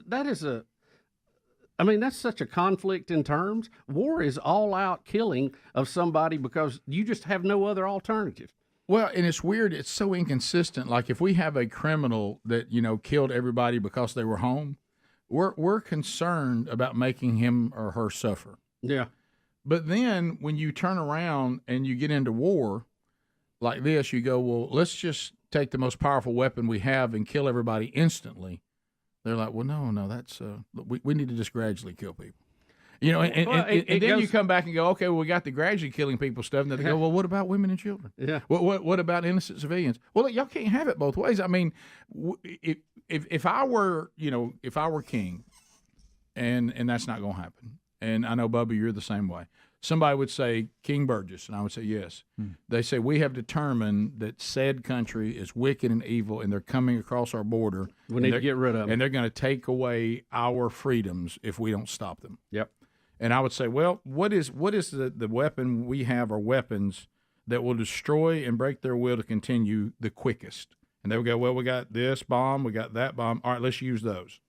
such a conflict in terms. War is all-out killing of somebody because you just have no other alternative. Well, and it's weird. It's so inconsistent. Like if we have a criminal that killed everybody because they were home, we're concerned about making him or her suffer. Yeah. But then when you turn around and you get into war like this, you go, well, let's just take the most powerful weapon we have and kill everybody instantly. They're like, well, no, that's we need to just gradually kill people. And then you come back and go, okay, well, we got the gradually killing people stuff. And then they go, well, what about women and children? Yeah. What about innocent civilians? Well, y'all can't have it both ways. I mean, if I were king, and that's not going to happen. And I know, Bubba, you're the same way. Somebody would say, King Burgess, and I would say, yes. They say, we have determined that said country is wicked and evil, and they're coming across our border. We need to get rid of them. And they're going to take away our freedoms if we don't stop them. Yep. And I would say, well, what is the weapon we have, or weapons that will destroy and break their will to continue the quickest? And they would go, well, we got this bomb, we got that bomb. All right, let's use those.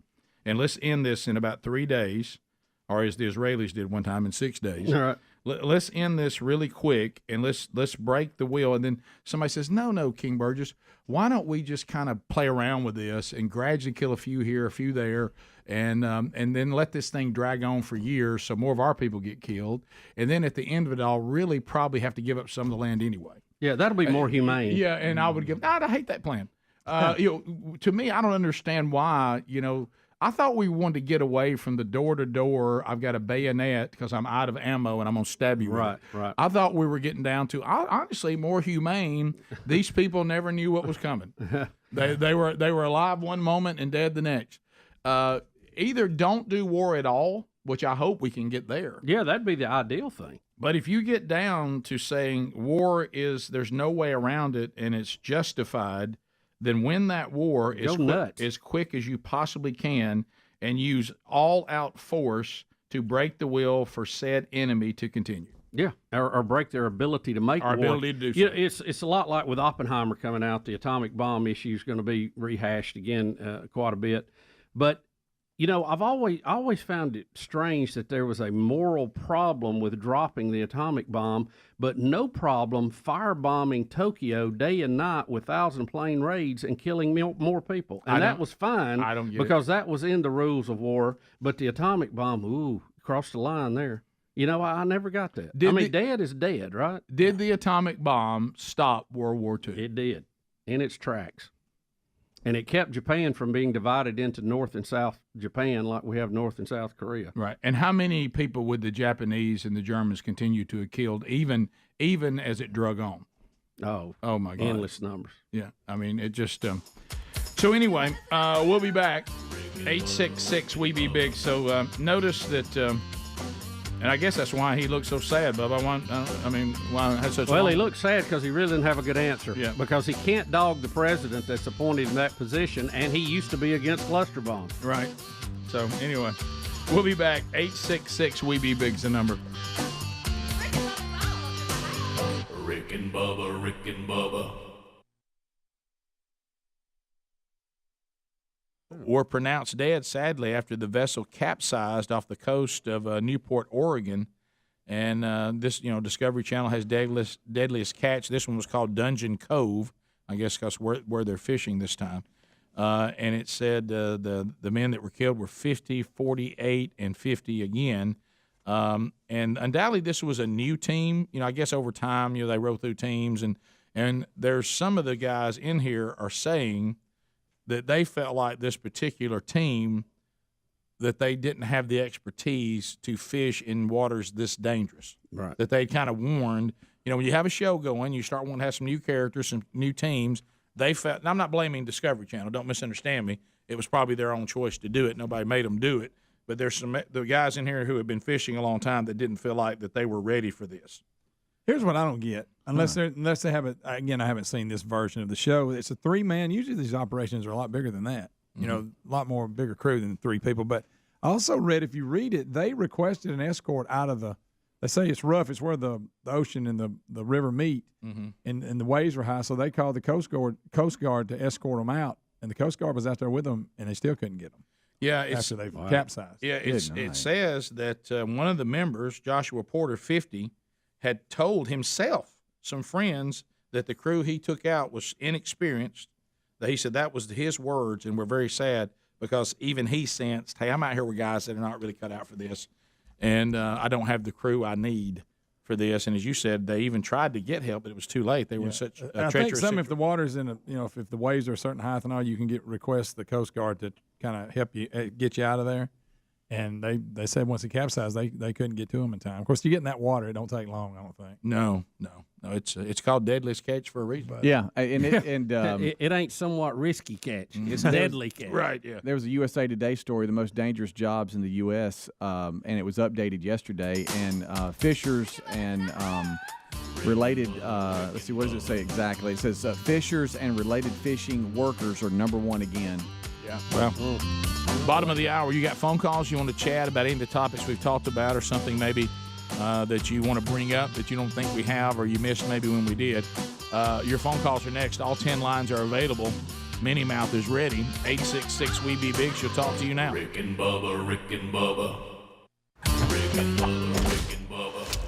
And let's end this in about 3 days. Or as the Israelis did one time in 6 days. All right. Let's end this really quick, and let's break the wheel. And then somebody says, no, King Burgess, why don't we just kind of play around with this and gradually kill a few here, a few there, and then let this thing drag on for years so more of our people get killed. And then at the end of it all, really probably have to give up some of the land anyway. Yeah, that'll be more humane. Yeah, and I would I hate that plan. To me, I don't understand why, I thought we wanted to get away from the door-to-door, I've got a bayonet because I'm out of ammo and I'm going to stab you with it. Right. I thought we were getting down to, honestly, more humane. These people never knew what was coming. They were alive one moment and dead the next. Either don't do war at all, which I hope we can get there. Yeah, that'd be the ideal thing. But if you get down to saying there's no way around it and it's justified, then win that war as quick as you possibly can and use all-out force to break the will for said enemy to continue. Yeah, or break their ability to make war. Our ability to do so. Yeah, it's a lot like with Oppenheimer coming out. The atomic bomb issue is going to be rehashed again quite a bit. But, I've always found it strange that there was a moral problem with dropping the atomic bomb, but no problem firebombing Tokyo day and night with 1,000-plane raids and killing more people. And that was fine because that was in the rules of war, but the atomic bomb, crossed the line there. I never got that. Dead is dead, right? Did the atomic bomb stop World War II? It did, in its tracks. And it kept Japan from being divided into North and South Japan like we have North and South Korea. Right. And how many people would the Japanese and the Germans continue to have killed even as it drug on? Oh my God. Endless numbers. Yeah. I mean, it just So anyway, we'll be back. 866 We Be Big. So notice that and I guess that's why he looks so sad, Bubba. Why has such he looks sad because he really didn't have a good answer. Yeah. Because he can't dog the president that's appointed in that position, and he used to be against cluster bombs. Right. So, anyway, we'll be back. 866 We Be Big's the number. Rick and Bubba, Rick and Bubba. Were pronounced dead, sadly, after the vessel capsized off the coast of Newport, Oregon. And this, Discovery Channel has deadliest catch. This one was called Dungeon Cove, I guess because where they're fishing this time. And it said the men that were killed were 50, 48, and 50 again. And undoubtedly this was a new team. I guess over time, they roll through teams. And there's some of the guys in here are saying that they felt like this particular team, that they didn't have the expertise to fish in waters this dangerous. Right. That they kind of warned, when you have a show going, you start wanting to have some new characters, some new teams, they felt, and I'm not blaming Discovery Channel, don't misunderstand me. It was probably their own choice to do it. Nobody made them do it. But there's the guys in here who have been fishing a long time that didn't feel like that they were ready for this. Here's what I don't get, unless they have it. Again, I haven't seen this version of the show. It's a 3-man. Usually these operations are a lot bigger than that. You know, a lot more bigger crew than 3 people. But I also read, if you read it, they requested an escort out of the. They say it's rough. It's where the ocean and the river meet, and the waves were high. So they called the Coast Guard to escort them out, and the Coast Guard was out there with them, and they still couldn't get them. Yeah, after they capsized. Yeah, it says that one of the members, Joshua Porter, 50, had told himself, some friends, that the crew he took out was inexperienced. That he said that was his words, and we're very sad because even he sensed, hey, I'm out here with guys that are not really cut out for this, and I don't have the crew I need for this. And as you said, they even tried to get help, but it was too late. They were in such a treacherous I think if the water's in if the waves are a certain height and all, you can request the Coast Guard to kind of help you get you out of there. And they said once it capsized, they couldn't get to them in time. Of course, to get in that water, it don't take long, I don't think. No. It's called deadliest catch for a reason. Yeah, and it ain't somewhat risky catch. It's deadly catch. Right. Yeah. There was a USA Today story, the most dangerous jobs in the U.S., and it was updated yesterday. And fishers and related. Let's see, what does it say exactly? It says fishers and related fishing workers are #1 again. Yeah. Well, bottom of the hour, you got phone calls you want to chat about any of the topics we've talked about, or something maybe that you want to bring up that you don't think we have or you missed maybe when we did. Your phone calls are next. All 10 lines are available. Minnie Mouth is ready. 866-WE-BE-BIG. She'll talk to you now. Rick and Bubba, Rick and Bubba. Rick and Bubba, Rick and Bubba.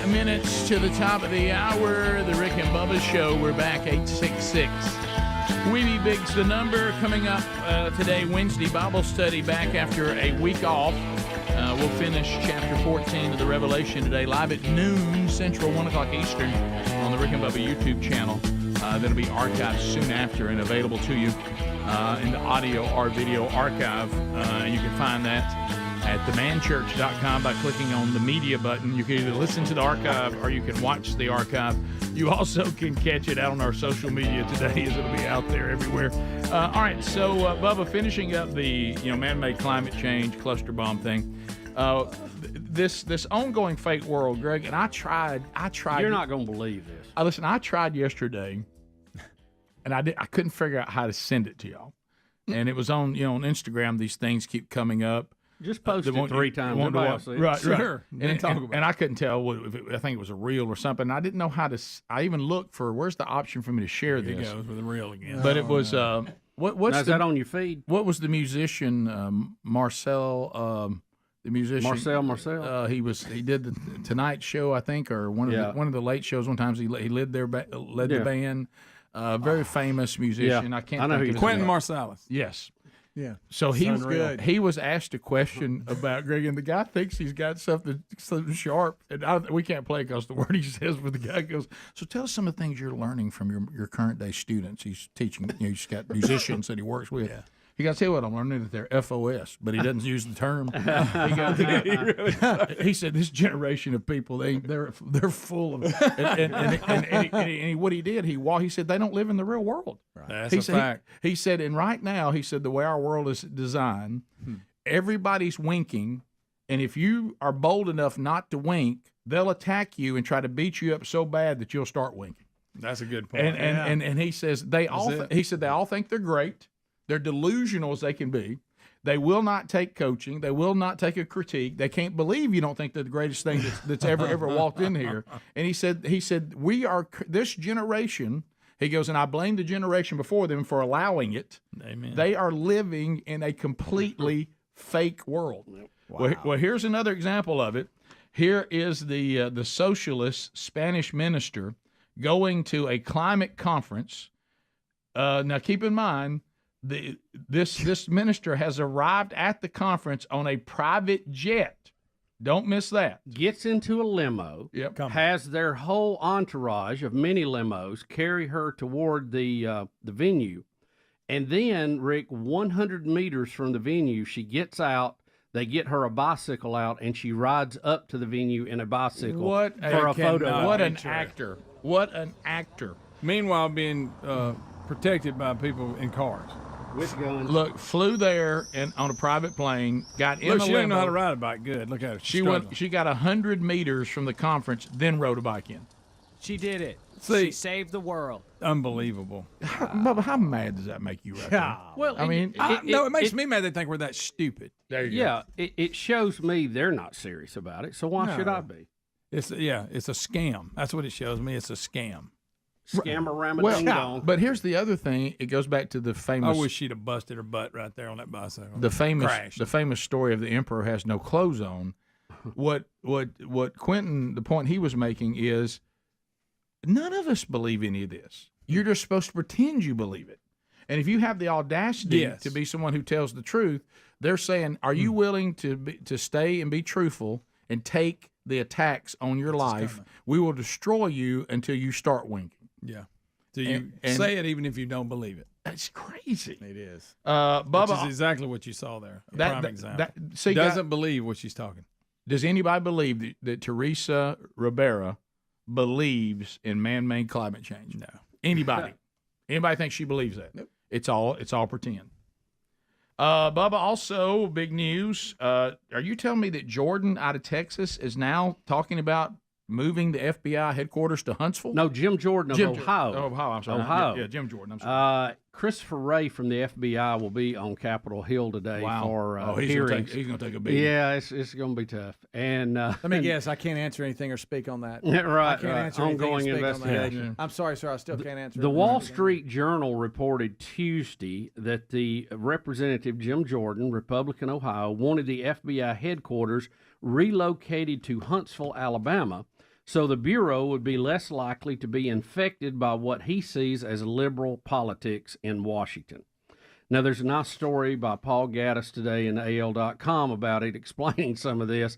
Minutes to the top of the hour, the Rick and Bubba Show. We're back, 866. Weedy Big's the number. Coming up today, Wednesday, Bible study back after a week off. We'll finish chapter 14 of the Revelation today, live at noon Central, 1 o'clock Eastern, on the Rick and Bubba YouTube channel. That'll be archived soon after and available to you in the audio or video archive. You can find that at themanchurch.com by clicking on the media button. You can either listen to the archive or you can watch the archive. You also can catch it out on our social media today, as it'll be out there everywhere. All right, so Bubba, finishing up the man-made climate change cluster bomb thing. This ongoing fake world, Greg, and I tried. You're not going to believe this. Listen, I tried yesterday, and I couldn't figure out how to send it to y'all. And it was on Instagram. These things keep coming up. Just post it 3 times. Everybody will see it. Right. And I couldn't tell I think it was a reel or something. I didn't know how to. I even looked for where's the option for me to share this. It goes with the reel again. But it was what's is that on your feed? What was the musician Marcel? The musician Marcel. He did the Tonight Show, I think, or one of the late shows. One time he led the band. Very famous musician. I can't. I know think who of Quentin his name. Marsalis. Yes. Yeah. So he was asked a question about Greg, and the guy thinks he's got something sharp, and we can't play because the word he says. But the guy goes, "So tell us some of the things you're learning from your current day students." He's teaching. He's got musicians that he works with. Yeah. He goes, "Tell you what, I'm learning that they're FOS," but he doesn't use the term. He said, "This generation of people, they're full of," and what he did, he said they don't live in the real world. Right. That's a fact. He said, and right now, he said the way our world is designed, everybody's winking, and if you are bold enough not to wink, they'll attack you and try to beat you up so bad that you'll start winking. That's a good point. And he says they all think they're great. They're delusional as they can be. They will not take coaching. They will not take a critique. They can't believe you don't think they're the greatest thing that's ever walked in here. And he said we are this generation. He goes, and I blame the generation before them for allowing it. Amen. They are living in a completely fake world. Wow. Well, here's another example of it. Here is the socialist Spanish minister going to a climate conference. Now, keep in mind. This minister has arrived at the conference on a private jet. Don't miss that. Gets into a limo. Yep. Has their whole entourage of mini limos carry her toward the venue, and then Rick, 100 meters from the venue, she gets out. They get her a bicycle out, and she rides up to the venue in a bicycle for a photo. What an actor! What an actor! Meanwhile, being protected by people in cars. With guns. Look, flew there and on a private plane, got in a limo. She didn't know how to ride a bike. Good. Look at her. She got 100 meters from the conference, then rode a bike in. She did it. See, she saved the world. Unbelievable. Bubba, how mad does that make you right there? Well, I mean, it makes me mad they think we're that stupid. There you go. Yeah, it shows me they're not serious about it, so why should I be? It's a scam. That's what it shows me. It's a scam. Scammer Ramadan. But here's the other thing. It goes back to the famous. I wish she'd have busted her butt right there on that bicycle. The famous story of the emperor has no clothes on. What Quentin, the point he was making is, none of us believe any of this. You're just supposed to pretend you believe it. And if you have the audacity to be someone who tells the truth, they're saying, are you willing to stay and be truthful and take the attacks on your life? We will destroy you until you start winking. Yeah. So you say it even if you don't believe it. That's crazy. It is. Bubba, which is exactly what you saw there. Prime example. Doesn't believe what she's talking. Does anybody believe that Teresa Ribera believes in man-made climate change? No. Anybody? Anybody think she believes that? Nope. It's all pretend. Bubba, also big news. Are you telling me that Jordan out of Texas is now talking about moving the FBI headquarters to Huntsville? No, Jim Jordan of Ohio. Ohio, I'm sorry. Ohio. Yeah, Jim Jordan. I'm sorry. Christopher Wray from the FBI will be on Capitol Hill today for hearings. He's going to take a beating. Yeah, it's going to be tough. And let me guess, I can't answer anything or speak on that. Right. I can't answer ongoing anything or speak on that. investigation. I'm sorry, sir. I still can't answer. The Wall Street Journal reported Tuesday that the Representative Jim Jordan, Republican Ohio, wanted the FBI headquarters relocated to Huntsville, Alabama, so the Bureau would be less likely to be infected by what he sees as liberal politics in Washington. Now, there's a nice story by Paul Gaddis today in AL.com about it, explaining some of this.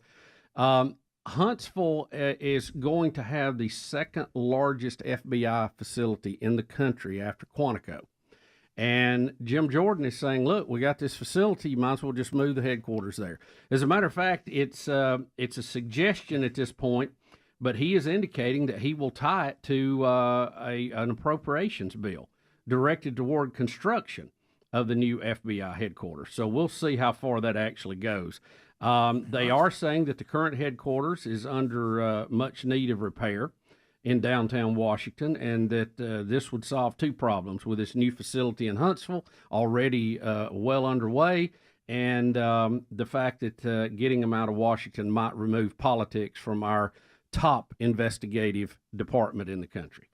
Huntsville is going to have the second largest FBI facility in the country after Quantico. And Jim Jordan is saying, look, we got this facility. You might as well just move the headquarters there. As a matter of fact, it's a suggestion at this point, but he is indicating that he will tie it to an appropriations bill directed toward construction of the new FBI headquarters. So we'll see how far that actually goes. They are saying that the current headquarters is under much need of repair in downtown Washington, and that this would solve two problems with this new facility in Huntsville, already well underway, and the fact that getting them out of Washington might remove politics from our top investigative department in the country.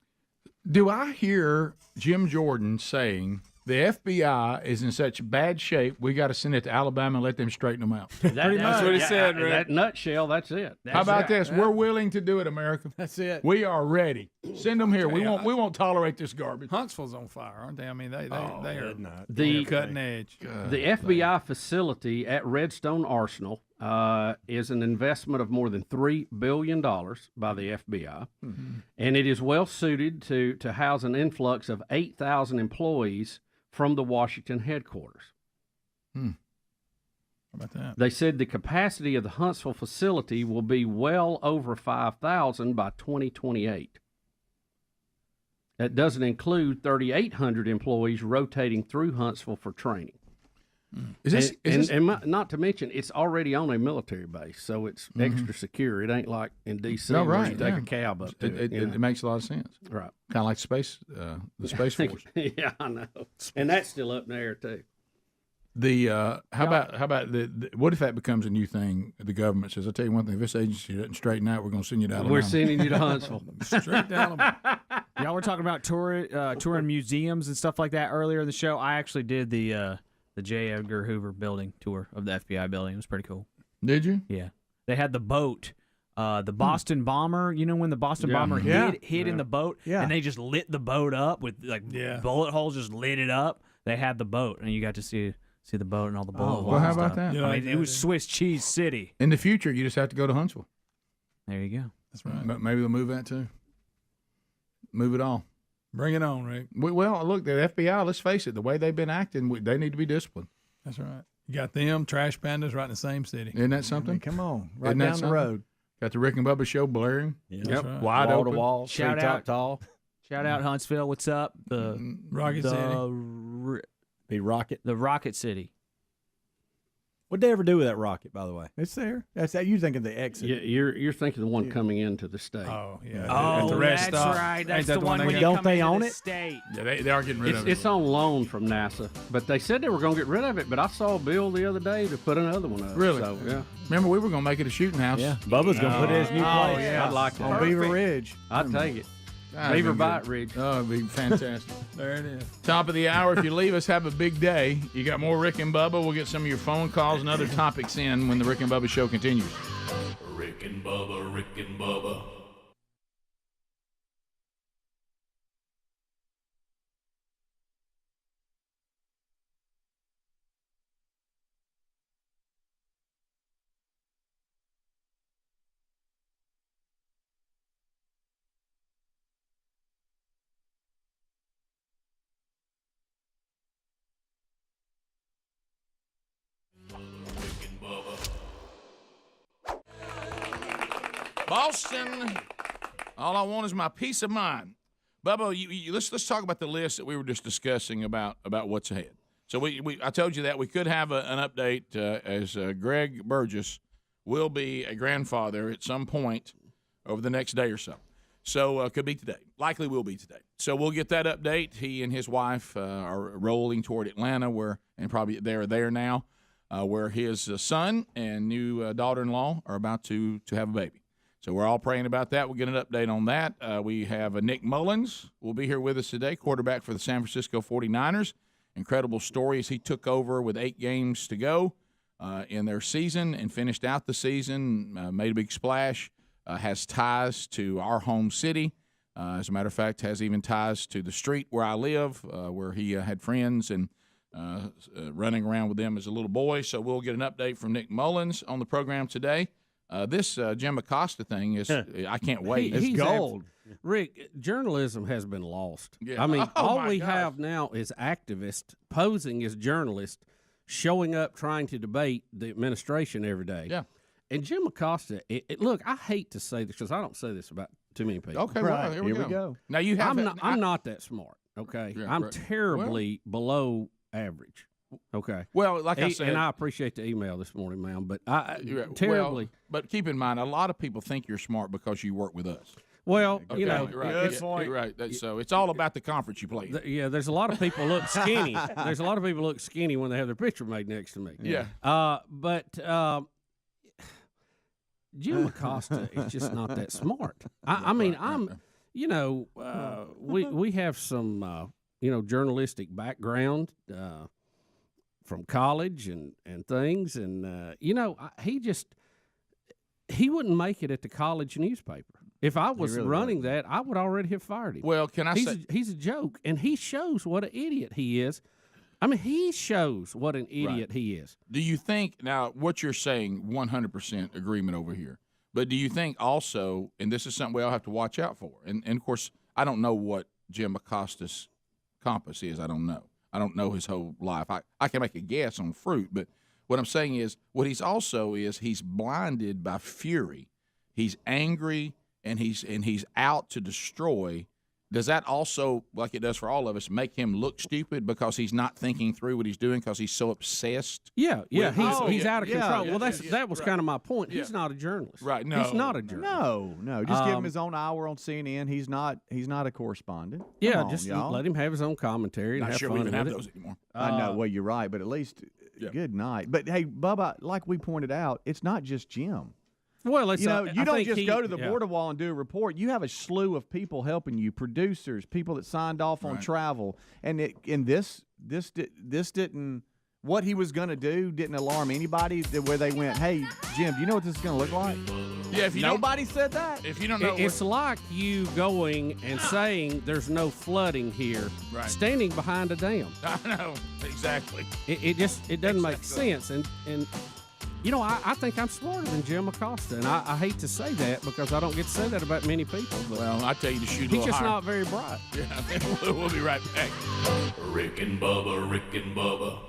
Do I hear Jim Jordan saying the FBI is in such bad shape, we got to send it to Alabama and let them straighten them out? That's what he said, Rick. In that nutshell, that's it. How about this? We're willing to do it, America. That's it. We are ready. Send them here. We won't tolerate this garbage. Huntsville's on fire, aren't they? I mean, they are not. The cutting edge. The FBI facility at Redstone Arsenal is an investment of more than $3 billion by the FBI, and it is well suited to house an influx of 8,000 employees from the Washington headquarters. How about that? They said the capacity of the Huntsville facility will be well over 5,000 by 2028. That doesn't include 3,800 employees rotating through Huntsville for training. Not to mention, it's already on a military base, so it's extra secure. It ain't like in D.C. where you take a cab up to it. It makes a lot of sense. Right. Kind of like the Space Force. Yeah, I know. And that's still up in the air, too. How about what if that becomes a new thing? The government says, I'll tell you one thing, if this agency doesn't straighten out, we're going to send you to Alabama. We're sending you to Huntsville. Straight to Alabama. Y'all were talking about touring museums and stuff like that earlier in the show. I actually did the J. Edgar Hoover building tour of the FBI building. It was pretty cool. Did you? Yeah. They had the boat, the Boston bomber. You know when the Boston bomber hid in the boat, and they just lit the boat up with bullet holes, just lit it up. They had the boat, and you got to see the boat and all the bullet holes. Well, how about that? I mean, it was Swiss cheese city. In the future, you just have to go to Huntsville. There you go. That's right. But maybe they'll move that too. Move it all. Bring it on, Rick. Well, look, the FBI, let's face it, the way they've been acting, they need to be disciplined. That's right. You got them, Trash Pandas, right in the same city. Isn't that something? I mean, come on. Right down the road. Got the Rick and Bubba show blaring. Yep. Right. Wide wall open. to wall, Shout tree top out. tall. Shout out Huntsville. What's up? The Rocket City. Be Rocket. The Rocket City. What'd they ever do with that rocket, by the way? It's there. That's that. You thinking the exit? Yeah, you're thinking the one coming into the state. Oh, yeah. Oh, At the rest that's stop. right. Ain't That's that the one they when got? you Don't come they into own the it? state. Yeah, they are getting rid of it. It's on loan from NASA, but they said they were going to get rid of it. But I saw a bill the other day to put another one up. Really? So, yeah. Remember, we were going to make it a shooting house. Yeah, Bubba's gonna put it as new place. Yeah. I'd like that. On Beaver Ridge. I'd take it. That'd Beaver be Bite good. Ridge. Oh, it'd be fantastic. There it is. Top of the hour. If you leave us, have a big day. You got more Rick and Bubba. We'll get some of your phone calls and other topics in when the Rick and Bubba show continues. Rick and Bubba, Rick and Bubba. Boston, all I want is my peace of mind. Bubba, let's talk about the list that we were just discussing about what's ahead. So I told you that we could have an update as Greg Burgess will be a grandfather at some point over the next day or so. So could be today. Likely will be today. So we'll get that update. He and his wife are rolling toward Atlanta, and probably they're there now, where his son and new daughter-in-law are about to have a baby. So we're all praying about that. We'll get an update on that. We have Nick Mullins will be here with us today, quarterback for the San Francisco 49ers. Incredible story as he took over with 8 games to go in their season and finished out the season, made a big splash, has ties to our home city. As a matter of fact, has even ties to the street where I live, where he had friends and running around with them as a little boy. So we'll get an update from Nick Mullins on the program today. This Jim Acosta thing is, I can't wait. He's gold. Rick, journalism has been lost. Yeah. I mean, Oh, all my we gosh. have now is activists posing as journalists, showing up trying to debate the administration every day. Yeah. And Jim Acosta, look, I hate to say this because I don't say this about too many people. Okay, well, here we go. Now you have. I'm not that smart. Okay, Yeah, I'm right. terribly below average. Okay. Well, like I said, and I appreciate the email this morning, man. But You're right. terribly. Well, but keep in mind, a lot of people think you're smart because you work with us. Well, Okay, you know, right. Right. So it's all about the conference you play in. Yeah, there's a lot of people look skinny. There's a lot of people look skinny when they have their picture made next to me. Yeah. But Jim Acosta is just not that smart. I mean, we have some, journalistic background from college and things. And, he wouldn't make it at the college newspaper. If I was really running that, I would already have fired him. Well, can I say he's a joke, and he shows what an idiot he is. I mean, he shows what an idiot he is. Do you think now what you're saying? 100% agreement over here. But do you think also, and this is something we all have to watch out for? And of course, I don't know what Jim Acosta's compass is. I don't know. I don't know his whole life. I can make a guess on fruit, but what I'm saying is, what he's also is he's blinded by fury. He's angry. And he's out to destroy. Does that also, like it does for all of us, make him look stupid because he's not thinking through what he's doing because he's so obsessed? Yeah. He's out of control. Well, that was kind of my point. Yeah. He's not a journalist. Right? No, he's not a journalist. No. Just give him his own hour on CNN. He's not a correspondent. Yeah, Come on, just y'all. let him have his own commentary. And Not have sure fun we even have with it. those anymore. I know. Well, you're right, but at least good night. But hey, Bubba, like we pointed out, it's not just Jim. Well, you don't just go to the border wall and do a report. You have a slew of people helping you, producers, people that signed off on travel, and this didn't. What he was going to do didn't alarm anybody. Where they went, hey Jim, do you know what this is going to look like? Yeah, if you nobody said that. If you don't know, it's like you going and saying there's no flooding here, standing behind a dam. I know exactly. It doesn't make sense, and. I think I'm smarter than Jim Acosta, and I hate to say that because I don't get to say that about many people. But well, I tell you to shoot a he's little just higher. not very bright. Yeah, we'll be right back. Rick and Bubba.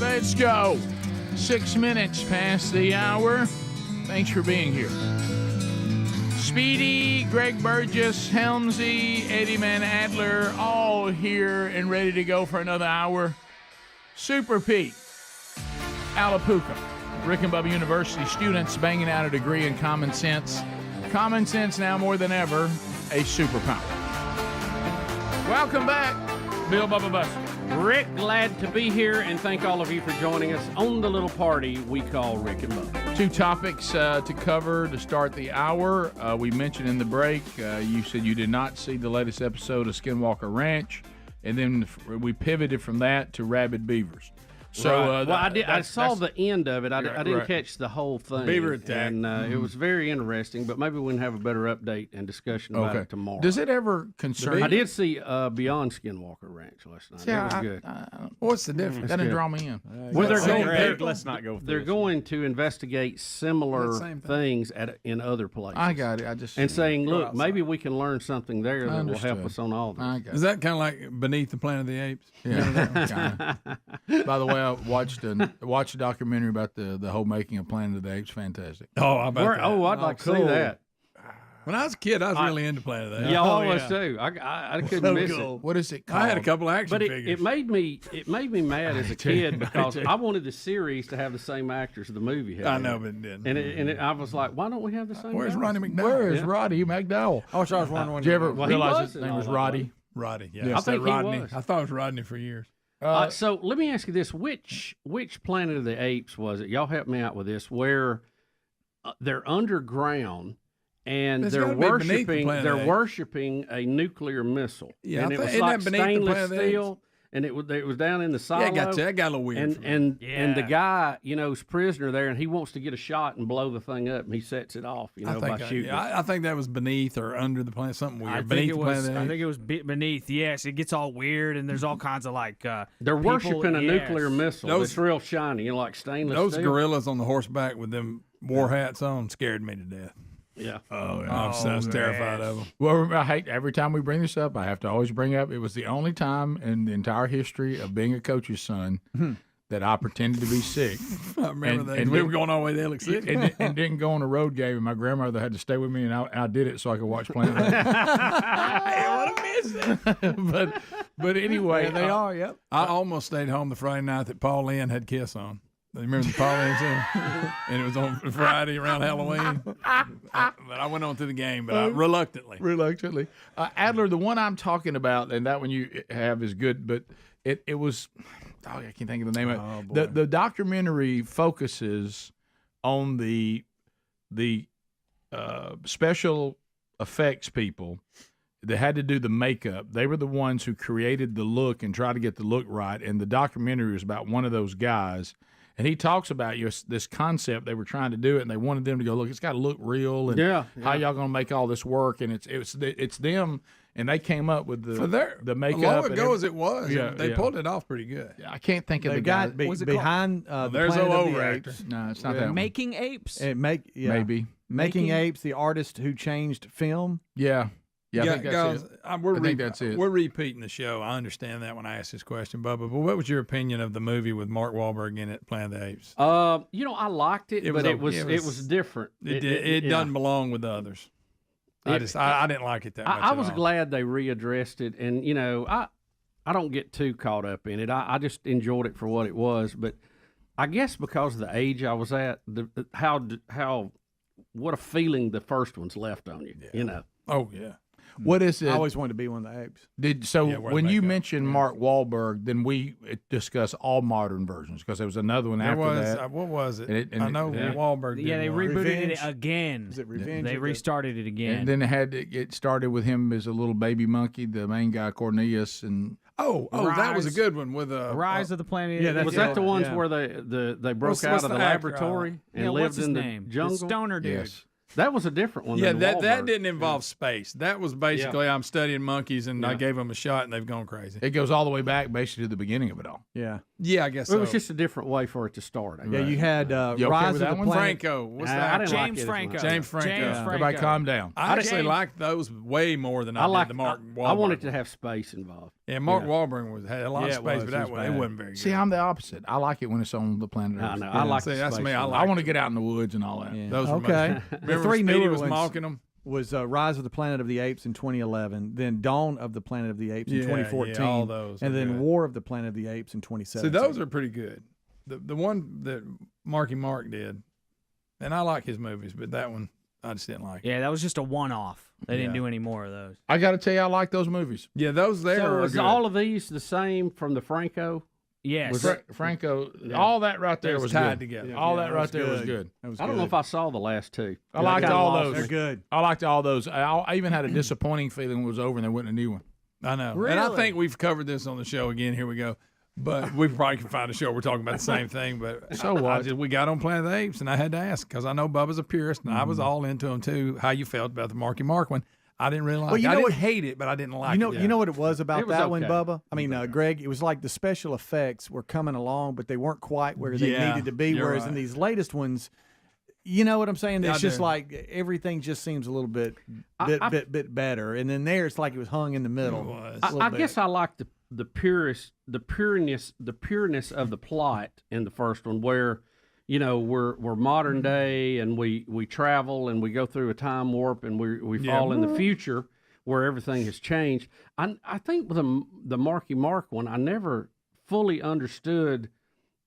Let's go. 6 minutes past the hour. Thanks for being here. Speedy, Greg Burgess, Helmsy, Eddie Man Adler, all here and ready to go for another hour. Super Pete, Alapuca, Rick and Bubba University students banging out a degree in common sense. Common sense now more than ever, a superpower. Welcome back, Bill Bubba Buster. Rick, glad to be here, and thank all of you for joining us on the little party we call Rick and Bubba. 2 topics to cover to start the hour. We mentioned in the break, you said you did not see the latest episode of Skinwalker Ranch, and then we pivoted from that to rabid beavers. So, right. I saw the end of it. I didn't catch the whole thing. Beaver attack. And it was very interesting, but maybe we can have a better update and discussion about it tomorrow. Does it ever concern you? I did see Beyond Skinwalker Ranch last night. Yeah, it was good. What's the difference? That didn't draw me in. Well, let's not go. They're going to investigate similar things in other places. I got it. And saying, look, maybe we can learn something there that will help us on all this. Is that kind of like Beneath the Planet of the Apes? Yeah. By the way, I watched a documentary about the whole making of Planet of the Apes. Fantastic. Oh, I bet. I'd like to see that. When I was a kid, I was really into Planet of the Apes. Yeah, I was too. I couldn't miss it. What is it called? I had a couple action figures. figures. It made me mad as a kid because I wanted the series to have the same actors the movie had. I know, but it didn't. And I was like, why don't we have the same? Where's guys? Roddy McDowell? Where is Roddy McDowell? I wish I was wondering. Did you ever realize his name was Roddy? Roddy, yeah. I think Rodney. he was. I thought it was Rodney for years. So let me ask you this: which Planet of the Apes was it? Y'all help me out with this. Where they're underground and they're worshiping a nuclear missile. Yeah, and it was like stainless steel. And it was down in the silo. Yeah, that got a little weird. And the guy, is prisoner there, and he wants to get a shot and blow the thing up, and he sets it off, by shooting. I think that was beneath or under the planet, something weird. I think it was beneath. Yes, it gets all weird, and there's all kinds of they're worshiping a nuclear missile. It's real shiny, like stainless steel. Those gorillas on the horseback with them war hats on scared me to death. Yeah. Oh, yeah. I was terrified of them. Well, I hate every time we bring this up, I have to always bring up it was the only time in the entire history of being a coach's son that I pretended to be sick. I remember that. And we were going all the way to Alex City. And didn't go on a road game, and my grandmother had to stay with me, and I did it so I could watch Planet of the Apes. I would have missed it. But anyway. Yeah, they are, yep. I almost stayed home the Friday night that Paul Lynn had Kiss on. You remember the Paul Lynn song? And it was on Friday around Halloween. But I went on to the game, but reluctantly. Reluctantly. Adler, the one I'm talking about, and that one you have is good, but it was, I can't think of the name of it. The documentary focuses on the special effects people that had to do the makeup. They were the ones who created the look and tried to get the look right, and the documentary was about one of those guys. And he talks about this concept they were trying to do it, and they wanted them to go, look, it's got to look real, and how y'all going to make all this work? And it's them, and they came up with the makeup. Long ago as it was, they pulled it off pretty good. I can't think of the guy. Was it behind the There's Planet of the over Apes. No, it's not that one. Making Apes. Maybe Making Apes, the artist who changed film. Yeah. Yeah, I think that's it. I think that's it. We're repeating the show. I understand that when I asked this question, Bubba. But what was your opinion of the movie with Mark Wahlberg in it, Planet of the Apes? I liked it, but it was different. It doesn't belong with the others. I didn't like it that much. I was glad they readdressed it, and I don't get too caught up in it. I just enjoyed it for what it was. But I guess because of the age I was at, what a feeling the first one's left on you. Oh yeah. What is it? I always wanted to be one of the apes. When you mentioned Mark Wahlberg, then we discussed all modern versions because there was another one after that. What was it? I know Wahlberg did they one. rebooted it again. Is it Revenge? They restarted it again. And then it started with him as a little baby monkey, the main guy, Cornelius, and that was a good one with Rise of the Planet. Yeah, was that the ones where they broke out of the laboratory and lived in the jungle? The stoner dude. Yes. That was a different one. Yeah, than that Wahlberg. didn't involve space. That was basically I'm studying monkeys and I gave them a shot and they've gone crazy. It goes all the way back basically to the beginning of it all. Yeah. Yeah, I guess It was just a different way for it to start. Yeah, you had Rise of the Planet. Franco. What's that? I didn't like James it as Franco. much. James Franco. Everybody calm down. I actually liked those way more than I did the Mark Wahlberg. I wanted to have space involved. Yeah, Mark Wahlberg had a lot of space, but it wasn't very good. See, I'm the opposite. I like it when it's on the planet Earth. I know. I like See, that's space me. I want to get out in the woods and all that. Yeah. Those were okay. Remember The three Speedy newer was ones mocking them? was Rise of the Planet of the Apes in 2011, then Dawn of the Planet of the Apes in 2014, yeah, all those and are then good. War of the Planet of the Apes in 2017. See, those are pretty good. The one that Marky Mark did, and I like his movies, but that one I just didn't like. Yeah, that was just a one-off. They didn't Yeah. do any more of those. I got to tell you, I like those movies. Yeah, those there So are was good. all of these the same from the Franco? Yes. Franco, all that right there was tied good. together. All Yeah, that that right was there was good. good. I don't know if I saw the last two. I liked all those. They're good. I liked all those. I even had a disappointing feeling when it was over and there wasn't a new one. I know. Really? And I think we've covered this on the show again. Here we go. But we probably can find a show we're talking about the same thing. But So what? we got on Planet of the Apes, and I had to ask because I know Bubba's a purist, and I was all into him too. How you felt about the Marky Mark one? I didn't really like. Well, you it. I know didn't what- hate it, but I didn't like You know, it. you know what it was about It was that one, okay. Bubba? I mean, Greg, it was like the special effects were coming along, but they weren't quite where they Yeah, needed to be. you're Whereas in right. these latest ones, you know what I'm saying? I It's just do. like everything just seems a little bit bit better. And then there, it's like it was hung in the middle. It was. a little I bit. guess I like the pureness of the plot in the first one, where we're modern day and we travel and we go through a time warp and we fall in the future where everything has changed. I think with the Marky Mark one, I never fully understood,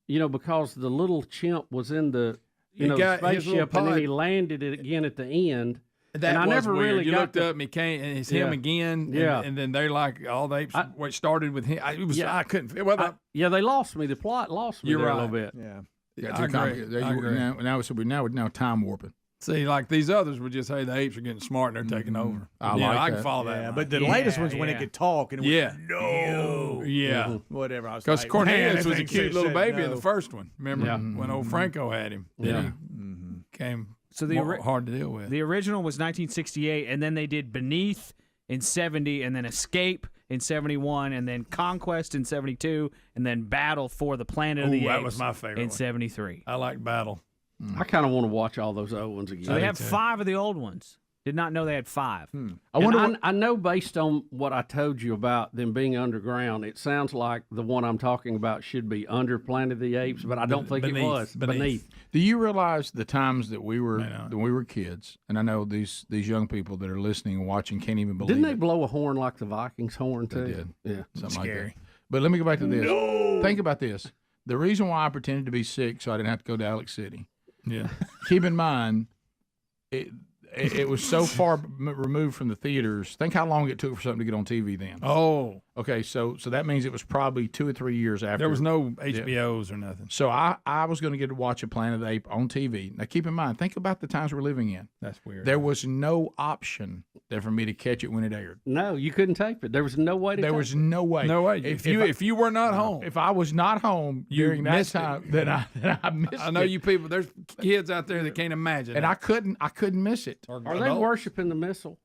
because the little chimp was in the He got his little spaceship and then he pod. landed it again at the end. That and I was never weird. really You got looked up and he came, and it's him again. Yeah. And then they're like all the apes. What started with him? I couldn't. They lost me. The plot lost me You're there right. a little bit. Yeah. Yeah, I too agree. complicated. I agree. Now we're time warping. See, like these others were just, hey, the apes are getting smart and they're taking over. I Yeah, like I can that. follow that. Yeah, line. but the latest ones when it could talk and it Yeah. was no, Yeah. whatever. I was Because like, Cornelius man, was a that thing cute said little baby in no. the first one. Remember when old Franco had him? Yeah. He came So the hard to deal with. The original was 1968, and then they did Beneath in 70, and then Escape in 71, and then Conquest in 72, and then Battle for the Planet of the Ooh, Apes that was my favorite in one. 73. I like Battle. I kind of want to watch all those old ones again. So they have 5 of the old ones. Did not know they had 5. I know based on what I told you about them being underground, it sounds like the one I'm talking about should be under Planet of the Apes, but I don't think it was. Beneath. Do you realize the times that we were kids? And I know these young people that are listening and watching can't even believe Didn't it. they blow a horn like the Vikings horn too? They did. Yeah, Something like that. But let me go back to this. Think about this. The reason why I pretended to be sick so I didn't have to go to Alex City. Yeah. Keep in mind, it was so far removed from the theaters. Think how long it took for something to get on TV then. Oh. Okay, so that means it was probably 2 or 3 years after. There was no HBOs or nothing. So I was going to get to watch a Planet of the Apes on TV. Now keep in mind, think about the times we're living in. That's weird. There was no option there for me to catch it when it aired. No, you couldn't tape it. There was no way to. There was no way. No way. If you were not home, if I was not home you during that missed time, it. then I missed it. I know you people. There's kids out there that can't imagine. And that. I couldn't miss it. Are they worshiping the missile?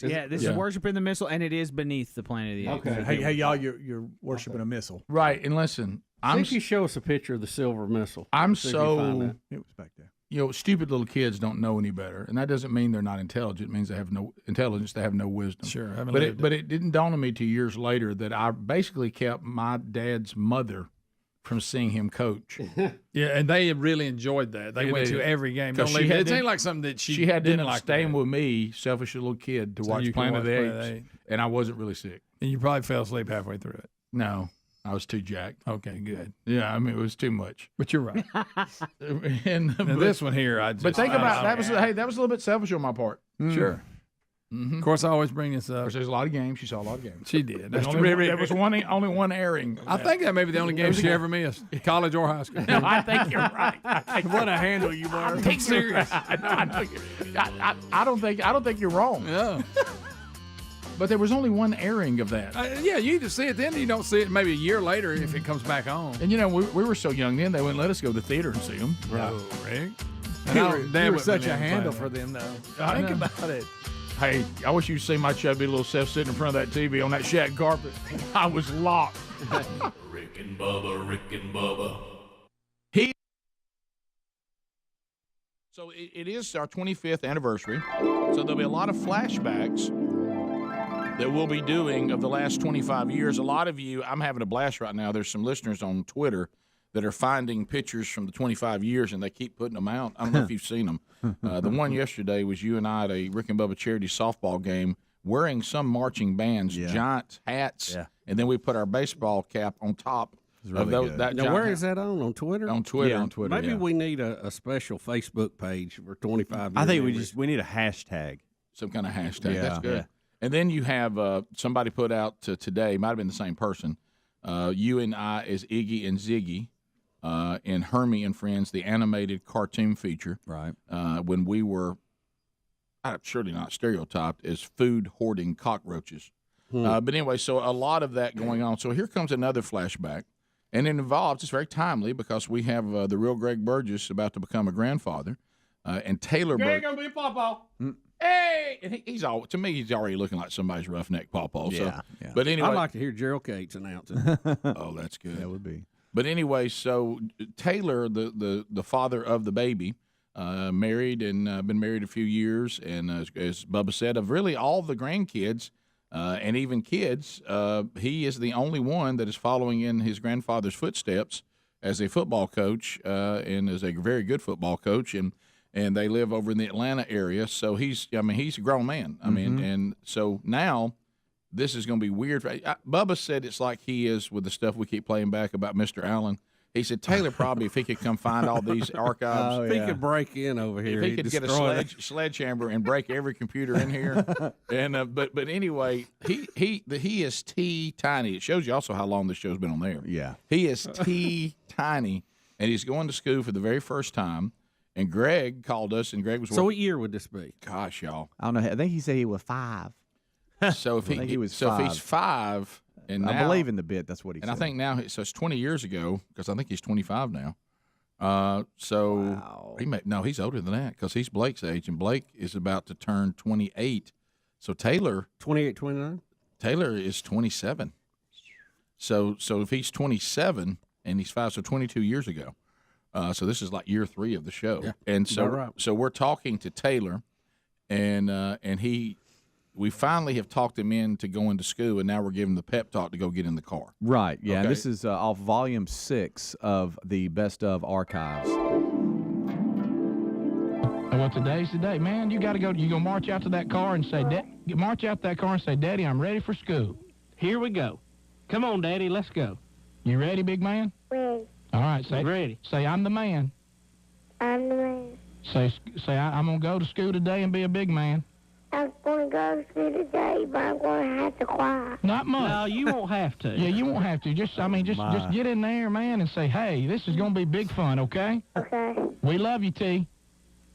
Yeah, this is worshiping the missile, and it is beneath the Planet of the Apes. Okay. Hey, y'all, you're worshiping a missile. Right, and listen, See if you show us a picture of the silver missile. I'm See if you find so that. It was back there. Stupid little kids don't know any better, and that doesn't mean they're not intelligent. It means they have no intelligence. They have no wisdom. Sure, haven't but lived it didn't dawn on me till years later that I basically kept my dad's mother from seeing him coach. Yeah, and they really enjoyed that. They went to every game. Don't leave it. It ain't like something that she had didn't dinner like. staying with me, selfish little kid, to So watch you can Planet of watch the Planet of the Apes, and I wasn't really sick. And you probably fell asleep halfway through it. No, I was too jacked. Okay, good. Yeah, I mean it was too much. But you're right. And Now, this one here, but think about that was a little bit selfish on my part. Sure. Mm-hmm. Of course, I always bring this up. There's a lot of games. She saw a lot of games. She did. That's There was only one airing. I think that may be the only game she ever missed, college or high school. No, I think you're right. What a handle you were. I'm serious. I don't think you're wrong. Yeah. But there was only one airing of that. Yeah, you either see it then or you don't see it maybe a year later if it comes back on. And we were so young then they wouldn't let us go to the theater and see them. Right. Oh, Rick. You were such a handle for them, though. Think about it. Hey, I wish you'd see my chubby little self sitting in front of that TV on that shag carpet. I was locked. Rick and Bubba, Rick and Bubba. So it is our 25th anniversary. So there'll be a lot of flashbacks that we'll be doing of the last 25 years. A lot of you, I'm having a blast right now. There's some listeners on Twitter that are finding pictures from the 25 years, and they keep putting them out. I don't know if you've seen them. The one yesterday was you and I at a Rick and Bubba charity softball game wearing some marching band's giant hats, and then we put our baseball cap on top. Really now, where is that on Twitter? On Twitter. Yeah, on Twitter. Maybe we need a special Facebook page for 25 years. I think we need a hashtag. Some kind of hashtag. Yeah. That's good. Yeah. And then you have somebody put out today, might have been the same person, you and I as Iggy and Ziggy in Hermie and Friends, the animated cartoon feature. Right. When we were, surely not stereotyped, as food hoarding cockroaches. But anyway, so a lot of that going on. So here comes another flashback. And it involves, it's very timely because we have the real Greg Burgess about to become a grandfather. And Taylor Greg going to be a pawpaw. Hey! And he's to me, he's already looking like somebody's roughneck pawpaw. Yeah. So. But anyway. I'd like to hear Gerald Cates announcing. Oh, that's good. That would be. But anyway, so Taylor, the father of the baby, married and been married a few years. And as Bubba said, of really all the grandkids, and even kids, he is the only one that is following in his grandfather's footsteps as a football coach, and is a very good football coach, and they live over in the Atlanta area. So he's a grown man. I mean, and so now this is going to be weird. Bubba said it's like he is with the stuff we keep playing back about Mr. Allen. He said Taylor probably, if he could come find all these archives, if he could break in over here, if he could get a sledgehammer and break every computer in here, and but anyway, he is tiny. It shows you also how long this show's been on there. Yeah, he is tiny, and he's going to school for the very first time. And Greg called us, and Greg was. So what year would this be? Gosh, y'all, I don't know. I think he said he was 5. So if he was 5. If he's 5. And I now, believe in the bit. That's what he said. And I think now, so it's 20 years ago, because I think he's 25 now. He's older than that because he's Blake's age, and Blake is about to turn 28. So Taylor, 28, 29. Taylor is 27. So if he's 27 and he's 5, so 22 years ago. So this is like year 3 of the show, and so we're talking to Taylor, and we finally have talked him into going to school, and now we're giving him the pep talk to go get in the car. Right, yeah. Okay. And this is off Volume 6 of the Best of Archives. Well, today's the day, man. You got to go. You gonna march out to that car and say, Daddy, I'm ready for school. Here we go. Come on, Daddy, let's go. You ready, big man? Ready. All right, say ready. Say I'm the man. I'm the man. Say I'm gonna go to school today and be a big man. I'm going to go to school today, but I'm going to have to cry. Not much. No, you won't have to. Yeah, you won't have to. Just get in there, man, and say, hey, this is going to be big fun, okay? Okay. We love you, T.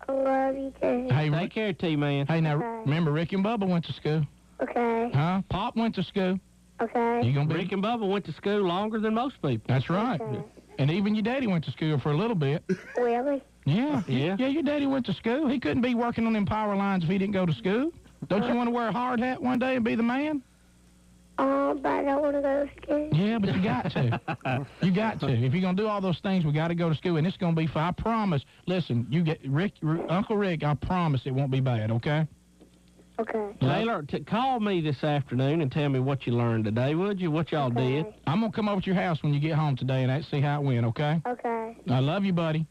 I love you, too. Hey, take care, T, man. Hey, now, remember, Rick and Bubba went to school. Okay. Huh? Pop went to school. Okay. You gonna be? Rick and Bubba went to school longer than most people. That's right. Okay. And even your daddy went to school for a little bit. Really? Yeah, your daddy went to school. He couldn't be working on them power lines if he didn't go to school. Don't you want to wear a hard hat one day and be the man? But I don't want to go to school. Yeah, but you got to. You got to. If you're going to do all those things, we got to go to school, and it's going to be fun. I promise. Listen, you get Uncle Rick, I promise it won't be bad, okay? Okay. Taylor, call me this afternoon and tell me what you learned today, would you? What y'all did? I'm going to come over to your house when you get home today and see how it went, okay? Okay. I love you, buddy.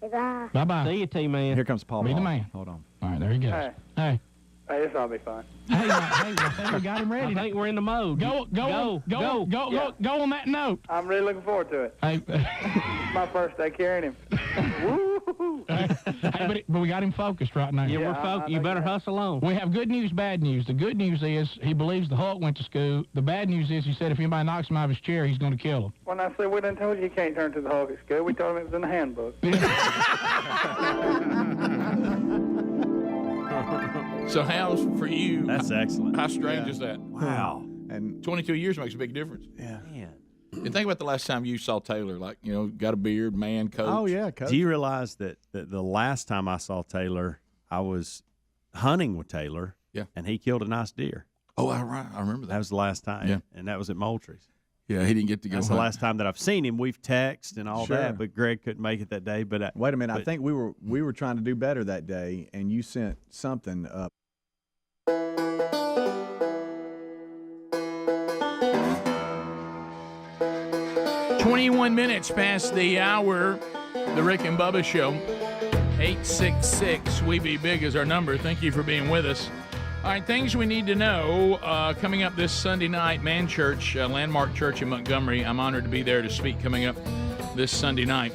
Bye. Bye-bye. See you, T-Man. Here comes Paul. Be the man. Hold on. All right, there he goes. Hey. Hey, this ought to be fun. Hey, I think we got him ready. I think we're in the mode. Go on that note. I'm really looking forward to it. Hey. It's my first day carrying him. Woo-hoo. Hey, but we got him focused right now. Yeah, we're focused. You better hustle on. We have good news, bad news. The good news is he believes the Hulk went to school. The bad news is he said if anybody knocks him out of his chair, he's going to kill him. When I said we done told you can't turn to the Hulk at school, we told him it was in the handbook. So how's for you? That's excellent. How strange is that? Wow. And 22 years makes a big difference. Yeah. Man. And think about the last time you saw Taylor, like, got a beard, man, coach. Oh, yeah, coach. Do you realize that the last time I saw Taylor, I was hunting with Taylor, and he killed a nice deer. Oh, I remember that. That was the last time, and that was at Moultrie's. Yeah, he didn't get to go. That's the last time that I've seen him. We've texted and all that, but Greg couldn't make it that day. But wait a minute, I think we were trying to do better that day, and you sent something up. 21 minutes past the hour, the Rick and Bubba Show. 866 We Be Big is our number. Thank you for being with us. All right, things we need to know. Coming up this Sunday night, Man Church, Landmark Church in Montgomery. I'm honored to be there to speak coming up this Sunday night.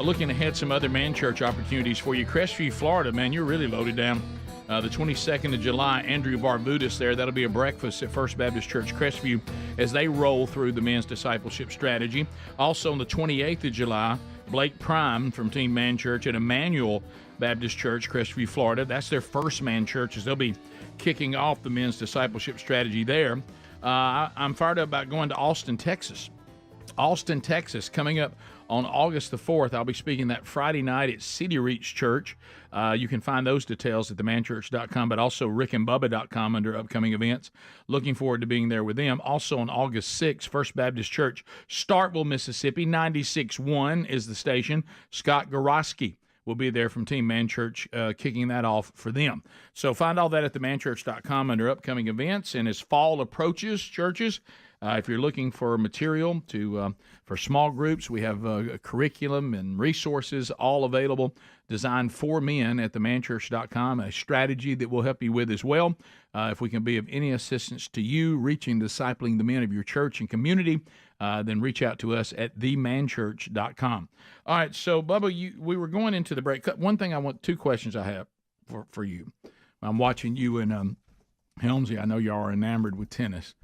Looking ahead, some other Man Church opportunities for you. Crestview, Florida, man, you're really loaded down. The 22nd of July, Andrew Barbudas there. That'll be a breakfast at First Baptist Church Crestview as they roll through the men's discipleship strategy. Also on the 28th of July, Blake Prime from Team Man Church at Emmanuel Baptist Church, Crestview, Florida. That's their first Man Church as they'll be kicking off the men's discipleship strategy there. I'm fired up about going to Austin, Texas. Austin, Texas, coming up on August the 4th. I'll be speaking that Friday night at City Reach Church. You can find those details at themanchurch.com, but also rickandbubba.com under upcoming events. Looking forward to being there with them. Also on August 6th, First Baptist Church, Starkville, Mississippi. 96.1 is the station. Scott Goroski will be there from Team Man Church, kicking that off for them. So find all that at themanchurch.com under upcoming events. And as fall approaches, churches, if you're looking for material for small groups, we have a curriculum and resources all available, designed for men at themanchurch.com, a strategy that we'll help you with as well. If we can be of any assistance to you reaching, discipling the men of your church and community, then reach out to us at themanchurch.com. All right, so Bubba, we were going into the break. Two questions I have for you. I'm watching you and Helmsy. I know y'all are enamored with tennis.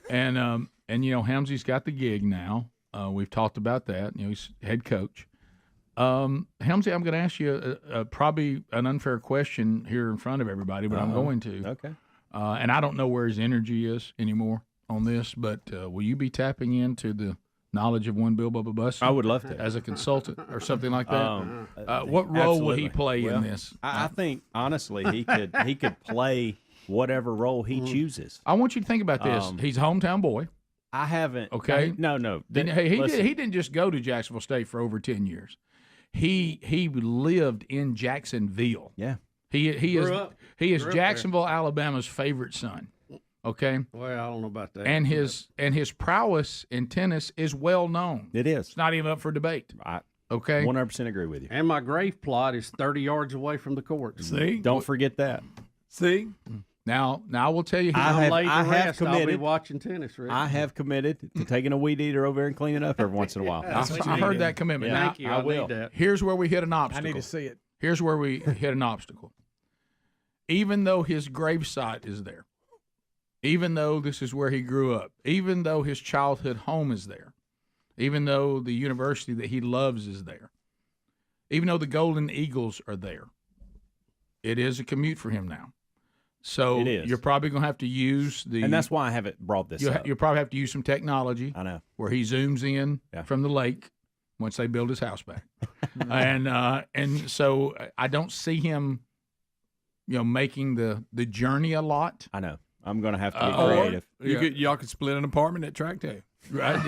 And Helmsy's got the gig now. We've talked about that. He's head coach. Helmsy, I'm going to ask you probably an unfair question here in front of everybody, but I'm going to. Okay. And I don't know where his energy is anymore on this, but will you be tapping into the knowledge of one Bill Bubba Bussey? I would love to. As a consultant or something like that. What role will he play in this? I think, honestly, he could play whatever role he chooses. I want you to think about this. He's a hometown boy. I haven't. Okay. No. He didn't just go to Jacksonville State for over 10 years. He lived in Jacksonville. Yeah. He is Jacksonville, Alabama's favorite son. Okay. Well, I don't know about that. And his prowess in tennis is well known. It is. It's not even up for debate. Okay. 100% agree with you. And my grave plot is 30 yards away from the court. See? Don't forget that. See? Now I will tell you. I have committed. I'll be watching tennis. Rick. I have committed to taking a weed eater over there and cleaning up every once in a while. I heard that commitment. Yeah, Now, Thank you. I will. Need that. Here's where we hit an obstacle. I need to see it. Here's where we hit an obstacle. Even though his gravesite is there, even though this is where he grew up, even though his childhood home is there, even though the university that he loves is there, even though the Golden Eagles are there, it is a commute for him now. So It is. you're probably going to have to use the... And that's why I haven't brought this up. You'll probably have to use some technology. I know. Where he zooms in from the lake once they build his house back. And so I don't see him, making the journey a lot. I know. I'm going to have to get creative. Y'all could split an apartment at track day. Right.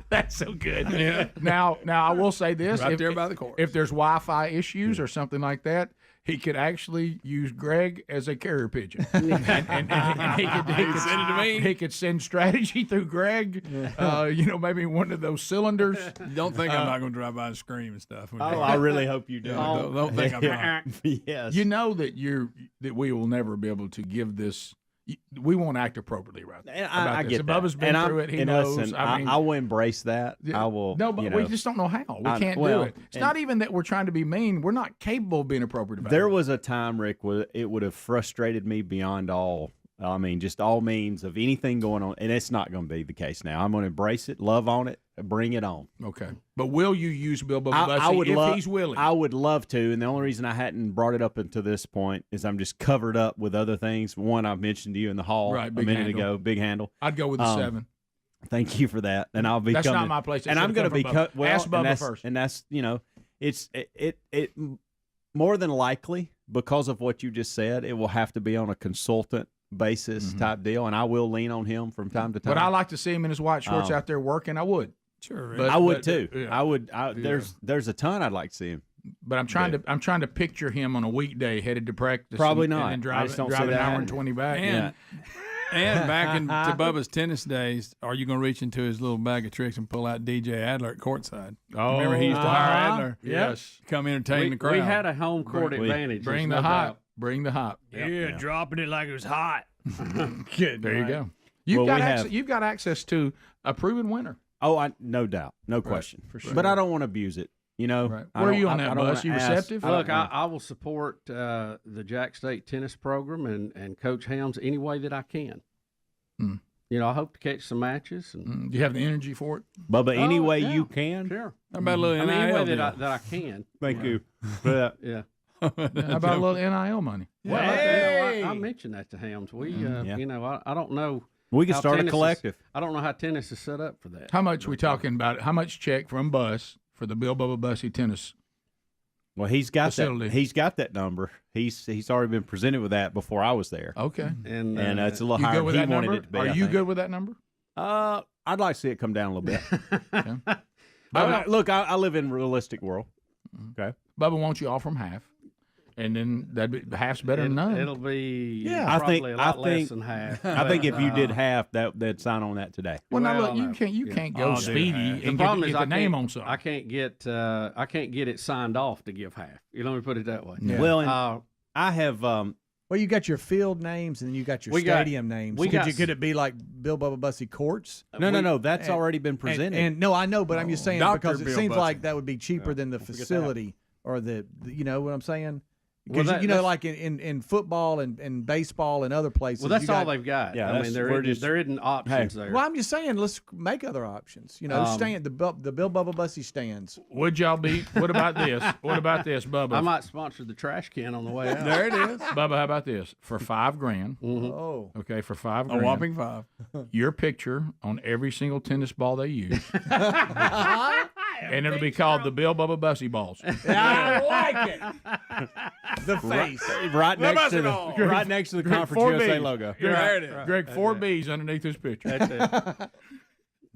That's so good. Yeah. Now I will say this: right there by the course. If there's Wi-Fi issues or something like that, he could actually use Greg as a carrier pigeon, and he could send it to me. He could send strategy through Greg. Maybe one of those cylinders. Don't think I'm not going to drive by and scream and stuff. I really hope you do. Don't think I'm not. Yes. You know that we will never be able to give this. We won't act appropriately right And I get that. Bubba's been through it. He knows. Listen, I will embrace that. I will. No, but we just don't know how. We can't do it. It's not even that we're trying to be mean. We're not capable of being appropriate about it. There was a time, Rick, where it would have frustrated me beyond all. I mean, just all means of anything going on, and it's not going to be the case now. I'm going to embrace it, love on it, bring it on. Okay, but will you use Bill Bubba Bussey if he's willing? I would love to, and the only reason I hadn't brought it up until this point is I'm just covered up with other things. One I've mentioned to you in the hall a minute ago, big handle. I'd go with the 7. Thank you for that. And I'll be That's coming. not my place. It And I'm should've going to come be from Bubba. well. Ask Bubba and that's, first. And that's it more than likely because of what you just said. It will have to be on a consultant basis type deal, and I will lean on him from time to time. But I like to see him in his white shorts out there working. I would. Sure, I would too. Yeah. There's a ton I'd like to see him. But I'm trying to picture him on a weekday headed to practice. Probably and, not. And I just don't drive see an that hour and happening. 20 back. And back into Bubba's tennis days, are you going to reach into his little bag of tricks and pull out DJ Adler at courtside? Oh, remember he used to hire Adler? Yes, come entertain the crowd. We had a home court advantage. Bring the hot. Bring the hot. Yeah, dropping it like it was hot. Good. There you go. You've got access to a proven winner. Oh, no doubt, no question. For sure. But I don't want to abuse it. You know, Where are you on that bus? You receptive? Look, I will support the Jack State tennis program and Coach Helms any way that I can. You know, I hope to catch some matches. And, do you have the energy for it? Bubba, any way you can? Sure. How about a little any way NIL that I can. Thank you for that. Yeah. How about a little NIL money? Well, I mentioned that to Helms. We, you know, I don't know. We can start a collective. I don't know how tennis is set up for that. How much we talking about? How much check from Bus for the Bill Bubba Bussy tennis? Well, he's got facility? that. He's got that number. He's already been presented with that before I was there. Okay, and it's a little you higher good with than he that wanted number? it to be. Are you good with that number? I'd like to see it come down a little bit. Look, I live in a realistic world. Okay, Bubba, won't you offer him half? And then half's better than none. It'll be I think a lot less than half. I think if you did half, they'd sign on that today. Well, now look, you can't go speedy and get the name on something. I can't get it signed off to give half. You know, let me put it that way. Yeah. Well, I have. Well, you got your field names and then you got your stadium names. Could it be like Bill Bubba Bussy Courts? No. That's already been presented. And no, I know, but I'm just saying because it Bill seems Bussy. like that would be cheaper than the facility or the you know what I'm saying? Well, Because like in football and baseball and other places. Well, that's all they've got. Yeah, I mean, there isn't options there. Well, I'm just saying, let's make other options. You know, stand the Bill Bubba Bussy stands. Would y'all be? What about this? What about this, Bubba? I might sponsor the trash can on the way out. There it is. Bubba, how about this? For $5,000. Oh, Okay, for $5,000. A whopping 5. Your picture on every single tennis ball they use. And it'll be called the Bill Bubba Bussy balls. I like it. The face. Right next to the Conference USA logo. There it is. Greg, 4 B's underneath this picture. That's it.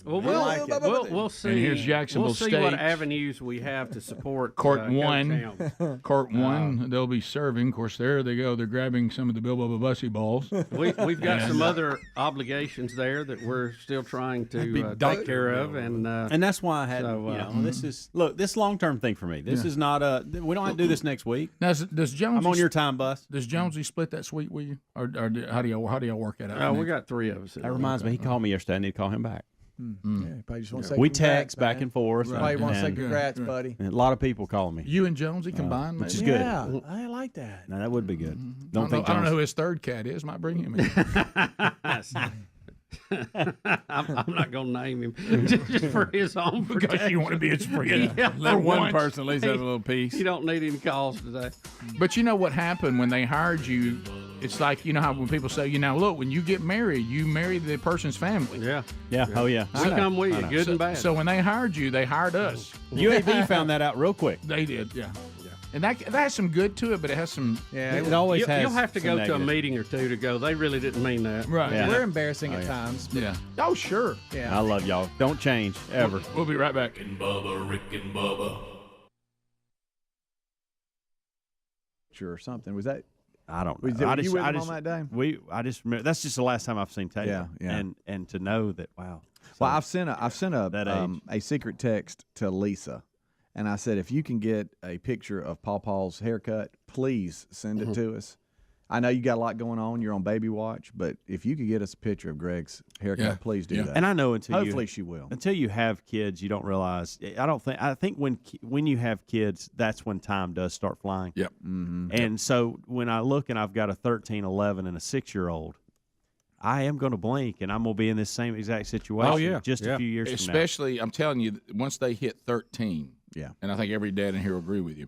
Well, we'll see. And here's Jacksonville We'll see what State. avenues we have to support Court Coach 1. Helms. Court 1, they'll be serving. Of course, there they go. They're grabbing some of the Bill Bubba Bussy balls. We've got some other obligations there that we're still trying to take care of, and that's why I had. This is this long-term thing for me. This is not we don't have to do this next week. Now, does Jonesy? I'm on your time bus. Does Jonesy split that suite with you, or how do y'all work that out? we got 3 of us. That reminds me. He called me yesterday. I need to call him back. Yeah, probably just want to say We congrats, text back man. and forth. Probably want to say and- congrats, buddy. and a lot of people calling me. You and Jonesy combined, which maybe? is good. Yeah, I like that. No, that would be good. I don't know who his third cat is. Might bring him in. I'm not going to name him just for his own Because protection. you want to be his friend. Yeah. Let one once. person at least have a little piece. You don't need any calls today. But you know what happened when they hired you? It's like, you know how when people say, look, when you get married, you marry the person's family. Yeah. Yeah. Oh, yeah. We come with you, good and bad. So when they hired you, they hired us. UAB found that out real quick. They did, yeah. And that has some good to it, but it has some. Yeah, It always has. You'll have to some go negative. to a meeting or two to go. They really didn't mean that. Right. Yeah. We're embarrassing at times. But Yeah. Oh, sure. yeah. I love y'all. Don't change ever. We'll be right back. Rick and Bubba. Or something. Was that? I don't Was know. it you with him on that day? I just remember that's just the last time I've seen Taylor. Yeah. And to know that Well, So, I've sent that age. a secret text to Lisa, and I said if you can get a picture of Paul's haircut, please send it to us. I know you got a lot going on. You're on baby watch, but if you could get us a picture of Greg's haircut, please do that. And I know hopefully she will. Until you have kids, you don't realize. I think when you have kids, that's when time does start flying. Yep. Mm-hmm. And so when I look and I've got a 13, 11, and a 6-year-old, I am going to blink and I'm going to be in this same exact situation. Just a few years from now. Especially, I'm telling you, once they hit 13. Yeah. And I think every dad in here will agree with you.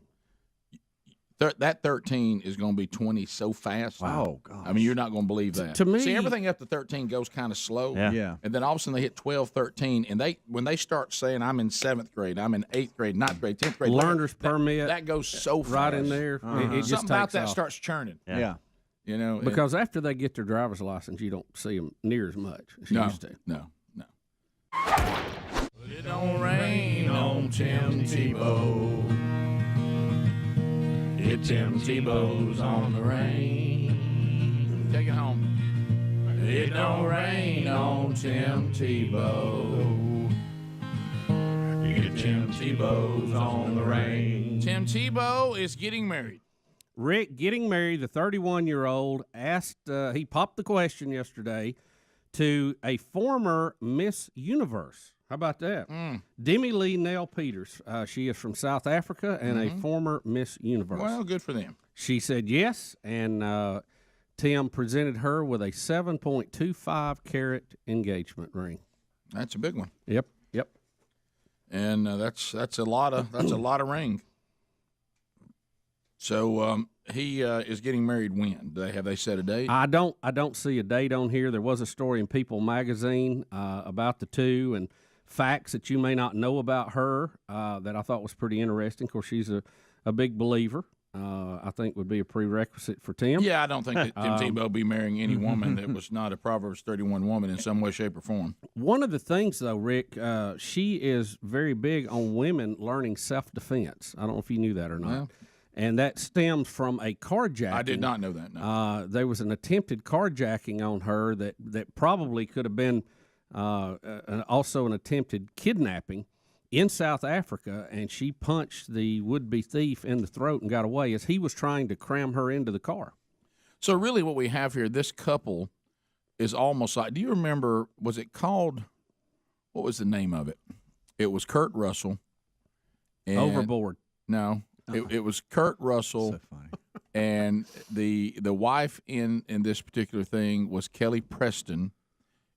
That 13 is going to be 20 so fast. Oh, gosh. I mean, you're not going to believe that. To me, see, everything up to 13 goes kind of slow. Yeah. And then all of a sudden they hit 12, 13, and when they start saying, I'm in 7th grade, I'm in 8th grade, 9th grade, 10th grade. learner's permit. That goes so fast. Right in there. It just Something about takes that off. starts churning. Yeah. You know, Because after they get their driver's license, you don't see them near as much as you used to. No. It don't rain on Tim Tebow. It Tim Tebow's on the rain. Take it home. It don't rain on Tim Tebow. It Tim Tebow's on the rain. Tim Tebow is getting married. Rick, getting married, the 31-year-old asked, he popped the question yesterday to a former Miss Universe. How about that? Demi Lee Nell Peters. She is from South Africa and a former Miss Universe. Well, good for them. She said yes, and Tim presented her with a 7.25 carat engagement ring. That's a big one. Yep. And that's a lot of ring. So he is getting married when? Have they set a date? I don't see a date on here. There was a story in People magazine about the two and facts that you may not know about her that I thought was pretty interesting. Of course, she's a big believer. I think would be a prerequisite for Tim. Yeah, I don't think that Tim Tebow be marrying any woman that was not a Proverbs 31 woman in some way, shape, or form. One of the things, though, Rick, she is very big on women learning self-defense. I don't know if you knew that or not. Well, and that stems from a carjacking. I did not know that, no. There was an attempted carjacking on her that probably could have been also an attempted kidnapping in South Africa, and she punched the would-be thief in the throat and got away as he was trying to cram her into the car. So really what we have here, this couple is almost like, do you remember, was it called, what was the name of it? It was Kurt Russell. And, Overboard. No, it was Kurt Russell. So funny. And the wife in this particular thing was Kelly Preston,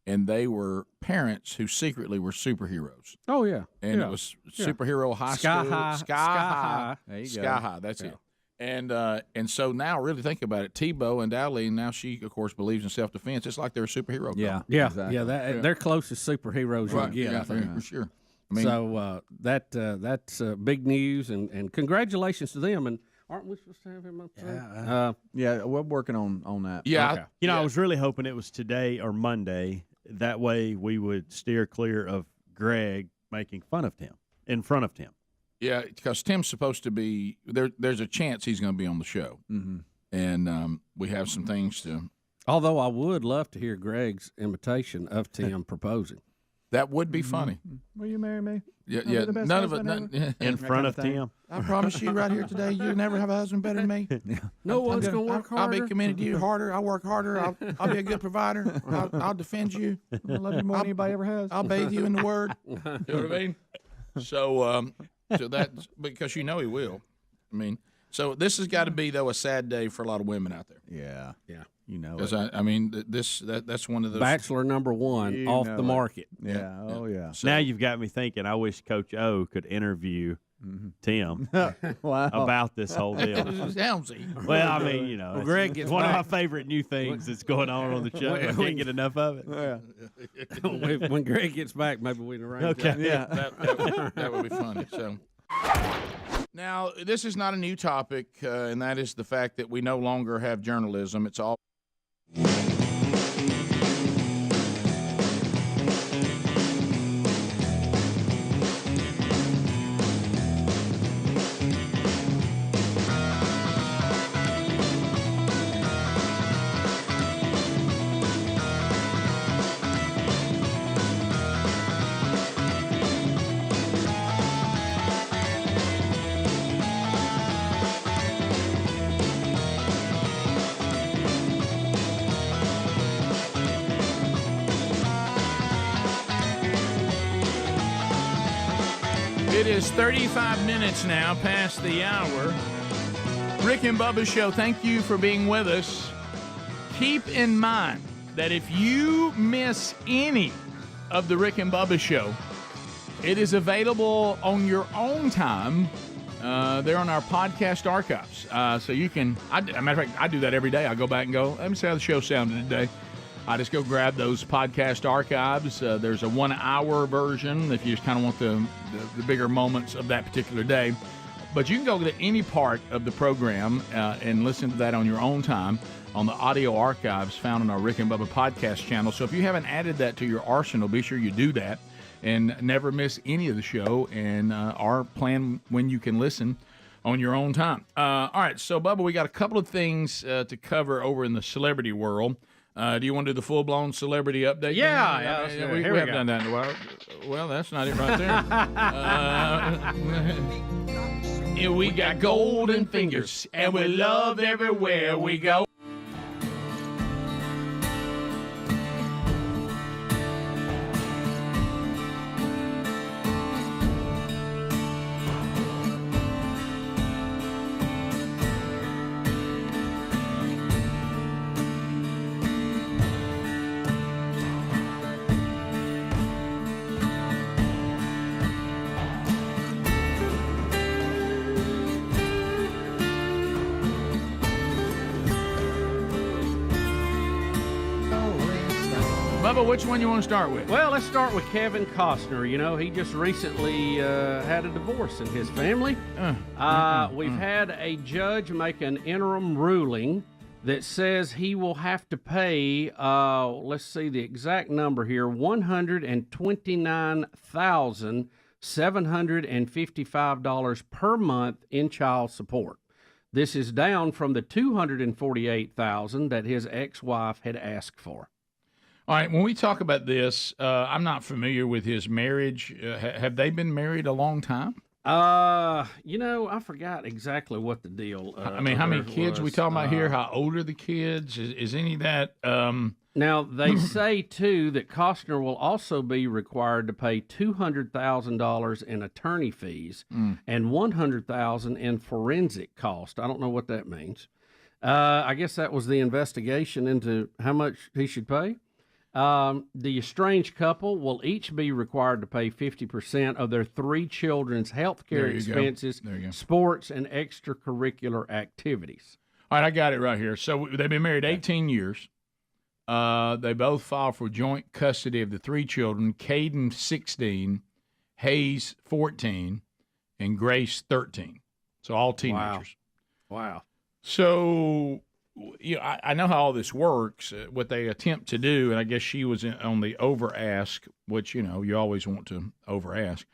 and they were parents who secretly were superheroes. Oh, yeah. And it was superhero high school. Sky High. There you go. Sky High, that's it. And so now, really think about it. Tebow and Dowley, now she, of course, believes in self-defense. It's like they're a superhero couple. Yeah, exactly. they're closest superheroes Right, you get, yeah, I think. for sure. I mean, so that's big news, and congratulations to them. And aren't we supposed to have him up there? Yeah, we're working on that. yeah, Okay. You know, I was really hoping it was today or Monday. That way we would steer clear of Greg making fun of Tim in front of Tim. yeah, because Tim's supposed to be there. There's a chance he's going to be on the show, and we have some things to. Although I would love to hear Greg's imitation of Tim proposing. That would be funny. Will you marry me? Yeah, I'll be the best none of it. husband ever. In front of Tim. I promise you, right here today, you never have a husband better than me. No one's going to work harder. I'll be committed to you harder. I'll work harder. I'll be a good provider. I'll defend you. I love you more than anybody ever has. I'll bathe you in the Word. You know what I mean? So that's because you know he will. I mean, so this has got to be though a sad day for a lot of women out there. Yeah. You know Because it. I mean, that's one of those. Bachelor number one You off know the it. market. Yeah. Oh, yeah. So- Now you've got me thinking. I wish Coach O could interview Tim Wow. about this whole deal. Helmsy. Well, I mean, you know, Greg it's gets one back. of my favorite new things that's going on the show. I can't get enough of it. Yeah. When Greg gets back, maybe we can arrange Okay. that. Yeah. That would be funny. So now this is not a new topic, and that is the fact that we no longer have journalism. It's all. It is 35 minutes now past the hour. Rick and Bubba Show, thank you for being with us. Keep in mind that if you miss any of the Rick and Bubba Show, it is available on your own time They're on our podcast archives. So you can, as a matter of fact, I do that every day. I go back and go, let me see how the show sounded today. I just go grab those podcast archives. There's a 1 hour version if you just kind of want the bigger moments of that particular day. But you can go to any part of the program and listen to that on your own time on the audio archives found on our Rick and Bubba podcast channel. So if you haven't added that to your arsenal, be sure you do that and never miss any of the show and our plan when you can listen on your own time. All right, so Bubba, we got a couple of things to cover over in the celebrity world. Do you want to do the full-blown celebrity update? Yeah. We haven't done that in a while. Well, that's not it right there. We got golden fingers, and we're loved everywhere we go. Bubba, which one you want to start with? Well, let's start with Kevin Costner. You know, he just recently had a divorce in his family. We've had a judge make an interim ruling that says he will have to pay, let's see the exact number here, $129,755 per month in child support. This is down from the $248,000 that his ex-wife had asked for. All right, when we talk about this, I'm not familiar with his marriage. Have they been married a long time? You know, I forgot exactly what the deal. I mean, how many kids we talking about here? How old are the kids? Is any of that? Now they say too that Costner will also be required to pay $200,000 in attorney fees and $100,000 in forensic cost. I don't know what that means. I guess that was the investigation into how much he should pay. The estranged couple will each be required to pay 50% of their 3 children's health care expenses, sports, and extracurricular activities. All right, I got it right here. So they've been married 18 years. They both filed for joint custody of the 3 children, Caden 16, Hayes 14, and Grace 13. So all teenagers. Wow. So I know how all this works. What they attempt to do, and I guess she was on the over ask, which you always want to over ask,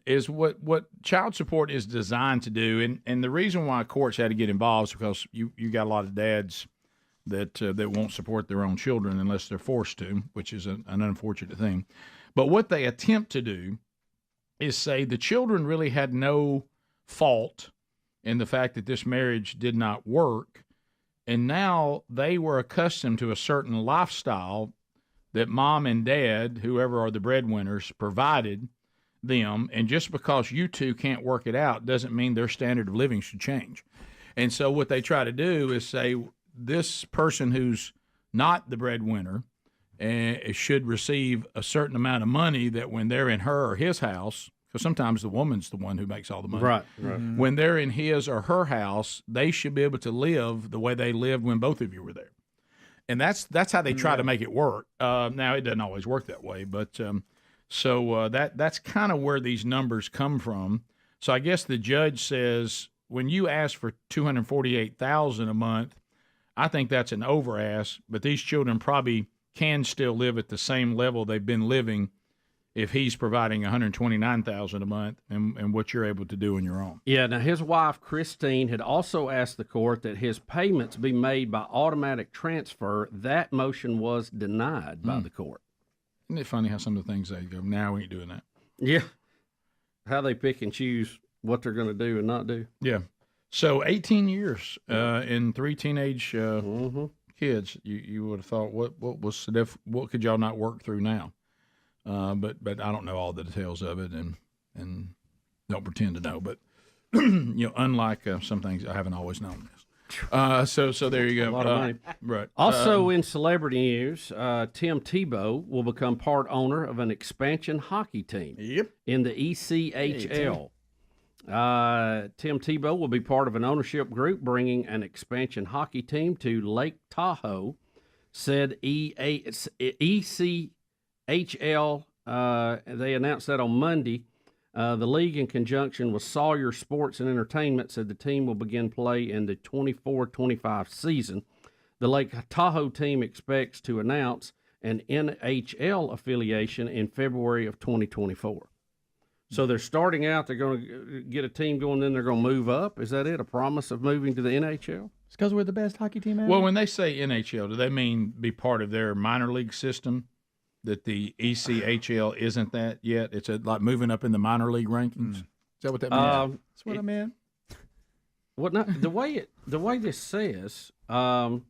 is what child support is designed to do. And the reason why courts had to get involved is because you got a lot of dads that won't support their own children unless they're forced to, which is an unfortunate thing. But what they attempt to do is say the children really had no fault in the fact that this marriage did not work. And now they were accustomed to a certain lifestyle that mom and dad, whoever are the breadwinners, provided them. And just because you two can't work it out doesn't mean their standard of living should change. And so what they try to do is say this person who's not the breadwinner should receive a certain amount of money that when they're in her or his house, because sometimes the woman's the one who makes all the money. Right. When they're in his or her house, they should be able to live the way they lived when both of you were there. And that's how they try to make it work. Now, it doesn't always work that way, but that's kind of where these numbers come from. So I guess the judge says when you ask for $248,000 a month, I think that's an over ask, but these children probably can still live at the same level they've been living if he's providing $129,000 a month and what you're able to do on your own. Yeah, now his wife, Christine, had also asked the court that his payments be made by automatic transfer. That motion was denied by the court. Isn't it funny how some of the things they go, now we ain't doing that? Yeah. How they pick and choose what they're going to do and not do. Yeah. So 18 years and 3 teenage kids, you would have thought, what could y'all not work through now? But I don't know all the details of it and don't pretend to know. But unlike some things, I haven't always known this. So there you go. A lot of money. Right. Also in celebrity news, Tim Tebow will become part owner of an expansion hockey team in the ECHL. Tim Tebow will be part of an ownership group bringing an expansion hockey team to Lake Tahoe, said ECHL. They announced that on Monday. The league, in conjunction with Sawyer Sports and Entertainment, said the team will begin play in the 24-25 season. The Lake Tahoe team expects to announce an NHL affiliation in February of 2024. So they're starting out. They're going to get a team going, then they're going to move up. Is that it? A promise of moving to the NHL? It's because we're the best hockey team ever. Well, when they say NHL, do they mean be part of their minor league system? That the ECHL isn't that yet? It's like moving up in the minor league rankings. Is that what that means? That's what I meant. Well, not the way this says. I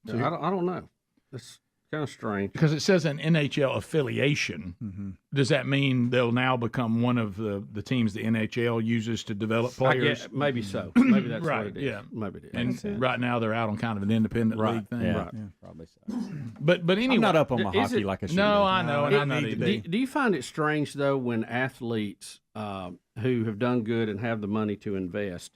don't know. It's kind of strange because it says an NHL affiliation. Mm-hmm. Does that mean they'll now become one of the teams the NHL uses to develop players? Maybe so. Maybe that's right. what it is. Yeah, maybe it is. And right now they're out on kind of an independent league thing. Yeah. Right. Yeah, probably so. But anyway, I'm not up on my hockey like I should. No, I know, and I'm not Do you find it strange though when athletes who have done good and have the money to invest,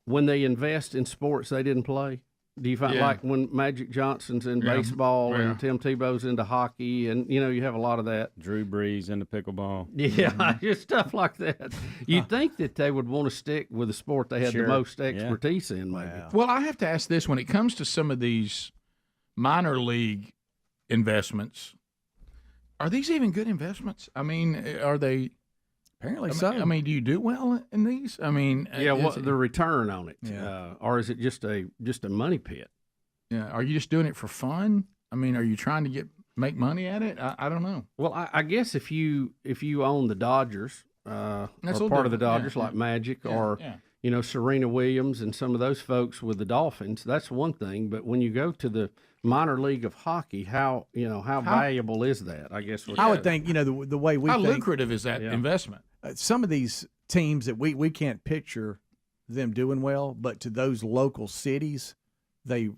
when they invest in sports they didn't play? Do you find like when Magic Johnson's in baseball and Tim Tebow's into hockey, and you have a lot of that. Drew Brees into pickleball. Yeah, just stuff like that. You'd think that they would want to stick with the sport they had the most expertise in, maybe. Well, I have to ask this: when it comes to some of these minor league investments, are these even good investments? I mean, are they? Apparently so. I mean, do you do well in these? I mean, what the return on it, Yeah. or is it just a money pit? Yeah, are you just doing it for fun? I mean, are you trying to make money at it? I don't know. Well, I guess if you own the Dodgers, or part of the Dodgers, like Magic, or Serena Williams and some of those folks with the Dolphins, that's one thing. But when you go to the minor league of hockey, how valuable is that? I guess I would think the way we how think, lucrative is that investment? Some of these teams that we can't picture them doing well, but to those local cities, they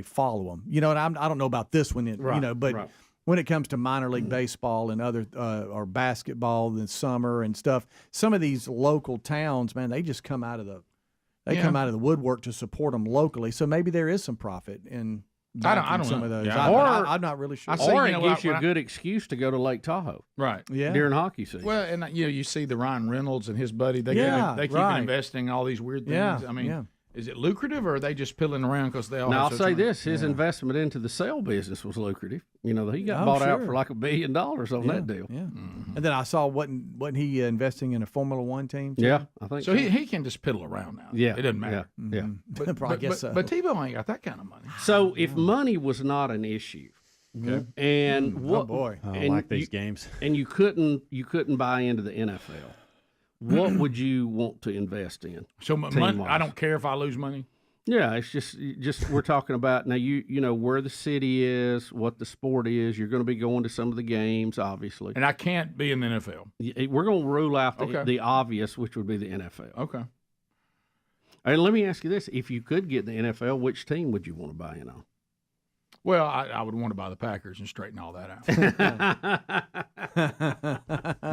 follow them. And I don't know about this one, but when it comes to minor league baseball and other or basketball in summer and stuff, some of these local towns, man, they just come out of the come out of the woodwork to support them locally. So maybe there is some profit in. I don't some know. of those. Yeah. I'm not really sure. Or it gives you a good excuse to go to Lake Tahoe, right? Yeah, during hockey season. Well, and you see the Ryan Reynolds and his buddy. They keep investing in all these weird things. I mean, is it lucrative, or are they just pilling around because they all? Now have I'll such say money? this: his investment into the sale business was lucrative. He got bought out for like $1 billion on that deal. Yeah, and then I saw wasn't he investing in a Formula One team? Too? Yeah, I think so. He can just piddle around now. Yeah, it doesn't matter. Yeah, but Tebow ain't got that kind of money. So if money was not an issue, and what? Oh boy, I like these games. And you couldn't buy into the NFL. What would you want to invest in? So money, I don't care if I lose money. Yeah, it's just we're talking about now. You know where the city is, what the sport is. You're going to be going to some of the games, obviously. And I can't be in the NFL. We're going to rule out the obvious, which would be the NFL. Okay. And let me ask you this: if you could get the NFL, which team would you want to buy in on? Well, I would want to buy the Packers and straighten all that out.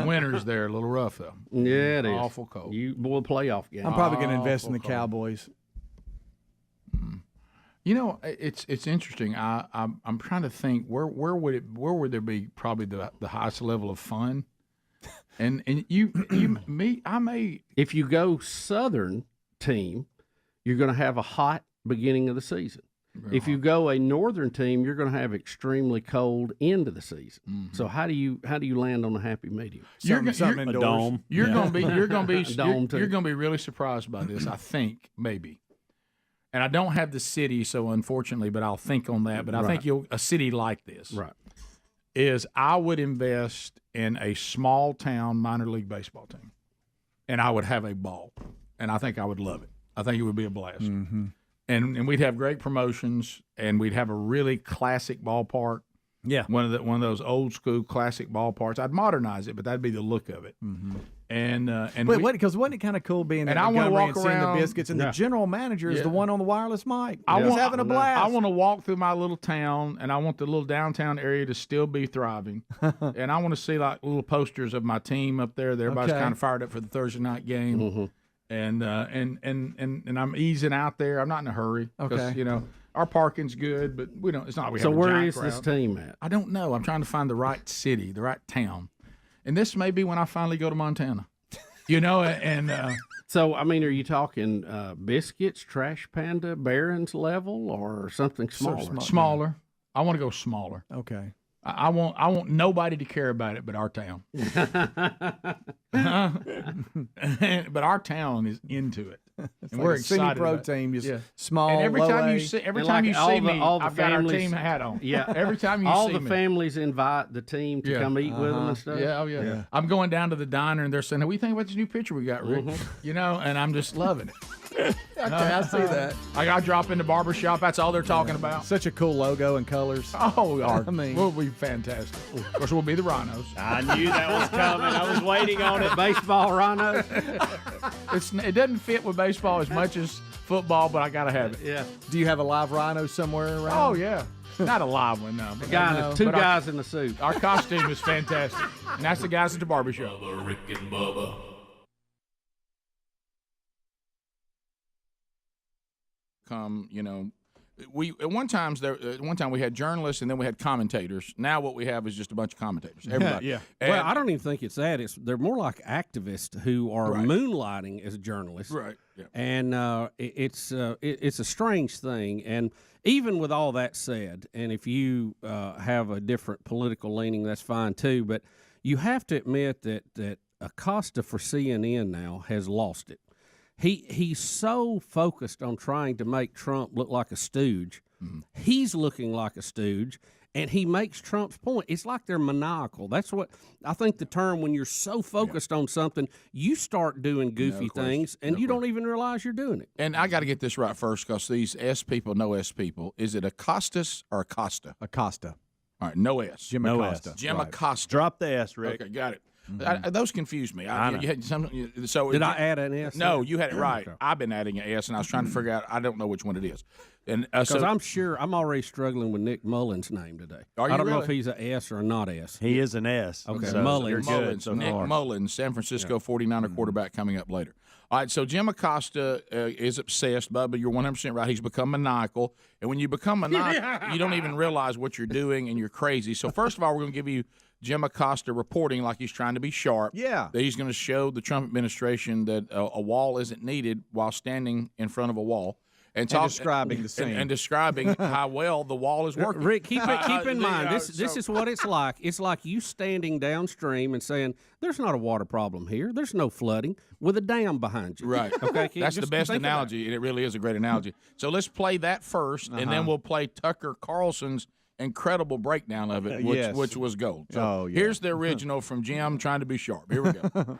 Winter's there, a little rough though. Yeah, it is. Awful cold. Playoff game. I'm probably going to invest in the Cowboys. It's interesting. I'm trying to think where would there be probably the highest level of fun, and I may. If you go Southern team, you're going to have a hot beginning of the season. If you go a Northern team, you're going to have extremely cold end of the season. Mm-hmm. So how do you land on a happy medium? You're going to be really surprised by this. I think maybe. And I don't have the city, so unfortunately, but I'll think on that. But I think a city like this is I would invest in a small town minor league baseball team, and I would have a ball, and I think I would love it. I think it would be a blast, and we'd have great promotions, and we'd have a really classic ballpark, Yeah. One of those old school classic ballparks. I'd modernize it, but that'd be the look of it. Mm-hmm. And because wasn't it kind of cool being and in I want to Montgomery walk and seeing around the biscuits, and the general manager is the one on the wireless mic. He's having a blast. I want to walk through my little town, and I want the little downtown area to still be thriving. And I want to see like little posters of my team up there. That everybody's kind of fired up for the Thursday night game. Mm-hmm. And I'm easing out there. I'm not in a hurry. Okay. Our parking's good, but we don't. It's not. We So have a where giant is this crowd. team at? I don't know. I'm trying to find the right city, the right town, and this may be when I finally go to Montana. So, I mean, are you talking biscuits, Trash Panda, Barron's level, or something smaller? Smaller. I want to go smaller. Okay. I want nobody to care about it but our town. But our town is into it. It's And like we're a excited semi-pro about it. team, just Yeah. small, And every low time A. you see, And like me, all the I've got our families, team hat on. Yeah. Every time you all see the me. families invite the team to come eat with them and stuff. Yeah, yeah. I'm going down to the diner and they're saying, "What do you think about this new picture we got, Rick?" And I'm just loving it. I see that. I got to drop in the barber shop. That's all they're talking about. Such a cool logo and colors. Oh, we are. I mean, we'll be fantastic. Of course, we'll be the Rhinos. I knew that was coming. I was waiting on it. Baseball Rhinos. It doesn't fit with baseball as much as football, but I got to have it. Yeah. Do you have a live rhino somewhere around? Oh, yeah. Not a live one, no. Two guys in the suit. Our costume is fantastic. And that's the guys at the barbershop. Bubba, Rick and Bubba. We at one time we had journalists and then we had commentators. Now what we have is just a bunch of commentators. Everybody. Yeah. And, Well, I don't even think it's that. They're more like activists who are moonlighting as journalists. Right. Yeah. And it's a strange thing. And even with all that said, and if you have a different political leaning, that's fine too. But you have to admit that Acosta for CNN now has lost it. He's so focused on trying to make Trump look like a stooge. Mm-hmm. He's looking like a stooge, and he makes Trump's point. It's like they're maniacal. That's what I think the term, when you're so focused on something, you start doing goofy things, and you don't even realize you're doing it. And I got to get this right first because these S people know S people. Is it Acostas or Acosta? Acosta. All right, no S. Jim Acosta. Jim Acosta. Drop the S, Rick. Okay, got it. Mm-hmm. Those confuse me. I know. You had Did I add an S? No, you had it right. I've been adding an S, and I was trying to figure out. I don't know which one it is. And because I'm sure I'm already struggling with Nick Mullins' name today. Are you I don't know really? if he's an S or a not S. He is an S. Okay, So Mullins. you're good so Nick far. Mullins, San Francisco 49er quarterback coming up later. All right, so Jim Acosta is obsessed. Bubba, you're 100% right. He's become maniacal. And when you become maniacal, you don't even realize what you're doing, and you're crazy. So first of all, we're going to give you Jim Acosta reporting like he's trying to be sharp. Yeah. That he's going to show the Trump administration that a wall isn't needed while standing in front of a wall. And describing the scene. And describing how well the wall is working. Rick, keep in mind, this is what it's like. It's like you standing downstream and saying, there's not a water problem here. There's no flooding with a dam behind you. Right. Okay. That's the best analogy, and it really is a great analogy. So let's play that first, and then we'll play Tucker Carlson's incredible breakdown of it, which was gold. So here's the original from Jim trying to be sharp. Here we go.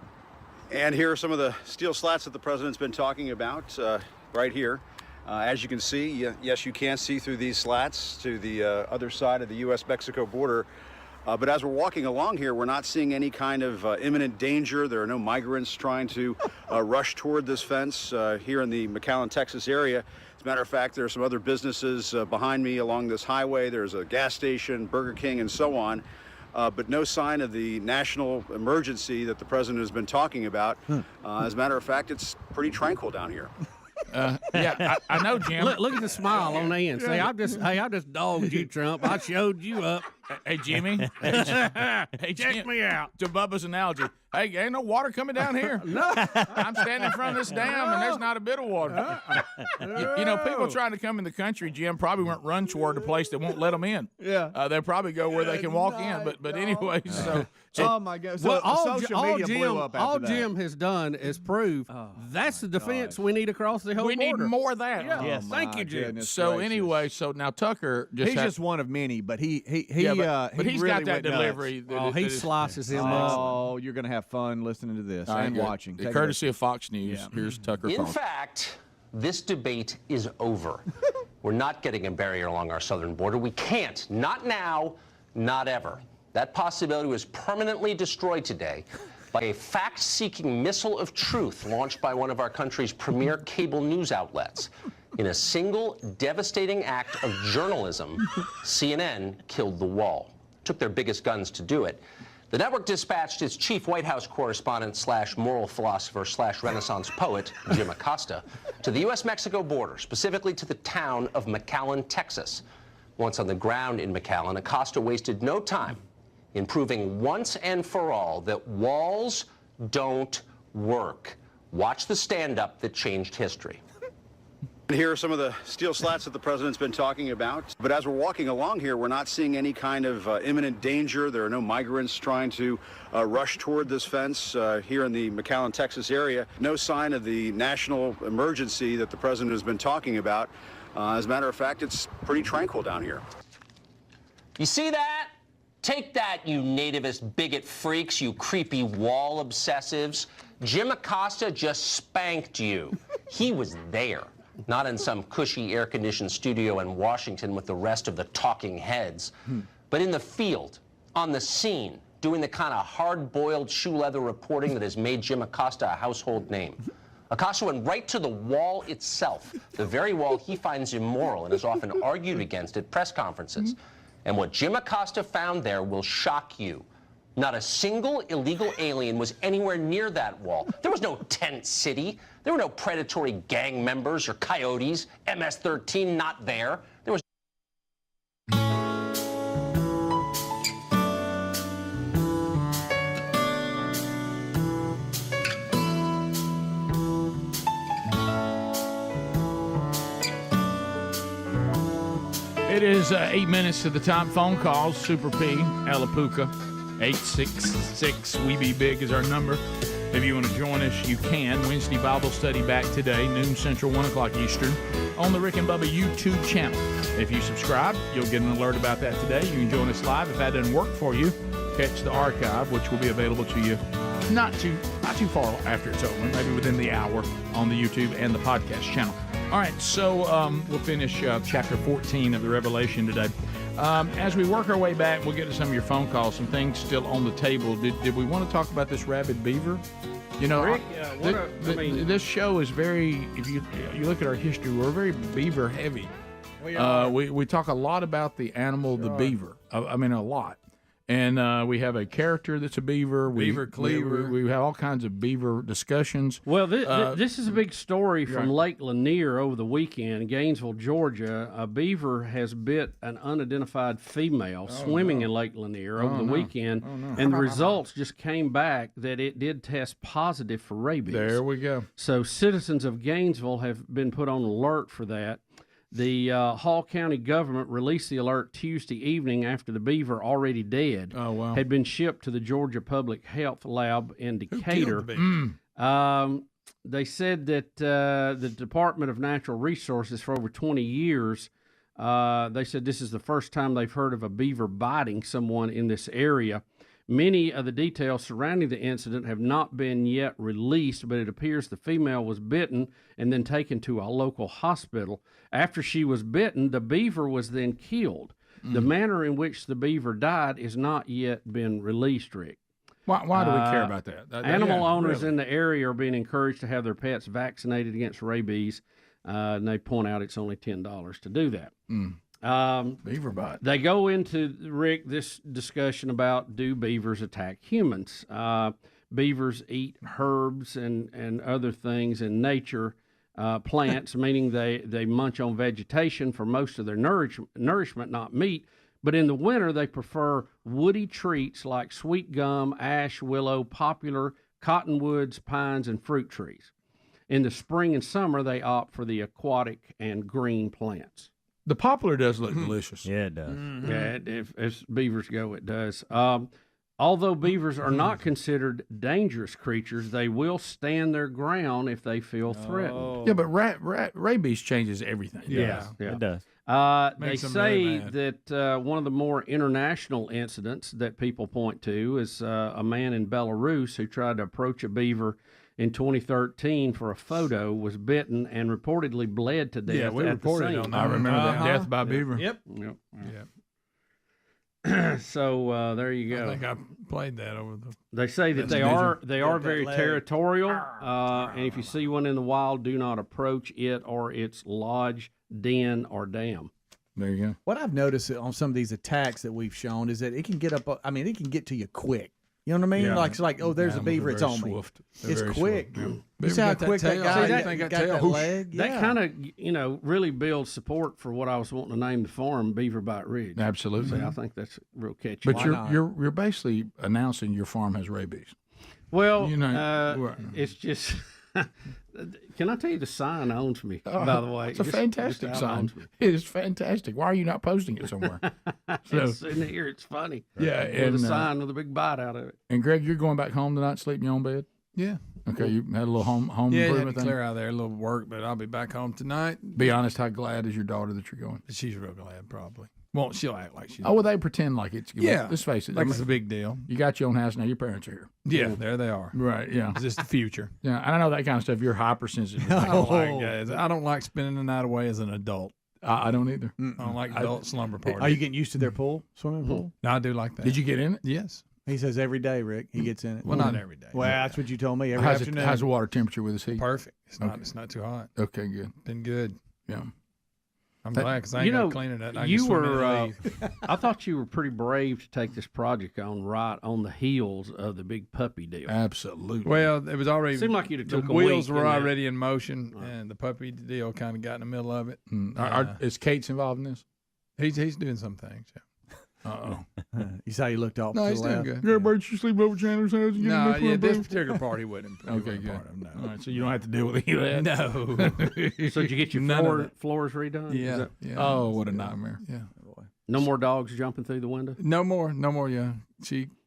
And here are some of the steel slats that the president's been talking about right here. As you can see, yes, you can see through these slats to the other side of the U.S.-Mexico border. But as we're walking along here, we're not seeing any kind of imminent danger. There are no migrants trying to rush toward this fence here in the McAllen, Texas area. As a matter of fact, there are some other businesses behind me along this highway. There's a gas station, Burger King, and so on. But no sign of the national emergency that the president has been talking about. As a matter of fact, it's pretty tranquil down here. I know, Jim. Look at the smile on the end. Say, I just dogged you, Trump. I showed you up. Hey, Jimmy. Hey, check me out. To Bubba's analogy. Hey, ain't no water coming down here. No. I'm standing in front of this dam, and there's not a bit of water. You know, people trying to come in the country, Jim, probably won't run toward a place that won't let them in. Yeah. They'll probably go where they can walk in. But anyway, so oh, my God. So well, social media blew up after all that. Jim has done is prove that's the defense we need across the whole border. We need more of that. Yeah. Yes. Thank you, Jim. So anyway, so now Tucker He's just one of many, but he's really got that went nuts. delivery. He slices him up. Oh, you're going to have fun listening to this and watching. Courtesy of Fox News, here's Tucker In Carlson. fact, this debate is over. We're not getting a barrier along our southern border. We can't. Not now, not ever. That possibility was permanently destroyed today by a fact-seeking missile of truth launched by one of our country's premier cable news outlets. In a single devastating act of journalism, CNN killed the wall. Took their biggest guns to do it. The network dispatched its chief White House correspondent slash moral philosopher slash Renaissance poet, Jim Acosta, to the U.S.-Mexico border, specifically to the town of McAllen, Texas. Once on the ground in McAllen, Acosta wasted no time in proving once and for all that walls don't work. Watch the stand-up that changed history. Here are some of the steel slats that the president's been talking about. But as we're walking along here, we're not seeing any kind of imminent danger. There are no migrants trying to rush toward this fence here in the McAllen, Texas area. No sign of the national emergency that the president has been talking about. As a matter of fact, it's pretty tranquil down here. You see that? Take that, you nativist bigot freaks, you creepy wall obsessives. Jim Acosta just spanked you. He was there. Not in some cushy air-conditioned studio in Washington with the rest of the talking heads, but in the field, on the scene, doing the kind of hard-boiled shoe-leather reporting that has made Jim Acosta a household name. Acosta went right to the wall itself, the very wall he finds immoral and has often argued against at press conferences. And what Jim Acosta found there will shock you. Not a single illegal alien was anywhere near that wall. There was no tent city. There were no predatory gang members or coyotes. MS-13 not there. There was. It is 8 minutes to the top. Phone calls. Super P, Alapuca. 866-WE-BE-BIG is our number. If you want to join us, you can. Wednesday Bible study back today, noon Central, 1 o'clock Eastern, on the Rick and Bubba YouTube channel. If you subscribe, you'll get an alert about that today. You can join us live. If that doesn't work for you, catch the archive, which will be available to you not too far after it's over, maybe within the hour on the YouTube and the podcast channel. All right, so we'll finish chapter 14 of the Revelation today. As we work our way back, we'll get to some of your phone calls, some things still on the table. Did we want to talk about this rabid beaver? You know, Rick, this show is very, if you look at our history, we're very beaver heavy. We talk a lot about the animal, the beaver. I mean, a lot. And we have a character that's a beaver. Beaver cleaver. We have all kinds of beaver discussions. Well, this is a big story from Lake Lanier over the weekend, Gainesville, Georgia. A beaver has bit an unidentified female swimming in Lake Lanier over the weekend, and the results just came back that it did test positive for rabies. There we go. So citizens of Gainesville have been put on alert for that. The Hall County government released the alert Tuesday evening after the beaver, already dead, had been shipped to the Georgia Public Health Lab in Decatur. They said that the Department of Natural Resources, for over 20 years, they said this is the first time they've heard of a beaver biting someone in this area. Many of the details surrounding the incident have not been yet released, but it appears the female was bitten and then taken to a local hospital. After she was bitten, the beaver was then killed. The manner in which the beaver died is not yet been released, Rick. Why do we care about that? Animal owners in the area are being encouraged to have their pets vaccinated against rabies, and they point out it's only $10 to do that. Beaver bite. They go into, Rick, this discussion about, do beavers attack humans? Beavers eat herbs and other things in nature, plants, meaning they munch on vegetation for most of their nourishment, not meat. But in the winter, they prefer woody treats like sweet gum, ash, willow, poplar, cottonwoods, pines, and fruit trees. In the spring and summer, they opt for the aquatic and green plants. The poplar does look delicious. Yeah, it does. Yeah, as beavers go, it does. Although beavers are not considered dangerous creatures, they will stand their ground if they feel threatened. Yeah, but rabies changes everything. Yeah, it does. They say that one of the more international incidents that people point to is a man in Belarus who tried to approach a beaver in 2013 for a photo, was bitten and reportedly bled to death. Yeah, we reported on that. I remember that death by beaver. Yep. So there you go. I think I played that over the. They say that they are very territorial, and if you see one in the wild, do not approach it or its lodge, den, or dam. There you go. What I've noticed on some of these attacks that we've shown is that it can get up. I mean, it can get to you quick. You know what I mean? Yeah. Like it's like, oh, there's a beaver. It's on me. It's quick. You see how quick that guy got that leg? That kind of, really builds support for what I was wanting to name the farm, Beaver Bite Ridge. Absolutely. So I think that's real catchy. But you're basically announcing your farm has rabies. Well, it's just. Can I tell you the sign owns me? By the way, it's a fantastic sign. It is fantastic. Why are you not posting it somewhere? It's in here. It's funny. Yeah, with a sign with a big bite out of it. And Greg, you're going back home tonight, sleep in your own bed. Yeah. Okay, you had a little home improvement thing. Clear out there a little work, but I'll be back home tonight. Be honest, how glad is your daughter that you're going? She's real glad, probably. Well, she'll act like she's. Oh, well, they pretend like it's. Yeah. Let's face it. Like it's a big deal. You got your own house now. Your parents are here. Yeah, there they are. Right. Yeah. It's just the future. Yeah, I know that kind of stuff. You're hypersensitive. I don't like spending the night away as an adult. I don't either. I don't like adult slumber parties. Are you getting used to their pool, swimming pool? No, I do like that. Did you get in it? Yes. He says every day, Rick. He gets in it. Well, not every day. Well, that's what you told me every afternoon. How's the water temperature with this heat? Perfect. It's not too hot. Okay, good. Been good. Yeah. I'm glad because I ain't got to clean it. I thought you were pretty brave to take this project on right on the heels of the big puppy deal. Absolutely. Well, it was already. Seemed like you'd have took the a wheels week were in that. already in motion, and the puppy deal kind of got in the middle of it. Is Kate's involved in this? He's doing some things. Yeah. You saw you looked off. No, to he's the doing left. good. Everybody should sleep over Chandler's house. No, this particular party wouldn't. Okay, good. No. All right, so you don't have to deal with any of that. No. So did you get your floors redone? Yeah. Oh, what a nightmare. Yeah. No more dogs jumping through the window? No more. Yeah.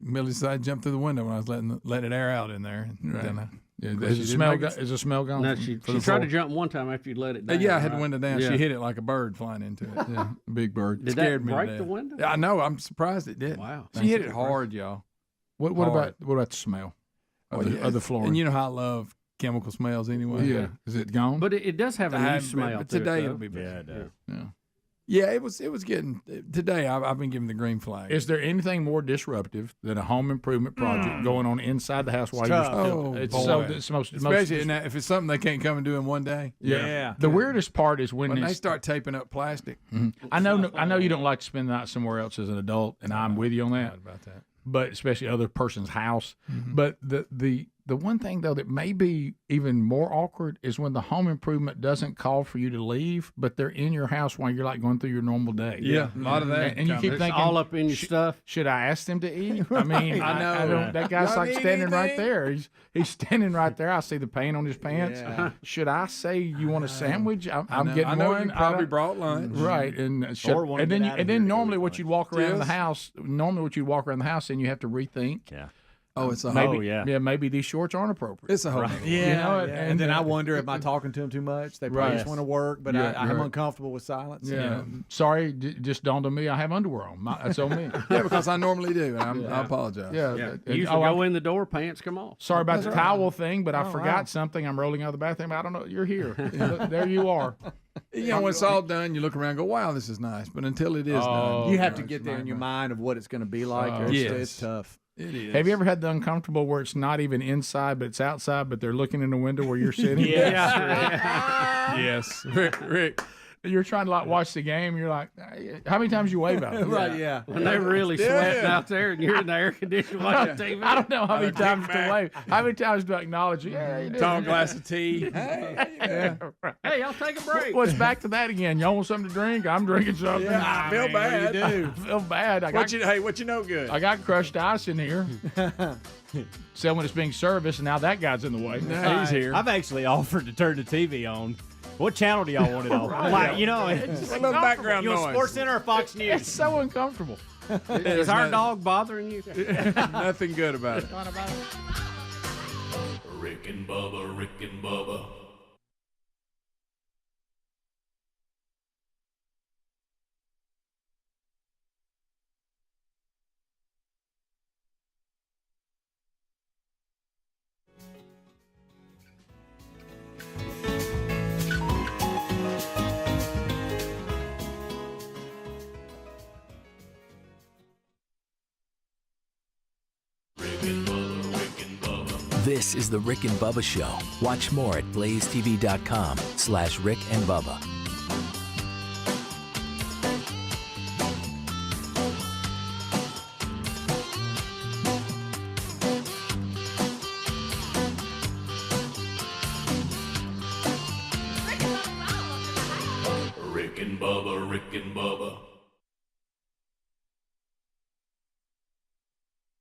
Millie decided to jump through the window when I was letting it air out in there. Right. Is the smell gone? No, she tried to jump one time after you let it down. Yeah, I had the window down. Yeah. She hit it like a bird flying into it. Yeah, a big bird. Did Scared that me to break death. the window? Yeah, I know. I'm surprised it did. Wow. She hit it hard, y'all. What about the smell of the flooring? And you know how I love chemical smells anyway. Yeah. Is it gone? But it does have a new smell. But today to it, it'll be better. Yeah, it does. Yeah. Yeah, it was getting today. I've been given the green flag. Is there anything more disruptive than a home improvement project going on inside the house while you're still? It's most especially if it's something they can't come and do in one day. Yeah. The weirdest part is when they start taping up plastic. Mm-hmm. I know you don't like to spend the night somewhere else as an adult, and I'm with you on that. About that. But especially other person's house. But the one thing though that may be even more awkward is when the home improvement doesn't call for you to leave, but they're in your house while you're like going through your normal day. Yeah, a lot of that. And you keep thinking, all up in your stuff. Should I ask them to eat? I mean, I know. I don't, that guy's like standing right there. He's standing right there. I see the paint on his pants. Yeah. Should I say you want a sandwich? I'm getting I know one. you probably brought lunch. Right, and then normally what you'd walk around the house. Normally what you'd walk around the house, and you have to rethink. Yeah. Oh, it's a maybe, yeah. Maybe these shorts aren't appropriate. It's a whole. Yeah, and then I wonder, am I talking to them too much? They probably just want to work, but I'm uncomfortable with silence. Yeah. Sorry, just dawned on me. I have underwear on. That's on me. Yeah, because I normally do. I apologize. Yeah. Usually go in the door, pants come off. Sorry about the towel thing, but I forgot something. I'm rolling out of the bathroom. I don't know. You're here. There you are. You know, when it's all done, you look around and go, wow, this is nice. But until it is done. You have to get there in your mind of what it's going to be like. It's tough. It is. Have you ever had the uncomfortable where it's not even inside, but it's outside, but they're looking in the window where you're sitting? Yes. Rick. You're trying to like watch the game. You're like, how many times you wave out there? Right, yeah. When they're really sweating out there and you're in the air conditioning watching TV. I don't know how many times to wave. How many times do I acknowledge you? Yeah, you do. Tall glass of tea. Hey, I'll take a break. Well, it's back to that again. Y'all want something to drink? I'm drinking something. Yeah, I feel bad. You do. I feel bad. What you know good? I got crushed ice in here. So when it's being serviced, and now that guy's in the way. Now he's here. I've actually offered to turn the TV on. What channel do y'all want it on? Like, you know, It's a little background noise. Sports Center or Fox News? It's so uncomfortable. Is our dog bothering you? Nothing good about it. Rick and Bubba. This is the Rick and Bubba Show. Watch more at blazetv.com/Rick and Bubba. Rick and Bubba.